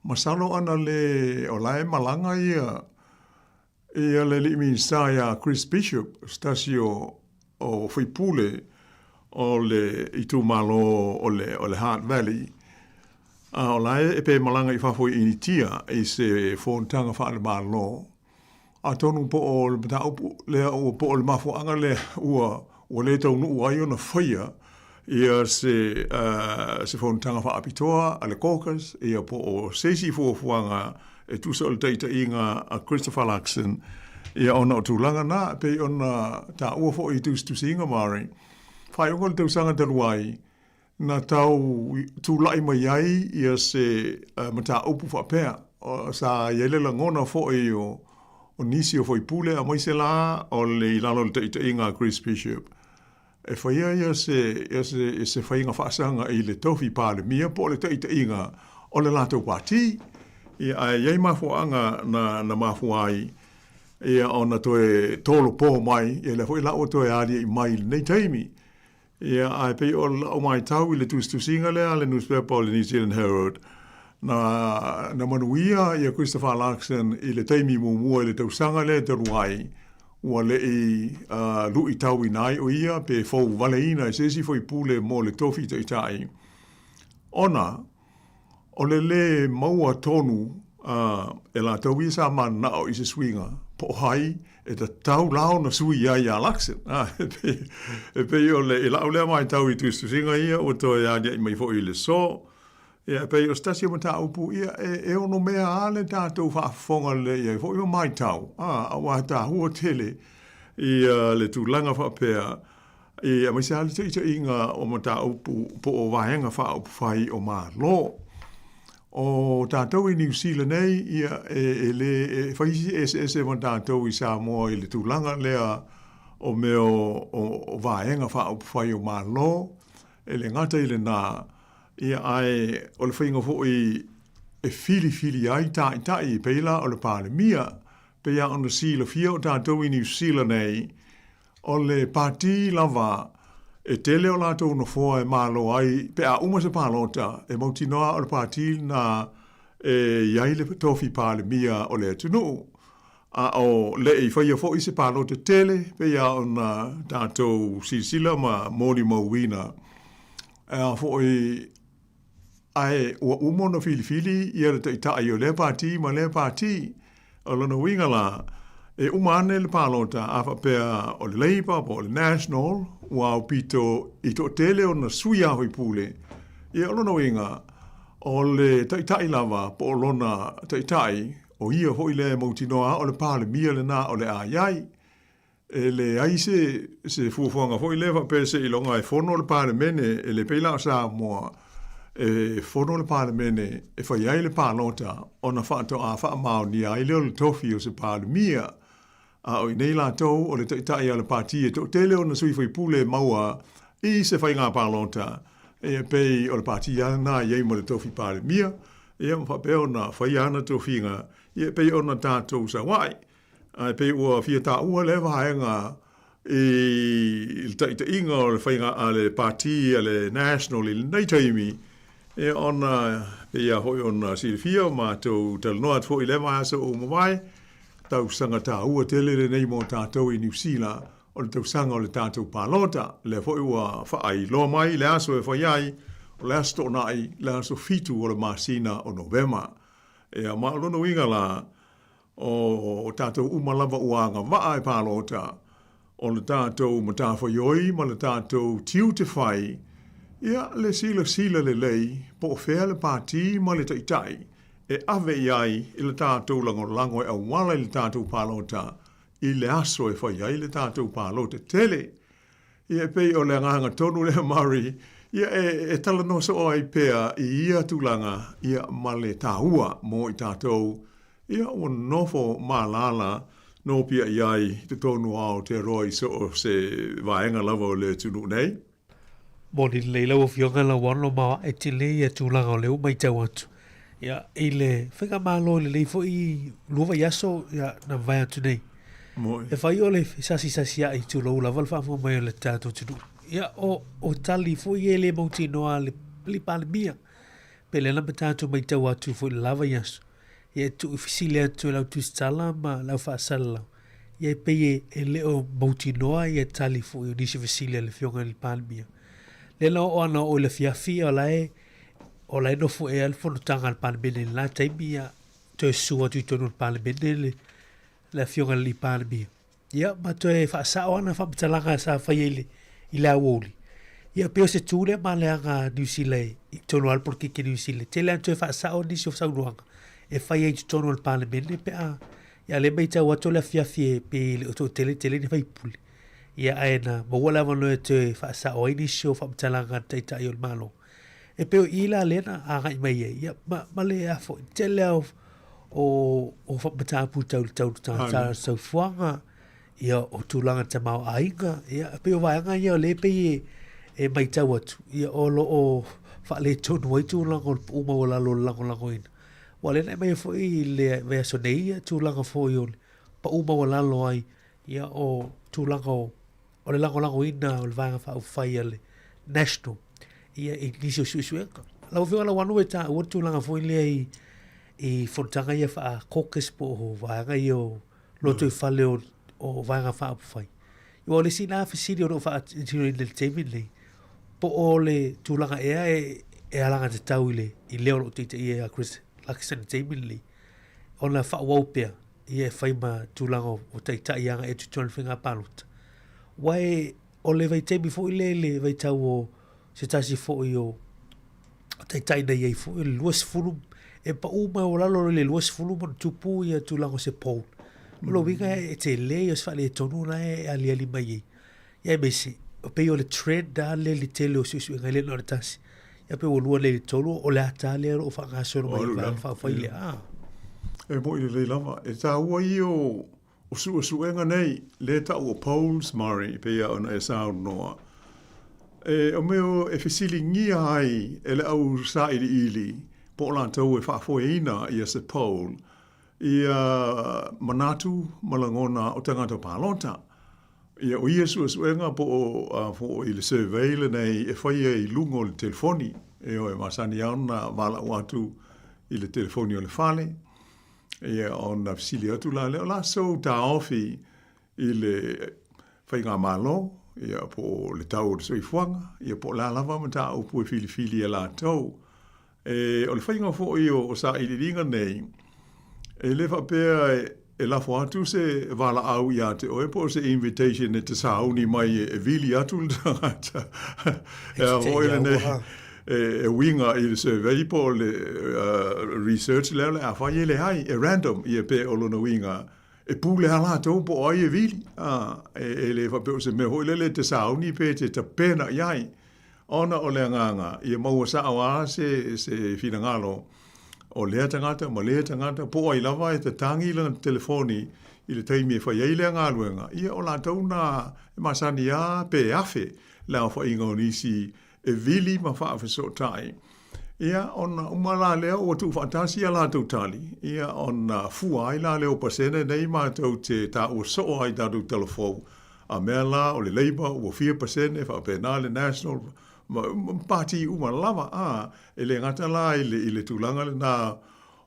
Masalo ana le o lae malanga ia le limi sa ia Chris Bishop, stasio o Whipule, o le itu malo o le Heart Valley o lai e pe malanga i whafo i initia i se whontanga wha le malo a tonu po o le mata upu le o po o le mafu anga le ua le tau nuu ai o na whaia ia se fontanga fa apitoa ale caucus ia po o sesi fuanga e tu sol data inga a Christopher Luxon ia ona o tūlanga na pe ona ta ua fo i tu singa mari fai ongol te usanga te ruai na tau tūlai mai ai ia se mata upu fa pea o sa yele la ngona fo i o nisi o fo i pule a moise la o le ilalo te inga Chris Bishop e whaia ia se whainga whaasanga i le tofi pāle mia po le te inga o le lātou pāti. Ia ai iei mafuanga na mafuai ia ona toe tolo po mai ia le hoi lau toe ari i mai nei taimi. Ia ai pei o mai tau i le tusinga lea le newspaper o le New Zealand Herald na manuia ia Christopher Luxon i le taimi mua i le tausanga le te ruai ua le lui tau i nai o ia pe fau waleina e sesi foi pule mo le tofi te itai. Ona, o le maua tonu e la tau i sa man nao i se swinga po hai e ta tau lao na sui ia ia Luxon. E pe o le lau lea mai tau i tuistu singa ia o to ia i mai fo i le so. Ia pe o stasi o mata upu ia e ono mea ale tātou whaafonga le ia fo i mai tau. A wata hua tele i le tūlanga whapea i a mai se ale te inga o mata upu po o wahenga wha upu whai o maa lo. O tātou i New Zealand nei ia e le whaisi SS ma tātou i Samoa i le tūlanga lea o meo o wahenga wha upu whai o maa lo. E le ngata i le nā ia ai o le whainga fo i e fili ai tai peila o le pāle mia pe ia ona sila fia o tātou i New Zealand nei o le pāti lava e tele o lātou na fua e mālo ai pe a uma se pālota e mautinoa o le pāti na e iai le tofi pāle mia o le atunu a o le i whaia fo i se pālota tele pe ia ona tātou sila ma moni mauina a fo i ai ua umona fili ia le taitai o le pāti ma le pāti o lana winga la e umane le pālota a whapea o le Labour po o le National ua au pito i to tele o na sui a hoi pule ia o lana winga o le taitai lava po o lona taitai o ia hoi le mautinoa o le pāle mia le na o le aiai e le aise fuafuanga hoi le whapea se ilonga e fono le pāle mene e le peila sa moa e fono le pāle mene e whai ai le pālota o na whaato a wha mao ni ai leo le tofi o se pāle mia a o i nei lātou o le taitai a le pāti e to tele o na sui whai pule maua i se whai ngā pālota e pei o le pāti a na iei mo le tofi pāle mia e am whapeo na whai ana tofi ngā e pei o na tātou sa wai a pei ua fia tā ua le wahenga i le inga o le whai ngā a le pāti a le National i le nei taimi e ona ia hoi ona silfia ma tau talanoa at fo i lewa asa o mawai tau sanga tā ua tele le nei mo tātou i New Zealand o le tau sanga o le tātou pālota le fo i ua whaai loa mai le aso e whaiai o le aso tonai le aso fitu o le masina o Novema e a maalona winga la o tātou umalava uanga waa e pālota o le tātou matawhaioi ma le tātou tiu te whai ia le sila le lei po o whea le pāti ma le taitai e ave iai i le tātou lango e awala i le tātou pālota i le aso e whai ai le tātou pālota tele. Ia pei o le nganga tonu le mari ia e talanosa o ai pea i ia tūlanga ia ma le tāua mo i tātou ia o nofo mālala no pia iai te tonu au te roi so o se vaenga lava o le tunu nei. Moni leila o fionga la wano mawa e te le ia tūlanga o leo mai tau atu. Ia e le whenga mālo le leifo i luwa yaso ia na vai atu nei. E whai o le sasi a i tūlau la walwha mai o le tātou tunu. Ia o tali fo i e le mauti noa le pale mia. Pe le lama tātou mai tau atu fo i lava yaso. Ia tu i fisile atu e lau tustala ma lau whaasala lau. Ia pe e leo mauti noa ia tali fo i o nisi fisile le fionga le pale mia. Lela o ana o le fiafi o lai no fu e alfono tanga al palmene la taimia to sua tu tonu al palmene le fionga li palmia. Ia ma to e fa sa ona fa talanga sa fa ile ila woli. ia peo se tūle maleanga New Zealand i tono al por kiki New Zealand te lean tue whaasao nisi o sauruanga e whai ei tono al parliament pe a ia le mai tau ato le fiafi pe le oto tele ni whai puli ia aena ma wala wano e te whaasao ai nisi o whamtalanga teita i ol malo e peo ila lena a ngai mai e ia ma le a fo te leo o whamatapu tau saufuanga ia o tūlanga te mau ainga ia peo vaanga ia le pe e mai tau atu ia o lo o whaale tonu ai tūlanga o uma o lalo lango ina wale nei mai fo i le vea so nei ia tūlanga fo i ole pa uma o lalo ai ia o tūlanga o le lango ina o le vanga wha au whai ale national ia i nisi o suenga lau whiwa la wanu e ta ua tūlanga fo i le i fontanga ia wha kokes po o vanga i o loto i whale o vanga wha au whai i o le sina awhisiri o no wha tino i le temin lei po o le tūlanga ea e alanga te tau i leo lo tita i a Chris Luxon temin lei o na wha waupea i e whaima tūlanga o taita i anga e tutuan whinga palota wai o le vai temi fo i le vai tau o se tasi fo i o taita i nei fo i luas fulum e pa uma o lalo le luas fulum o tupu i a tūlanga se Paul lo winga e te le o sfa le tonu na e ali mai ia mesi o pe o le trend da le tele o susu ngai no tasi ia pe o lua le tolo o le ata le o fa ga so mai fa fa ile e mo ile le lava e ta ua i o su nga nei le ta o Pauls Murray pe ia ona e sound no e o meu e fisili ngia ai e le au sa ili po la tau e fa fo ina ia se Paul ia manatu malangona o tangata palota ia o Yesu suenga po fo i le survey le nei e fai i lungo le telefoni e o e masani ana vala watu i le telefoni o le fale ia ona fisili atu la le la so ta ofi i le fai ngā malo ia po le tau o le soifuanga ia po la lava mata o pu fili e la tau e o le fai ngā fo i o sa i ringa nei e le fa pea e la fo atu se vala au ia te oe po se invitation e te sauni mai e vili atu le tangata e a oile ne e winga i le survey po le research lele a fai le hai e random i e pe o lona winga e pule ala tau po oi e vili e le fa pea se me hoi lele te sauni pe te ta pena iai ona o le nganga i e maua sa awa se fina ngalo o lea tangata, ma lea tangata, po ai lava e te tangi la telefoni i le taimi e whai eile ngā luenga. Ia o la tauna e masani a pe afe la o whai inga o nisi e vili ma wha afe so tai. Ia ona umala leo o tu whaatasi a la tau tali. Ia ona fua ai la leo pasene nei ma tau te ta ua so ai tatu telefou. A mea la o le Labour ua 4% wha pena le National party uma lava e le ngata la i le tūlanga le nā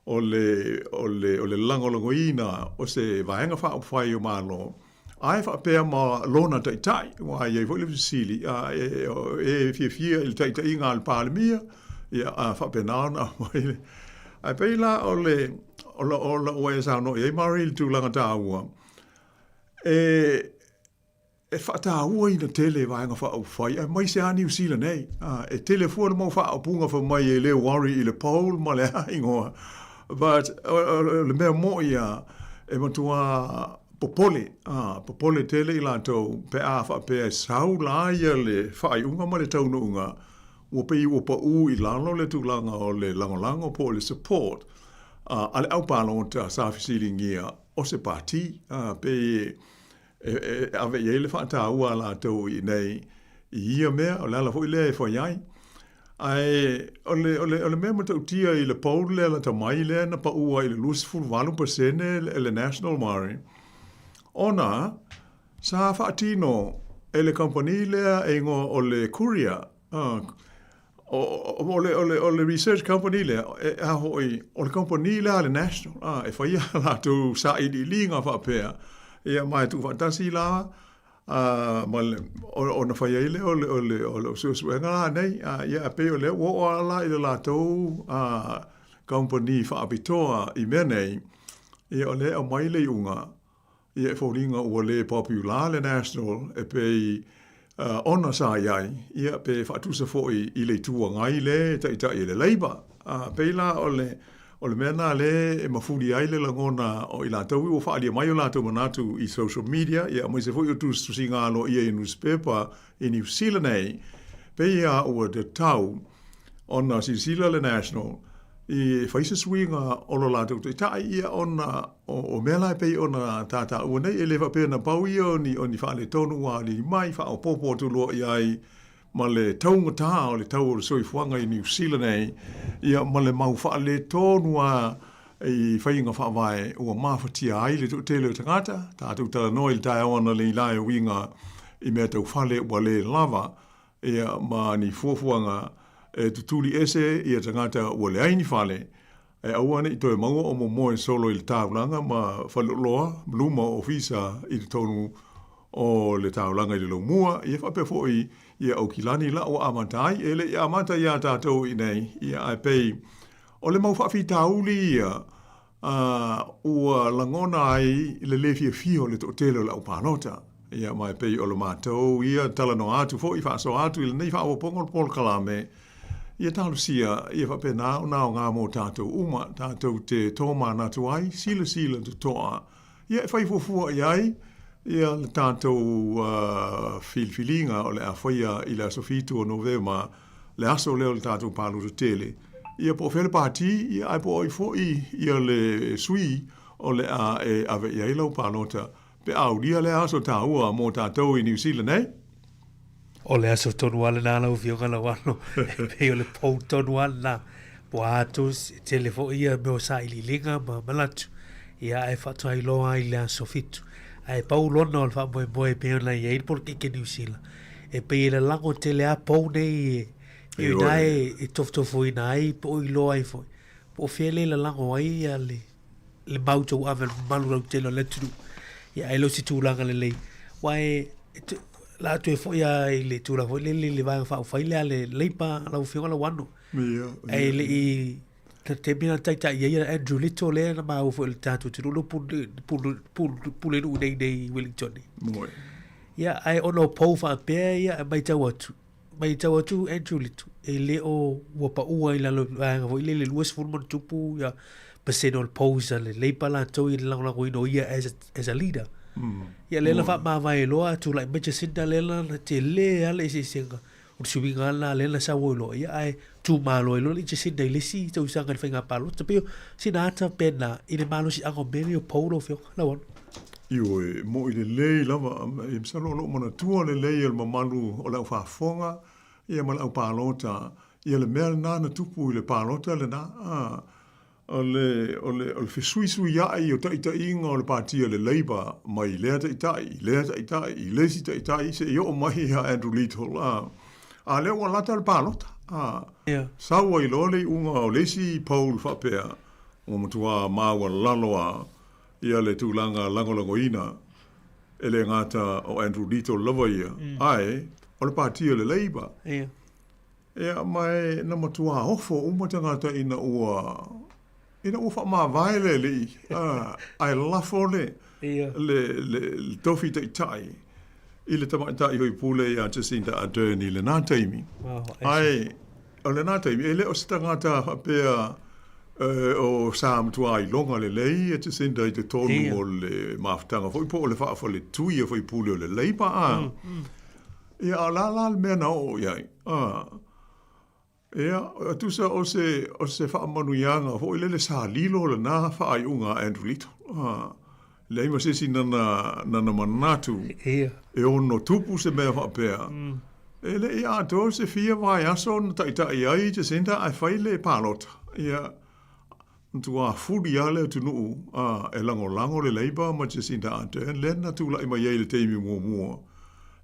o le langolongoina o se vaenga wha upwhai o malo. Ai wha pēr ma lona taitai, wa iei fo le visili, e fia il taitai ngā le pālemia, ia wha pēr nāna. Ai pēla o le sāno, iei mari il tūlanga tā ua. E whata ua ina tele vaenga wha au whai, e mai se a New Zealand nei. E tele fua le mau wha au punga wha mai e le wari i le Paul, ma le haingoa. But le mea mo ia e matua popole tele i lantou pe a wha pe sau la ia le whai unga ma le tauna unga. Ua pe i ua pa u i lalo le tūlanga o le langolango po le support. A le au pālonga ta sa fisili ngia o se pāti. Pe ave yele fata ua la to i nei ia mea o la foi le foi ai ai ole me mo tia i le Paul le la mai le na pa ua i le lusful 1% le National Mari ona sa fatino ele company le e ngo o le Courier o le research company le a hoi o le company le National e foi la to sa i linga fa pe ia mai tu fantasi la mal o na fai ele o suenga nei ia pe o le o ala i la to company fa abitoa i menei ia o le o mai le unga ia folinga o le popular le National e pe ona sa iai, ia pe whaatusa fo i le tua ngai le, ta i le leiba. Pe la o le mena le e mafuri ai le langona o i la tau o whaalia mai o la tau manatu i social media, ia mai se fo i o tu singa alo ia i newspaper i New Zealand ei, pe ia o te tau ona Sisila le National, i whaisa swinga o lo la tau te tai ia ona o mela e pei ona tata ua nei e lewa pēna pau ia o ni whaale tonu wa li mai wha o popo tu loa iai ma le taunga tā o le tau o le soifuanga i New Zealand ei ia ma le mau whaale tonu wa i whainga whaavai ua mawhatia ai le tele o tangata tātou tala noi le tai awana le ilai o winga i mea tau whale ua le lava ia ma ni fuafuanga e tutuli ese ia tangata ua le aini whale e awane i toe maua o mo moe solo i le tāulanga ma whaloloa luma ofisa i le tonu o le tāulanga i le lomua ia whapefo i ia au kilani la o amatai e le amata ia tātou i nei ia ai pei o le mau whawhi tāuli ia ua langona ai le lefia fio le tōtelo la upanota ia mai pei o le mātou ia talano atu fo i whaaso atu i le nei whaawaponga pol kalame ia talusia ia whapena o nao ngā mō tātou uma, tātou te tōma natu ai, sila tu toa. Ia e whaifofua iai, ia le tātou filfilinga o le a whaia i le asofitu o novema, le aso leo le tātou pālu tu tele. Ia po whele pāti, ia ai po oi fōi, ia le sui o le a e ave ia ilau pālota. Pe au dia le aso tā ua mō tātou i New Zealand, eh? O le aso tonu ala nā lau fionga lau ano, e pei o le pou tonu ala nā, po atos, telefo ia meo sa ili linga ma malatu, ia e whatu ai loa i le aso fitu, e pau lona o le wha moe moe peo na ia ilpor ke New Zealand, e pei le lango tele a pou nei, e nai e toftofo ina ai, po i loa ai foi, po fiele le lango ai ia le mautou avel malu rau telo le turu, ia e lo si tūlanga le lei, wae, la tu foi a ile tu la foi le va fa faile ale leipa la ufio la wano e le i te bina taita ia Andrew Little le na ma ufo il tatu tu lo pu le u dei Wellington moi ia ai ono po fa pe ia mai tawatu Andrew Little e le o wa pa ua ila lo va foi le luas fulmon tupu ia personal pose le leipa la to i la no ia as a leader ia lela fa ma vai loa tu lai mecha sinda lela te le ale se singa o subinga la lela sa wo lo ia ai tu ma lo le che sinda le si tu sanga finga palo te pio sinata pena ile malo si ango bene o polo fio la won io mo ile le lava e msalo lo mona tu le le il mamalu o la fa fonga ia ma la palota ia le mel na na tupu ile palota le na o le fisui ia i o taita inga o le pātia le Labour mai lea taitai, lesi taitai, se i o mai a Andrew Little, a leo wa lata le pālota. Saua i lole unga o lesi Paul whapea, o matua māua laloa, ia le tūlanga langolangoina, e le ngata o Andrew Little lava ia, ai, o le pātia le Labour. Ia mai na matua hofo umatangata ina ua ina ufa ma vai le ai lafo le tofi tai i le tamatai hoi pule ia Jacinda Ardern i le nā taimi ai o le nā taimi e le o stangata hapea o Samtua i longa le lei e Jacinda i te tonu o le maftanga foi po o le whaafo le tui e foi pule o le leipa ia la le mea na o iai ia, tusa o se whaamanuianga, ho i lele sa lilo le nā whaaiunga Andrew Little. Le ima sesi nana manatu, e ono tupu se mea whaapea. E le ia ato se fia vai aso na taitai ai te senta ai whaile pālota. Ia, ntua furi ale tunu, e lango le Labour ma te senta ate, le na tula ima iei le teimi mua.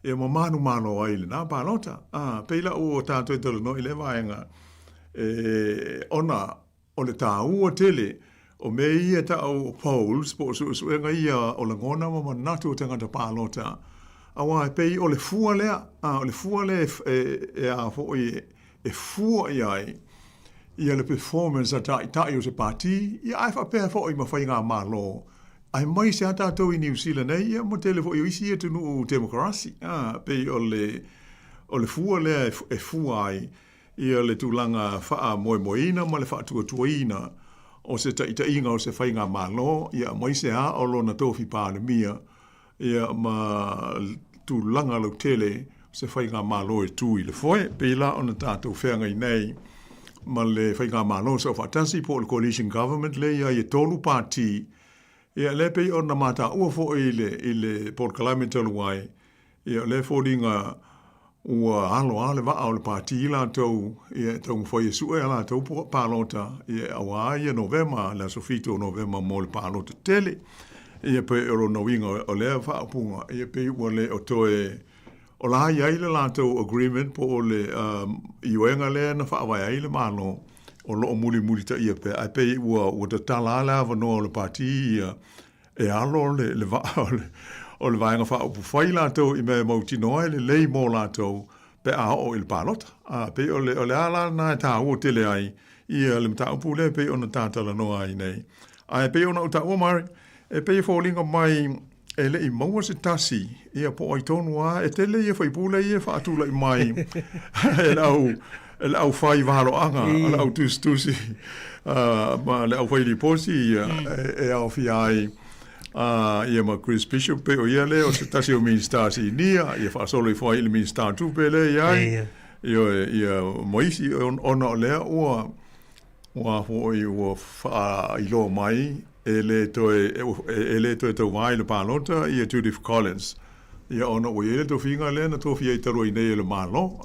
E mamanu mano ai le nā pālota. Peila o tātou e tala no i le vaenga. Ona, o le tā ua tele, o me ia ta o polls, po suenga ia o la ngona ma natu o tangata pālota. Awa e pei o le fua lea, o le fua lea e a fo e fua iai, ia le performance a tai o se pāti, ia ai whapea fo i mawhai ngā malo, ai mai se ata tau i New Zealand nei, ia mo telefo i isi e tunu democracy, pe o le fua lea e fua ai, ia le tūlanga wha moina, ma le wha tuatuaina, o se taʻitaʻiga o se whainga malo, ia mai se a o lona tofi pālemia, ia ma tūlanga lau tele, se whainga malo e tū i le foe, pe la o na tātou whengai nei, ma le whainga malo sa whatasi po le coalition government le ia i tolu pāti, ia le pei o na mata ua fo i le Port Kalame taluai, ia le fōringa ua alo ale wa au le pāti la tau, ia tau mwhai e sue ala tau pālota, ia awa ia Novema, la sofito Novema mo le pālota tele, ia pei oro na winga o lea whaapunga, ia pei ua le o toe, o la ia ile la tau agreement po o le iuenga lea na whaawai aile malo, o loo muli ta ia pe, ai pei ua ta tala ala avanoa o le pāti ia, e alo le wa o le vaenga wha upu whai lātou i mea mautinoa le lei mō lātou pe a o il pālota. Pe o le ala na e tā ua tele ai i le mta upu le pe o na tātala noa ai nei. Ai pe o na uta ua mare e pe i fōlinga mai e le i maua se tasi i a po ai tonu a e tele i a whaipule i a whaatula i mai e le au whai wahalo anga le au tusi ma le au whai li posi e au fi ai ia ma Chris Bishop pe o ia le o se tasi o minister si nia ia fa solo i foi il minister tu pe le ia ia moisi ona o le o ho i o fa i lo mai ele to to vai le palota ia Judith Collins ia ona o ele to finga le na to fia i taro i nei le malo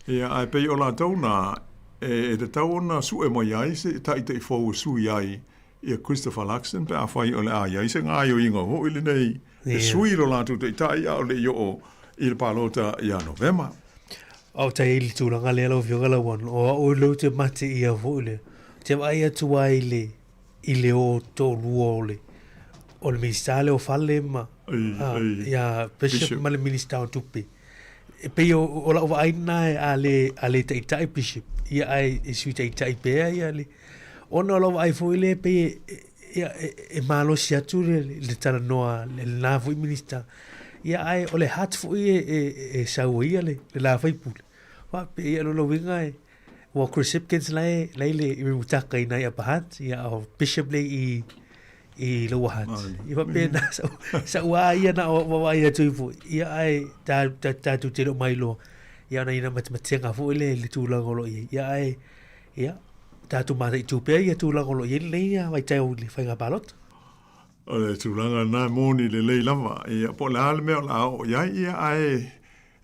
ia ai pe o la tona e te tau na su e mo ia se tai te fo su ia ia Christopher Luxon pe a whai o le a ia, i se ngā i o inga ho ili nei, e sui ro lātu te itai au le i o i le pālota i a Novema. Au tai ili tūranga le alo whionga la wan, o lau te mate i a ho ile, te mai atu ai le o tō lua o le ministale o whale ma, ia Bishop ma le minister o tupi. E pei o la ova aina a le te itai Bishop, ia ai e sui te itai pēa ia le, ona lo ai foi le pe e malo si atu le tala noa le na foi minister ia ai o le hat foi e sauia le la foi pul wa pe ia lo winga wa Chris Hipkins le i mutaka ina ia pahat ia o Bishop le i lo hat i va pe na sa wa ia na wa ia tu ia ai ta tu te lo mai lo ia na ina matematenga foi le tu la golo ia ai ia tātu mata i tūpea i a tūlanga lo i leia vai tai o le whainga palot. O le tūlanga nā mōni le lei lama. I a po le ale mea la o iai ia ae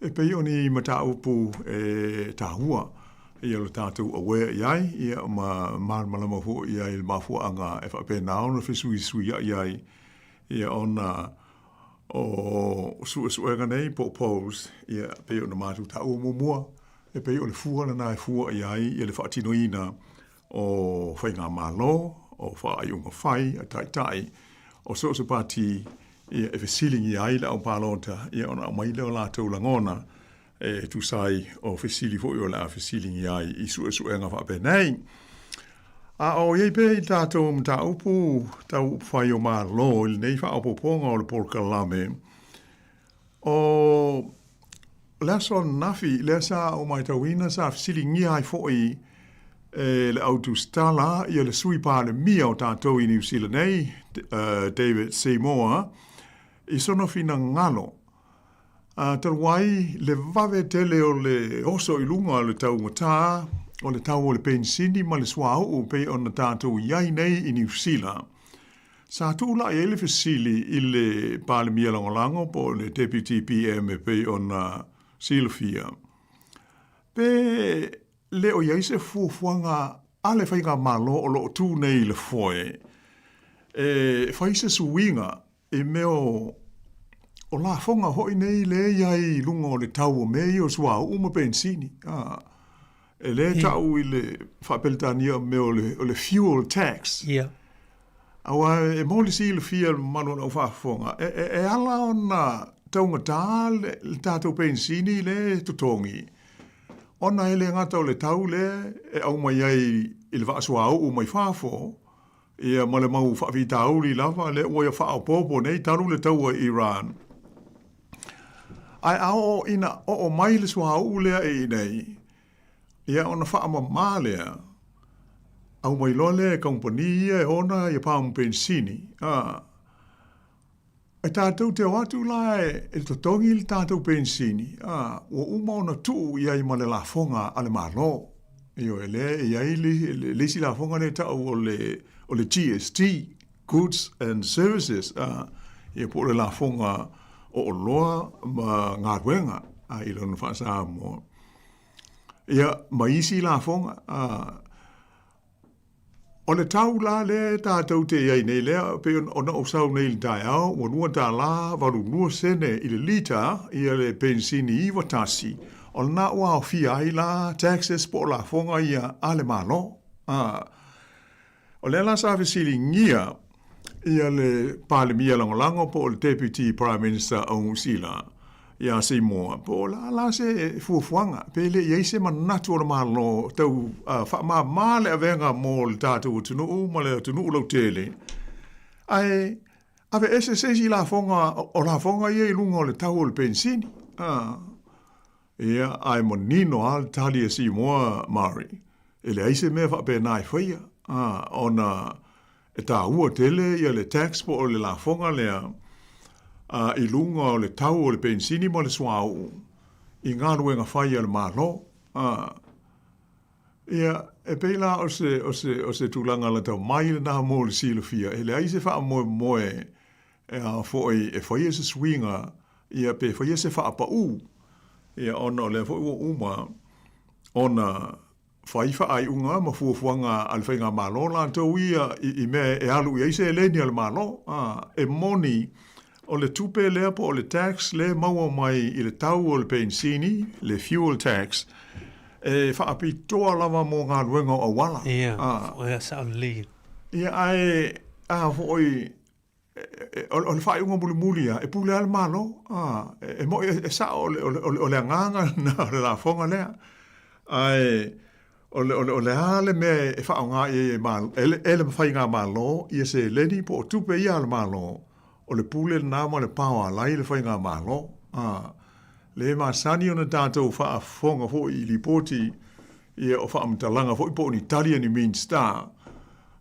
e pei oni i mata upu e tāhua. I a lo tātou awea iai i a ma malama hu i a il mafua anga e whape naona fisui sui iai i a ona o suenga nei po pose i a pei ona mātu tāua mumua e pei o le fua na nā e fua iai i a le whaatinoina o whainga malo, o whaaiunga whai, a tai, o so pati e whesilingi ai la o pālota, i ona mai leo la tau langona, e tu sai o whesili fo i o la whesilingi ai i suenga whape nei. A o iei pe i tātou mta upu, tau whai o malo, i nei wha opo ponga o le Port Kalame, o leson nafi, lesa o mai tauina sa whesilingi ai fo i le autostala i le sui pāle mia o tātou i New Zealand nei, David Seymour, i sono fina ngalo. Taruai, le vave tele o le oso i lunga le tau ngata, o le tau o le pensini ma le swau o pe o na tātou iai nei i New Zealand. Sa tūla i ele fesili i le pāle mia langolango po le Deputy PM pe o na Silvia. Pe le o iaise fuafuanga ale whainga malo o lo tū nei le foe. E whaise suinga e meo o la fonga hoi nei le iai lunga o le tau o mei o sua uma pensini. E le tau i le whapeltania meo o le fuel tax. Yeah. Awa e mōli si le fia manu na uwhafonga. E ala o na taunga tā le tātou pensini le tutongi. Ona ele ngata o le tau le e au mai ai i le vaasua au o mai whafo ia ma le mau whaavitauri lava le ua ia whaopopo nei taru le taua Iran. Ai ao ina o mai le sua au lea e nei, ia ona whaama mālea, au mai lole e kompania e ona ia pāmu pensini. E tātou te watu la e totongi le tātou pensini. Ua uma ona tuu ia i ma le la fonga ale mālo. Io e le ia i le si la fonga le tau o le GST, Goods and Services. Ia po le la fonga o loa ma ngā ruenga i lona whaasa mo. Ia ma isi la fonga. O le tau la le tātou te iai nei lea, pe ona o sau nei le tai au, o nua tā la, waru nua sene i le lita, ia le pensini i watasi, o le na ua o fia ai la, taxes po la fonga ia ale malo. O le la sa fesili ngia, ia le pale mia langolango po le Deputy Prime Minister au sila, ia se moa, po la se fuafuanga, pe le iai se manatu o le malo, tau wha le avenga mo le tātou tunu, ma le tunu lau tele. Ai, ave ese si la fonga, o la fonga iai lunga o le tau o le pensini. Ia, ai mo nino al tali e si moa Mari. Ele aise mea wha pe nai whaia. Ona, e tā ua tele, ia le tax po o le la fonga lea, I lunga o le tau o le pensini mo le suau I ngā ruenga whai al mālo. Ia, e peila o se tūlanga la tau mai le nā mō le silofia. E le aise wha moe e foi e whai e se swinga ia pe whai e se wha pa u. Ia ona le foi ua uma ona whai wha ai unga ma fuafuanga al whainga mālo la tau ia I me e alu I aise e leni al mālo. E moni o le tupe lea po o le tax le maua mai I le tau o le pensini, le fuel tax, e whaapitoa lava mō ngā ruenga o wala. Ia, o ea sa li. Ia ai, foi, o le whae unga muli e pule ale malo, e mo e sa o le nganga na le la fonga lea. Ai, o le ale me e whao ngā e malo, ele mwhai ngā malo, ia se leni po o tupe ia ale malo, o le pule le nama le pawa lai le whai ngā malo. Le masani o na tātou wha fonga fo I lipoti ia o wha amtalanga fo I po ni talia ni mean star.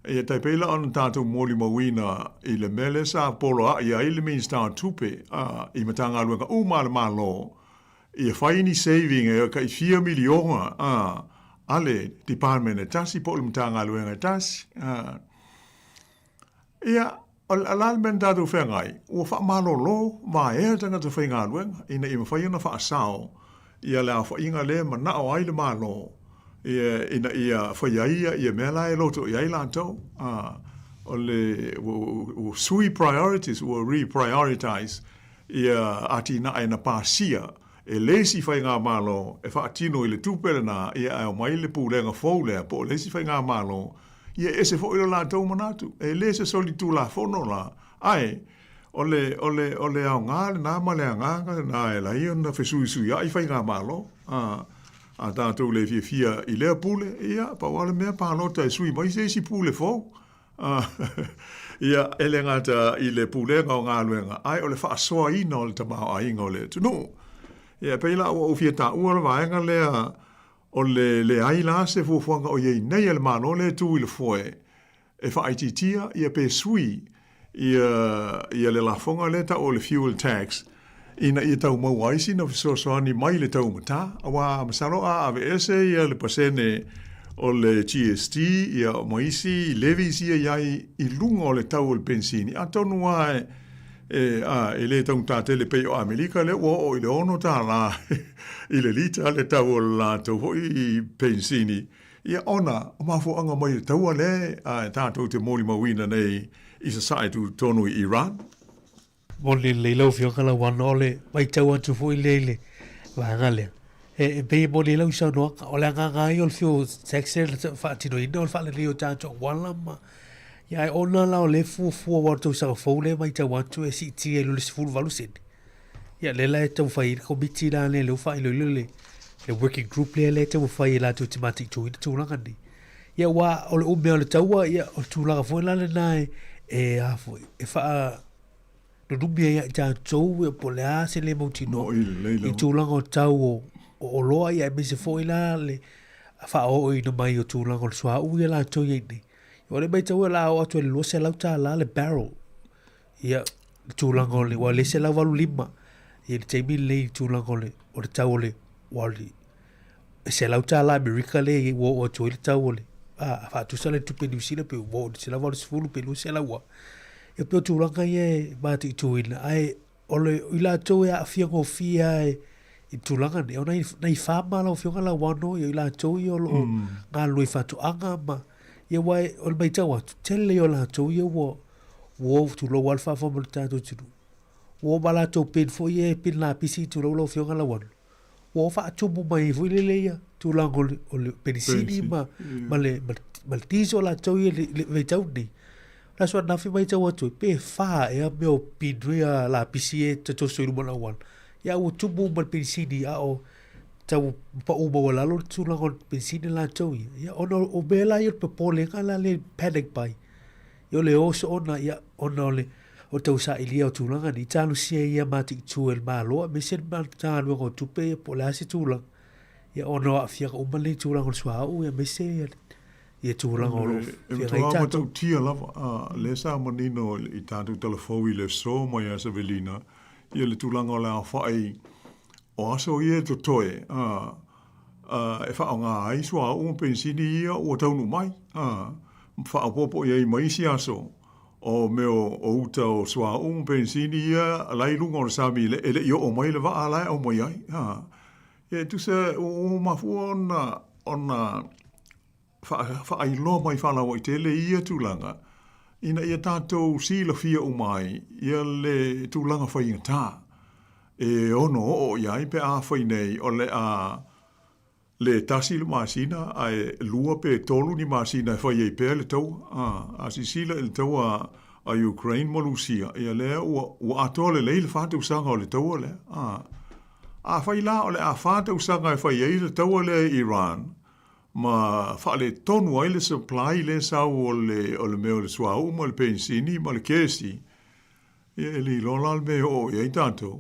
Ia taipela o na tātou moli mawina I le mele sa polo a ia I le mean star tupe I matanga luenga uma le malo. Ia whai ni saving e ka I 4 milionga ale department e tasi po le matanga luenga tasi. Ia alal men dadu whengai, ua wha malolo, ma ea tanga te whainga luenga, ina ima whaina wha asao, ia lea whainga le ma nao ai le malo, ina ia whaiaia, ia mea lai loto i ai lantou, o le sui priorities, ua reprioritize, ia ati na e na pasia, e lesi whainga malo, e wha atino I le tupere na, ia au mai le pūlenga fōlea, po lesi whainga malo, ia ese fo ilo la tau manatu e le se soli tu la fono la ai ole au ngā le nā male a ngā na e la ia na fesui sui ai whai ngā malo a tātou le fia I lea pule ia pa wale mea pālota e sui mai se si pule fo ia ele ngata I le pule ngā ngā luenga ai ole wha asoa ina ole tamau a inga ole tunu ia peila o fia ta ua vaenga lea o le ai la se fuafuanga o iei nei ele malo le tu I le foe e whaititia ia pe sui ia le lafonga le ta o le fuel tax ina ia tau mau aisi na fisosoani mai le tau mata awa masalo a ave ese ia le pasene o le GST ia maisi levis ia iai I lunga o le tau o le pensini a tonu ai e le tau tātele pe o Amerika le o I le ono tā la I le lita le tau o la tau ho I pensini ia ona o mafu anga mai le tau le tātou te mōli mawina nei I society tonu I Iran Moli le lau fio kala wana ole mai tau atu fo I leile wanga lea e pe moli lau sa noaka o le nganga I ol fio sexe whaatino ina ol whaale leo tātou wala ma ia e ona lao le fuafua watu sa fau le mai tau atu e si tia lule si fulu valu sene. Ia le la e tau whai komiti la le leu whai le working group le tau whai la tu te mati tu ina tūranga ni. ia wa o le ume o le taua ia o tulaga foi lale nai e a foi e fa no dumia ia ta tou e po le a se le mautino i tulaga o tau o loa ia me se foi lale fa o i no mai o tulaga o swa u ia la tou ia ni o le mai tau la o atu le lo se la ta la le barrel ia tulaga o le wa le se la valu lima ia te mi le tulaga o le tau le wali se la ta la America le o to le tau le fa tu sale tu pe usina pe wo se la vols fulu pe se la wa e pe tu langa ye ba ti tu ina ai ole ila to ya fia go fia e tu langa ne ona nei fa mala o fia la wano ye ila to yo lo nga lui fa tu anga ma ye wa ol bai tawa tele yo la to ye wo tu lo wal fa fo mo ta tu wo bala to pe fo ye pin la pisi tu lo fia la wano wo fa tu mo mai fu le ya tu lango o le penicini ma le tiso la tau i le tau ni. La soa nafi mai tau atu, pe faa ea meo pidrea la pisie te toso i rumana wan. Ia o tumu ma le penicini a o tau pa uma wala lo tu lango penicini la tau i. Ia ona o mela i o pepole nga la le panic bai. Ia le oso ona ia ona o tau sa ilia o tūlanga ni tālu sia ia mati tu el malo me sen ma tālu o tupe po la si tūlanga. Ia ono a fia o mali tūlanga o sua o ia me se ia tūlanga o fia ngai tātu. Tau tia lava le sa manino i tātu telefoi le so mai a sa velina ia le tūlanga o la whai o aso ia to toe e wha o ngā ai sua o pensini ia o taunu mai wha o popo ia i mai si aso o meo o uta o sua pensini ia lai lunga o sami le ele o mai le va ala o mai ai e tu se o mafua ona fa ai lo mai fa la o tele ia tulanga ina ia tatou sila fia o mai ia le tulanga fa inga e ono o ia pe a fa nei o le a le tasi le masina ai lua pe tolu ni masina fa ye pe le tau a sisila le tau a Ukraine mo Lucia ia le o atole le fa tu sanga o le tau le a fai la o le a fata usanga e fai e le tau le Iran ma fa le tonu ai le supply le sa o le meo le sua o le pensini ma le kesi e li lola le meo e tanto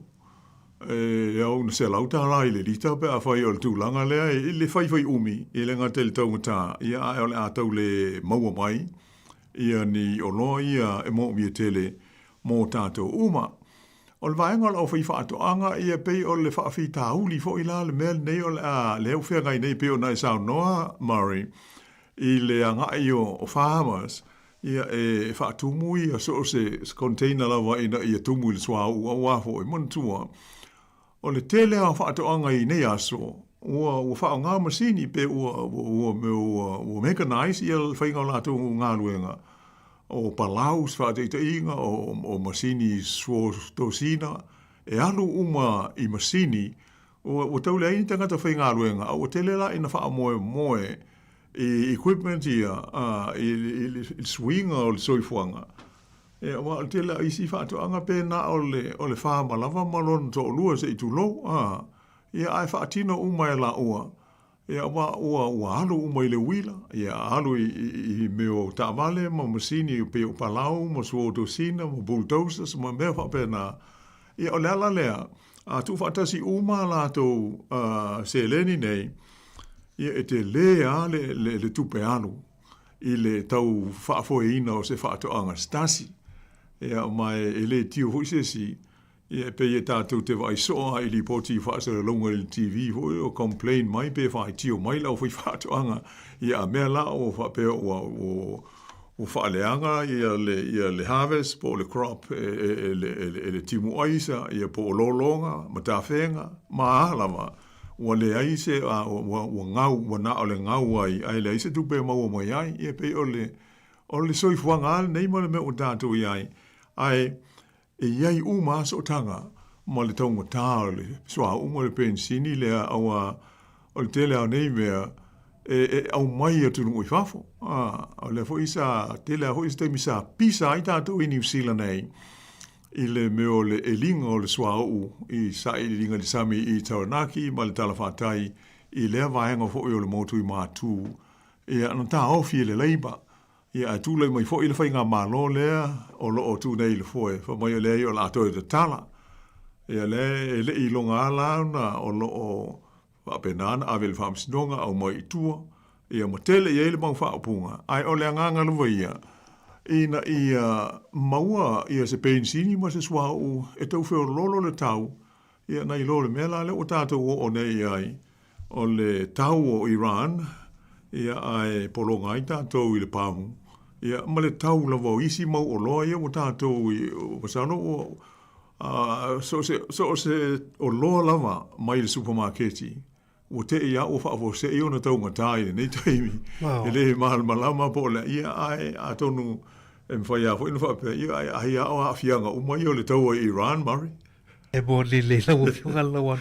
e au na se lauta la le lita pe a fai o le tūlanga le fai umi e le ngate le tau ngata ia o le a tau le maua mai ia ni o loa ia e mo mi tele mo tato uma o le vaenga o fai whaatoanga ia pei o le whaafi tāuli fo i la le mea nei o le a leo whea ngai nei pei o nai sao noa Murray i le angai o farmers ia e whaatumui a so se container lawa ina ia tumu le swa ua wafo i montua o le tele a whaatoanga i nei aso ua whaonga masini pe ua mechanise ia le whainga o lato ngā luenga o palaus whateita inga o masini svo tosina e alu uma i masini o taule aini tangata whainga luenga o telela ina wha moe i equipment ia i swinga o le soifuanga e wa o tele isi whaatoanga pe na o le wha malava malon to lua se i tulo ia ai whaatino uma e la ua ia ua alu uma i le wila, ia alu i meo tāwale, ma masini pe o palau, ma suotosina, ma bulldozers, ma mea whapena. Ia o leala lea, tu whatasi uma la tau se leni nei, ia e te lea le tupe alu, i le tau whaafoeina o se whaatoanga stasi. Ia mai e le tio huisesi, ia pe e tātou te vai soa i li poti whaasara longa i TV o complain mai pe whai tio mai lau whai whaatoanga ia mea la o whapea o whaaleanga ia le harvest po le crop le timu aisa ia po lolonga ma tawhenga ma ahalama ua le aise ua ngau wana o le ngau ai le aise tupe maua mai ai ia pe o le soifuanga al nei ma le me o tātou iai ai e iai uma so tanga ma le taunga tā le soa uma le pensini le aua o le tele au nei mea au mai atu nungu i whafo o le fo isa tele au isa temi sa pisa i tātou i New Zealand nei i le meo le elinga o le soa u i sa i linga le sami i Taranaki ma le talawhatai i lea vaenga fo i o le motu i mātū ia na ta o fi le leiba ia tu le mai fo ile fai nga malo le o lo o tu nei le fo e fa mai le o la to de tala ia le I longa la na o lo o va penana avel fam snonga o mai tua ia motele ia le bang fa opunga ai o le nganga lu ia ina ia maua ia se pensini ma se swa o e tau fe lolo le tau ia na ilo le mela le o tato o nei ai o le tau o Iran ia ai polonga i tato I le pamu ia ma le tau la vo isi mau o loa ia o tato o pasano o so se o loa lava mai le supermarketi o te ia o fa vo se io na tau ngatai nei taimi ele mal malama po le ia ai atonu em fa ia fo ina fa pe ia ai o afianga o mai o le tau o Iran mari e mo le la o fianga la wan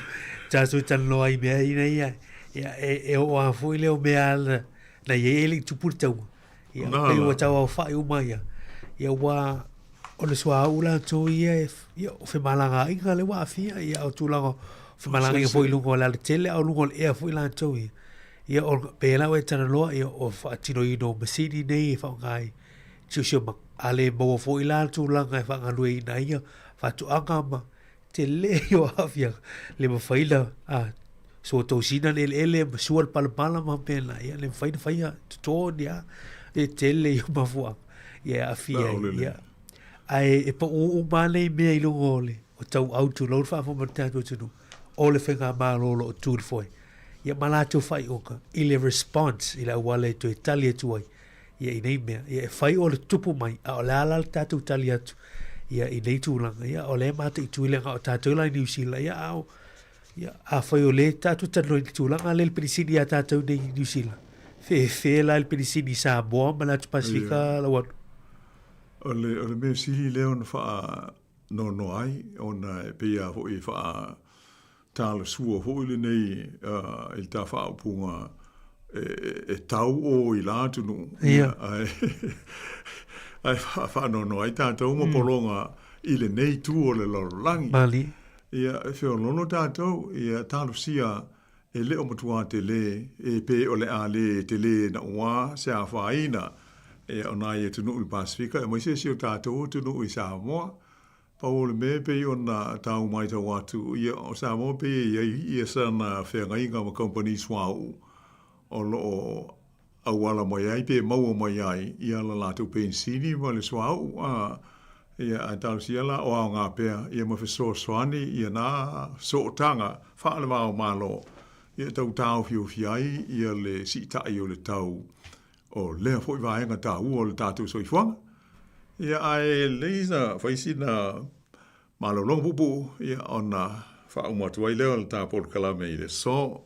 ja so tan lo ai me ia e o a fo ile o me al na ye ele tu purtau ia pe o tau fa o mai ia wa o le swa ula to ia o fe malanga inga le wa fia ia o tu la fe malanga ia foi lungo la tele au lungo ia foi la to ia o pe la we tan lo ia o fa tino I no masini nei fa ngai chu ma ale mo foi la tu la ngai fa ngai na ia fa tu anga ma tele yo afia le mo faila so to sina ele sual pala ma pela ia le faia to dia e tele yo ma fu ia afia ia ai e po o male me I longole o tau auto lo fa fo mata to tu o le fenga malo lo tu foi ia malato fai oka ile response ila wale to Italia tu ai ia nei me ia fai o le tupu mai o la tatu Italia tu ia I nei tu langa ia o le mata I tu lenga o tatu la New Zealand ia au ia a fai o le tatu tano I tu langa le penisini a tatu nei New Zealand fe la il penisini sa boa ma la Pasifika la wan o le me si le on fa no ai ona pe ia ho I fa tala sua ho le nei il ta fa punga e tau o I la tu no ai fa no ai tata uma polonga I le nei tu o le langi mali ia fe no tata ia talo sia e le o matua te le e pe o le ale te le na wa se a fa ina e ona ia tu no I Pasifika e mo se si o tata o tu no I Samoa Paul me pe ona tau mai tau atu ia o Samoa pe ia sana fe ngai nga company swau o lo awala mai ai pe mau mai ai ia la tu pensini ma le swau ia atal sia la o nga pe ia mo fe so swani ia na so tanga fa le mau malo ia tau fiai ia le sita ia le tau o le foi vai nga tau o le tatu so ifanga ia ai leisa faisina malo long bubu ia ona fa uma tu ai le ta por kalame ile so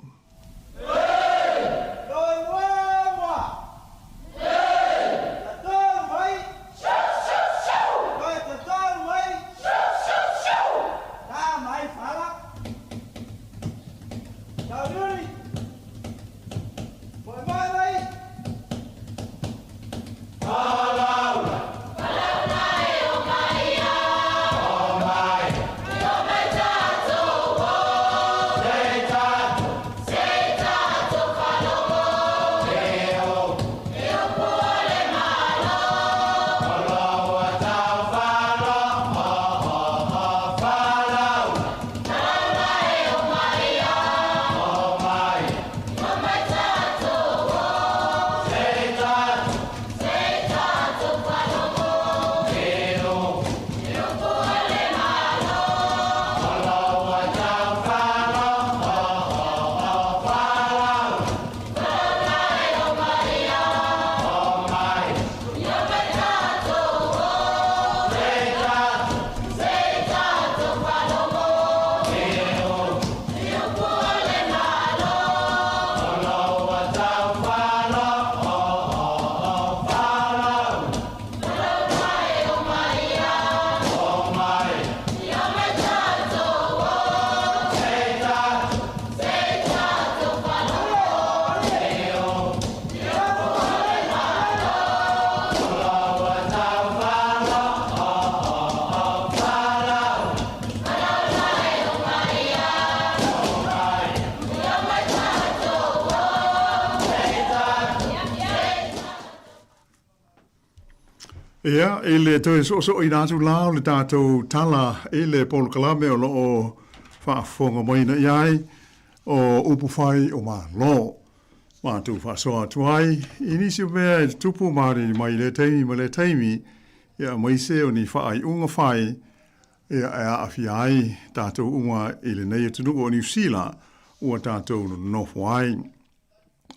Ia, ele toi so i nātu lao le tātou tala ele Paul Kalame o loo whaafonga maina iai o upu whai o mā lo. Mātou whaasoa tuai. Inisi mea tupu maari mai le teimi ma le teimi ia maise o ni whaai unga whai ia a awhi ai tātou unga ele nei atunuku o New Zealand ua tātou no nofu ai.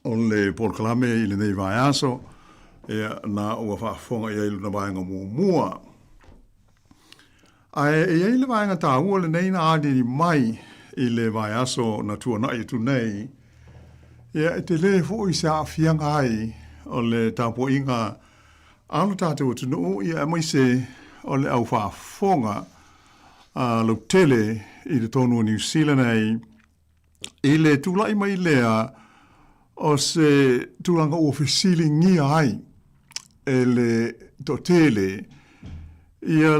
O le Paul Kalame ele nei vai aso. Ia na ua whaafonga i eilu na vaenga mua. Ai i eilu vaenga tā ua le nei na adi mai i le vai aso na tua na i tu nei. Ia te le fo i sa fianga ai o le tāpo inga alo tātou atu no ia mai se o le au whaafonga lo tele i le tonu New Zealand ai i le tūlai mai lea o se tūlanga ofisili ngia ai ele totele ia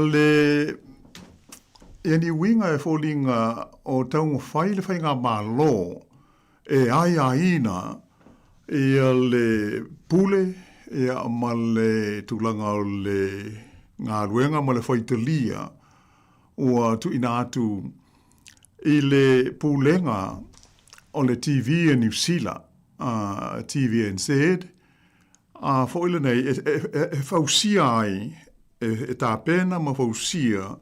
ni winga e folinga o taunga whai le whainga malo e ai aina ia le pule ia ma le tūlanga o le ngā ruenga ma le whaitalia ua tu ina atu i le pulenga o le TV in New Zealand TVNZ fo ile nei e fausia ai e tā pena ma fausia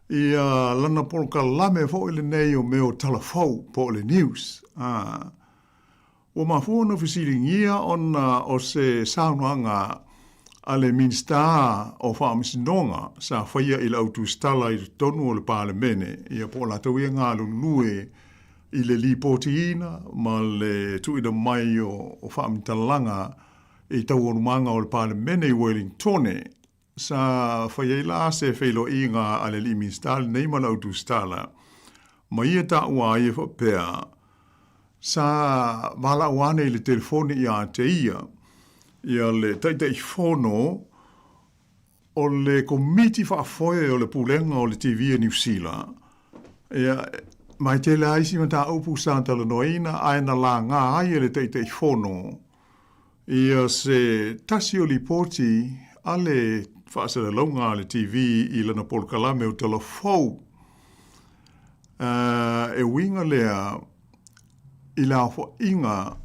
ia lana polka lame fo ile nei o meo talafau po le news o ma fo no fisiringia o se saunoanga ale minsta o whaamisinonga sa whaia i le autustala i tonu o le palemene ia po la tau ia ngā lulue i le lipotiina ma le tuina mai o whaamitalanga i tau orumanga o le palemene i Wellingtone sa whaiaila se whailo i ngā ale li minsta nei ma le autustala ma ia ta ua ia whapea sa wala uane i le telefoni i a te ia le taitai whono o le komiti whaafoe o le pulenga o le TV in New Zealand. Ia, mai te le aisi ma tā upu Santa Lanoina, aina la ngā ai le taitai whono. Ia se tasi o li poti ale whaasara launga le TV i lana Paul Kalame o telefou. E winga lea i la inga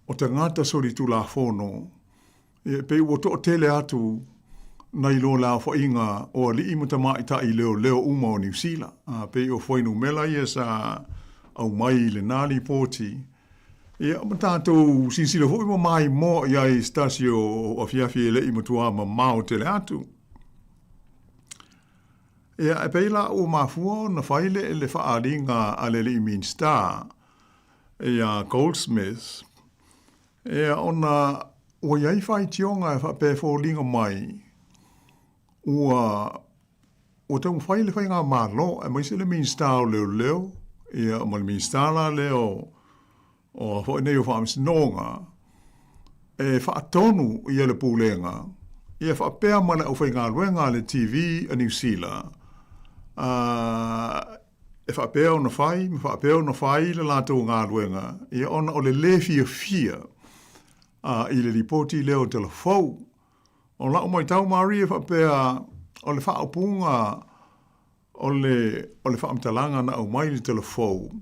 o te ngata sori tu la whono. E pe ua to tele atu na ilo la whainga o li imuta mai ta i leo uma o New Zealand. Pe o whainu mela ia sa au mai le nali poti. Ia tātou sinsila hoi mo mai mo ia i stasio o fiafi le imutua ma mao tele atu. Ia e peila o mafua na whaile le whaaringa ale li minsta. Ia Goldsmith. Ia ona ua iai whai tionga e whape fōlinga mai, ua tau whai le whai ngā mālo, e maise le minsta o leo, ia ma le minsta la leo, o whai nei o whaamisinonga, e whaatonu ia le pūlenga, ia whapea mana au whai ngā luenga le TV a New Zealand, e whapea o na whai, me whapea o na whai le lātou ngā luenga, ia ona o le fia, i le ripoti leo telefou. O la o mai tau maari e whapea o le whaapunga o le whaamtalanga na au mai le telefou.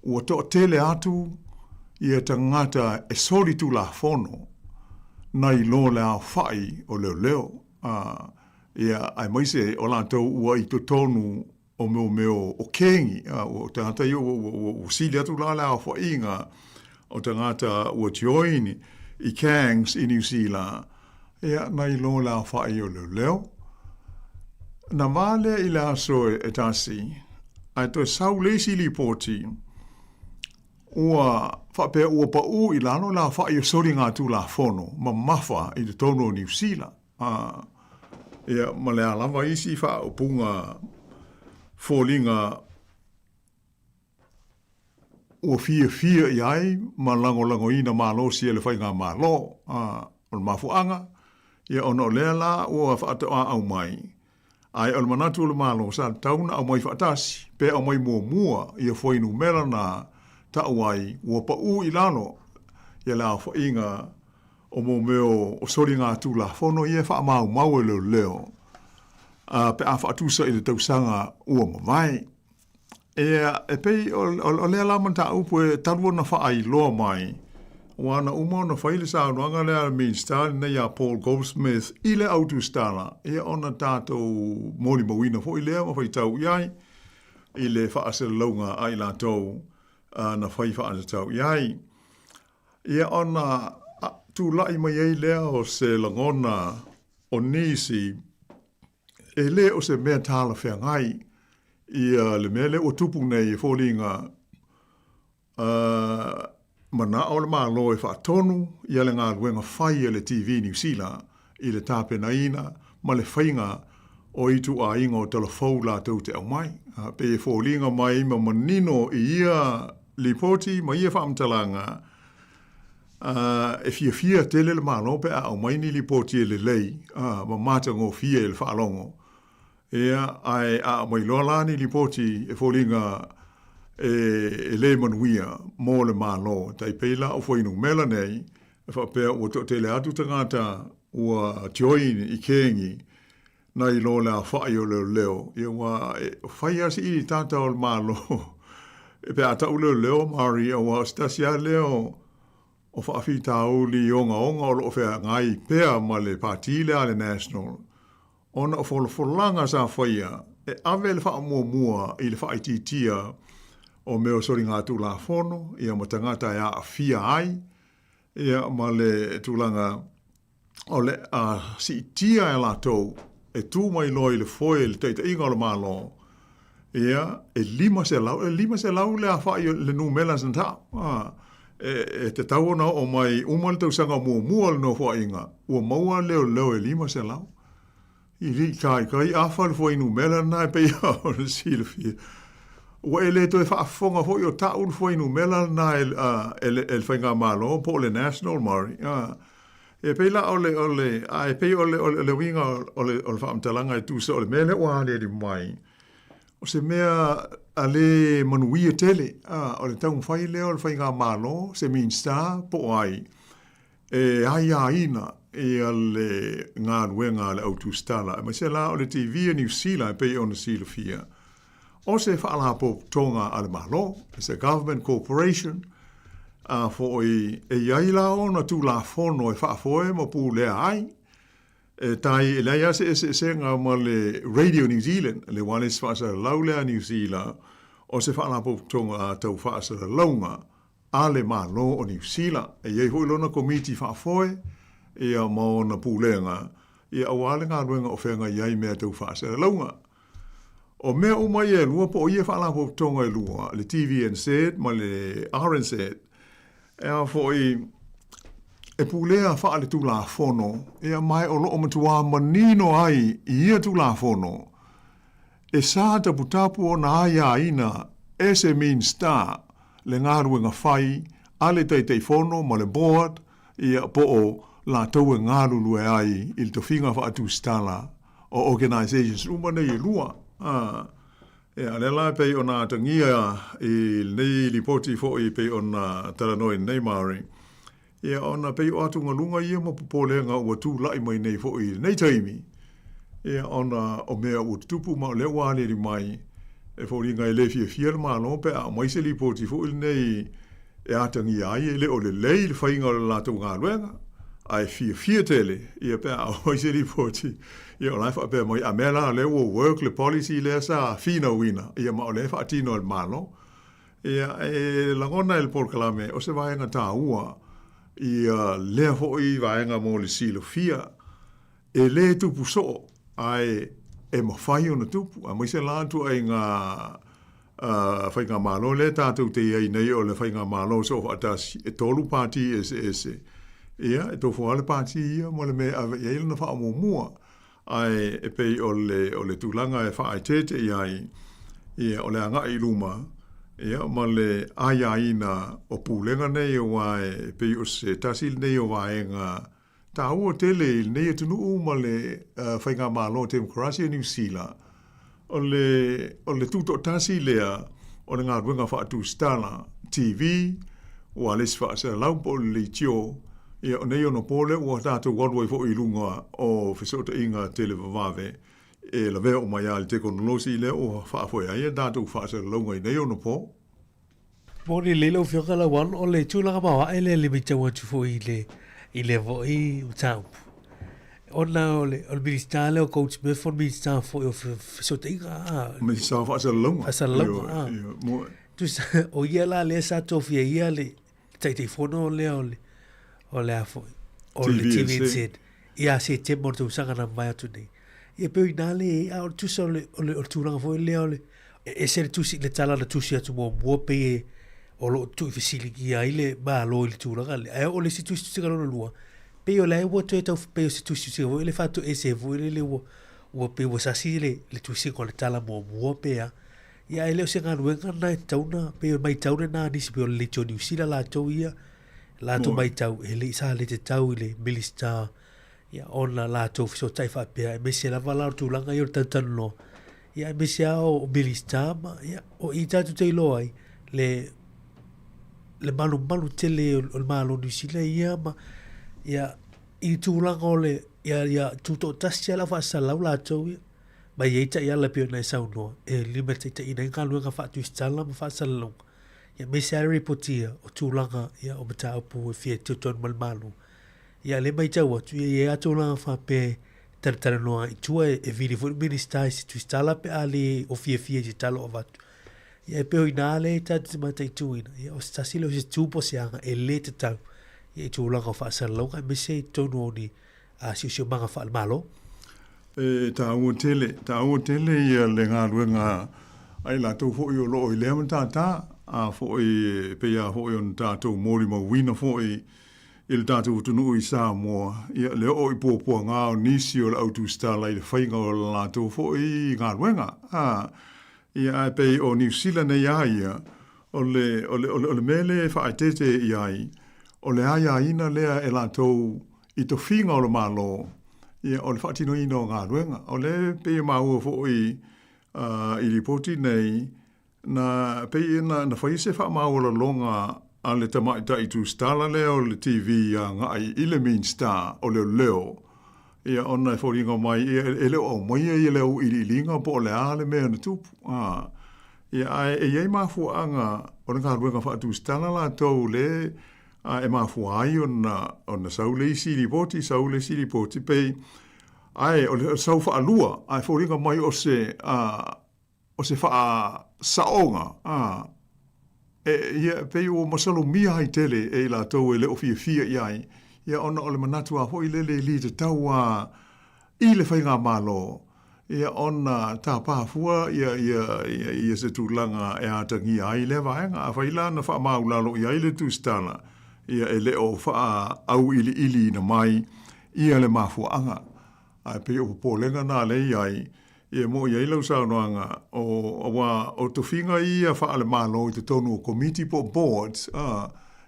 Ua toa tele atu i e tangata e sori tu la whono na i lo le au whai o leo. Ia ai maise o la tau ua i tonu o meo o kengi. O tangata i o sili atu la le au whainga o tangata ua tioini i Kangs i New Zealand, ia mai lo la whai o leo. Na vale i la so e tasi, ai to sau leisi li poti, ua whapea ua pa u i lano la whai o sori ngā tu la whono, ma mawha i te tono New Zealand. Ia ma le alama isi wha o punga fōlinga ua fia i ai, ma lango ina malo si ele whai ngā malo, o le mafuanga, ia ono o lea la, ua whaatoa au mai. Ai o le manatu o le malo, sa tauna au mai whaatasi, pe au mai mua, ia whainu mera na tau ai, ua pa u i lano, ia la whainga o mo meo o sori ngā tū la fono ia wha mau e leo. Pe a wha atusa i le tausanga ua mawai. E pei o lea laman ta upo e tarua na wha ai loa mai. Wana umau na whaile sa anuanga lea Mean Star na ia Paul Goldsmith i le autu stala. Ia ona tātou mori mawina fo i lea ma whai tau iai. I le wha asera launga ai la tau na whai wha asera tau iai. Ia ona tu lai mai ei lea o se langona o nisi e le o se mea tala whea ngai. Ia le mea le o tupu nei e fōlinga mana o le malo e whaatonu, ia le ngā luenga whai e le TV New Zealand, i le tāpena ina, ma le whainga o itu a inga o telefou la tau te au mai. Pe e fōlinga mai ma manino i ia lipoti, ma ia whaamtalanga, e fia tele le malo pe a au mai ni lipoti e le lei, ma mata ngō fia e le whaalongo. Ia ai a mai loa lani lipoti e fōlinga e le manuia mō le malo. Tai peila o whainu mela nei, e whapea ua to tele atu tangata ua join i kengi na i lo la whai o leo. Ia ua whai asi i tata o le malo. E pe ata u leo mari a ua stasia leo o whaafi tau li onga o lo whea ngai pea ma le partile a le national. Ona o wholanga sa whaia e ave le wha mua i le wha ititia o meo sori ngā tūla whono, ia ma tangata ia a fia ai, ia ma le tūlanga o le si tia e la tau, e tū mai loi le foe le teita inga o le malo, ia e lima se lau le a whai le nu mela san ta, e te tau ona o mai umal tau sanga mua le no wha inga, ua maua leo e lima se lau, i ri kai a whai foe nu mela na e peia o le sila fia, ua e le to e whaafonga hoi o taun whainu mela na el whainga malo po le national mari. E peila e pei o le winga o le whaamtalanga e tūsa o le mele o ale di mai. O se mea a le manuia tele, o le taun whai leo o le whainga malo, se Mean Star po ai. E ai a ina e a le ngā ruenga le autu stala. E mai se la o le TV New Zealand e pei o na sila fia. O se whaalapo tonga ale malo, it's a government corporation, for e iai la o na tū la whono e whaafoe ma pū lea ai, tai e leia se ngā ma le Radio New Zealand, le wane se whaasara lau lea New Zealand, o se whaalapo tonga tau whaasara launga, ale malo o New Zealand, e iei hoi lona komiti whaafoe, e a mao na pū lea ngā, e awale ngā ruenga o whenga iai mea tau whaasara launga. O mea o mai e lua po o ia whaalapo tonga e lua, le TVNZ, ma le RNZ, e a fo e pulea whaale tu la whono, e a mai o loo matua manino ai i ia tu la whono, e sā taputapu o na ai a ina, e se Mean Star, le ngāruenga whai, ale teitei whono, ma le board, i a po o la tau e ngārulu e ai, i le towhinga whaatu stala, o organizations umane i lua, e alela pei ona tangia i nei lipoti fo i pei ona taranoi nei maari. E ona pei o atu ngalunga ia mo popolenga ua tū lai mai nei fo i nei taimi. E ona o mea ua tupu ma o leo wale ri mai. E fo ringa e le fia ma lo pe a mai se lipoti fo i nei e atangia ai e le o le lei le whainga o le latu ngā luenga. Ai fia tele i a pe a mai se lipoti. Ia o lai wha pēr mai, a mea la le o work le policy le sa fina wina. Ia ma o le wha atino el malo. Ia e langona el porkalame o se vaenga tā ua. Ia lea ho i vaenga mo le silo fia. E le tupu so. Ai e mawhai o na tupu. A mai se la tu ai ngā whainga malo le tātou te iei nei o le whainga malo so whaatasi. E tolu pāti ese. Ia e tofu ale pāti ia mo le me ave iei na wha mua. Ai e pei o le tūlanga e whaai tete i ai, ia o le anga i luma, ia ma le aia ina o pūlenga nei o wae, e pei o se tasil nei o waenga, tā ua tele i nei e tunu ma le whainga malo Democracia New Zealand, o le tūto tasi lea, o le ngā ruenga whaatu stala, TV, o ales whaasera laupo le tio, Ia o nei ono pole ua tātou walwai fo I lunga o whisota inga tele vavave e la vea o mai ali teknolosi le o whaafoe aia tātou whaasara launga I nei ono po. Mori lelo whioka la wan o le tūlanga mawa e le mi taua tu fo I le vo I utau. Ona o le minister le o coach me for minister fo o whisota inga. Minister whaasara launga. Whaasara launga. Tu o ia la le sa tofia ia le taitei fono le o le afo o le TVZ ia se te mo tu sanga na mai atu nei ia pe ina le a o tu so le o tūranga fo le o le e se le tusi le tala le tusi atu mo pe o lo tu fasiliki ia ile ba lo le tūranga le ai o le si tusi tusi kalona lua pe o le o tu tau pe o si tusi tusi o le fatu e se vo le o pe o sasi le tusi ko le tala mo pe a ia ele o se ngaruenga na tauna pe mai tauna na nisi pe o le New Zealand la tau ia la tu mai tau ele sa le te tau le milista ia ona la tau fiso tai fa pe me se la vala tu langa yo tantan no ia me se o milista ma ia o I tatu te loi le malu tele o malu New Zealand ia ma ia I tu langa le ia tu to tasia la fa sa la tau ia mai eita ia la pe na sa no e limite te ina ngalu nga fa tu stala ma fa sa long ia me se reportia o tūlanga ia o mata upu e fia tuton malmalu. Ia le mai tau atu ia tūlanga wha pe taratara noa I tua e viri fo minister I si tu stala pe ali o fia si talo o vatu. Ia e peo ina ale e tatu mata I tuina. Ia o stasile o se tūpo se anga e le te tau. Ia I tūlanga wha asara longa e me se tonu o ni a si manga wha almalo. Ta ua tele ia le ngā ruenga ai la tau fo I o loo I lea mata a foi pe ya foi on tato mori mo wina foi il tato tunu I Samoa ia le o I popo nga nisi o auto stala I fainga o la to foi nga wenga ia pe o New Zealand ia o le mele fa tete ia o le ia ina le e la to I to finga o le malo ia o le fatino ino nga wenga o le pe ma o foi I ripoti nei na pe na fai se fa ma o longa ale tama ta I tu stala le o le TV nga I le main star o le leo ia ona fo ringa mai ele o mai ele o I linga po le ale me na tu ia e ma fu anga o nga ruenga fa tu stala la to le e ma fu ai ona saule si ripoti pe ai o sau fa alua ai fo ringa mai o se fa saonga ia pe o masalo mia ai tele e la to ele o fia iai ia ona o le manatu a hoi lele li te taua I le whainga malo ia ona ta pa fua ia se tūlanga e atangi ai le vaenga a whaila na wha maulalo ia I le tūstana ia ele o wha au ili na mai ia le mafuanga a pe o polenga na le iai ia mo ia lau sa noanga o to finga ia fa ale malo te tonu committee po boards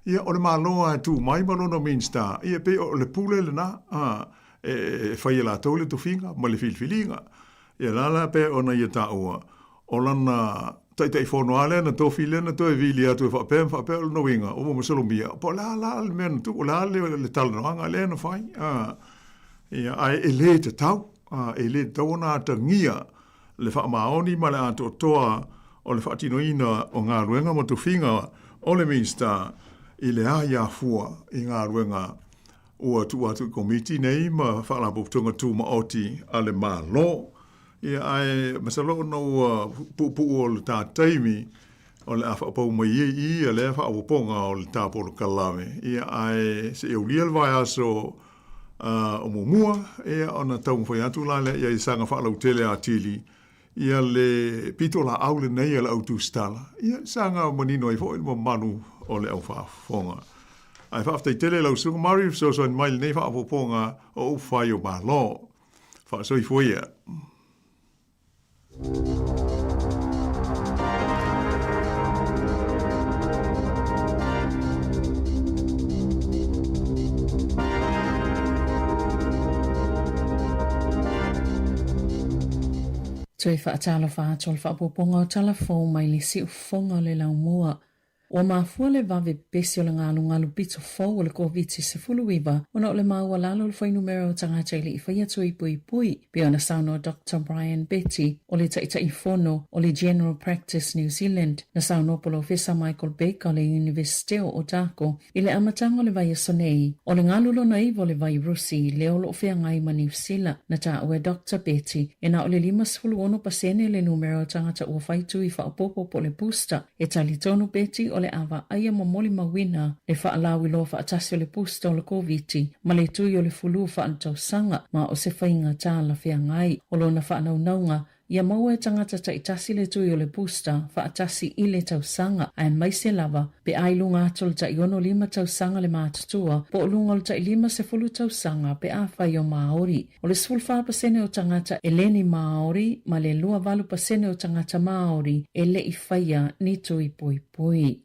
ia o le malo tu mai malo no minsta ia pe o le pule le na e fa ia la tole to finga ma le filfilinga ia la pe ona ia ta o lana tai fono ale na to file na to vilia tu fa pe no winga o mo solo mia po la men tu la le tal noanga le no fai ia ai ele te tau ele tona tangia le fa maoni ma le ato toa o le fatino ina o ngā ruenga mo tu finga o le minsta I le aia fua I ngā ruenga ua tu atu komiti nei ma whaala pupunga tu ma oti a le malo ia ai masalo no pupu o le tā taimi o le awha pau mai I le awha awaponga o le tāpolo kalame ia ai se eulia le vai aso o mumua ia ona tau mwhai atu la le ia I sanga whaalau tele a tili ia le pito la au le nei ala au tu stala ia sanga manino I fo mo manu o le au whaafonga ai whaaftai tele lau sunga mari so in mail nei whaafonga o whai o malo whaasoi fuia Tui whaatala whaatol whaapoponga o talafo mai le si ufonga le lau mua O mafua le vave pesi o le ngalu pito fau o le COVID-19 ona o le maua lalo le fai numero o tangata ili i whaia tui pui pe ona sauno Dr. Brian Betty o le taitai fono o le General Practice New Zealand na sauno Professor Michael Baker o le University o Otago i le amatanga o le vai sonei o le ngalu lo naivo le vai rusi le olo fea ngai ma New Zealand na ta ue Dr. Betty e na o le 51% le numero o tangata ua whai tui whaopopo po le booster e tali tonu Betty o le awa aia mamoli mawina le whaalawi lo whaatasi o le booster o le COVID ma le tui o le fulu whaantau sanga ma o se whainga tāla fea ngai o lo na whaanaunaunga ia maua e tangata taitasi le tui o le booster whaatasi i le tausanga ai mai se lava pe ai lunga atol ta iono 5 tausanga le mātutua po o lunga o ta 50 tausanga pe a whai o Māori o le 4% o tangata e leni Māori ma le 2% o tangata Māori e le i whaia ni tui pui.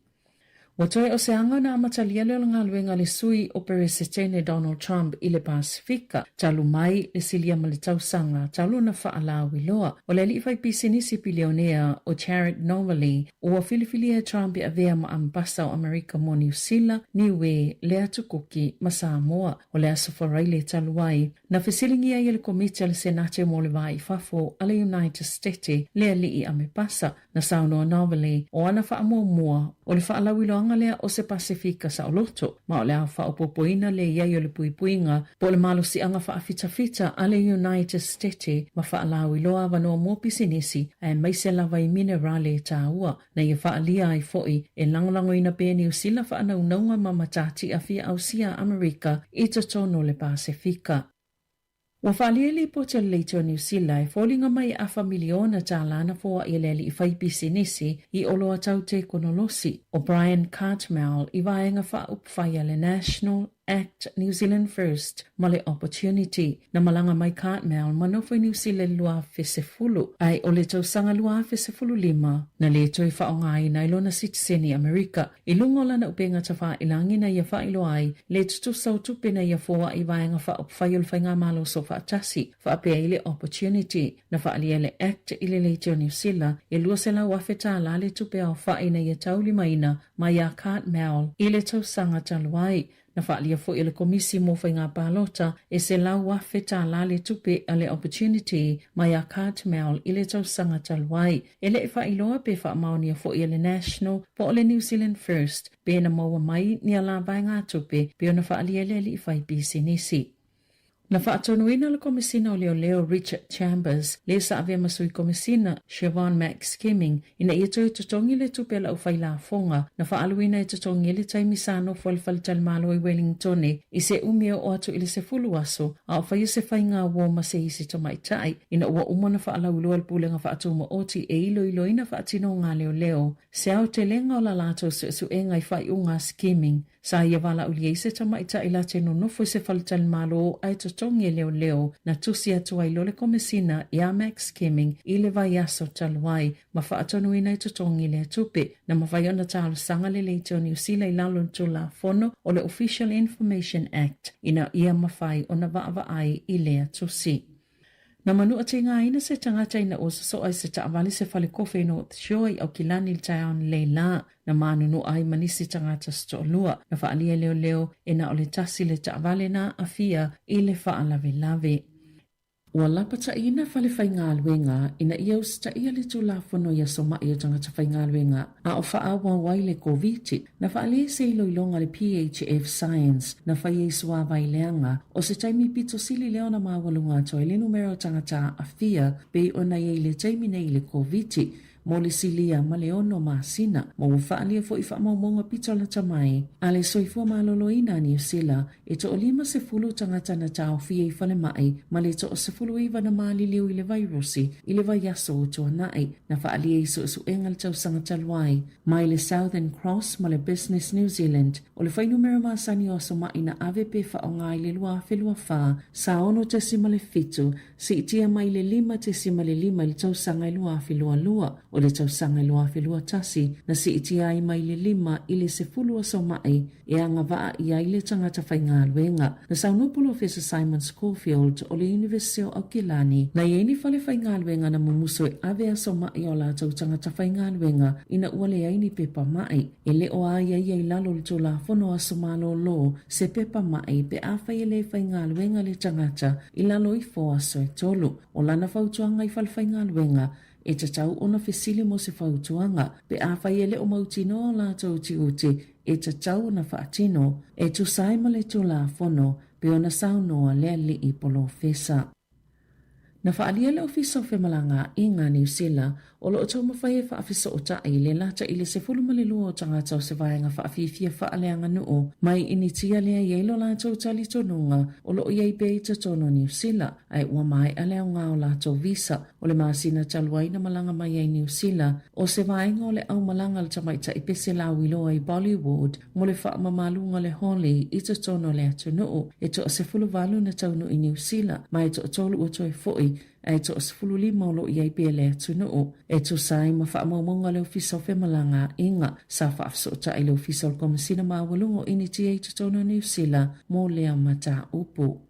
Watoe o se anga na amatalia leo ngā luenga le sui o Peresetene Donald Trump i le Pasifika, talu mai le silia ma le tausanga, talu na whaalawi loa. O le li fai pisinisi bilionea o Jared Novaly, o a filifilia Trump i avea ma ambasa o Amerika mo New Zealand, niwe le atukuki ma Samoa, o le asofarai le talu ai. Na fesilingia i le komite le senate mo le vai fafo a le United States, le li i ame pasa, na sauno Novaly, o ana wha mua, o le whaalawi loa lea o se Pasifika sa o loto, ma o le a whaopopoina le iai o le puipuinga, po le malo si anga whaafita-fita a le United States, ma whaalawi loa wanoa mō pisinisi, a mai se lava i minerale tā ua, na ia whaalia ai foi, e langolango ina pēni o sila whaanaunaunga ma matati a fia au sia Amerika i totono le Pasifika. Wa whaalieli po te leito New Zealand, fōlinga mai a familiona tā lana fōa i leli i whaipisinisi i oloa tau te konolosi. O Brian Cartmel i vaenga whaupwhaia le National Act New Zealand First ma le Opportunity na malanga mai Cartmel manofo New Zealand lua fesefulu ai o le tausanga lua fesefulu 5 na le toi whaongai na ilona citizeni Amerika i lungola na upenga ta wha ilangi na ia wha ilo ai le tutu sau tupe na ia fōa i vaenga whaupwhaia le whainga malo so whaatasi whaapea i le Opportunity na whaalia le Act i le leitio New Zealand i lua se lau whawheta la le tupe au whae na ia tauli maina ma ia Cartmel i le tausanga taluai na whaalia fo i le komisi mo whainga pālota e se lau wafe tā la le tupe a le Opportunity mai a Cartmel i le tausanga taluai. E le whailoa pe whaamaonia fo i le National po le New Zealand First pe na maua mai ni a la ngā tupe pe o na whaalia le li i whaipisi nisi. Na whaatonuina le komisina o leo Richard Chambers, le sa avea masui komisina Siobhan Max Skimming, ina ia toi totongi le tupela u whaila fonga, na whaaluina e totongi le taimisano whalfal talmalo i Wellingtone, i se umio o atu ili se fulu aso, a o whaia se whainga woma se isi tomaitai, ina ua umona whaalaulua pulenga whaatuma oti e ilo ina whaatino ngā leo, se au te lenga o la lato su e ngai whai unga Skimming, sa ia wala ulia se tamaitai la te nonofo se whaltal malo ai totongi leo na tusi atu ai lole komisina ia Max Skimming i le vai aso taluai ma whaatonuina i totongi le tupe na mawhaiona talo sanga le leitio New Zealand i lalon tula fono o le Official Information Act ina ia mawhai o na vaava ai i lea tusi. Na manu ati ngā ina se tangata ina o so ai se taawali se whale kofe no shoi au kilani il taion le la na manunu ai manisi tangata sto lua na whaalia leo ina o le tasi le taawali na afia i le whaalawe lave. Ua lapata ina whale whainga aluenga ina ia usta ia le tulafono ia soma ia tangata whainga aluenga a o whaawa wai le COVID na whaalia se iloilonga le PHF Science na whaia isua vai leanga o se taimi pito sili leo na mawalunga to ele numero tangata afia pe ona ia le taimi nei le COVID mo le silia ma le ono masina mo whaalia fo i whaamaumonga pito la tamai a le soifua maloloina ni usila e to o 50 tangata na tau fia i whale mai ma le to o 10 na maali leo i le virusi i le vai aso o toa nai na whaalia i su engal tau sanga taluai mai le Southern Cross ma le Business New Zealand o le whai numero masani o so mai na AVP whaongai le lua whelua wha sa ono te sima le fitu si itia mai le 5 te sima le 5 i le tau sanga i lua whelua lua o le tausanga loa whelua tasi na si iti ai mai le 5 i le 10 so mai e anga waa i ai le tangata whainga luenga. Na Saunopulo Professor Simon Schofield o le University of Aukilani na ieni whale whainga luenga na mumuso e awea so mai o la tau tangata whainga luenga ina uale ai ni pepa mai e le o ai ai lalo le tō la whono a somalo lo se pepa mai pe a whai le whainga luenga le tangata i lalo i fōa so e tolu o lana whautuanga i whale whainga luenga e tatau ona fesili mo se whautuanga pe a whai ele o mautino la tau tiuti e tatau na whaatino e tu saima le tō la whono pe ona saunoa lea li i polo fesa. Na whaalia le ofisa o whemalanga i ngā New Zealand o lo o tau mawhai e whaafisa o tai le lata i le se fulumale lua o tangata o se vaenga whaafifia whaaleanga nuu mai initia lea yeilo la tau tali tonunga o lo o iei bei ta tono New Zealand ai ua mai a leo ngā o la tau visa o le maasina taluaina malanga mai ai New Zealand o se vaenga o le au malanga le tamaita i pese la wilo ai Bollywood mo le whaamamalunga le holi i ta tono le atu nuu e to a se fuluvalu na taunu i New Zealand mai to a tolu o toi foi ai to asfulu lima lo iai pele tunu e to sai ma fa mo monga le ofisa femalanga inga sa fa so ta ile ofisa ko masina ma walungo initiate to tono New Zealand mo le mata upu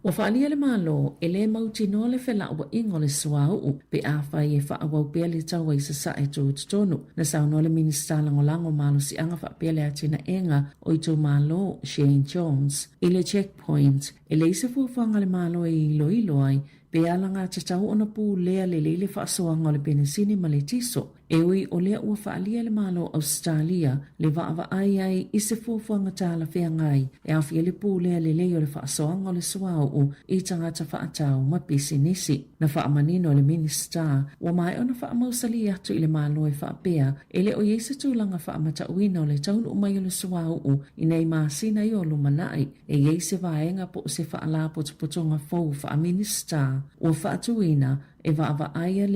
o fa ali le malo ele mauti no le fela o ingo le swau pe a fa e fa o pele tawa i sa e to tono na sa no le minister lango malo si anga fa pele atina enga o i to malo Shane Jones ile checkpoint ele se fu fanga le malo i lo ai pe alanga tatau ona pu lea le whaasoanga o le penisini ma le tiso. E ui o lea ua whaalia le malo Australia le vaava ai i se fuafuanga tāla whea ngai e awhia le pu lea le o le whaasoanga o le suau i tangata whaatau ma pisinisi. Na whaamanino le minister ua mai ona whaamausali atu i le malo e whaapea e le o yeise tūlanga whaamata uina o le taunu umai o le suau i nei maasina i o lumanai e yeise vaenga po se whaala potopotonga fau wha minister ua whaatuina e vaava aia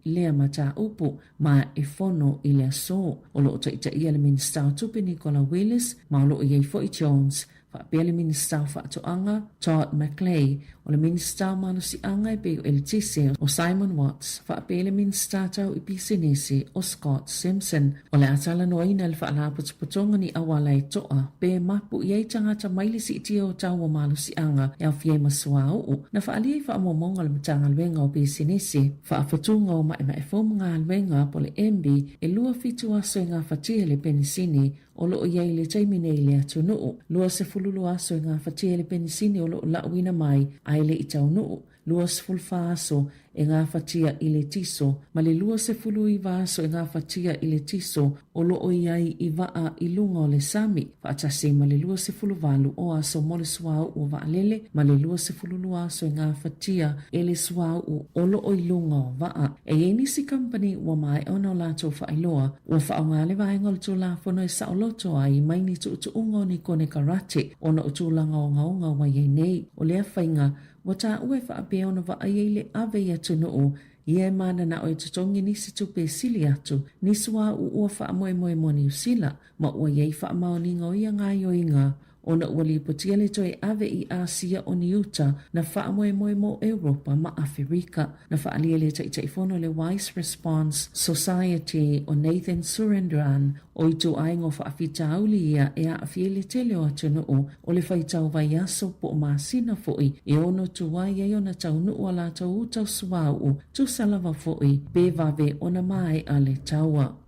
lea mata upu ma e fono i le aso. O lo ta ia le minister tupe Nicola Willis ma lo i Foy Jones whaapea le minister whaatoanga Todd McClay o le minister manusi anga i peo el tise o Simon Watts whaapea le minister tau i pisinesi o Scott Simpson o le atala noina le whaalaputuputonga ni awala e toa pe mapu i ei tangata maili si itia o tau o manusi anga e au fie masua uu na whaalia i whaamomonga le matanga alwenga o pisinesi whaafatunga o mai fomunga alwenga po le embi e lua fitu aso i ngā whatia le penisini o lo iei le taimine i le atu nuu. Lua se fululu aso i ngā whatia le penisini o lo lauina mai ai le i tau nuu. Lua se fulfa aso e ngā whatia i le tiso, ma le lua se fulu i vaso e ngā whatia i le tiso o lo iei i vaa i lunga o le sami. Whaatase ma le lua se fulu valu o aso mo le suau o vaalele, ma le lua se fululu aso e ngā whatia e le suau o lo i lunga o vaa. E nisi company ua mai ona o lato whaailoa, ua whaonga le vaenga le tō la whono e sao loto ai mai ni tu unga ni kone karate, ona o tūlanga o ngaunga wa iei nei, o lea whainga, wata ue whaapea ona wa ai le ave i atu nuu, ie mana na o i tutongi nisi tupe sili atu, nisua ua whaamoe mo New Zealand, ma ua iei whaamaoninga o ia ngai o inga, ona ua li potia le toi ave i Asia o Niuta na whaamoe mo Europa ma Afrika, na whaalia le taitaifono le Wise Response Society o Nathan Surendran, o i tu aingo whaafitauli ia e a awhiele tele o atu nuu o le whaitau vai aso po o maasina foi e ono tuwai e ona tau nuu ala tau utau suau tu salava foi pe vave ona mai a le taua.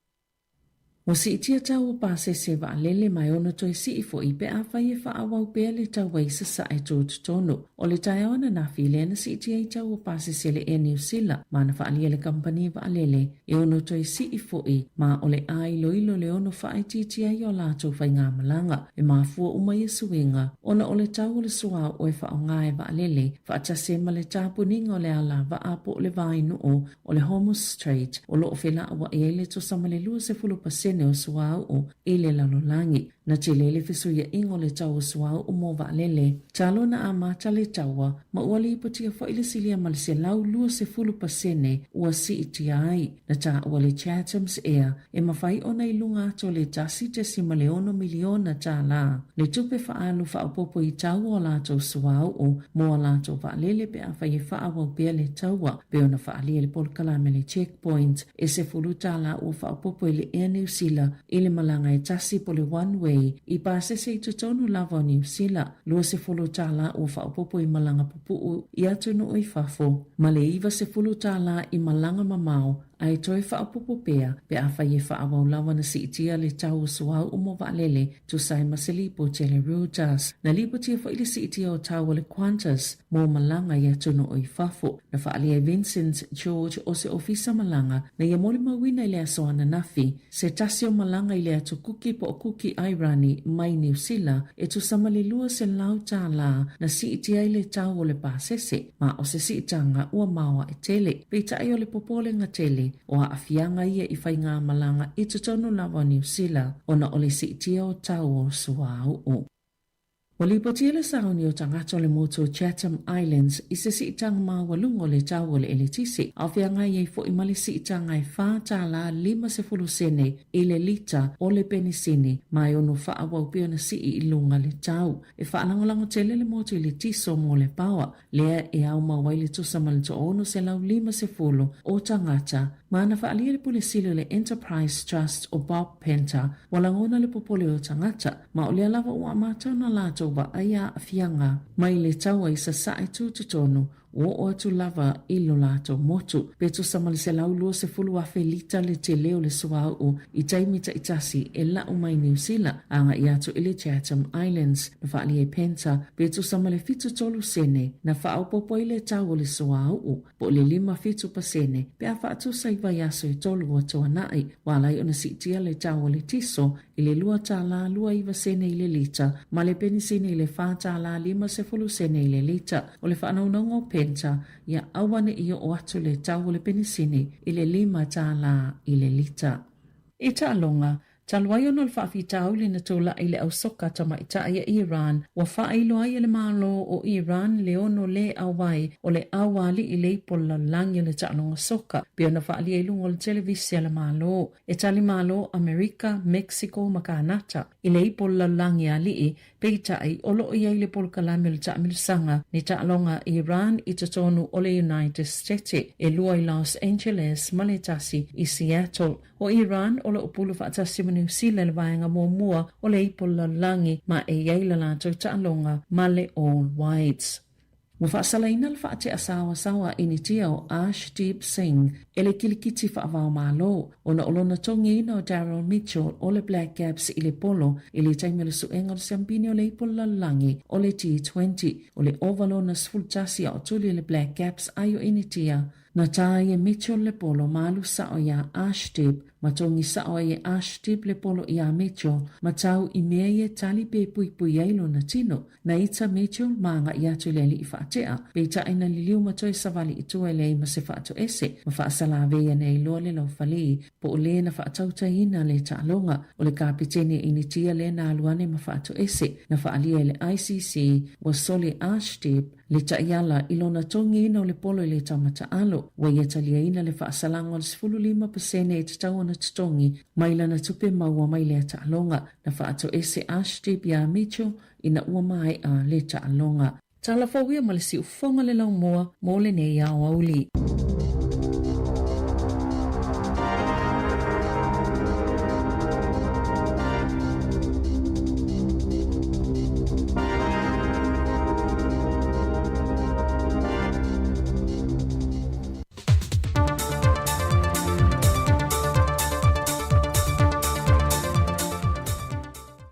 Mo si itia tau o pase se wa lele mai ono toi si ifo i pe a whai e wha awau pe le tau wai sa sa e tōtu tonu. O le tai ona na while na si itia i tau o pase se le e New Zealand ma na wha alia le company wa lele e ono toi si ifo i ma o le ai loilo le ono wha ai titia i o lato whai ngā malanga e ma fua umai e suenga. Ona o le tau o le sua o e wha o ngā e wa lele wha atase ma le tapu ninga o le ala wa apo o le vai nuu o le Homo Strait o lo o whela wa e le to sama le lua se fulu pase o suau o ele lalolangi. na chile le fisu ya ingo le tau suau umo va lele. Chalo na ama chale taua, ma uali ipatia fa ile silia malise lau lua se fulu pasene ua si itiai. Na cha uali Chatham's Air, e mawhai ona ilunga to le jasi jesi maleono miliona cha la. Le tupe fa alu fa upopo i tau o lato suau o mo lato va lele pe a whai fa awau pia le taua, pe ona fa alia le polkalame le checkpoint, e se fulu cha la ua fa upopo i le Air New Zealand, ile malanga e tasi po le one way, i pa se se tutonu lava o New Zealand, lua se fulu cha la ua fa upopo i malanga pupu i atu no i fafo, ma le iwa se fulu cha la i malanga mamao, ai toi whaapupu pea, pe a whai e whaawau lawa na si itia le tau suau umo waalele, tu sai maseli po tele Reuters. Na lipo tia wha ili si itia o tau le Qantas, mō malanga ia tuno o i whafo. Na whaalia Vincent George o se ofisa malanga, na ia mole mawina ile asoana nafi, se tasio malanga ile atu kuki po o kuki Airani mai New Zealand, e tu samale lua se lau tā la, na si itia ile tau o le pāsese, ma o se si itanga ua maua e tele, pe tai o le popole nga tele, o a afianga ia i whai ngā malanga i tutonu lawa New Zealand o na ole si itia o tau o suau o. O li potiele sauni o tangato le moto Chatham Islands i se si itanga maa walungo le tau o le elitisi. Au fianga i fo i mali si itanga i whāta la 50 sene i le lita o le penisini mai ono wha wau na si i ilunga le tau. E whaalangolango tele le moto i le tiso mo le pawa. Lea e au mawai le tusa mali to ono se lau 50 o tangata. Mana whaalia le pulisilo le Enterprise Trust o Bob Penta walangona le popole o tangata. Ma o lea lava ua amatau na lato wa aya afianga mai le taua i sa sae tūtutonu o atu lava ilo lato motu. Petu samali se lau lua se fulu afe lita le te leo le suau o i taimita itasi e lau mai New Zealand anga i atu ili Chatham Islands na whaali e penta. Petu samali fitu tolu sene na whaau popo i le tau le suau o po le 5 pasene pe a whaatu saiva yaso i tolu o toa nai walai ona si tia le tau le tiso i le lua tala lua iwa sene i le lita ma le penisine i le whaata la 50 sene i le lita o le whaanaunongo penta ia awane ia o atu le tau le penisine i le 5 tala i le lita. I tālonga, taluai ono le whaafitau le na tōla i le au soka tama i taia Iran wa whaailoa i le malo o Iran le ono le awai o le awali i le pola langi le tālonga soka pia na whaalia i lungo le televisia le malo. E tali malo Amerika, Mexico, Makanata i le pola langi a lii peitai o lo i le pol kalame le tāmilisanga ni tālonga Iran i tatonu o le United States e lua i Los Angeles maletasi i Seattle. O Iran o le upulu whaatasi New Zealand le vaenga mua o le ipola langi ma e yaila lato tālonga ma le all whites. Wa whaasalaina le whaate asawa sawa initia o Ashdeep Singh e le kilikiti whaavao malo o na olona tongi ina o Daryl Mitchell o le Black Caps i le polo i le taimele suenga o siampini o le ipola langi o le T20 o le ovalo na sfultasi o tuli le Black Caps ayo initia na tae Mitchell le polo malu sao ya Ashdeep matongi sao e Ashdeep le polo ia Mitchell matau i mea ye tali pe pui ailo na tino na ita Mitchell maanga ia tu le li i whaatea peita ina liliu matoi savali i tua le ima se whaato ese ma whaasala vea nei loa le lau whalii po o le na whaatauta ina le ta'alonga o le kapitene initia le na aluane ma whaato ese na whaalia le ICC wa soli Ashdeep le taiala ilona tongi ina o le polo i le tamata alo wa ia talia ina le whaasalango le 15% e tatau na tutongi maila na tupe maua mai le ta'alonga na whaato ese Ashdeep ya Mitchell ina ua mai a le ta'alonga. Tala whawia ma le si ufonga le lau moa mo le nei au auli.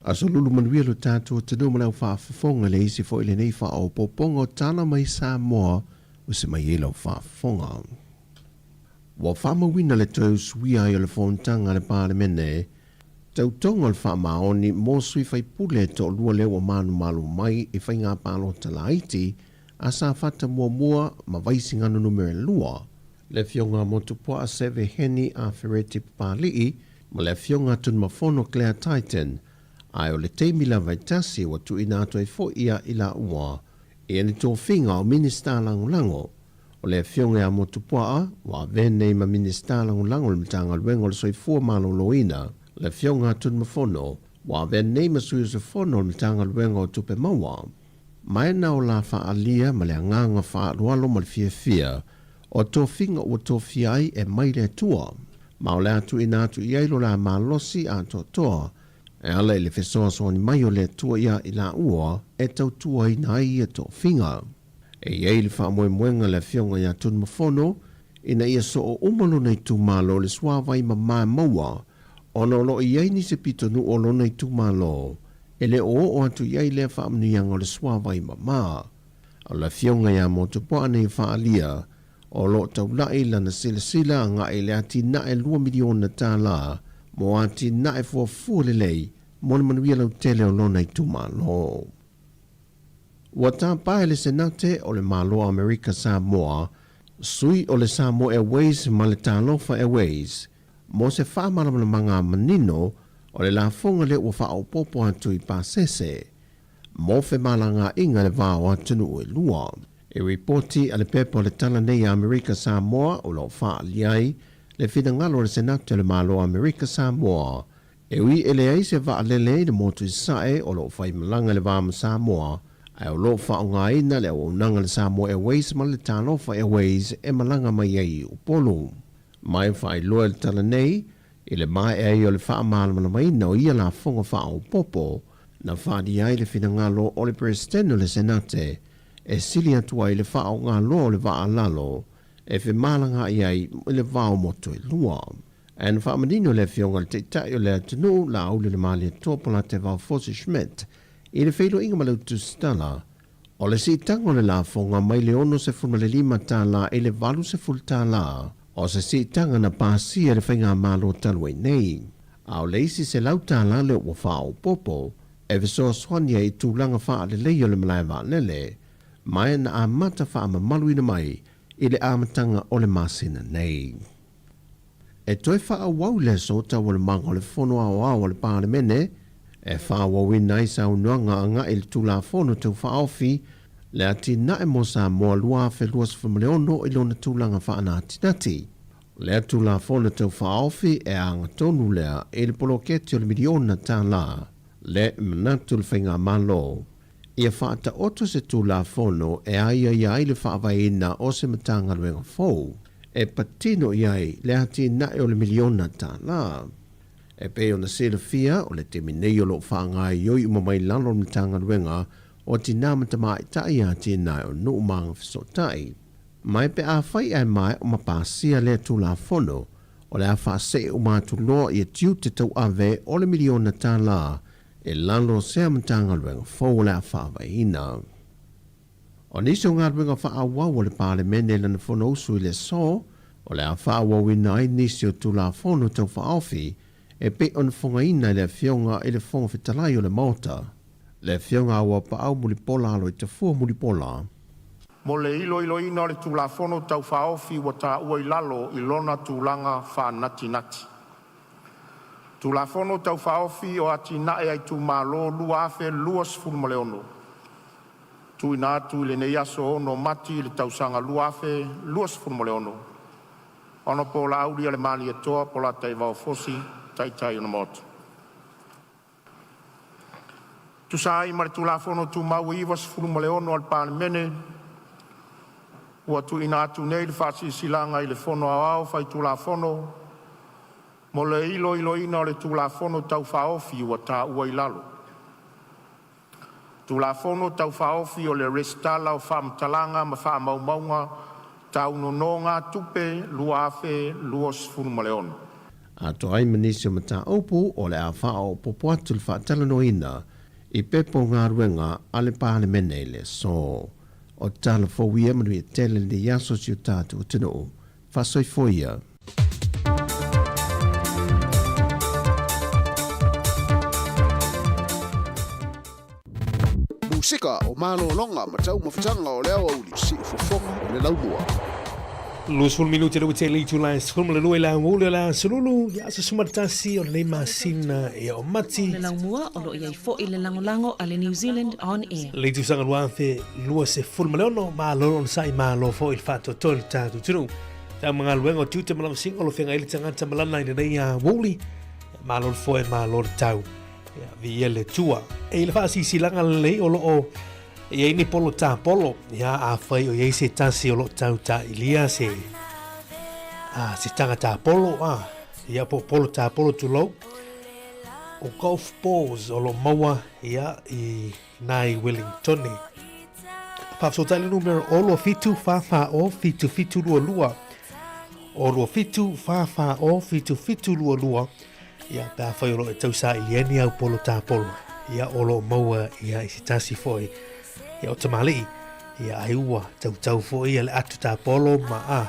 Aso lulu manuia lo tātou te no malau whaafafonga le isi fo ile nei wha o popongo tala mai Samoa o se mai elo whaafafonga. Wa whamawina le tau suia i o le whontanga le pāremene, tau tonga le whaamaoni mō sui whai pule to lua leo manu malu mai e whai ngā pālo tala iti a sa whata mua ma vaisi nganu numere lua. Le fionga motupua a seve heni a fereti pālii ma le fionga tun mafono Claire Titan Ai o le teimi la vaitasi wa tu ina atu e fo ia ila ua. Ia ni tō whinga o minista lango. O le fionga a motupua wa vene ma minista lango le mtanga luenga le soifua malo loina. Le fionga tun mafono wa vene ma sui se fono le mtanga luenga o tupe maua. Mai na o la fa alia ma le nganga fa rualo ma le fia o tō whinga o tō fiai e mai le tua. Ma o le atu ina atu iailo la malosi a tō toa. E ala le fesoa soani mai o le tua ia i la ua e tau tua i nai e tō whinga. E iei le wha moe moenga le fionga ia tun mafono, ina ia so o umalo nei tu malo le suawai ma maa maua, ono lo iei ni se pitonu o lo nei tu malo, e le o atu iei le wha amnianga le suawai ma maa. O le fionga ia mo tupoa nei wha alia, o lo tau lai lana sila nga e le ati na e 2 miliona tā la, mo ati na e fua lei, mona manuia lau tele o lo nei tu malo. Ua tāpae le senate o le malo Amerika Samoa, sui o le Samoa Airways ma le Talofa Airways, mo se whaamalamana manga manino o le la fonga le ua wha popo atu I pasese, mo fe malanga inga le vāo atunu e lua. E reporti ale pepo le tala nei Amerika Samoa o lo wha aliai, le whina le senate o le malo Amerika Samoa, e ui ele aise va alele le motu isae o lo whai malanga le vāma Samoa, ai o lo fa nga ina le o nanga le Samoa Airways ma le Talofa Airways e malanga mai ai upolu. Mai fai loa le tala nei, i le mai ai o le wha malama mai na o ia la fonga wha o popo, na wha di ai le whina ngalo o le presidente o le senate, e sili atu ai le wha o ngalo o le wha alalo, e whi malanga ai i le wha o moto e lua. E na wha manino le fionga le teitai o le atunu la au le mali e tōpula te wha Fosi Schmidt, I le whailo inga malau tu stala, o le si tango le la fonga mai le ono se fulma le 5 tā la e le 8 se ful tā la, o se si tanga na pāsia le whainga malo talwai nei. A o le isi se lau tā la le ua whao popo, e visoa swania I tūlanga wha le leio le malai wā lele, mai na a mata wha ama maluina mai I le amatanga o le masina nei. E toi wha wau le sota o le manga o le fono o le pālemene, e wha wawina I sa unuanga anga I le tula fono tau wha ofi, le ati na e mo sa moa lua fe luas whamaleono I lona tūlanga wha ana atinati. Le tula fono tau wha ofi e anga tonu lea e le poloketi o le miliona tā la, le manatu le whainga malo. Ia wha ata oto se tula fono e aia iai le wha avaina o se matanga luenga fau, e patino iai le ati na e o le miliona tā la. E pe ona sele fia o le temi nei o lo whaanga I oi umamai lalo ni tanga ruenga o ti nāmata mai tai a tina o nu umanga fisotai. Mai pe a whai ai mai o mapasia le tula fono o le a whaase o mātu loa I tiu te tau ave o le miliona tā la e lalo sea matanga ruenga fau le a whaavaina. O niso ngā ruenga whaawa o le pāle mene lana fono usu I le so o le a whaawa wina I nisi o tula fono tau whaofi e pe on fonga ina le fionga I le fonga fitalai o le mauta. Le fionga awa pa au mulipola alo I te fua mulipola. Mo le ilo ina le tulafono tau whaofi wa ta ua I lalo I lona tūlanga wha nati nati. Tulafono tau whaofi o ati nae ai tu malo lua afe luas fulmaleono. Tu ina atu le nei aso ono mati le tausanga lua afe luas fulmaleono. Ono po la auria le mali e toa po la tai vau fosi tai ona moto. Tu sai mar tu la fono tu mau I was fulu maleono al pan mene. Ua tu ina tu nei le fasi silanga I le fono au fai tu la fono. Mo le ilo ina le tu la fono tau faofi ua ta ua I lalo. Tu la fono tau faofi o le restala o fam talanga ma fa mau maunga tau nononga tupe luafe luos fulu maleono. A to ai manisio mata opu o le a whao popo atu le whaatalano ina I pepo ngā ruenga ale pāle mene le so. O tala fōwia manu I tele le yaso si o tātu o tino. Whasoi fōia. Musika o malo longa ma tau mawhitanga o leo au li si ufofonga o le laumua. Lusul minuti le utili July skum le luela wule la sululu ya sumartasi o le masina e o mati le langmua o lo ia fo ile langolango ale New Zealand on air le tu sanga luafe lua se fulmaleono ma lo sai ma lo fo il fatto tolta tu ta mga luengo tuta malam singo lo fenga ile tanga tamalana ile ya wuli ma lo fo e ma lo tau ya vi ele tua e le fa si silanga le o lo ia ini polo ta polo ia a fai o ia se tasi o lo tau ta ilia se se tanga ta polo ia polo ta polo tu lo o golf balls o lo maua ia I nai Wellington pa so tali numero o lo fitu fa o fitu lua o lo fitu fa o fitu lua ia pa fai o lo tau sa ilia ni au polo ta polo ia o lo maua ia se tasi foi ia o tamali ia aiua tau fo ia le atu ta polo ma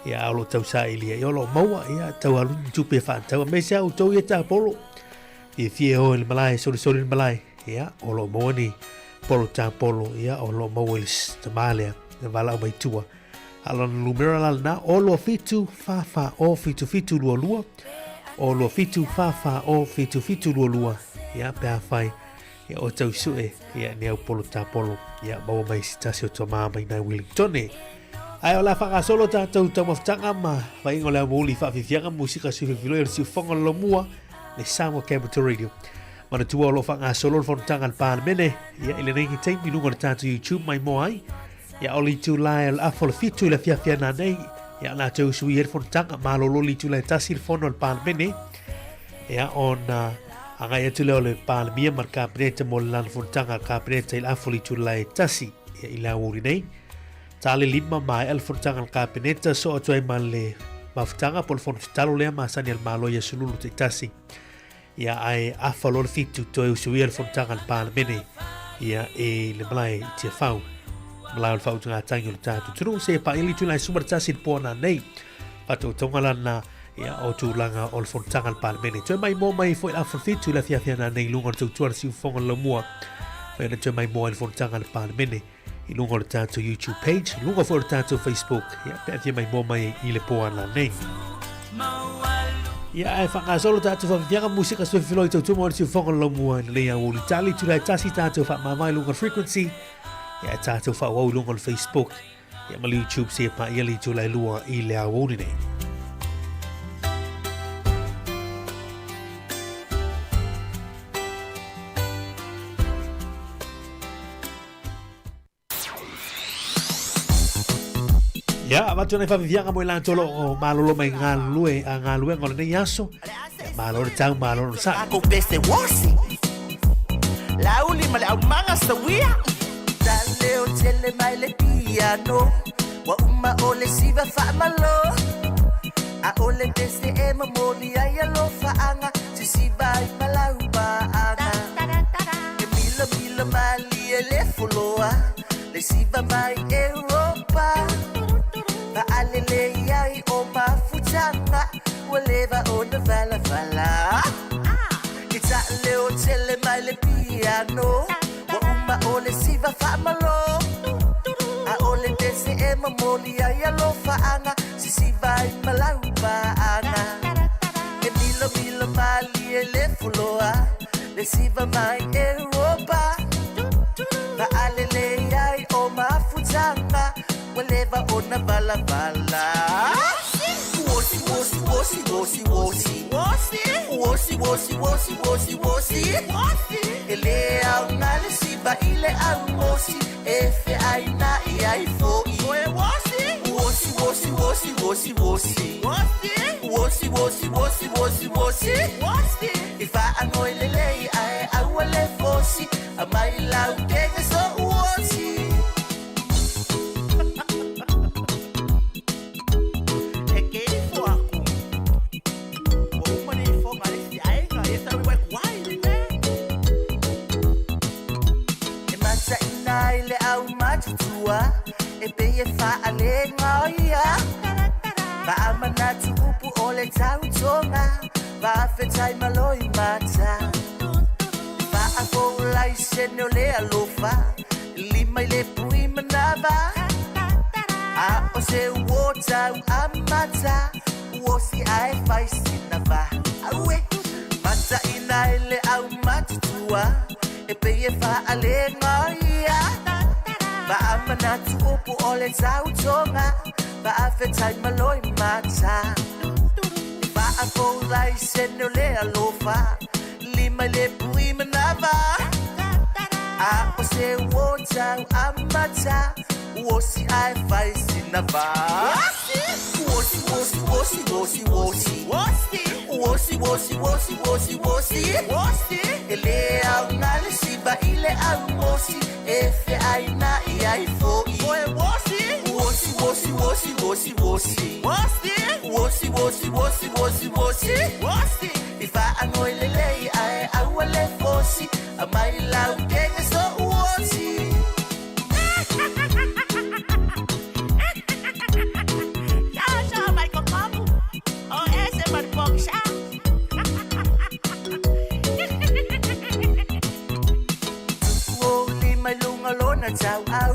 ia o lo tau sa ilia ia o lo maua ia tau alu tupe fa tau me sa o tau ia ta polo ia fie o le malai sori le malai ia o lo maua ni polo ta polo ia o lo maua le tamalia na vala o mai tua ala numero la na o lo fitu fa o fitu lua o lo fitu fa o fitu lua ia pe fai ia o tau sue ia ni au polo ta polo ia maua mai sitasi o toma mai nai Wellington ai o la whaka solo tātou tau maftanga ma whaingo lea mōli whawhiwhianga musika suwhiwhilo e resiu whonga lomua le Samoa Capital Radio mana tua o lo whanga solo whonutanga al pāna mene ia ile nengi teimi lunga le tātou YouTube mai mo ai ia o li tu lai al afo le fitu i le whiawhiana nei ia nā tau sui e whonutanga ma lo li tu lai tasi le whono al pāna mene ia on anga ia tu leo le pāle mia mar kāpeneta mo le lana whonutanga kāpeneta i afoli tu lai tasi i la uri nei. Tāle lima mai al whonutanga al kāpeneta so o tuai ma le mawhutanga po le whonutalo lea masani al malo ia sululu te tasi. Ia ai afalo le fitu toi usui al whonutanga al pāle mene ia e le malai tia whau. Malai al whau tunga tangi o le tātu. Tunu se pa ili tu lai sumar tasi le pōna nei. Pato tongala na ia o tūlanga o le whonutanga al Palemene. Tue mai mō mai fo i awha fitu la whiawhiana nei lunga o tautua siu whonga la mua. Whaina tue mai mō i le whonutanga al Palemene i lunga o le tātou YouTube page, lunga fo o le tātou Facebook. Ia pēr tia mai mō mai i le pōana nei. Ia e whakasolo tātou whawhianga musika sui whilo i tautua mō i siu whonga la mua i lea o li tali tu lai tasi tātou whamamai lunga frequency. Ia tātou whawau lunga o le Facebook. Ia ma le YouTube se pa ia li tu lai lua i lea o nei. Ya, watu nei whawhianga mo I lantolo o malolo mai ngā lue a ngā lue ngole nei aso. Malolo tau, malolo sa. Ako peste wasi. Lauli male au manga sawia. Dale o tele mai le piano. Wa uma ole siva fa malo. A ole peste e mamoni ai alo fa anga. Si siva I malau ba anga. E mila mali e le fuloa. Le siva mai Europa. Alele ai o mafutanga waleva o na vala Kita leo tele mai le piano wa uma ole siva famalo a ole dese e mamoni ai alo faanga si siva I malau baanga e mila mali e le fuloa le siva mai Europa alele ai o mafutanga waleva ona bala wosi ele au ngale siba ile au mosi efe aina ai foi wosi ifa anoile lei ai au le fosi amai lau kenge so wosi e pe fa ale ngoia ba amana tupu ole tau tonga ba fetai maloi mata ba afo lai senole alofa lima ile pui manaba A o se uota amata o si ai fai sinava awe mata ina ele au matutua e pe e fa ale ngoia ba amana tu opu ole zautonga ba afetai maloi mata ba afo lai senole alofa lima le pui manava a o se uota amata o si ai fai sinava Wosi, wosi, wosi, wosi, wosi, wosi, wosi, wosi, wosi, wosi, wosi, wosi. Ele au ngale siba ile au wosi, efe aina iai foi. Oe wosi, wosi, wosi, wosi, wosi, wosi, wosi, wosi, wosi, wosi, wosi, wosi, wosi. Ifa angoi lele ai au ale fosi, amai lau kenga so wosi. Tau au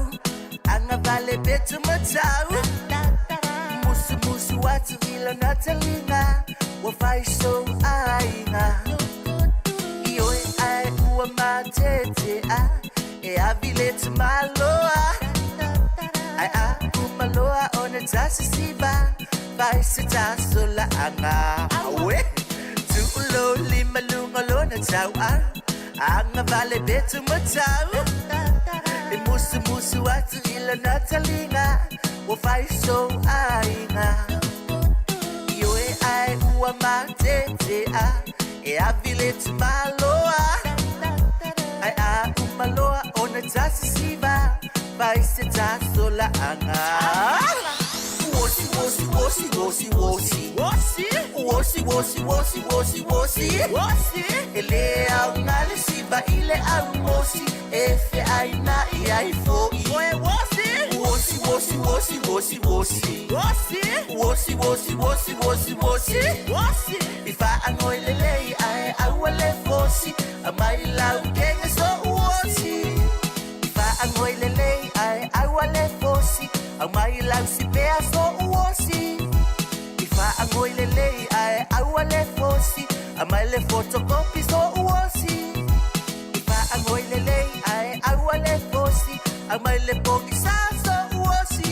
anga vale betu matau musu musu watu ila natalinga wa fai so ainga ioi ai ua matete a e avile tu maloa ai a umaloa ona tasi siba fai se taso la anga awe tu lo lima lunga lona tau au anga vale betu matau musu musu atu ila natalinga wa fai so ainga ioi ai ua matete a e avile tu maloa ai a umaloa ona tasi siba fai se taso la anga wosi wosi wosi wosi wosi wosi wosi wosi wosi wosi wosi wosi ele au ngale siba ile au wosi efe aina iai foi. Oe wosi wosi wosi wosi wosi wosi wosi wosi wosi wosi wosi wosi wosi ifa angoi lele ai au ale fosi amai lau kenga so wosi ifa angoi lele ai au ale fosi amai lau si bea so wosi ifa angoi lele ai au ale fosi amai le photocopy so wosi ifa angoi lele ai au ale fosi amai le pogi sa so wosi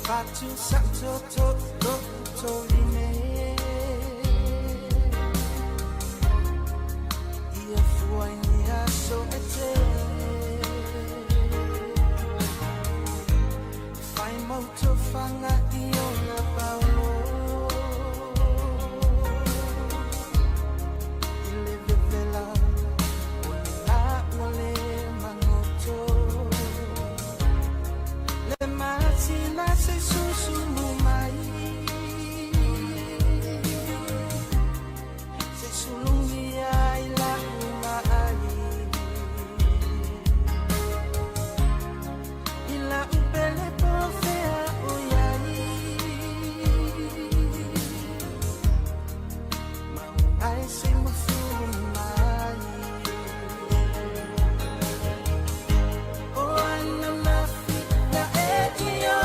Fatu santo to to to ine. Ia fuaini aso ete. Fai moto fanga io na paulo. Ile vevela ole la ole mangoto. Le matina se susumu mai. Se sulungia ila umai. Ila upele pofea oyai. Ai se mufumai. Oh, I'm not na etia,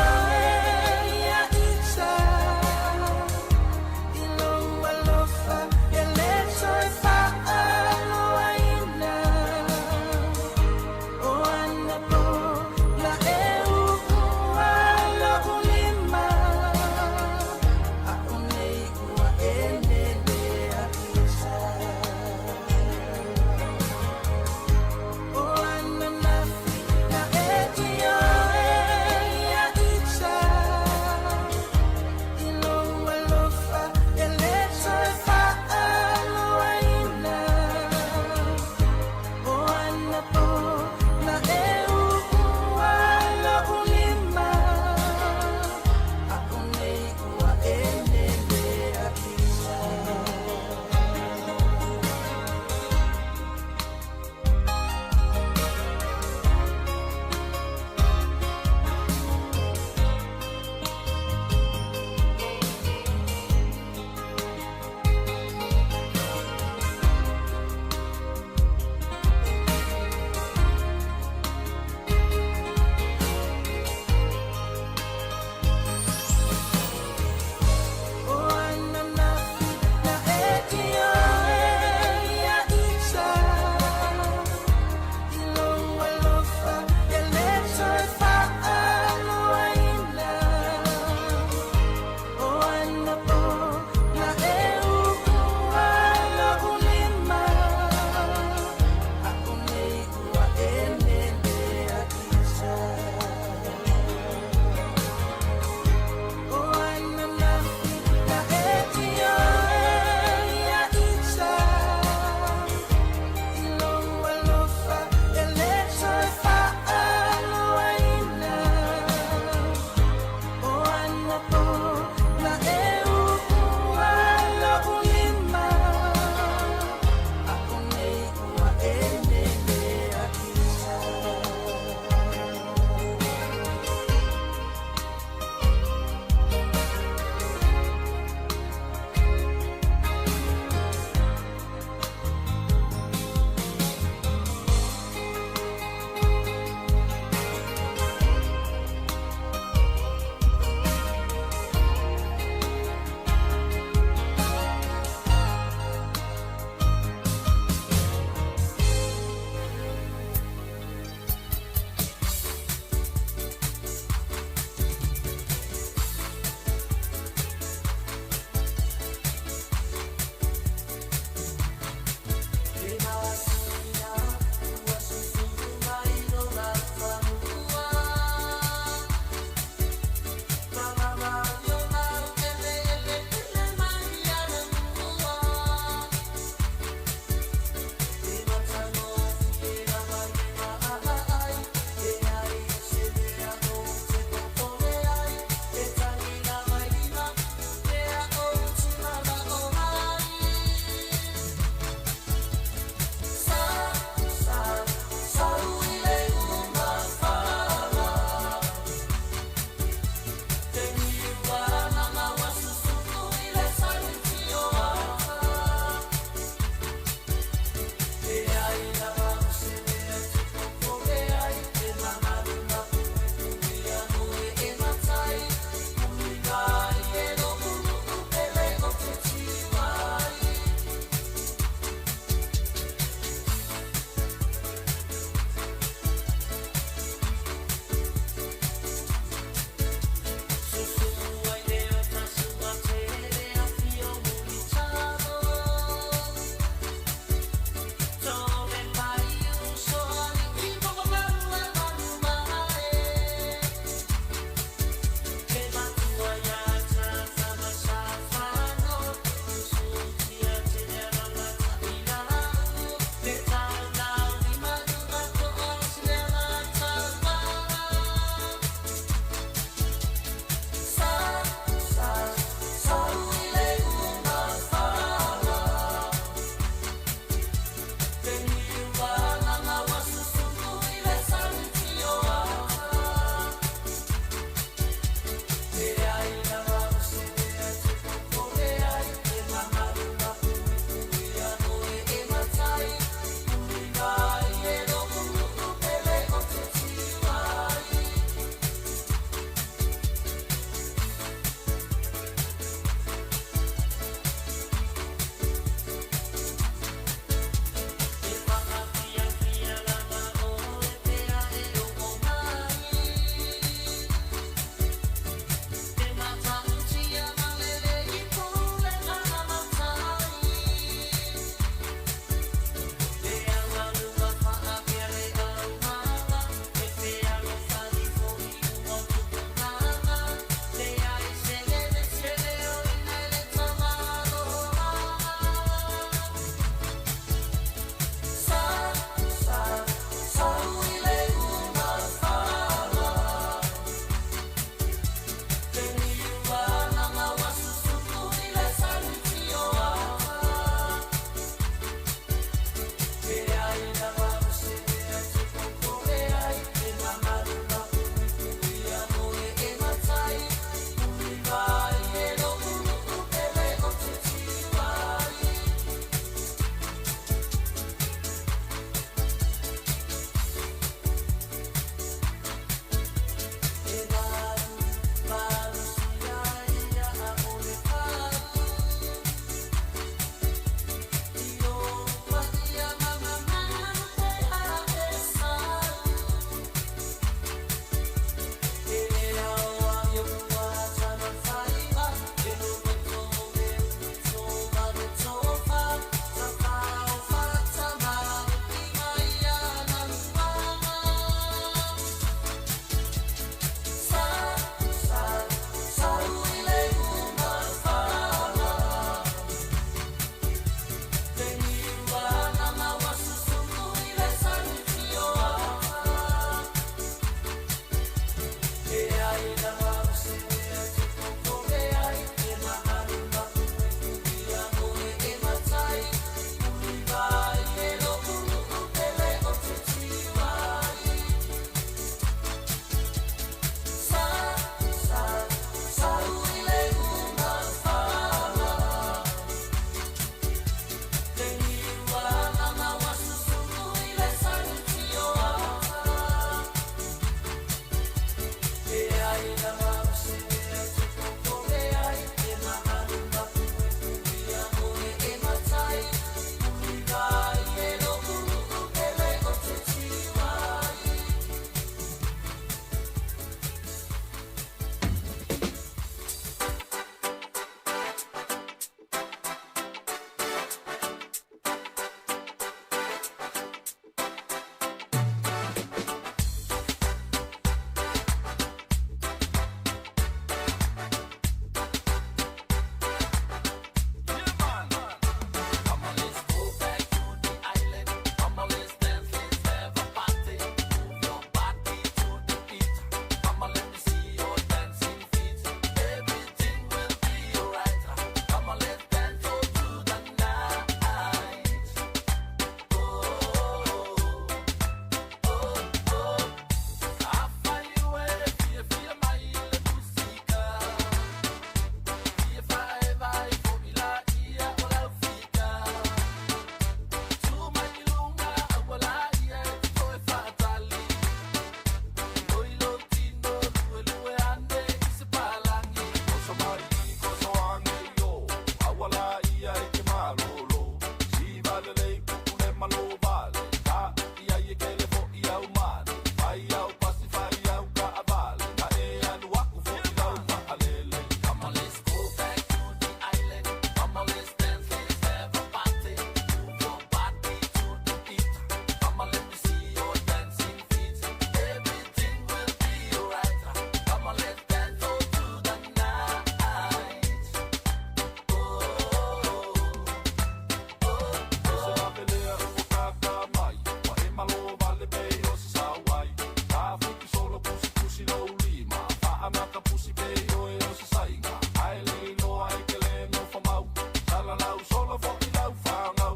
amaka pusi pe oe o se sainga. Ai le loa e ke le no whamau. Sala lau sola fo i lau whangau.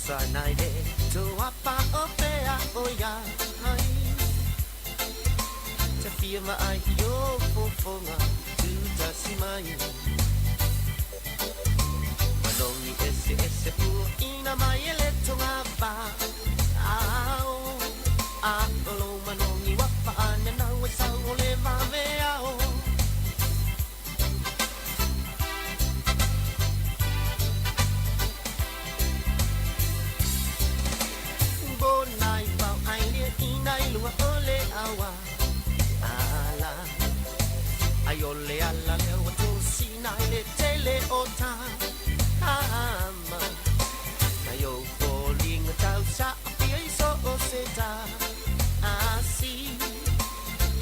Rosa naile to apa opea oya hai Te fia mai yo fofonga tu tasimai Malongi ese u ina mai ele tonga ba Ao Alo manongi wapa ane na wasa ole mame ao Bonai pau ai le inai lua ole awa Ala Ai ole ala le wato sinai le tele ota Ama Na yo falling tau sa apia iso o seta Asi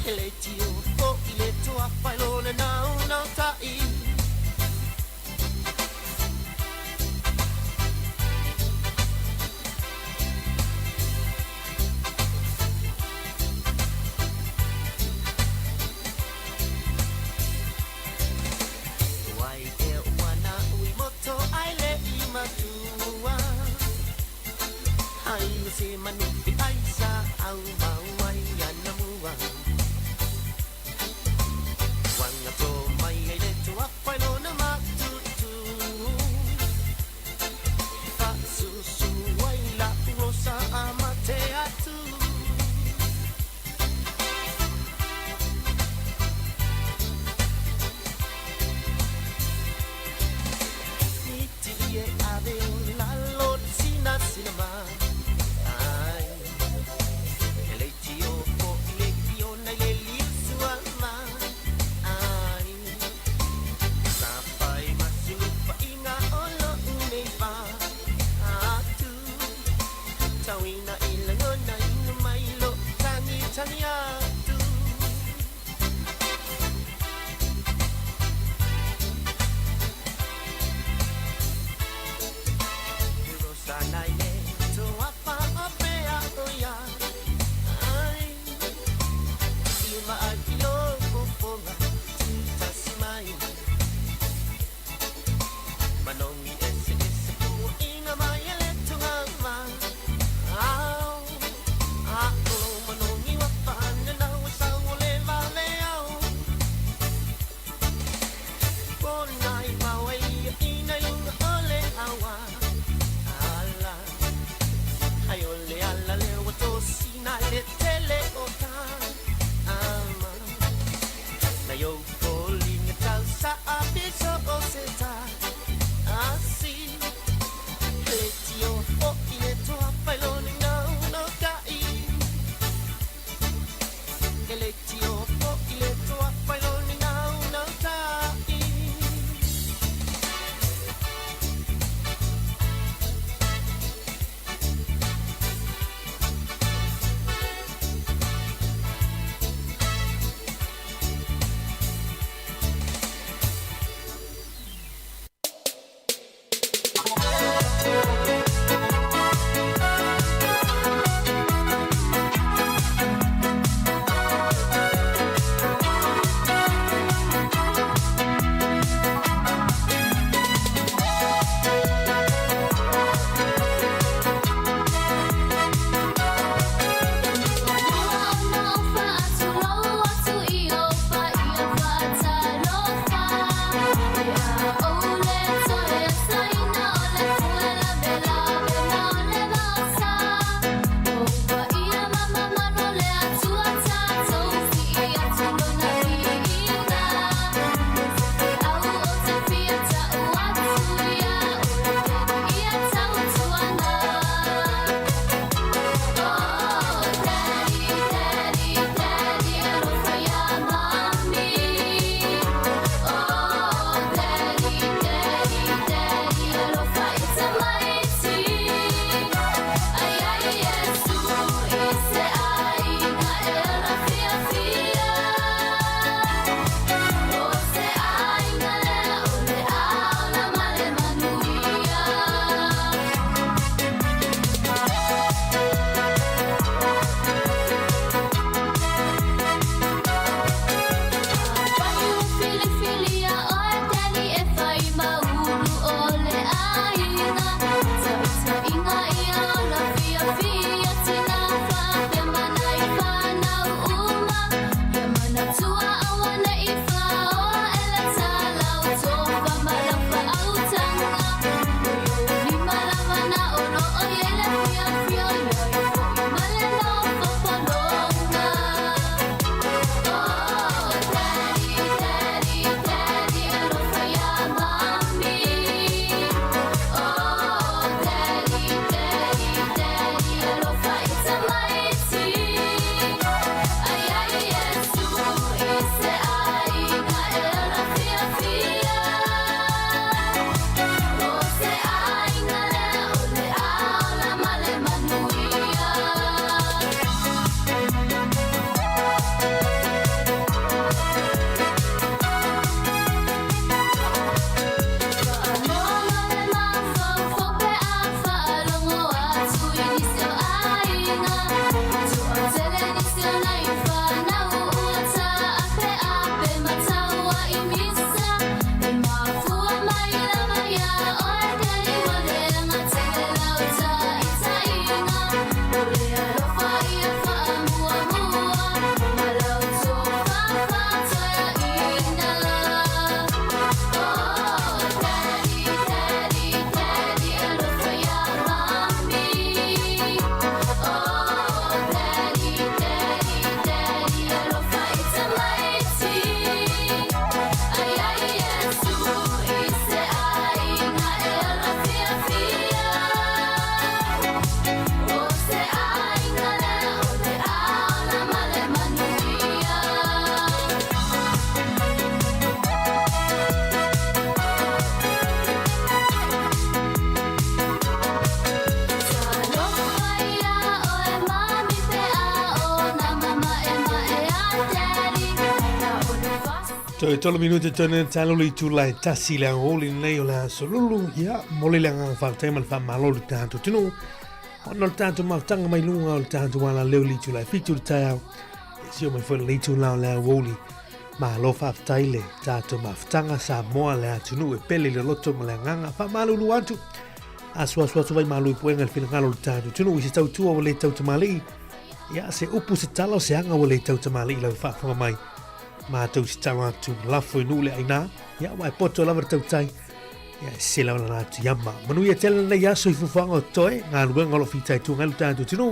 Hele tio o ile tua failone nau nau tai Se manufi aisa au mawai yanamua Wanga to mai ele to apailo na matutu Fa susu wai la rosa amate atu Iti e ave la lot sina cinema Inga Tolo minuto tone talo li tulai tasi la holi nei ola solulu ya mole la fa tema fa malo tanto tino ono tanto ma tanga mai lunga o tanto wala leo li tulai fitu tao sio mai foi li tulai la holi ma lo fa taile tato ma tanga sa mo la tunu e pele le loto ma la nganga fa malo lu antu aswa vai malo puenga il finalo tanto tino wi tau tu o le tau tamali ya se upu se talo se anga o le tau tamali la fa mai ma tau si tau atu lafo inule aina ya wai poto lava tau tai ya se la na tu yama manu ya tele na ya so ifufanga o toe ngā luenga lo fitai tu ngalu tātu tino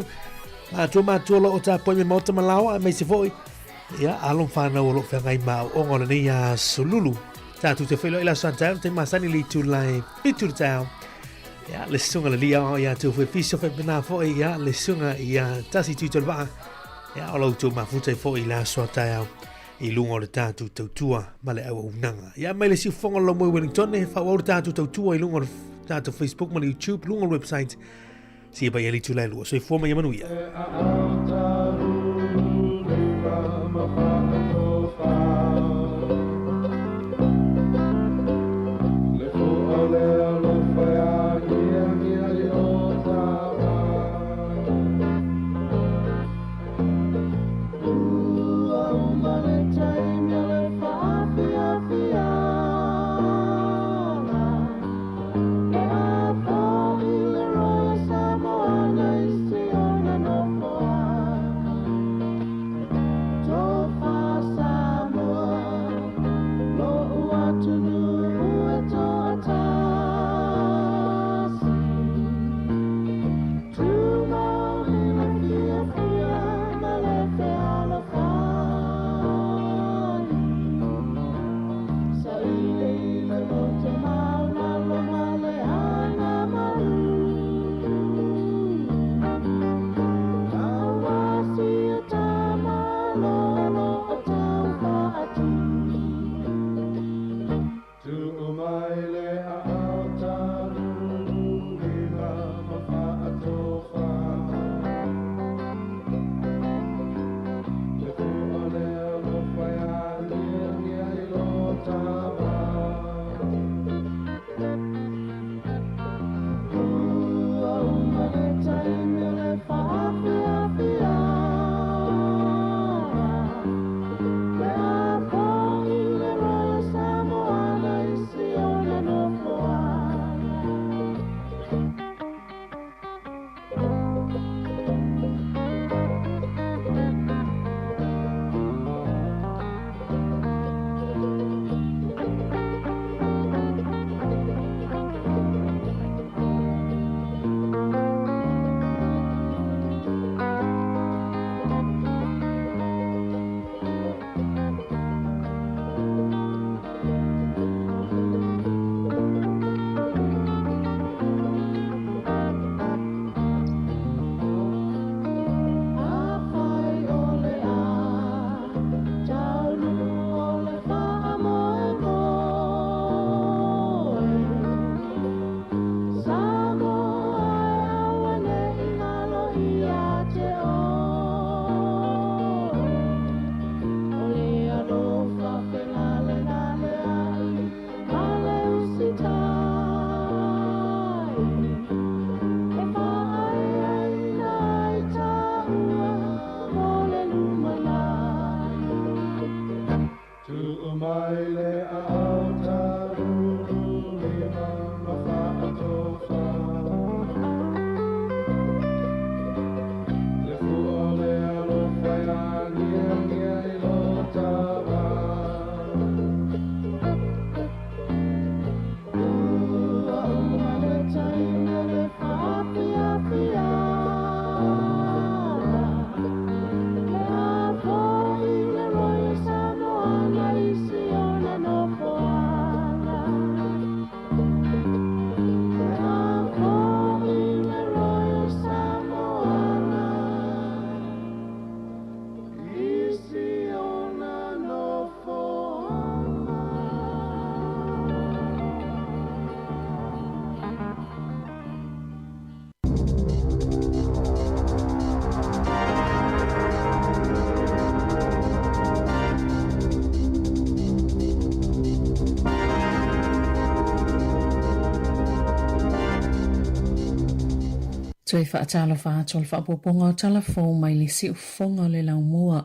ma tu lo o ta poime mauta malawa me se foi ya alon whana o lo whangai ma o ngona ni ya solulu tātu te whailo ila santau te masani li tu lai pitu tau ya le sunga le lia ya tu fwe fiso fwe pina foi ya le sunga ya tasi tu tolwa ya o lo tu ma futai foi la so tau I lungo le tātu tautua ma le au unanga. Ia mai le si fonga lo moi Wellington e wha wau le tātu tautua I lungo le tātu Facebook ma le YouTube, lungo le website. Si e bai ali tu lai lua. So I fōma ia manuia. Samoa, toi whaatalo whaatol whaapoponga o talafo mai le si ufonga le lau mua.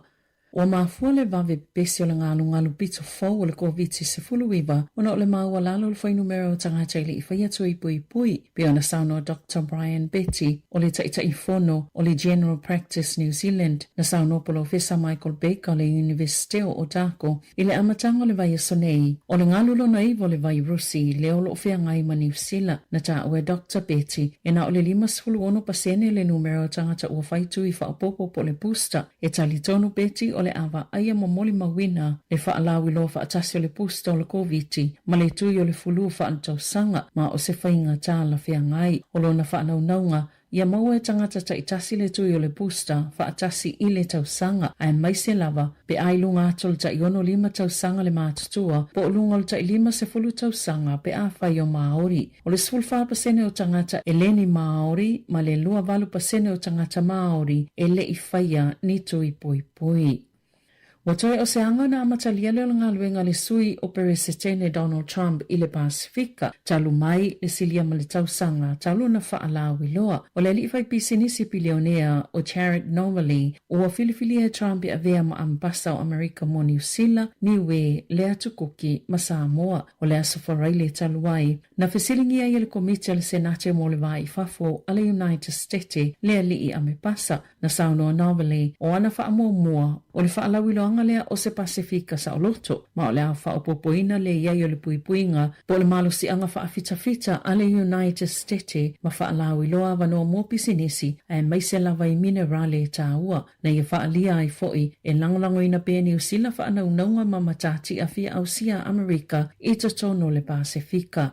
Wa mafua le vave pesi o le ngalu pito fau o le COVID-19 ona o le maua lalo le whai numero o tangata ili i whai atu i pui pe ona sauno Dr. Brian Betty o le taita i fono o le General Practice New Zealand na sauno Professor Michael Baker o le University o Otago i le amatanga o le vai sonei o le ngalu lo naivo le vai Rusi le olo fea ngai ma New Zealand na ta ue Dr. Betty e na o le 5 pasene le numero o tangata ua whaitu i whaapopo po le booster e tali tonu Betty o le ava aia momoli mawina le whaalawi lo whaatasi o le booster o le COVID ma le tui o le fulu whaantausanga ma o se whainga tāla fea ngai o lo na whaanaunaunga ia maua e tangata ta itasi le tui o le booster whaatasi i le tausanga ai mai se lava pe ai lunga atol ta iono 5 tausanga le mātutua po lunga o ta 5 tausanga pe a whai o Māori o le 15% o tangata e leni Māori ma le 2% o tangata Māori e le i whaia ni tui pui pui. Watoi o se anga na amatalia le ngaluenga le sui o peresetene Donald Trump i le Pasifika, talu mai le silia ma le tausanga, talu na whaalawi loa. O le li fai pisinisi pilionea o Jared Novaly, o filifilia Trump i avea ma ambasa o Amerika mo New Zealand, niwe le atukuki ma Samoa, o le asafarai le talu ai. Na fesilingia i le komite le senate mo le vai fafo ale United States le ali i amepasa, na sauno Novaly, o ana whaamua o le whaalawi loa lea o se Pasifika sa o loto, ma o le a whaopopoina le iai o le puipuinga, po le malo si anga whaafita-fita ale United States ma whaalawi loa wanoa mō pisinisi ai mai se lava i minerale tā ua, na ia whaalia ai foi e langlango ina pēni o sila whaanaunaunga ma matati a fia au sia Amerika i totono le Pasifika.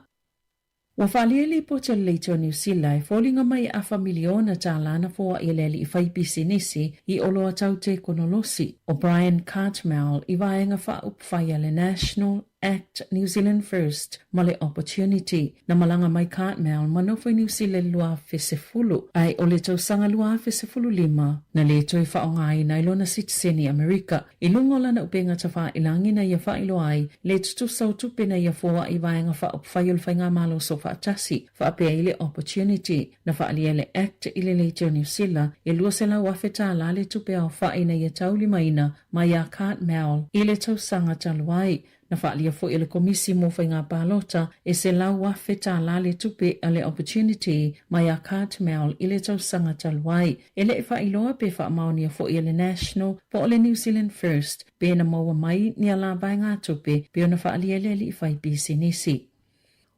Wa whaalieli po te leito New Zealand, fōlinga mai a familiona tā lana fōa i leli i whaipisinisi i oloa tau te konolosi. O Brian Cartmel i waenga whaupwhaia le National Act New Zealand First ma le Opportunity na malanga mai Cartmel manofo i New Zealand lua fesefulu ai o le tausanga lua fesefulu 5 na le toi whaongai na ilona citizeni Amerika i lungola na upenga ta wha ilangi na ia whailo ai le tutusau tupe na ia fōa i waenga whaupwhaiol whainga malo so whaatasi whaapea i le Opportunity na whaalia le Act i le leitio New Zealand i lua se lau whawheta la le tupe au whae na ia tauli maina ma ia Cartmel i le tausanga taluai na whaalia fo i le komisi mo whainga pālota e se lau wawheta la le tupe a le Opportunity mai a Cartmel i le tausanga taluai. E le whailoa pe whaamaunia fo i le National po le New Zealand First pe na maua mai ni ala vai ngā tupe pe o na whaalia le li whai pisinisi.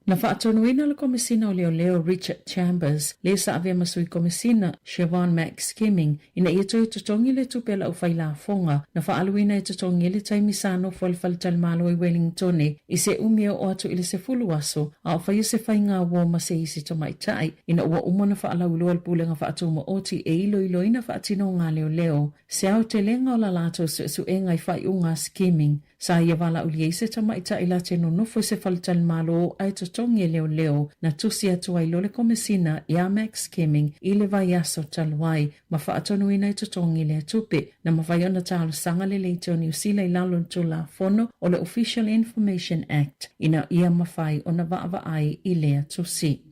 Na whaatonuina le komisina o leo Richard Chambers, le sa avea masui komisina Siobhan Max Skimming, ina ia toi tutongi le tupela au whaila fonga, na whaaluina e tutongi le taimisano fwalfali talmalo i Wellingtone, i se umia o atu ili se fulu aso, a o whaia se whainga wō ma se isi tomaitai, ina ua umona whaalauloa le pulenga whaatuma oti e ilo ina whaatino ngā leo, se au te lenga o la lato su e ngai whai unga Skimming, sa ia wala uliese tamaitai la te no nofo se falital malo ai totongi leo na tusi atu ai lole komisina ia Max Skimming i le vai aso taluai ma whaatonuina i totongi le tupe na mawhaiona talo sanga le leiteo New Zealand lalon tula fono o le Official Information Act ina ia mawhai o na vaava ai i lea tusi.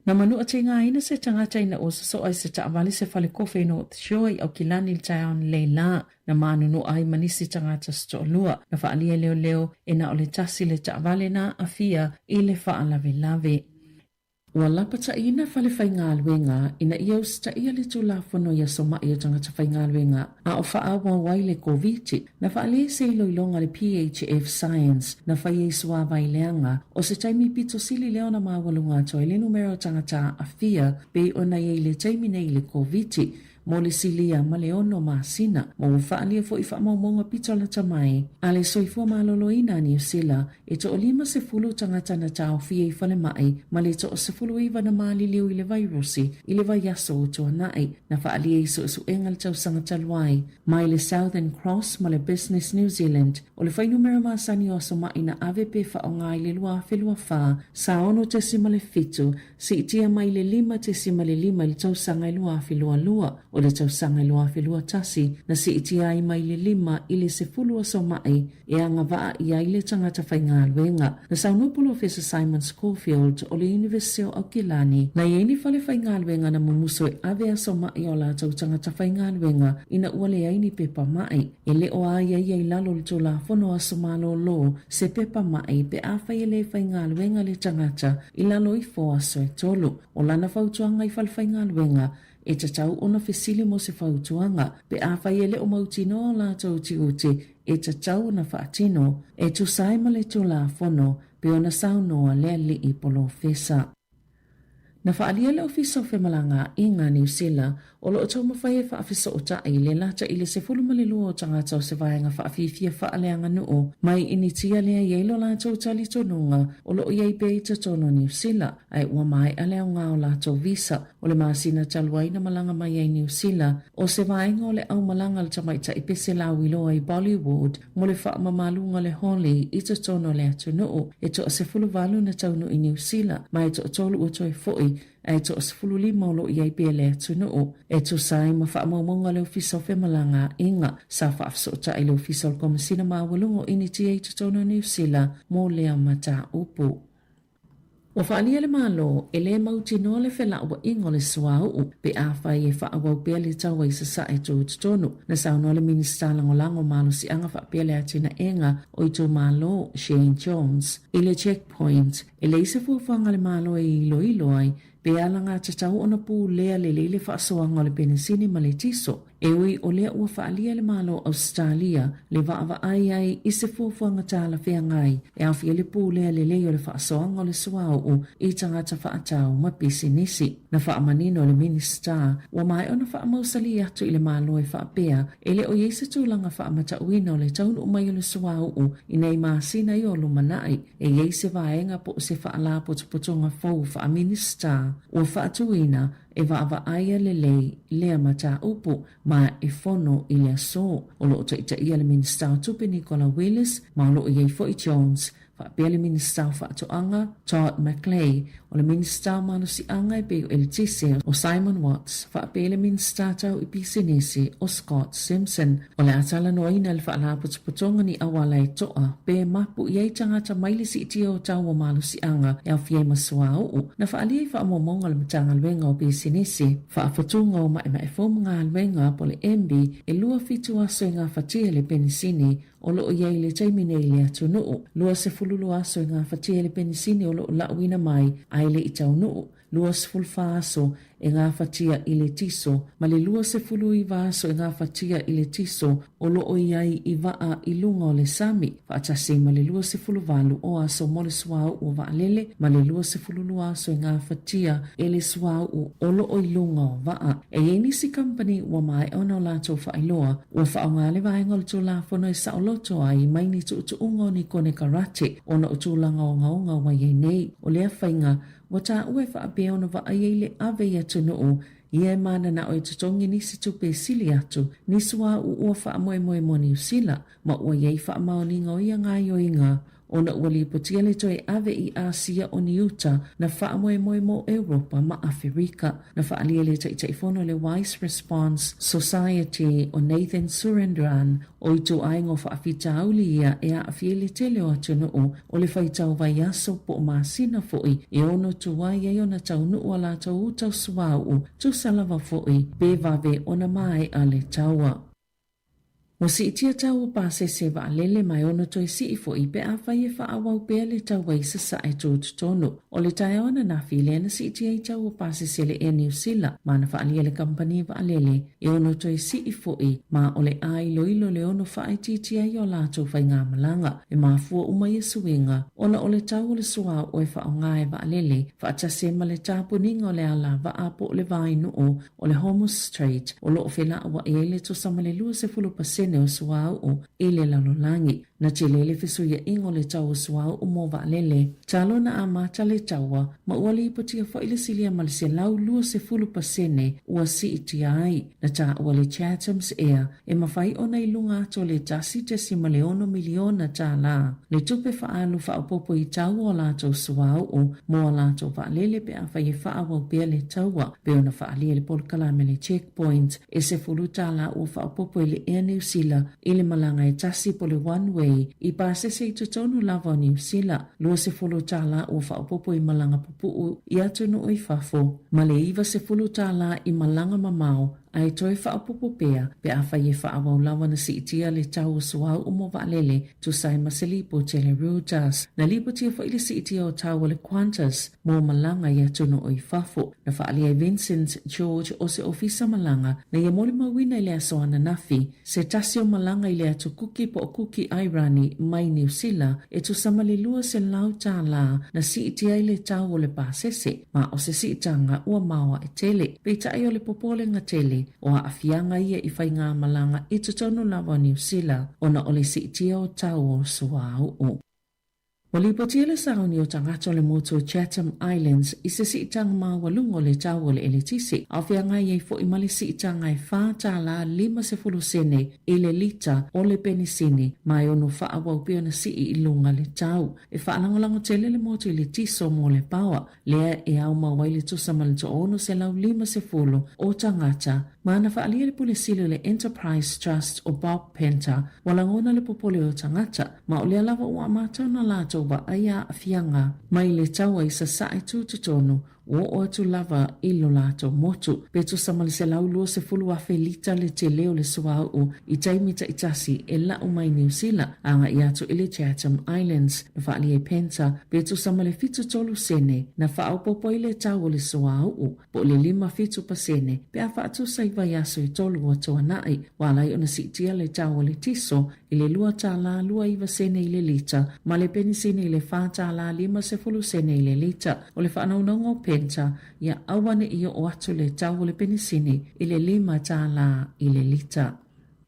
Na manu a te ngā ina se tangata ina o so ai se taawali se whale kofe no Shoi au kilani le taion le la na manunu ai manisi tangata sto lua na whaalia leo e na o le tasi le taawali na afia i le whaalave lave. Ua lapata ina whale whainga luenga ina ia usta ia le tulafono ia soma ia tangata whainga luenga a o whaawa wai le COVID na whaale se iloilonga le PHF Science na whaie isua vai leanga o se taimi pito sili leo na mawalunga toa le numero tangata afia pe ona ia le taimi nei le COVID mo le silia ma le ono masina mo whaalia fo i whaamaumonga pito la tamai a le soifua maloloina ni usila e to o 5 tangata na tau fia i whale mai ma le to o 10 na mali liu i le virusi i le vai aso o toa nai na whaalia i su enga le tau sanga taluai mai le Southern Cross ma le Business New Zealand o le whai numero masani o so mai na AVP whaonga i le lua whelua wha sa ono te sima le fitu si itia mai le 5 te sima le 5 le tau sanga i lua whelua lua o le tausanga i loa whelua tasi na si iti ai mai le 5 i le 10 somai e anga waa i ai le tangata whainga luenga. Na Saunopulo Professor Simon Schofield o le University of Kilani na ieni whale whainga luenga na mumuso e avea somai o la tau tangata whainga luenga ina uale ai ni pepa mai e le o ai ai lalo le tola fono a somalo lo se pepa mai pe a whai le whainga luenga le tangata i lalo i fo aso e tolu o lana whautuanga i whale whainga luenga e tatau ona fesili mo se whautuanga pe a whaiele o mautino la tau tiuti e tatau na whaatino e tu saima le tula fono pe ona saunoa lea li i polo fesa. Na whaalia le ofisa o whemalanga i ngā New Zealand o lo o tau mawhai e whaafisa o tai le lata i le se fulumale lua o tangata o se vaenga whaafifia whaaleanga nuu mai initia lea yeilo la tau tali tonunga o lo o iei pei ta tono New Zealand ai ua mai aleo ngā o la tau visa o le maasina taluaina malanga mai ai New Zealand o se vaenga o le au malanga le tamaita i pese la wilo ai Bollywood mo le wha mamalunga le holi i ta tono le atu nuu e to se fuluvalu na tau nu i New Zealand mai to tolu o toi foi ai to sfulu lima o lo iai pele atu nuu e to sai ma wha maumonga le ofisa o whemalanga inga sa wha afsota i le ofisa o komisina mawalungo initi ei tutono New Zealand mo lea mata upu. Wa whaania le malo e le mauti no le whela ua ingo le suau pe a whai e wha awau pia le taua i sa e tō tutonu na sao no le minista lango malo si anga wha pia le atina enga o i tō malo Shane Jones i le checkpoint e le isa fuafanga le malo e ilo ai pe ala ngā tatau ona pū lea le leile whaasoanga o le penisini ma le tiso. E ui o lea ua whaalia le malo Australia le vaava ai i se fuafuanga tāla whea ngai e awhia le pū lea le leo le whaasoanga o le suau i tangata whaatau ma pisinisi. Na whaamanino le minista ua mai ona whaamausali atu i le malo e whaapea e le o yeisa tūlanga whaamata uina o le taunu umai o le suau i nei maasina i o lumanai e yeise vaenga po se whaala potopotonga fau whaaminista ua whaatuina e vaava aia le lei lea mata upu ma e fono i lea so o lo ta ia le minista tupe Nicola Willis ma lo iei foi Jones fa pele minista fa toanga Todd McClay o le minista manu si anga e peo el tise o Simon Watts fa pele minista tau i pisinesi o Scott Simpson o le atala noina le fa la putonga ni awala e toa pe mapu iei tangata maili si itio tau o malu si anga e au fie masua u na fa aliei fa momonga le matanga lwenga o pisinesi fa fatunga o ma e fomunga lwenga po le embi e lua fitu aso inga fatia le penisini o lo iei le taimine le atu nuu lua se fululu aso inga fatia le penisini o lo lauina mai ai le itau nuu lua se fulfa aso e ngā fatia i le tiso, ma le lua se fulu i vaso e ngā fatia i le tiso o lo o iai i vaa i lunga o le sami. Whaatasi ma le lua se fulu valu o aso mo le suau o vaa lele, ma le lua se fulu lua aso e ngā fatia e le suau o lo o i lunga o vaa. E nisi company ua mai ona o lato whailoa, ua whaonga le vaenga le tū fono e sao loto ai mai ni tu unga ni kone karate, ona o tūlanga o ngaunga wa ye nei, o lea whainga, wata ue whaapea ona wa aiele ave ia tunuu, ia mana na o tutongi nisi tupe sili atu, nisua ua wha moe moni usila, ma ua yei wha maoninga o ia ngā yoinga, ona ua li potia le toe ave i Asia o Niuta na wha moe mo Europa ma Afrika, na wha alia le taifono le Wise Response Society o Nathan Surendran, o i tō aingo whaafita auli ia e a awhiele tele o atunuu o le whaitau vai aso po maasina foi e ono tuwai e ona tau nuu ala tau utau suau tu salawa foi be vave ona mai a le taua. Mo si itia tau pa se va lele mai ono toi si i foi pe a whai e wha awau pe le tau wai sasa e tōtu tonu. O le tai ona na while na si itia i tau pa se le e New Zealand ma na wha alia le kampani wa lele e ono toi si i foi ma o le ai loilo le ono wha ai titia i o lato whai ngā malanga e ma fua umai e suinga ona o le tau o le sua o e wha o ngā e wa lele wha atase ma le tapuninga o le ala wa apo le vai nuu o le Homo Strait o lo o whila wa e le to sama le lua se fulu pasena pasene o suau o ile lalolangi. Na chilele fisu ya ingo le tau suau o mova lele. Talo na ama chale taua, ma uali ipatia fa ile silia malise lau lua se fulu pasene ua si iti ai. Na ta uali Chatham's ea, e mawhai ona ilunga ato le tasi te si maleono miliona ta la. Le tupe faalu fa upopo i tau o lato suau o mo lato fa lele pe a fai fa awa bea le taua. Pe ona fa alia le polkalame le checkpoint, e se fulu ta la ua fa upopo ile Air New Zealand, ile malanga e tasi pole one way. I pasese i tutonu lava o New Zealand, lua se fulu tala ua whaupopo i malanga pupu i atunu o i fafo. Ma le iwa se fulu tala i malanga mamao, ai toi whaupopo pea, pe a whai e whaawau lawa na si itia le tau suau umo waalele, tu sai masalipo te le Reuters. Na lipo tia whaile si itia o tau le Qantas, mo malanga i atunu o i fafo. Na whaalia Vincent George o se ofisa malanga, na ia moli mawina i le asoana nafi, se tasio malanga i le atu kuki po o kuki Irani mai New Zealand, e tu samalilua se lau tala na si itia i le tau o le pasese, ma o se si itanga ua maua e tele, pe tai o le popole nga tele, o a afianga ia i whai ngā malanga i tutonu lawa New Zealand, ona o le si itia o tau o suau o. Walipotia le sauni o tangato le moto Chatham Islands i se si itanga maa walungo le tau o le eletisi. Awhianga iei fo i mali si itanga e whāta la 5 sene i le lita o le penisini mai ono wha awau na si i ilunga le tau. E whaalangolango tele le moto i le tiso mo le pawa. Lea e au mawai le tusa malito ono se lau 5 o tangata. Mana whaalia le pulisilo le Enterprise Trust o Bob Penta walangona le popole o tangata. Ma o lea lava ua matau na lato wa aia afianga mai le taua i sa sae tututonu o atu lava ilo lato motu. Petu samalise lau lua se fulu afe lita le te leo le suau o i taimita itasi e lau mai New Zealand anga i atu ili Chatham Islands na whaali e penta. Petu samale fitu tolu sene na whaau popo i le tau le suau o po le 5 fitu pasene pe a whaatu saiva yaso i tolu o toa nai walai ona si tia le tau le tiso i le lua tala 2 sene i le lita ma le penisine i le whaatala 5 sene i le lita o le whaanaunongo penta ia awane ia o atu le tau le penisine i le 5 tala i le lita.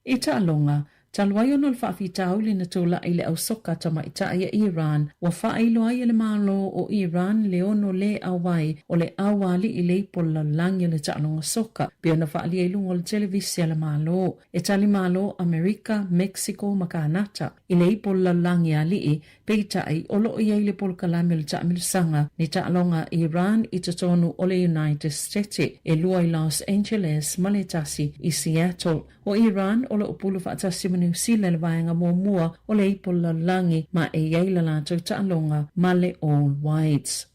I ta alonga, taluai ono le whaafitau le na tula i le au soka tama i ta ia Iran, wa whaailoa i le malo o Iran le ono le awai o le awali i le ipola langi le ta alonga soka, pia na whaali e lungo le televisia le malo, e tali malo Amerika, Mexico, Makanata, i le ipola langi alii, peita ai olo i le polkalame le ta amilisanga, ni ta alonga Iran i tatonu o le United States, e lua i Los Angeles, maletasi i Seattle, o Iran o le upulu whaatasi New Zealand le vaenga mua o le ipola langi ma e yaila la tau ta'alonga ma le all whites.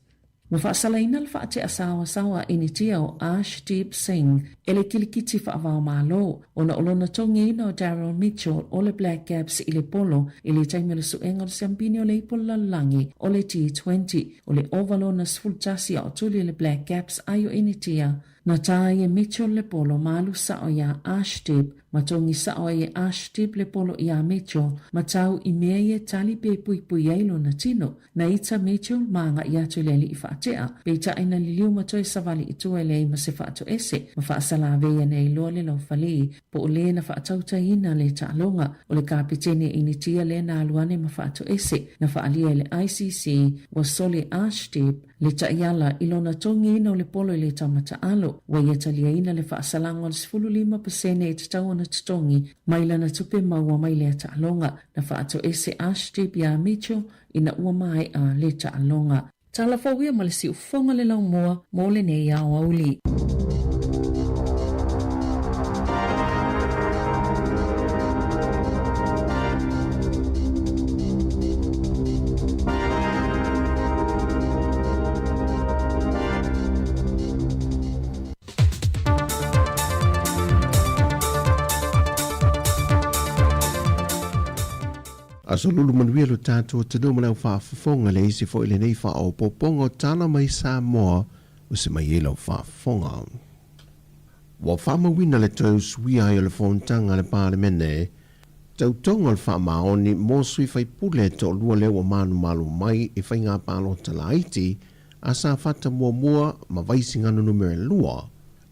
Wa whaasalaina le whaate asawa sawa initia o Ashdeep Singh e le kilikiti whaavao malo o na olona tongina o Daryl Mitchell o le Black Caps i le polo i le taime le suenga le siampini o le ipola langi o le T20 o le ovalo na sfultasi o tuli le Black Caps ayo initia na tae Mitchell le polo malu sao ya Ashdeep matongi sao e Ashdeep le polo ia Mitchell matau i mea ye tali pe pui pui ailo na tino na ita Mitchell maanga ia tu leli i whaatea pe ita ina liliu matoi savali i tua lei ma se whaato ese ma whaasala vea nei loa le lau whalii po o le na whaatauta ina le ta'alonga o le kapitene initia le na aluane ma whaato ese na whaalia le ICC wa soli Ashdeep le taiala ilona tongi ina o le polo i le tamata alo wa ia talia ina le whaasalanga le 15% e tatau na tutongi mai lana tupe maua mai le ta'alonga na whaato ese Ashdeep ya Mitchell ina ua mai a le ta'alonga. Tala fawia malisi ufonga le lau mua mo le nei au auli. Aso lulu manuia lo tātua tanu manau whaafafonga le isi fo ile nei wha o popongo tana mai Samoa o se mai e lau whaafafonga. Wa whamawina le tau sui ai o le whontanga le pāremene, tau tonga le whaamaoni mō sui whai pule to lua lewa manu malu mai e whai ngā pālo tala iti a sa whata mua ma vaisi nganu numere lua.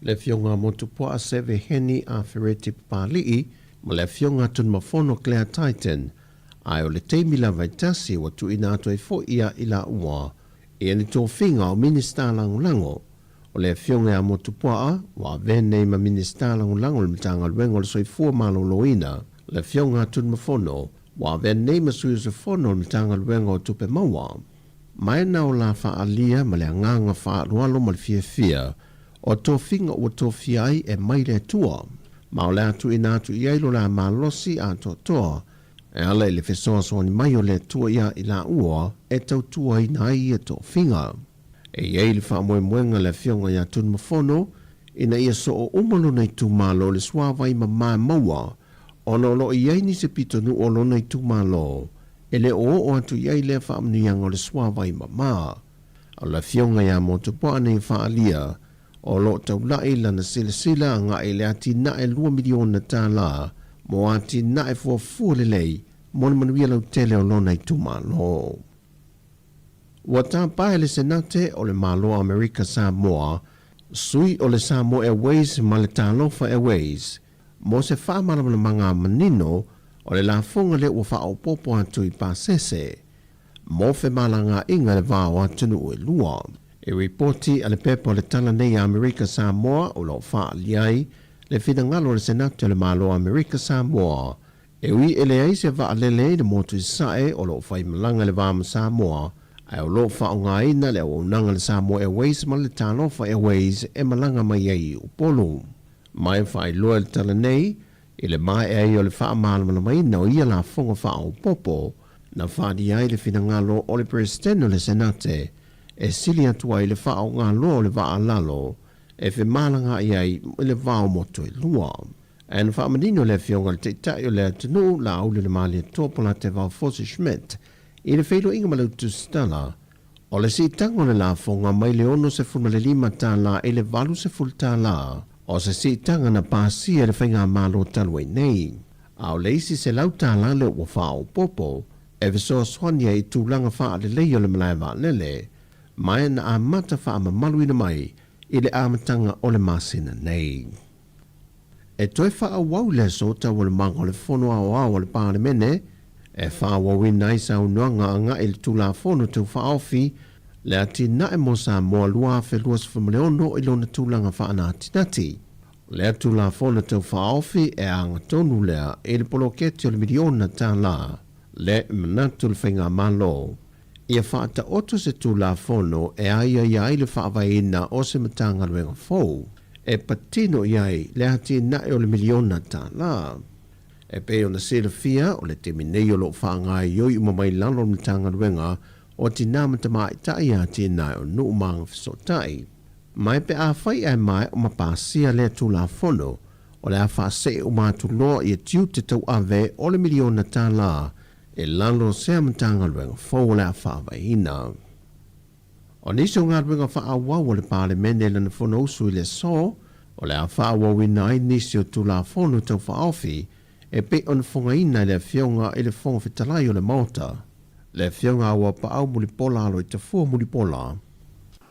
Le fionga motu poa seve heni a fereti pālii ma le fionga tun mafono Claire Titan, ai o le teimi la vaitasi wa tu ina atu e fo ia ila ua, ia ni tō whinga o minista lango, o le fionga a motupua wa venei ma minista lango le mitanga luengo le soifua malo loina, le fionga tun mafono, wa venei ma sui se fono le mitanga luengo o tupe maua. Mai na o la whaalia ma le anganga whaarualo ma le fia, o tō whinga o tō fiai e mai le tua. Ma o le atu ina atu iailo la malosi a tō toa, e ala i le whesoa soani mai o le tua ia i la ua, e tau tua ina i e tō whinga. E iei le wha moenga le fionga ia tun mafono, ina ia so o umalu nei tu malo le suawai ma maa maua, o no lo iei ni se pitonu o lo nei tu malo, e le o atu iei le wha amnianga o le suawai ma maa. O le fionga ia motupoa nei wha alia, o lo tau lai lana sila nga e le ati na e 2 miliona tā la, mo ati na e fua le lei, mo manuia lau tele o lona i tu malo. Wa tā pae le senate o le malo Amerika Samoa, sui o le Samoa Airways ma le Talofa Airways, mo se whaamana manga manino o le la fonga le ua wha o popo atu i pasese, mo fe malanga inga le vāo atunu ue lua. E reporti ale pepo le tala nei Amerika Samoa o lo wha aliai, le finangalo le senate le malo Amerika Samoa, e ui ele ai se va alele le motu i sae o lo whai malanga le vāma Samoa, ai o lo wha o ngā ina le o nanga le Samoa Airways ma le Talofa Airways e malanga mai ai upolu. Mai whai loa le tala nei, i le mai ai o le wha malama mai na o ia la fonga wha o popo, na wha di ai le finangalo o le presidente le senate, e sili atua i le wha o ngā loa o le wha alalo, e whi malanga i ai le wha o moto i lua. E na wha manino le fionga le te tai o le atunu la aule le mali topola te wha Fosse Schmidt, i le whailo inga malau tu stala, o le si tango le la fonga mai le ono se fulma le 5 tā la e le 8 se ful tā la, o se si tanga na pāsia le whainga malo talwai nei. A o le isi se lau tā la le ua wha o popo, e visoa swania i tūlanga wha le leio le malai wha lele, mai na a mata wha ama maluina mai i le amatanga o le masina nei. E toi wha a wau le so ta wale manga o le fono a o le pāle mene, e wha wawina i sa unuanga anga i le tūla fono tu wha ofi, le ati na e mo sa moa lua fe luas whamaleono i lona tūlanga wha ana atinati. Le atu la fono tu wha ofi e anga tonu lea e le poloketi o le miliona tā la, le manatu le whainga malo. Ia whaata oto se tu la fono e aia iai le whaavaina o se matanga luenga fau. E patino iai le ati na e o le miliona tā la. E pe o na sela fia o le temi nei o lo whaangai ioi umamai lalo le matanga luenga o ti nāmata mai tai ati na o nuu maanga fisotai. Mai pe a whai ai mai o mapasia le tu la fono o le a whaase o mātu loa i tiu te tau ave o le miliona tā la e lalo sea matanga luenga fau le a whaavaina. O niso ngā luenga whaawau o le pāle mene lana fono usu i le so, o le a whaawawina ai nisi o tu la fono tau whaofi, e pe on fonga ina le fionga i le fonga fitalai o le mauta. Le fionga awa pa au mulipola alo i te fua mulipola.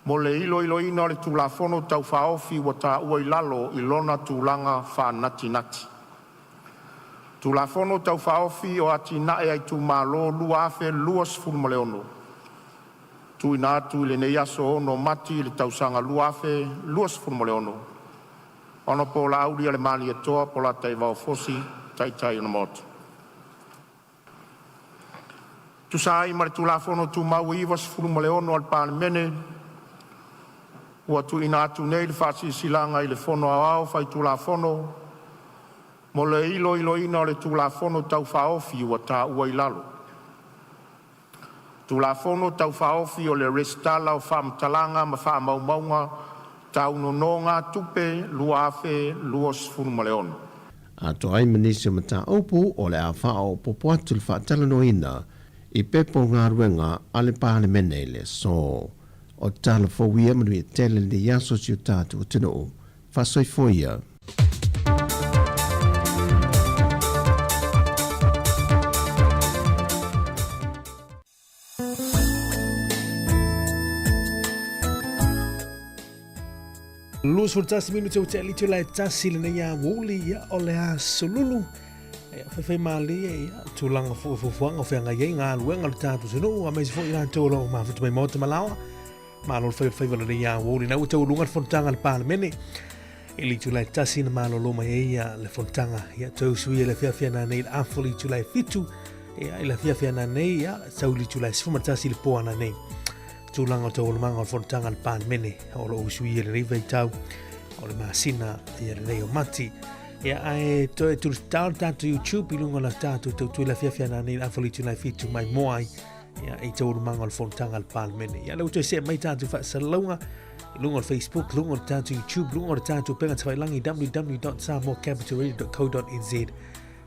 Mo le ilo ina le tu la fono tau whaofi wa ta ua i lalo i lona tūlanga wha nati nati. Tu la fono tau whaofi o ati nae ai tu malo lua afe luas fulmaleono. Tu ina atu le nei aso ono mati le tausanga lua afe luas fulmaleono. Ono po la auri ale mali e toa po la tai vau fosi tai ona moto. Tu sai mare tu la fono tu mau ivas fulmaleono al pan mene. Ua tu ina atu nei le fasi silanga i le fono au fai tu la fono. Mo le ilo ina le tu la fono tau whaofi ua ta ua i lalo. Tu la fono tau whaofi o le restala o whaamtalanga ma whaamaumaunga tau nononga tupe luafe luos fulmaleono. A to ai manisi o mata opu o le a whao popo atu le whaatalano ina i pepo ngā ruenga ale pāne mene le so. O tala fōwia manu i tele le yaso si o tātu o tino. Whasoi fōia. Luas for tasi minuto te alito lai tasi le na ia woli ia o le a solulu Fai mali tulanga fuanga fianga yenga luenga tatu sino a mes fo ila tolo ma futu mai mota malawa ma lo fai vale ya wo na uta lunga fontanga al palmene ili tulai tasi na malo lo mai ya le fontanga ya to sui le fia na nei afoli tulai fitu ya ila fia na nei ya sauli tulai sfuma tasi le po na nei tulanga to lo manga fontanga al palmene o lo sui le rive tau o le masina ya le nei o mati ya ai to tu tatu YouTube ilunga la tatu tu la fia na ni afoli tu la fitu mai moai ya i to manga al fontanga al palmene ya lo to se mai tatu fa salonga ilunga Facebook lunga tatu YouTube lunga tatu penga tawai langi www.samocapitalradio.co.nz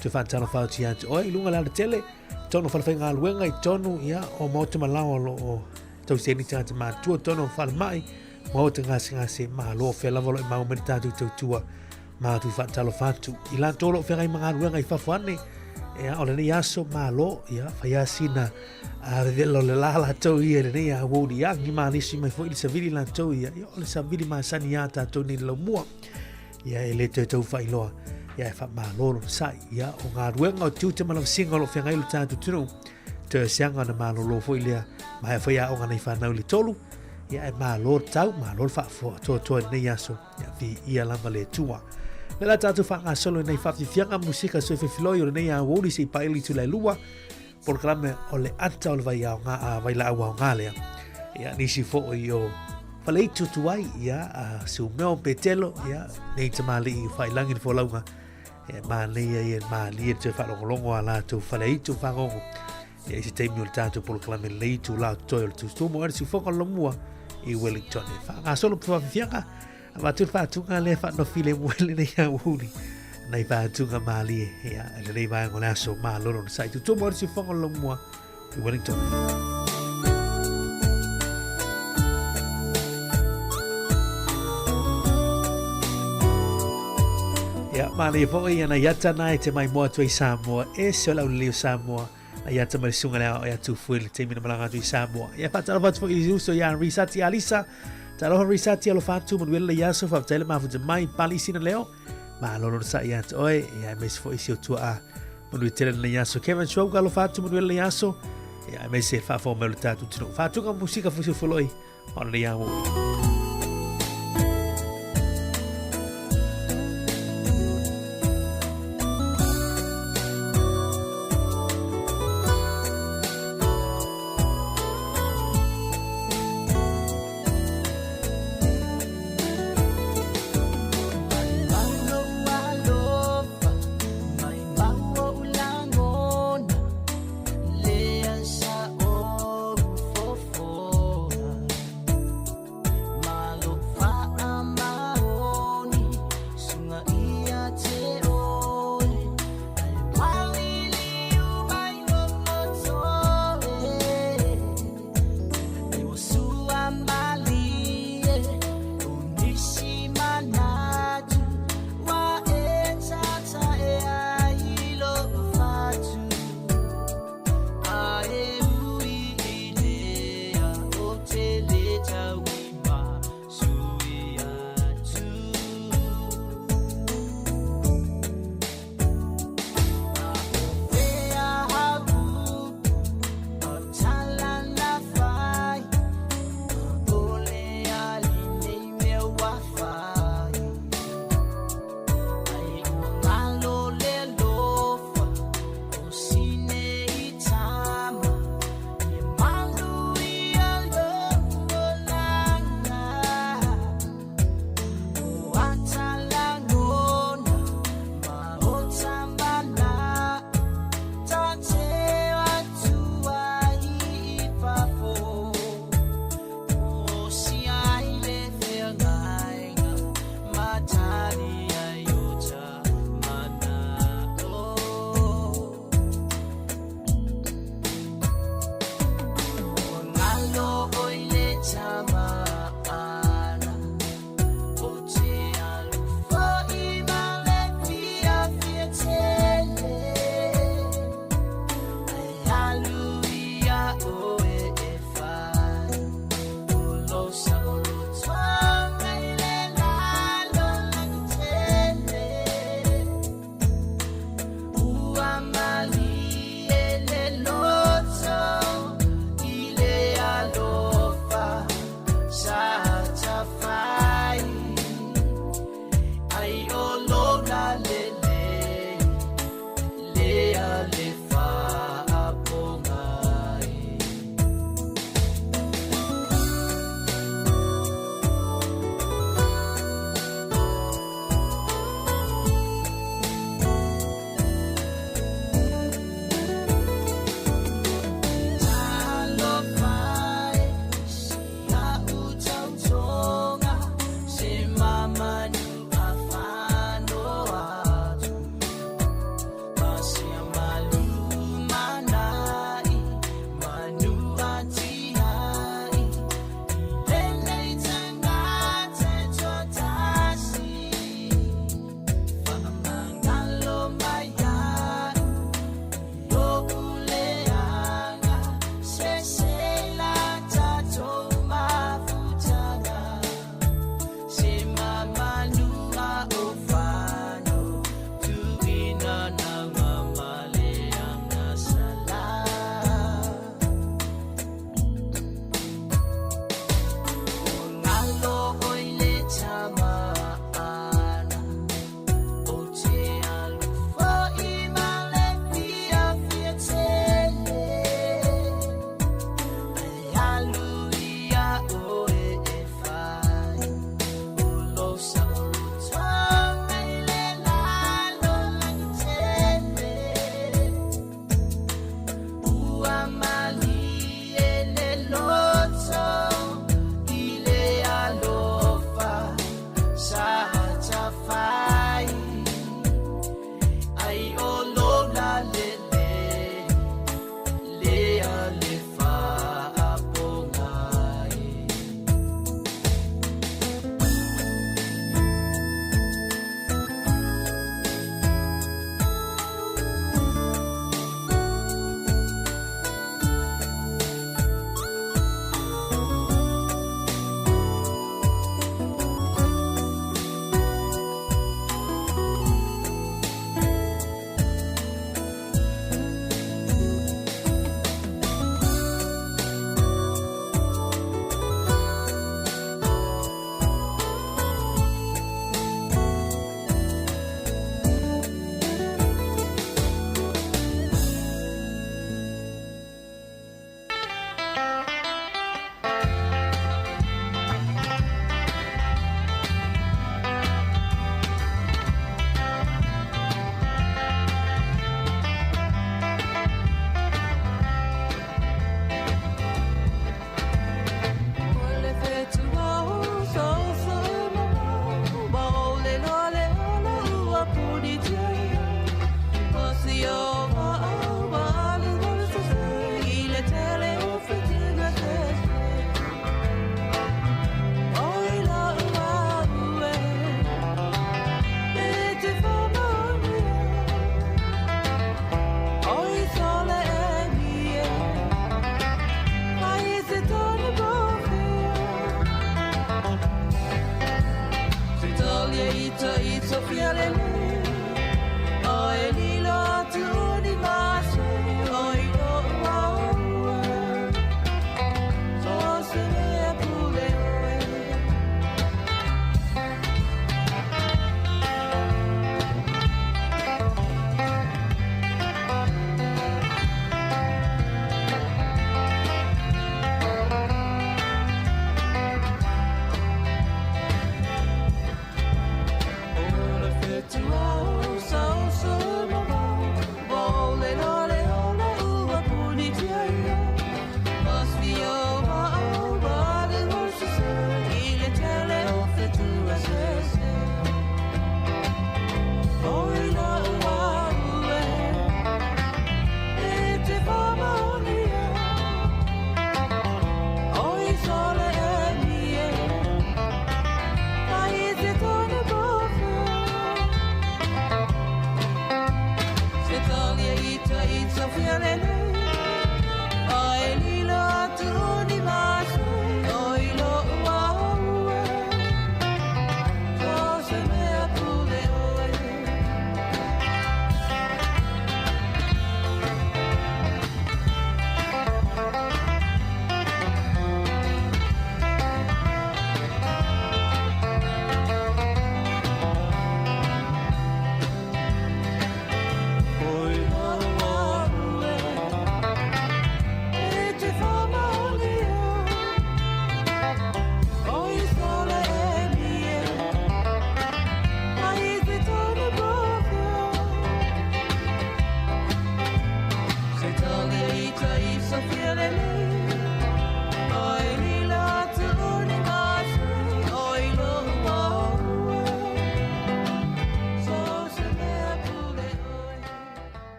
tu fa tala fa ti at oi lunga la tele tono fa fenga al wenga i tono ya o moto malawa lo to se ni tatu ma tu tono fa mai mo te ngasi ma lo fe la volo ma o tatu tu ma tu fa talo fatu ila tolo ferai manga ruanga i fafane e ole ni aso malo ya fa ya sina a velo le la to i ni a wodi ya ni ma ni si mai fo il savili la to ya ole savili ma saniata to ni lo mua ya ele to fa ilo ya fa malo sai ya o nga ruanga tu te malo singolo ferai lu tatu tru te sianga na malo lo fo ilia ma fa ya o nga ni fa na li tolu ya malo tau malo fa fo to ni aso ya vi ia la vale tua la tatu fa solo nei fa fianga musica so fe floio nei a woli si paili tu la lua programa ole ata ole vai a vai la wa ngale ya ni si fo io falei tu ai ya su meu petelo ya nei tamali fa langin fo launga ma nei ma li te fa longo ala tu falei tu fa ngo ya si te mio tatu programa lei tu la toil tu sto mo si fo con lo mua i Wellington fa solo fa fianga ma tu fa tu ngale fa no file muele nei a wuli nei fa tu nga mali ya le nei va ngona so ma loro sai tu mo si fongo lo mua i Wellington ya mali fo ia na yata nai te mai mo tu Samoa e so la uli Samoa na yata mai sunga la ya tu fuel te mina malanga tu Samoa ya fa tala fo i uso ya risati alisa talo risati alo fatu mo wele yaso fa tele ma fu mai pali sina leo ma lolo sa ya oi ya mes fo isio tu a mo tele le yaso Kevin Show galo fatu mo wele yaso ya mes se fa fo melo tatu tino fatu ka musica fu so foloi on le yawo my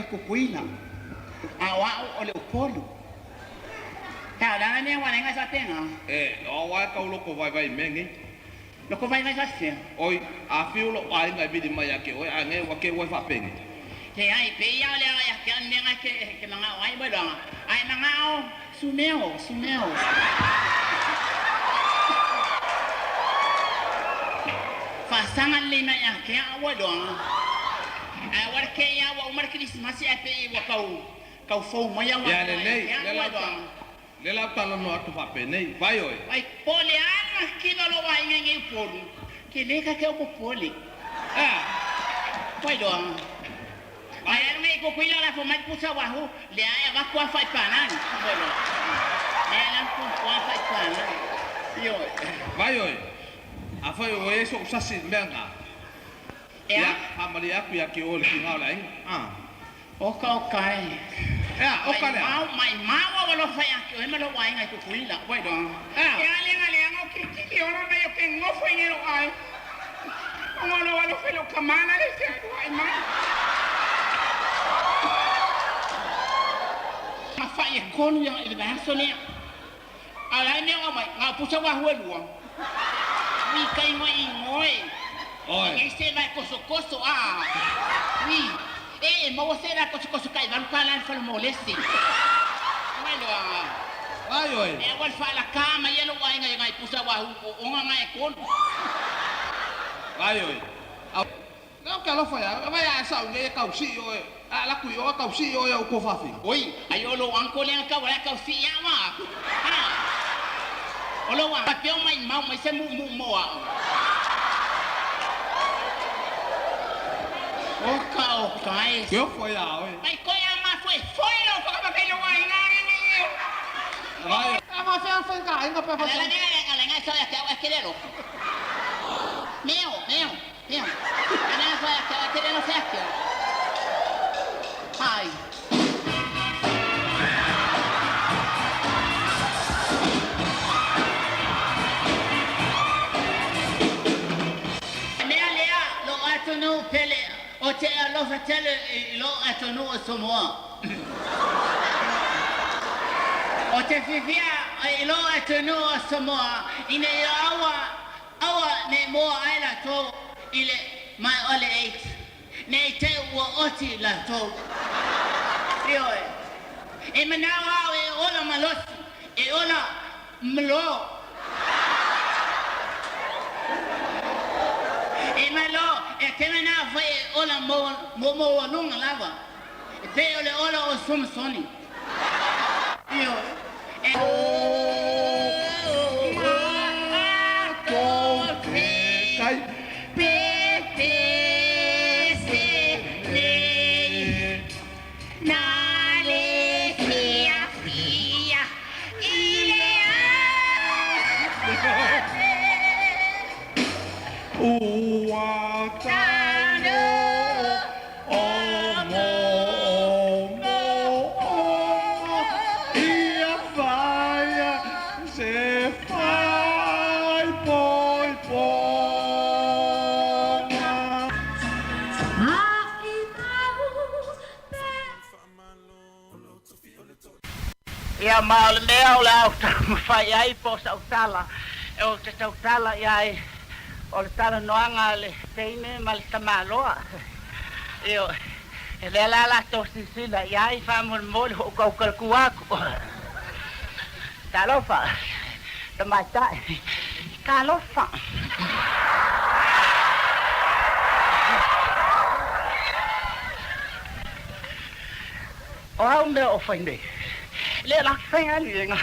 Kukuila. Awa ole upolo. Tala ne wa nga sa tenga. Awa ka ulo ko vai mengi. Lo ko vai sa se. Oi, a fiu lo ai nga bidi mai ake, oi ange wa ke wa fa pengi. Ke ai pe ya le ya ke ande nga ke manga ai ba dong. Ai manga o sumeo. Fa sangan le na ya ke awa dong. Awar ke ya wa umar Christmas ya pe wa kau fo mo ya wa ya le la pala no atu fa pe nei vai oi ai pole ana ki no lo wa ngi polu ke ne ka ke o pole vai do ai me ko kuila la fo mai pusa wa hu le ai va kwa fa panan bueno le la ko kwa fa panan yo vai oi a foi o eso usasi menga ya amali aku ya ke o le ngau lai Okay. Ya, okay lah. Mai mau kalau saya ke, mana lo wain aku kuila, boy dong. Ya, liang okay, orang na yo ke ngofo ni lo ai. Ngolo walo felo kamana le se ai mai. Apa ya kon yang ini bahasa ni? Alai ni orang mai, ngau pusat wah luang. Ni kai ngoi. Oi. Ini se mai koso Ni. Mau ser a koso kai van kala fal molesti. Bueno, oi. Wal fa la kama yelo wa ngai pusa wa o ngai kon. Oi. Não quero falhar, vai achar alguém calci oi. La cuio calci oi o ko fa fi. Oi, ayo lo anko le ka wala calci ya wa. Olo wa pa peo mai se mu Okay. Que foi a oi? Ai coia ma foi lo para que lo vai ni. Vai. Ma foi ka, ainda para fazer. Ela só é querelo. Meu. Ela só é querelo certo. Ai. No pele o te lo fatele lo atono somoa o te fifia lo atono somoa ine awa ne mo aila to ile mai ole 8 ne te wo oti la to io e manawa e ola malos e ola mlo Emelo, kemena foi ola mo nunga lava. Pe ola o soni. Io. Kai. Ia maole mea o le au whai ai po sa utala. E o te sa utala iai o le tala noanga le teine ma le tamaloa. Io e le la to sisila iai famol mol ho kau kalkuaku. Talofa. Tamata. Talofa. O au me o whaine. Le la whainga linga.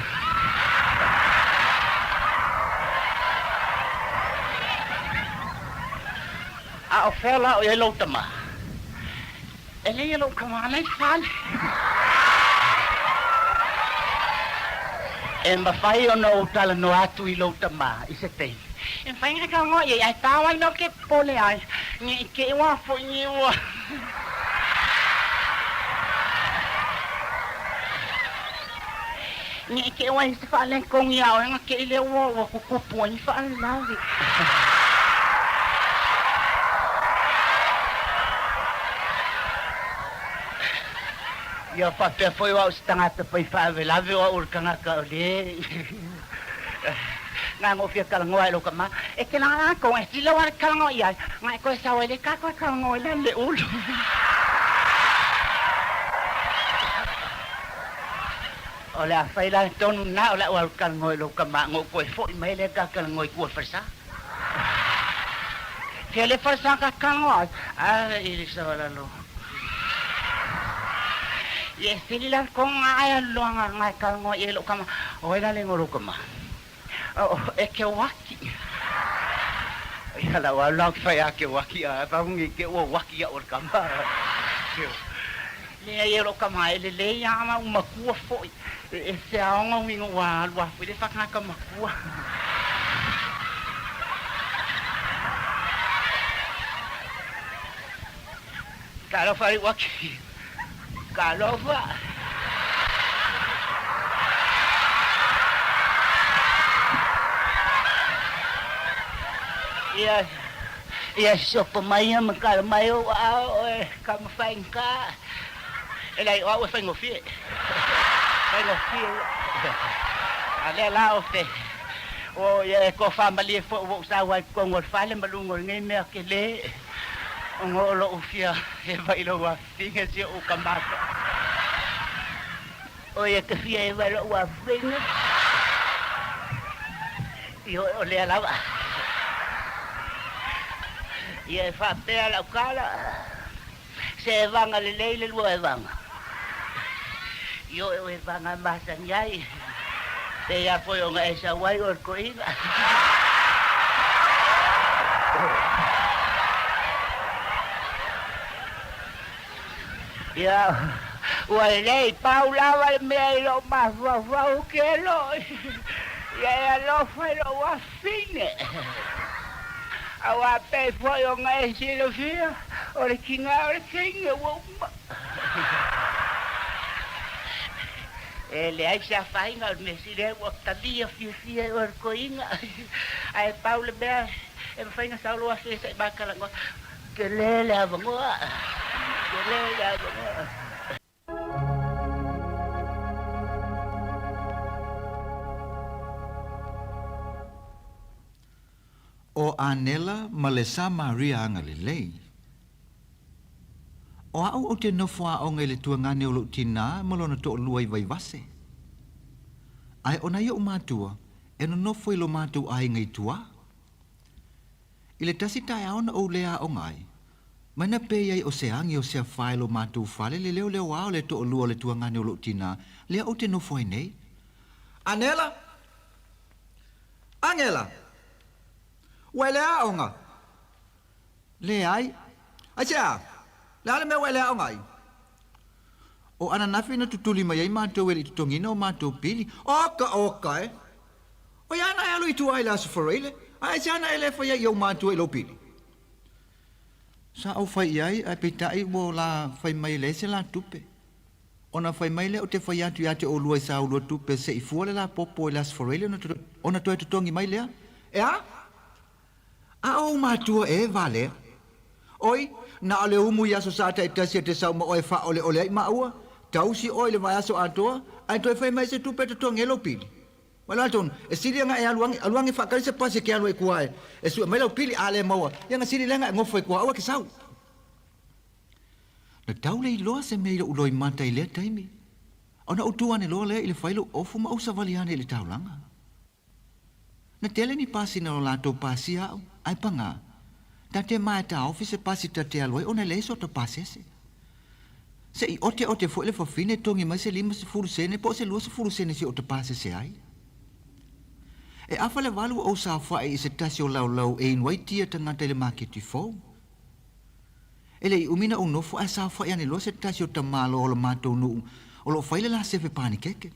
A o whela o e lautama. E le lau kamana i whale. E mawhai o no tala no atu i lautama i se tei. E whainga ka ngoi e ai tāwai no ke pole ai. Ni ke iwa fo ni iwa. Ni ke wai se fa le kong ya o nga ke le wo ko ko pon fa la vi. Ya fa pe foi o stanga te pai fa ve la ve o ur kanga ka le. Nga ngo fia kala ngoi lo kama e ke na ko e silo wa kala ngoi ya. Nga ko sa wa le ka ko kala ngoi le ulu. Oleh apa ilah tonu na oleh walkan ngoi lo kama ngo ko fo mai le ka kala ngoi ko farsa. Ke le farsa ka kala ngoi. Ili sa wala lo. Ye sila ko nga lo nga kala ngoi lo kama. O ila le ngoro kama. O e ke waki. Ya la wala fa ya ke waki a pa ngi ke o waki ya or kama. Le ye lo kama le ya ma uma ku fo. E se aonga wingo wa lua pwede whakanga makua. Kalo whari waki. Kalo wha. Ia sopa mai ama kala mai o ao e kama whainga. E lai o au e whaingo fie. Bueno, ale la o te o ye ko family fo wo sa wa ko ngol fale malungol ngai me ke le ngolo ufia e vai lo wa finga si o kamata o ye ke fia e vai lo wa finga yo o le la va ye fa te ala kala se vanga le le lo e vanga yo e vanga masa nyai te ya foi o nga esa wai o ko ina ya wai lei paula wai me lo ma va o ke lo ya lo foi lo wa fine awa pe foi o nga esa lo fia o le kinga wo le ai sa fainga me sire o tadia fia o coinga ai Paulo be e fainga sa lo ase sa bakala ngo ke le avango ke le avango o Anela Malesa Maria Angalilei o au o te nofua o ngele tuanga ne o tina malona to luai vai vase. Ai ona ia o matua, e no nofo ilo matu ai ngai tua. Ile tasi tai aona o lea o ngai. Mana pe iai o se angi o se whae lo matu whale le leo leo ao le to o lua le tuanga ne o tina lea o te nofo ai nei. Anela? Angela? Wai lea o nga? Le ai? Acha? Lale me wele au ngai. O ana nafi na tutuli mai mato wele tutongina o mato pili. Oka e. O ya na alu itu ai la sforele. Ai jana ele fa ya mato elo pili. Sa o fa ai a pitai bo la fa mai le se la tupe. Ona fa mai le o te fa ya tu ya te o lua sa o lua tupe se i fuole la popo la sforele ona to tutongi mai le. Ea? A o mato e vale. Oi, na ole umu ya sosata ita se te sau ma oe fa ole ma ua. tau si oi le vai aso atoa, ai toi fai mai se tupe te tonga elo pili. Wala ton, e siri nga e aluangi whakari se pasi ke alu e kuae. E sua mai lau pili ale maua, ia siri lenga e ngofo e kua aua ke sau. Na tau le iloa se meira uloi manta i lea taimi. Ona utua ne loa lea i le whailu ofu ma usa valiane i le taulanga. Na tele ni pasi na o lato pasi au, ai panga. Ta te mai ta office pasi ta te aloi, ona le so ta pasese. Se i ote fo le fafine tongi mai se lima se furu sene, po se lua se furu sene si o ta pasese ai. E afa le walu o sa whae i se tasi o lau e inwai tia tangata le maketi fau. Ele i umina o nofo a sa whae ane lo se tasi o ta malo o lo matou nuu, o lo whaile la sefe pani keke.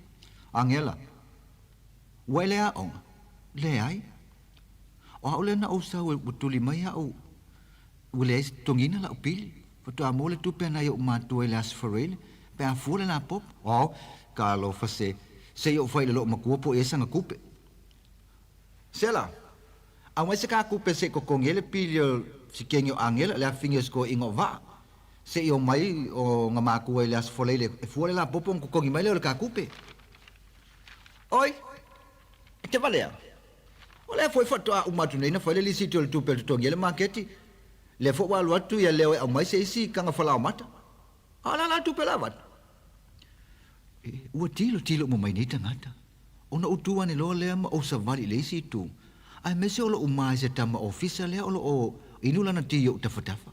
Angela, waile a onga, le ai. O hao le na o sa ue tuli mai a o, ule e tongina la o pili. Fato a mole tupe na o matou e le asfarele, pe a fuole la pop. O, ka lo fa se o whaile lo makuopo e sanga kupe. Sela, a mai se ka kupe se ko kongele pili si kengyo angela le a fingers ko ingo va. Se i o mai o nga maku e le asfarele e fuole la popo ko kongi mai le ka kupe. Oi, te valea. Ole foi fato a umatu nei na foi le lisiti o le tupe tongele maketi. Le fo wa luatu ya leo au mai se isi kanga fala mata. Ala la tupe la vat. Ua tilo mo mai nei tangata. Ona utua ne lo le ma o savali le isi tu. Ai mese o lo umai se tama ofisa le o lo o inula na tio tafatafa.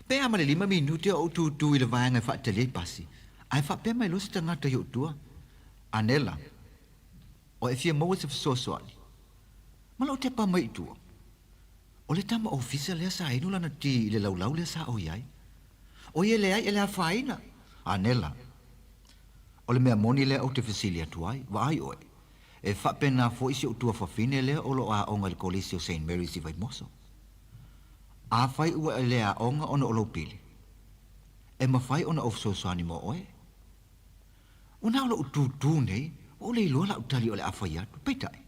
Pe ama le 5 minuti o tu ile vai nga fa tele pasi. Ai fa pe mai lo se tangata yo tua. Anela. O e fia mo se so soali. Ma lo te pa mai tu. O le tama ofisa le sa inula na ti le lau le sa o iai. O ye le ai ele a faina. Anela. O le mea moni le au te fasilia tuai, wa ai oe. E whapena fo isi o tua whawhine le o lo a onga le kolisi o St. Mary's i vai moso. A whai ua le a onga ona o lo pili. E ma whai ona of soani mo oe. Una o lo utu nei, o le iloa la utali o le a whai atu, peitai.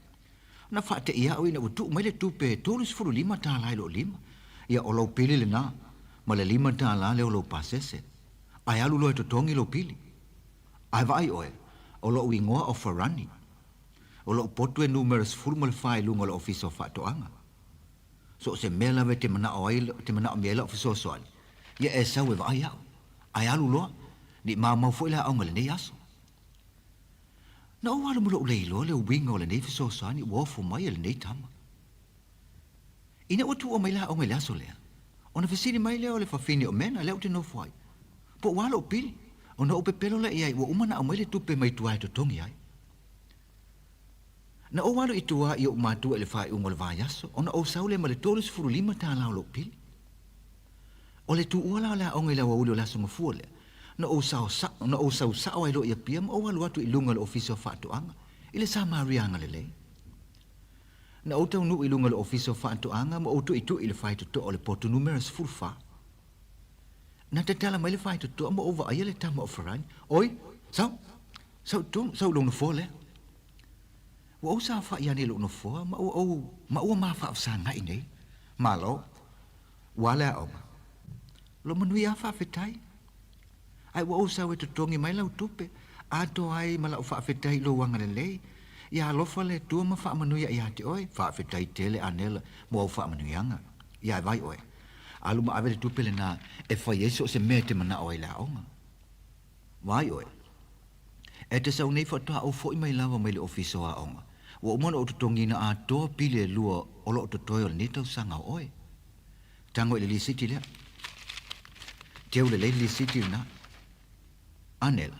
Na whaate ia o ina utu mai le tupe tolus furu 5 tā lai lo 5. Ia o lo pili le na, ma le 5 tā la le o lo pasese. Ai alu lo e totongi lo pili. Ai vai oe, o lo ingoa o Farani. O lo potu e numerous fulmal fai lunga lo ofiso whatoanga. So se mea lawe te mana o mea la ofiso soali. Ia e sau e vai au. Ai alu loa, ni mau fo ila aunga le nei aso. Na o alu mulo ulei loa le winga o le nei fiso soani uofu mai le nei tama. Ina utu o mai la aunga le aso lea. Ona fesini mai lea o le fafini o mena lea ute no fuai. Po wala o pili. Ona o pepelo la iai ua umana au mai le tupe mai tuai to tongi ai. Na o walo i tua i o matua le fai ungo le vai aso, ona o saule ma le tolus furu 5 tā lao lo pili. O le tu ua la onga i la wauli o la sunga fuole, na o sau sao ai lo i apia ma o walo atu i lunga le ofisio whaatoanga, i le sa marianga le lei. Na o tau nu i lunga le ofisio whaatoanga ma o tu i tu i le fai to o le potu numerous furu wha. Na te tala mai le fai to ma ova aia le tama o Farani. Oi, sau long no fole. Wa o sa fa ia ni long no fo ma o ma fa sa ngai nei. Ma lo. Wala o. Lo manui a fa fetai. Ai wa o sa we to tongi mai lau tupe. A to ai ma la fa fetai lo wanga le lei. Ya lo fa le tu ma fa manui ia ti oi. Fa fetai tele anela mo fa manui anga. Ya vai oi. Alu ma ave tu pele na e fa yeso se mete mana o ila onga. Vai oi. E te sau nei fa toa o foi mai lava mai le ofiso a onga. Wa o mona o tutongi na a toa pile lua o lo to toyo ni tau sanga oi. Tango ile li city le. Teu le li city na. Anela.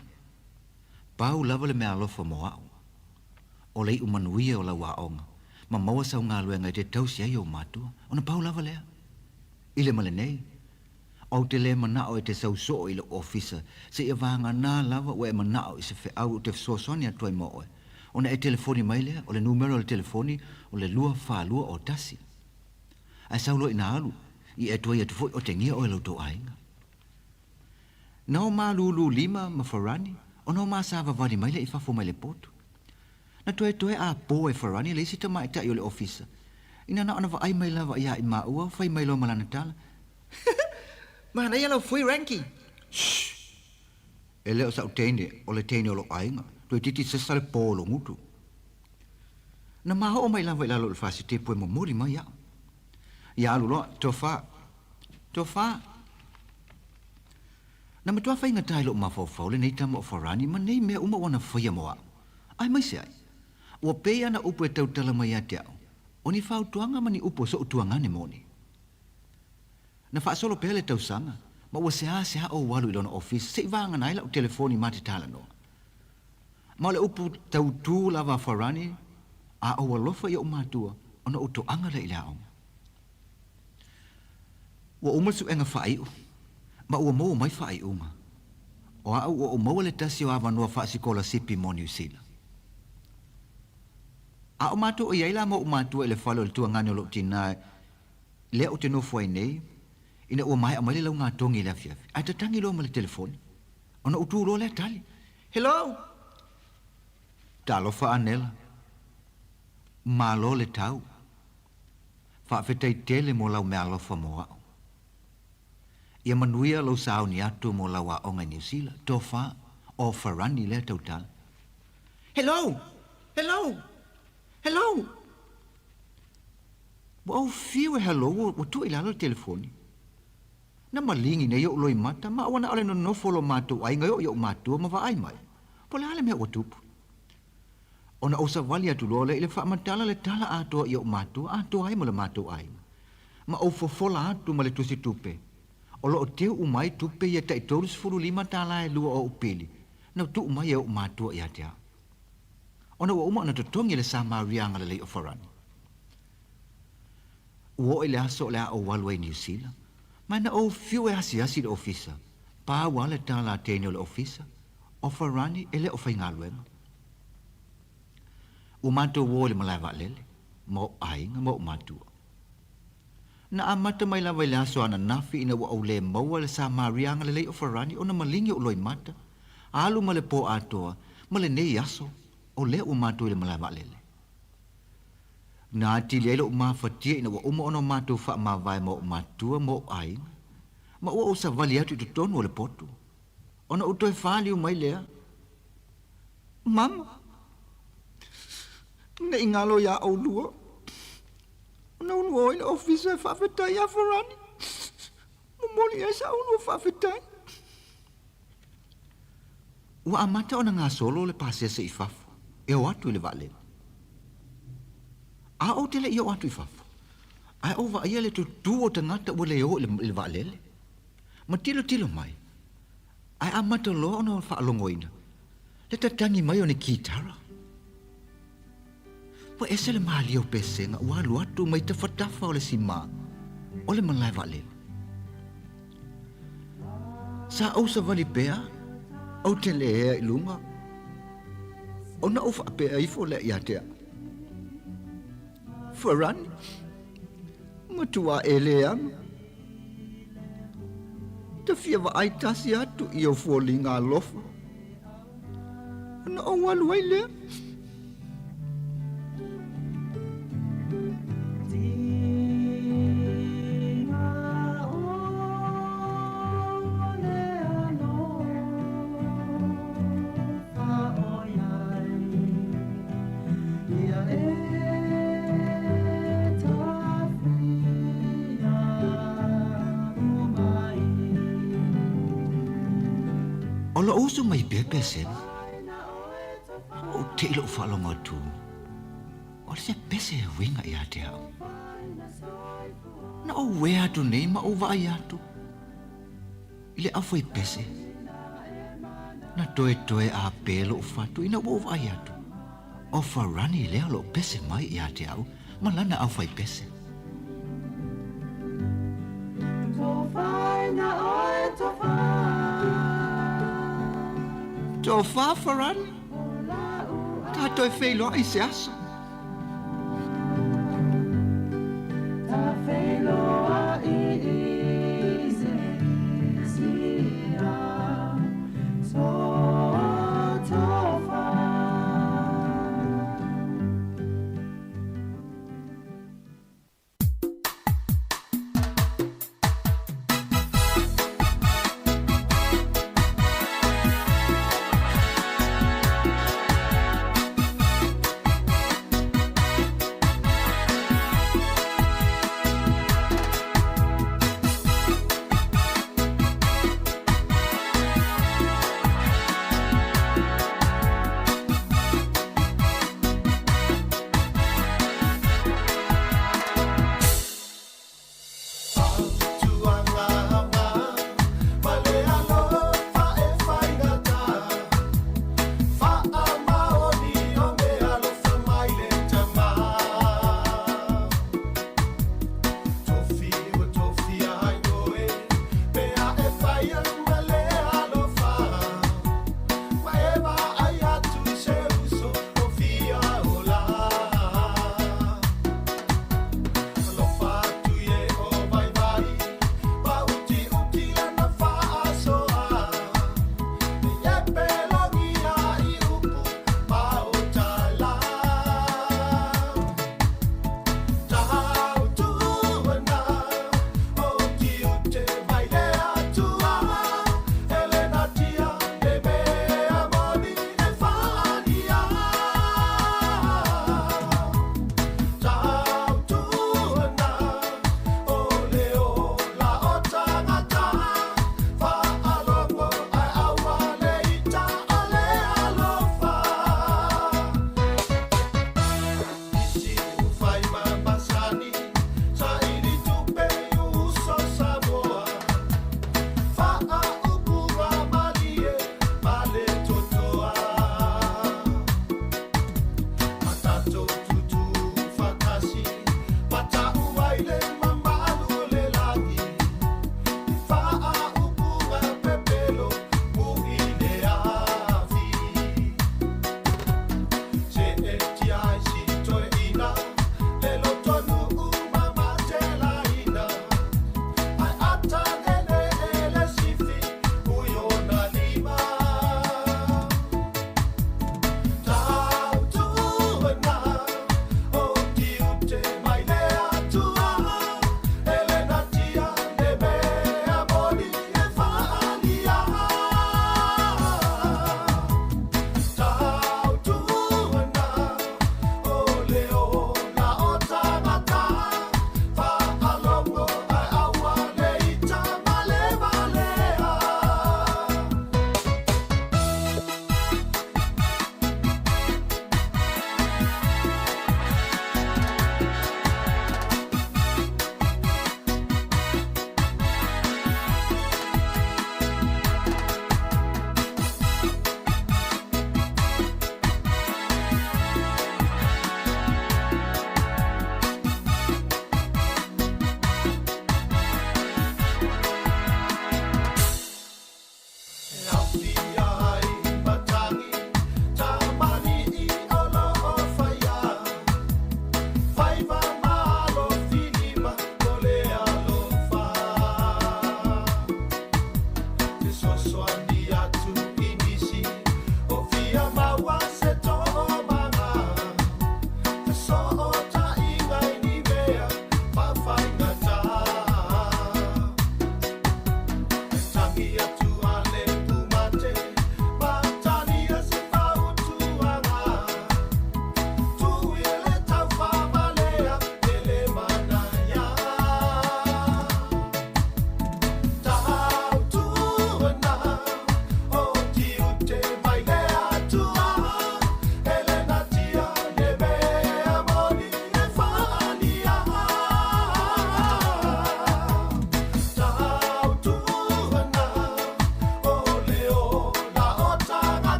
Pau lava le mea alofa moa. O lei umanuia o la wa onga. Ma maua sau ngā luenga te tau si ai o matua. Ona pau lava lea. Ile male nei. Au te le manao e te sauso i le ofisa. Se ia vanga nā lava o e manao i se fe au te sosoni atuai mo oe. Ona e telefoni mai lea, o le numero o le telefoni, o le lua whālua o tasi. Ai saulo i nā alu, i e tuai atu foi o te ngia o e lauto ainga. Nao mā lulu 5 ma Farani, o nao mā sāwa wari mai le i whafo mai le potu. Na toe a po e Farani le isi tamai ta i o le ofisa. Ina na ona ai mai lava ia i maua, fai mai lo malana tala. Mana ia lau fui ranki. Shhh, Ele o sa utene o le tene o lo ainga. Tui titi se sale polo ngutu. Na maho o mai lava i lalo le fasi te poe momori mai ia. Ia alu loa, tofa. Na matua fai ngatai lo mafau le nei tamo o farani, ma nei mea uma wana faya moa. Ai mai se ai. Ua pea na upo e tautala mai ate au. O ni fau tuanga ma ni upo so utuangane moni. Na faa solo pea le tausanga. Ma ua sea o walu ilona office, se vanga naila o telefoni mati tala no. Ma le upo tautu lava farani, a o walofa ia umatua, ona utoanga le ila onga. Ua umasu enga fai u. Ma ua mau mai fai unga. O au ua mau le tasi o avanua faa sikola sipi mo New Zealand. A o matua o iaila mo umatua ele falo le tua ngani o lo tinae, lea o te no fuai nei, ina ua mai amai le lau ngā tongi le afiafi. Ai tatangi lo ma le telefoni. Ona utu lo le tali. Hello? Talo fa anela. Malo le tau. Fa fetai tele mo lau mea alofa mo au. Ia manuia lau sao ni atu mo lau a onga New Zealand. Tofa o farani le tautal. Hello? Wa fiu hello wa tu ilalo telefoni. Na malingi ne yo loi mata ma wana ale no folo matu ai ngayo yo matu ma va ai mai. Pole ale me watupu. Ona osa valia tu lole ile fa matala le tala ato yo matu ato ai mala matu ai. Ma o fofola atu male tu situpe. Olo o teu umai tupe ya tai tolus furu lima tala e lua o upili. Na tu umai yo matu ya dia. Ona wa uma na totongi le sama rianga le o farani. Wo ile aso le o walway New Zealand. Mana o fiu e asi le ofisa. Pa wale tala tene le ofisa. O farani ele o fainga luenga. Umato wo le malava lele. Mo ainga mo umatua. Na amata mai lava ile aso ana nafi ina wa o le maua le sama rianga le o farani. Ona malingi o loi mata. Alu male po atoa. Male nei aso. O le umato le malava lele. Na ti le o ma fatia ina wa uma ono mato fa ma vai mo matua mo ai ma o sa vali atu to tono le poto ona o to fali o mai le mama ne ingalo ya o luo no no in office fa feta ya forani mo moli esa o no fa feta wa amata ona nga solo le pase se ifaf e o atu le vale a o tele yo atu fafu ai ova ia le tu o tangata o le o le valele ma tilo mai ai amata lo no fa longoina le tatangi mai o ne kitara po ese le mali o pesenga wa lu atu mai te fatafa o le sima o le malai valele sa o sa vali pea o tele e lunga ona o fa pea i fo le ia te Farani, matua eleang. Te fia wa ai tasi atu i o fuolinga lofa. Na o walu ai lea. Ola usu mai pepe sen. O te ilo whalonga tu. O se pese winga i ate au. Na o wea tu nei ma o vai atu. Ile awhai pese. Na toe a pelo o fatu ina o vai atu. O farani lea lo pese mai i ate au. Ma lana awhai pese. To fa faran ta to fe lo ai se aso ta fe lo ai se sia so to fa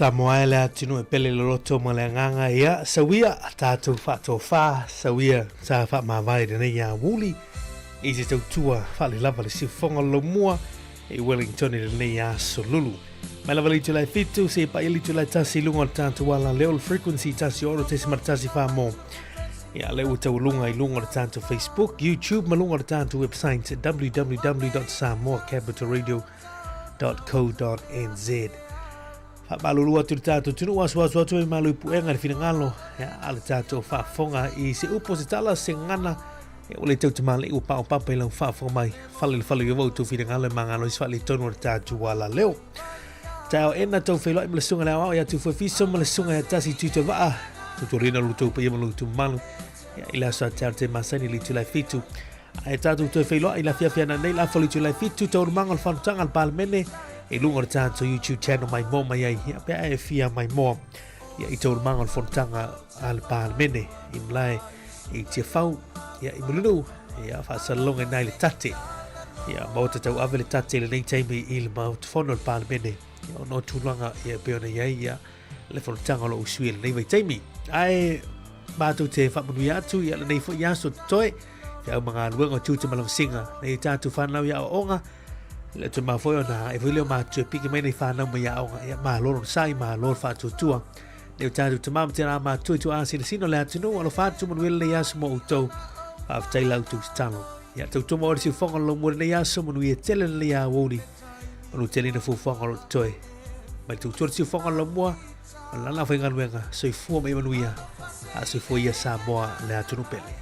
Samoa le atinu e pele loloto ma le nganga ia sawia tātou whato wha sawia sa wha mawai rene ia wuli i te tautua wha le lava le sifonga lo mua e Wellington i rene ia solulu. Mai lava li tulai fitu se pa ili tulai tasi lunga le tātou wala leo le frequency tasi oro te simar tasi wha mo. Ia leo tau lunga i lunga le tātou Facebook, YouTube ma lunga le tātou website www.samoacapitalradio.co.nz. Malulu atu le tātou tunu wasu atu e malu puenga le finangalo ale tātou whaafonga i se upo se tala se ngana e ole tau te male i upa o papa i lau whaafonga mai whale i wautu finangalo e mangalo i swale tonu le tātou wala leo. Tau ena tau whailoi ma le sunga le awao i atu whafiso ma le sunga e tasi tuto waa tuto rina luto pa i malu tu malu i la sa te masani li tu lai fitu e tātou tau whailoi i la fiafiana nei la whali tu lai fitu tau rumango le whanutanga le palmene e lunga le tātou YouTube channel mai mō mai ai, ia pia e fia mai mō. Ia i tau rumanga le whanutanga al pālemene, i mlae i tia whau, ia i mulunu, ia whaasalonga nai le tate. Ia mauta tau ave le tate le nei teimi i le mau te whono le pālemene. Ia o no tūlanga ia peona iai, ia le whanutanga lo usui le nei vai teimi. Ai, mātou te whamanui atu, ia le nei fo iaso toi, ia au mga luenga tūta malang singa, nei tātou whanau ia o onga, le tu ma foi ona e vileo ma tu piki mai nei fa na mai au ya ma lor sai ma lor fa tu tua le ta tu ma te ma tu asi le sino le tu no lo fa tu mo le ya smo to fa tai lau tu stano ya tu mo si fonga lo mo le ya so mo ye tele le ya wodi ono tele na fu fonga lo toi ma tu si fonga lo mo la na fa ngal wenga so fu mai manuia a so fu ya sa mo le tu no pele